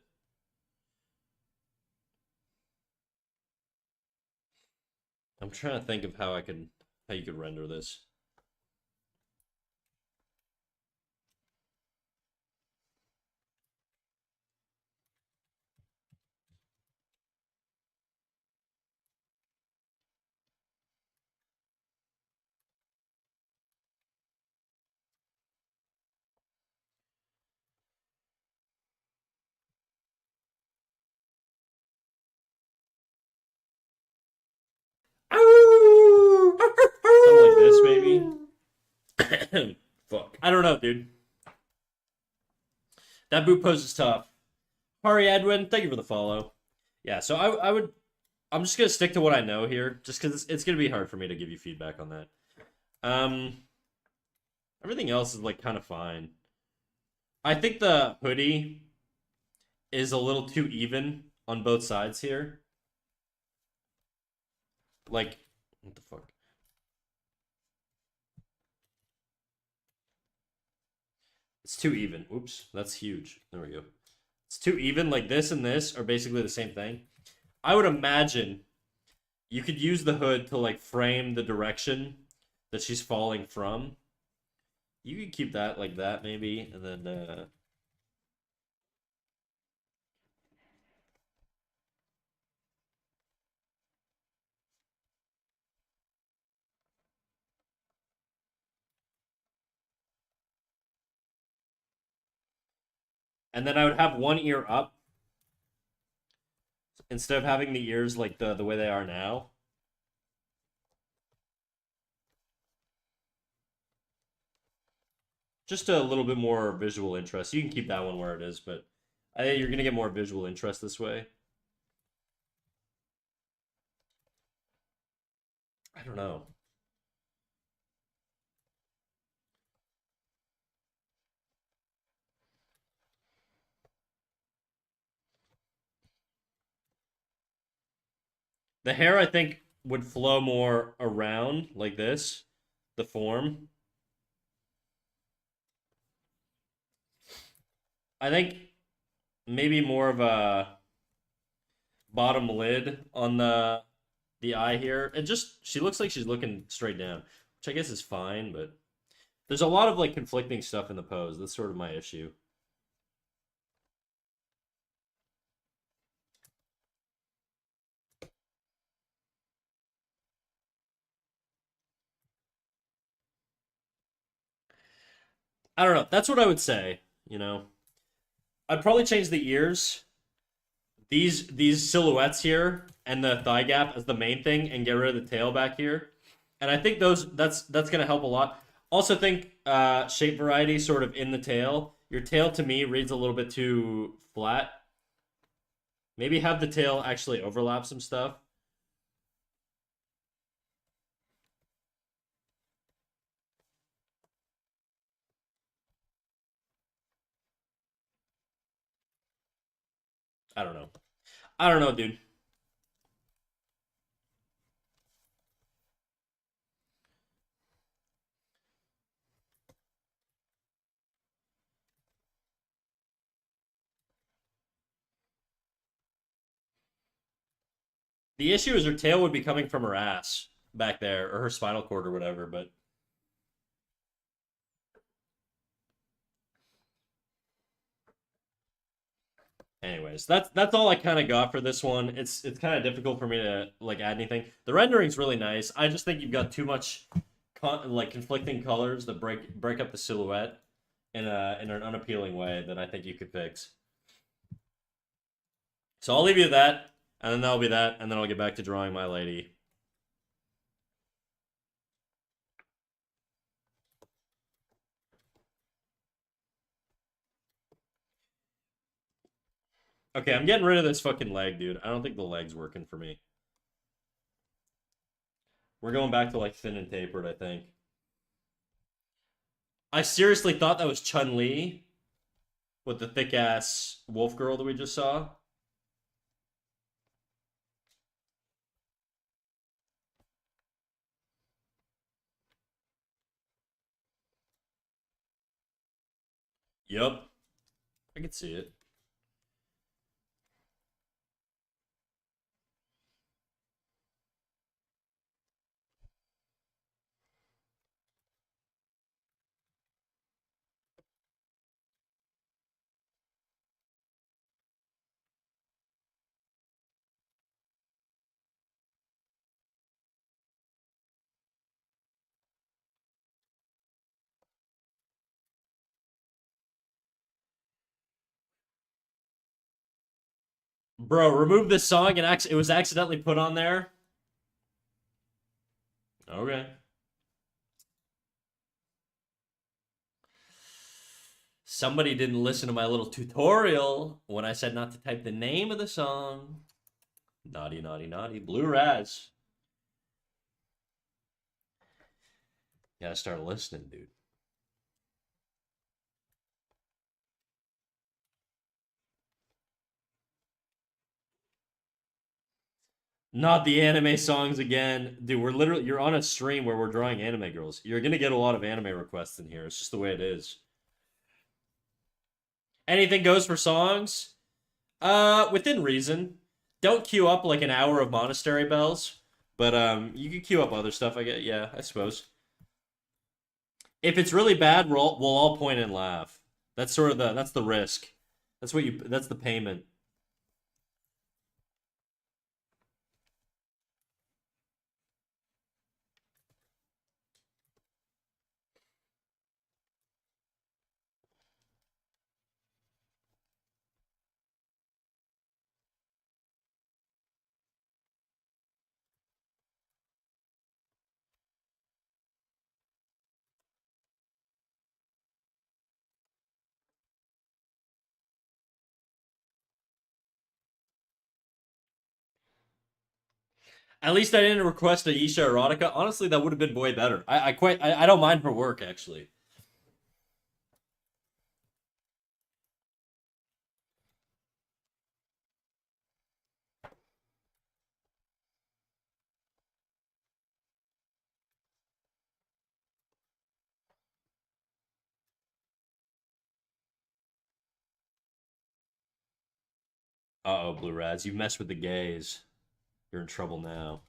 I'm trying to think of how you could render this. Something like this, maybe. Fuck. I don't know, dude. That boot pose is tough. Hari Edwin, thank you for the follow. Yeah, so I would. I'm just gonna stick to what I know here, just because it's gonna be hard for me to give you feedback on that. Um, Everything else is like kind of fine. I think the hoodie is a little too even on both sides here. Like, what the fuck? It's too even. Oops, that's huge. There we go. It's too even. Like this and this are basically the same thing. I would imagine you could use the hood to like frame the direction that she's falling from. You could keep that like that maybe, and then I would have one ear up instead of having the ears like the way they are now. Just a little bit more visual interest. You can keep that one where it is, but I think you're gonna get more visual interest this way. I don't know. The hair I think would flow more around like this, the form. I think maybe more of a bottom lid on the eye here. And just she looks like she's looking straight down, which I guess is fine, but there's a lot of like conflicting stuff in the pose. That's sort of my issue. I don't know. That's what I would say, you know. I'd probably change the ears, these silhouettes here, and the thigh gap as the main thing, and get rid of the tail back here. And I think that's gonna help a lot. Also think shape variety sort of in the tail. Your tail to me reads a little bit too flat. Maybe have the tail actually overlap some stuff. I don't know. I don't know, dude. The issue is her tail would be coming from her ass back there, or her spinal cord or whatever, but anyways, that's all I kind of got for this one. It's kind of difficult for me to like add anything. The rendering's really nice. I just think you've got too much like conflicting colors that break up the silhouette in an unappealing way that I think you could fix. So I'll leave you with that, and then that'll be that, and then I'll get back to drawing my lady. Okay, I'm getting rid of this fucking leg, dude. I don't think the leg's working for me. We're going back to like thin and tapered, I think. I seriously thought that was Chun Li with the thick ass wolf girl that we just saw. Yup, I could see it. Bro, remove this song and it was accidentally put on there. Okay. Somebody didn't listen to my little tutorial when I said not to type the name of the song. Naughty, naughty, naughty. Blue Raz. You gotta start listening, dude. Not the anime songs again. Dude, you're on a stream where we're drawing anime girls. You're gonna get a lot of anime requests in here. It's just the way it is. Anything goes for songs. Within reason. Don't queue up like an hour of Monastery Bells, but you can queue up other stuff. I get, yeah, I suppose. If it's really bad, we'll all point and laugh. That's sort of that's the risk. That's the payment. At least I didn't request a Isha erotica. Honestly, that would have been way better. I don't mind her work actually. Uh-oh, Blue Raz, you messed with the gays. You're in trouble now.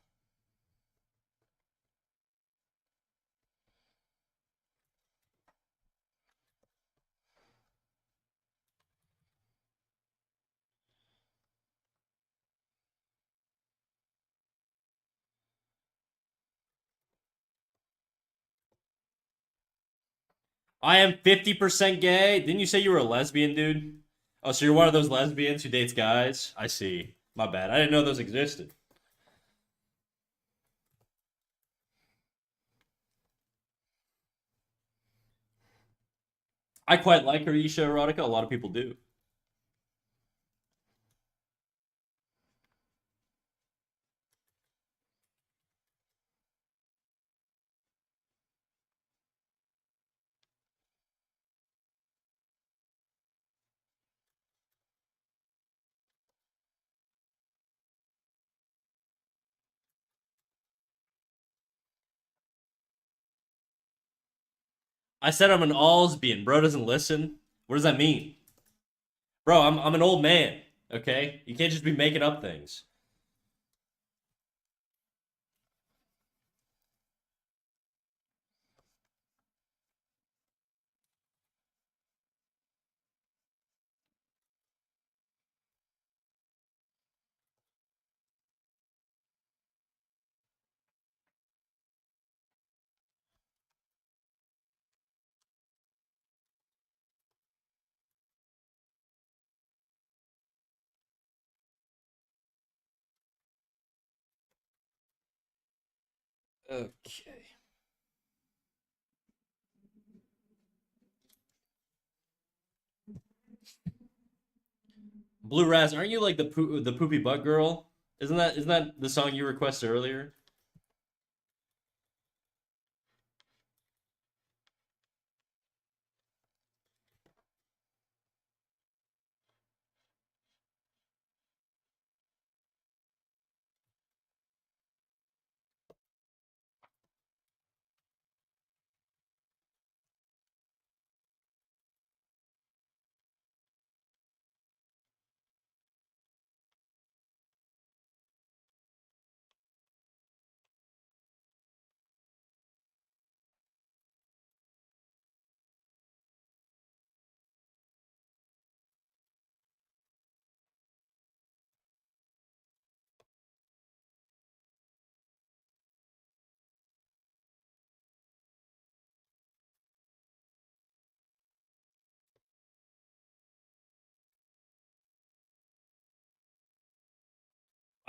I am 50% gay. Didn't you say you were a lesbian, dude? Oh, so you're one of those lesbians who dates guys? I see. My bad. I didn't know those existed. I quite like her Isha erotica. A lot of people do. I said I'm an allsbian. Bro doesn't listen. What does that mean? Bro, I'm an old man. Okay? You can't just be making up things. Okay. Blue Raz, aren't you like the poopy butt girl? Isn't that the song you requested earlier?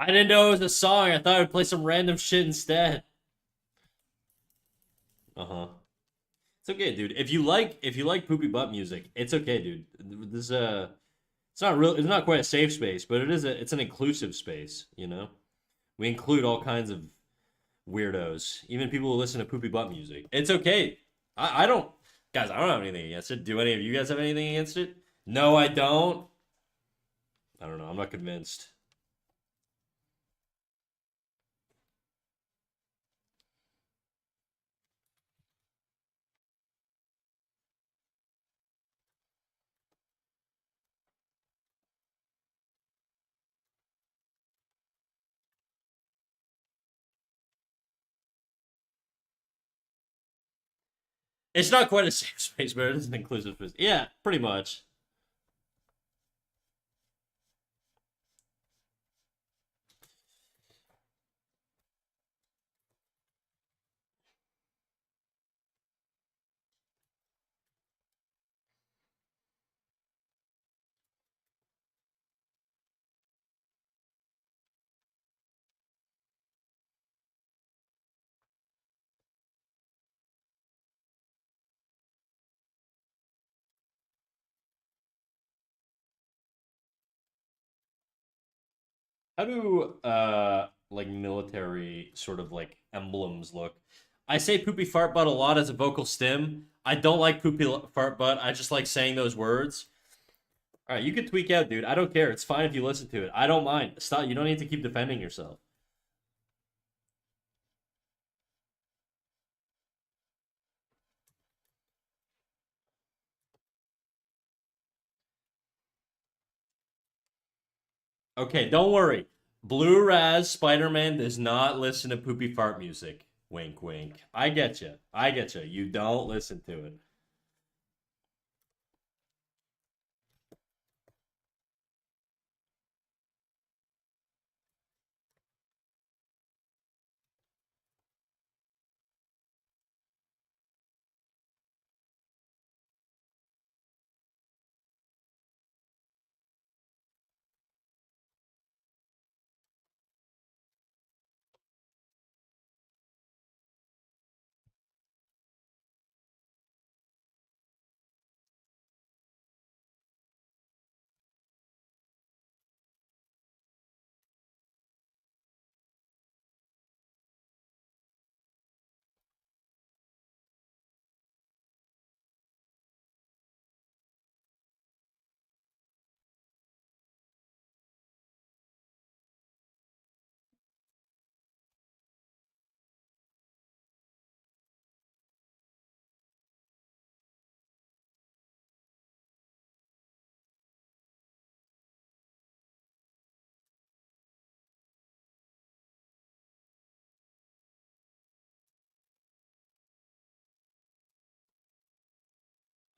I didn't know it was a song. I thought I'd play some random shit instead. Uh-huh. It's okay, dude. If you like poopy butt music, it's okay, dude. This it's not quite a safe space, but it's an inclusive space, you know? We include all kinds of weirdos, even people who listen to poopy butt music. It's okay. I don't guys, I don't have anything against it. Do any of you guys have anything against it? No, I don't. I don't know. I'm not convinced. It's not quite a safe space, but it is an inclusive space. Yeah, pretty much. How do like military sort of like emblems look? I say poopy fart butt a lot as a vocal stim. I don't like poopy fart butt. I just like saying those words. All right, you can tweak out, dude. I don't care. It's fine if you listen to it. I don't mind. Stop. You don't need to keep defending yourself. Okay, don't worry. Blue Raz Spider-Man does not listen to poopy fart music. Wink, wink. I get you. I get you. You don't listen to it.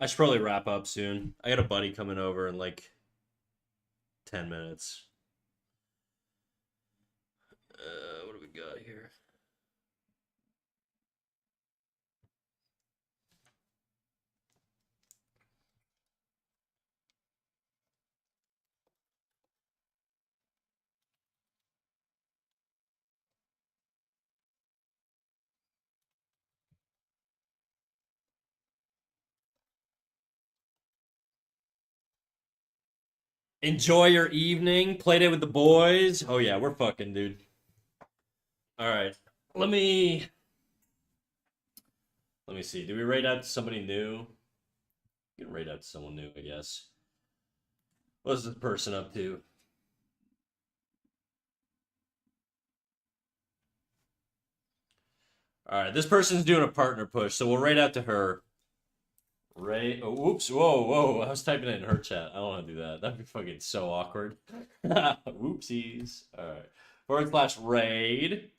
I should probably wrap up soon. I got a buddy coming over in like 10 minutes. What do we got here? Enjoy your evening. Play day with the boys. Oh yeah, we're fucking, dude. All right. Let me let me see. Do we raid out to somebody new? We can raid out to someone new, I guess. What's this person up to? All right, this person's doing a partner push, so we'll raid out to her. Ray. Oh, oops. Whoa, whoa. I was typing it in her chat. I don't want to do that. That'd be fucking so awkward. Whoopsies. All right. / raid.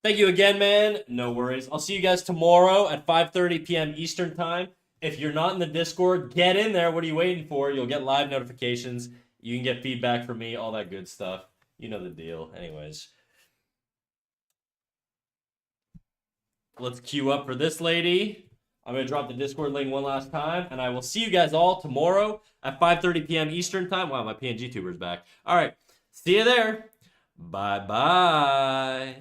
Thank you again, man. No worries. I'll see you guys tomorrow at 5:30 p.m. Eastern Time. If you're not in the Discord, get in there. What are you waiting for? You'll get live notifications. You can get feedback from me, all that good stuff. You know the deal. Anyways. Let's queue up for this lady. I'm going to drop the Discord link one last time, and I will see you guys all tomorrow at 5:30 p.m. Eastern Time. Wow, my PNG tuber's back. All right. See you there. Bye-bye.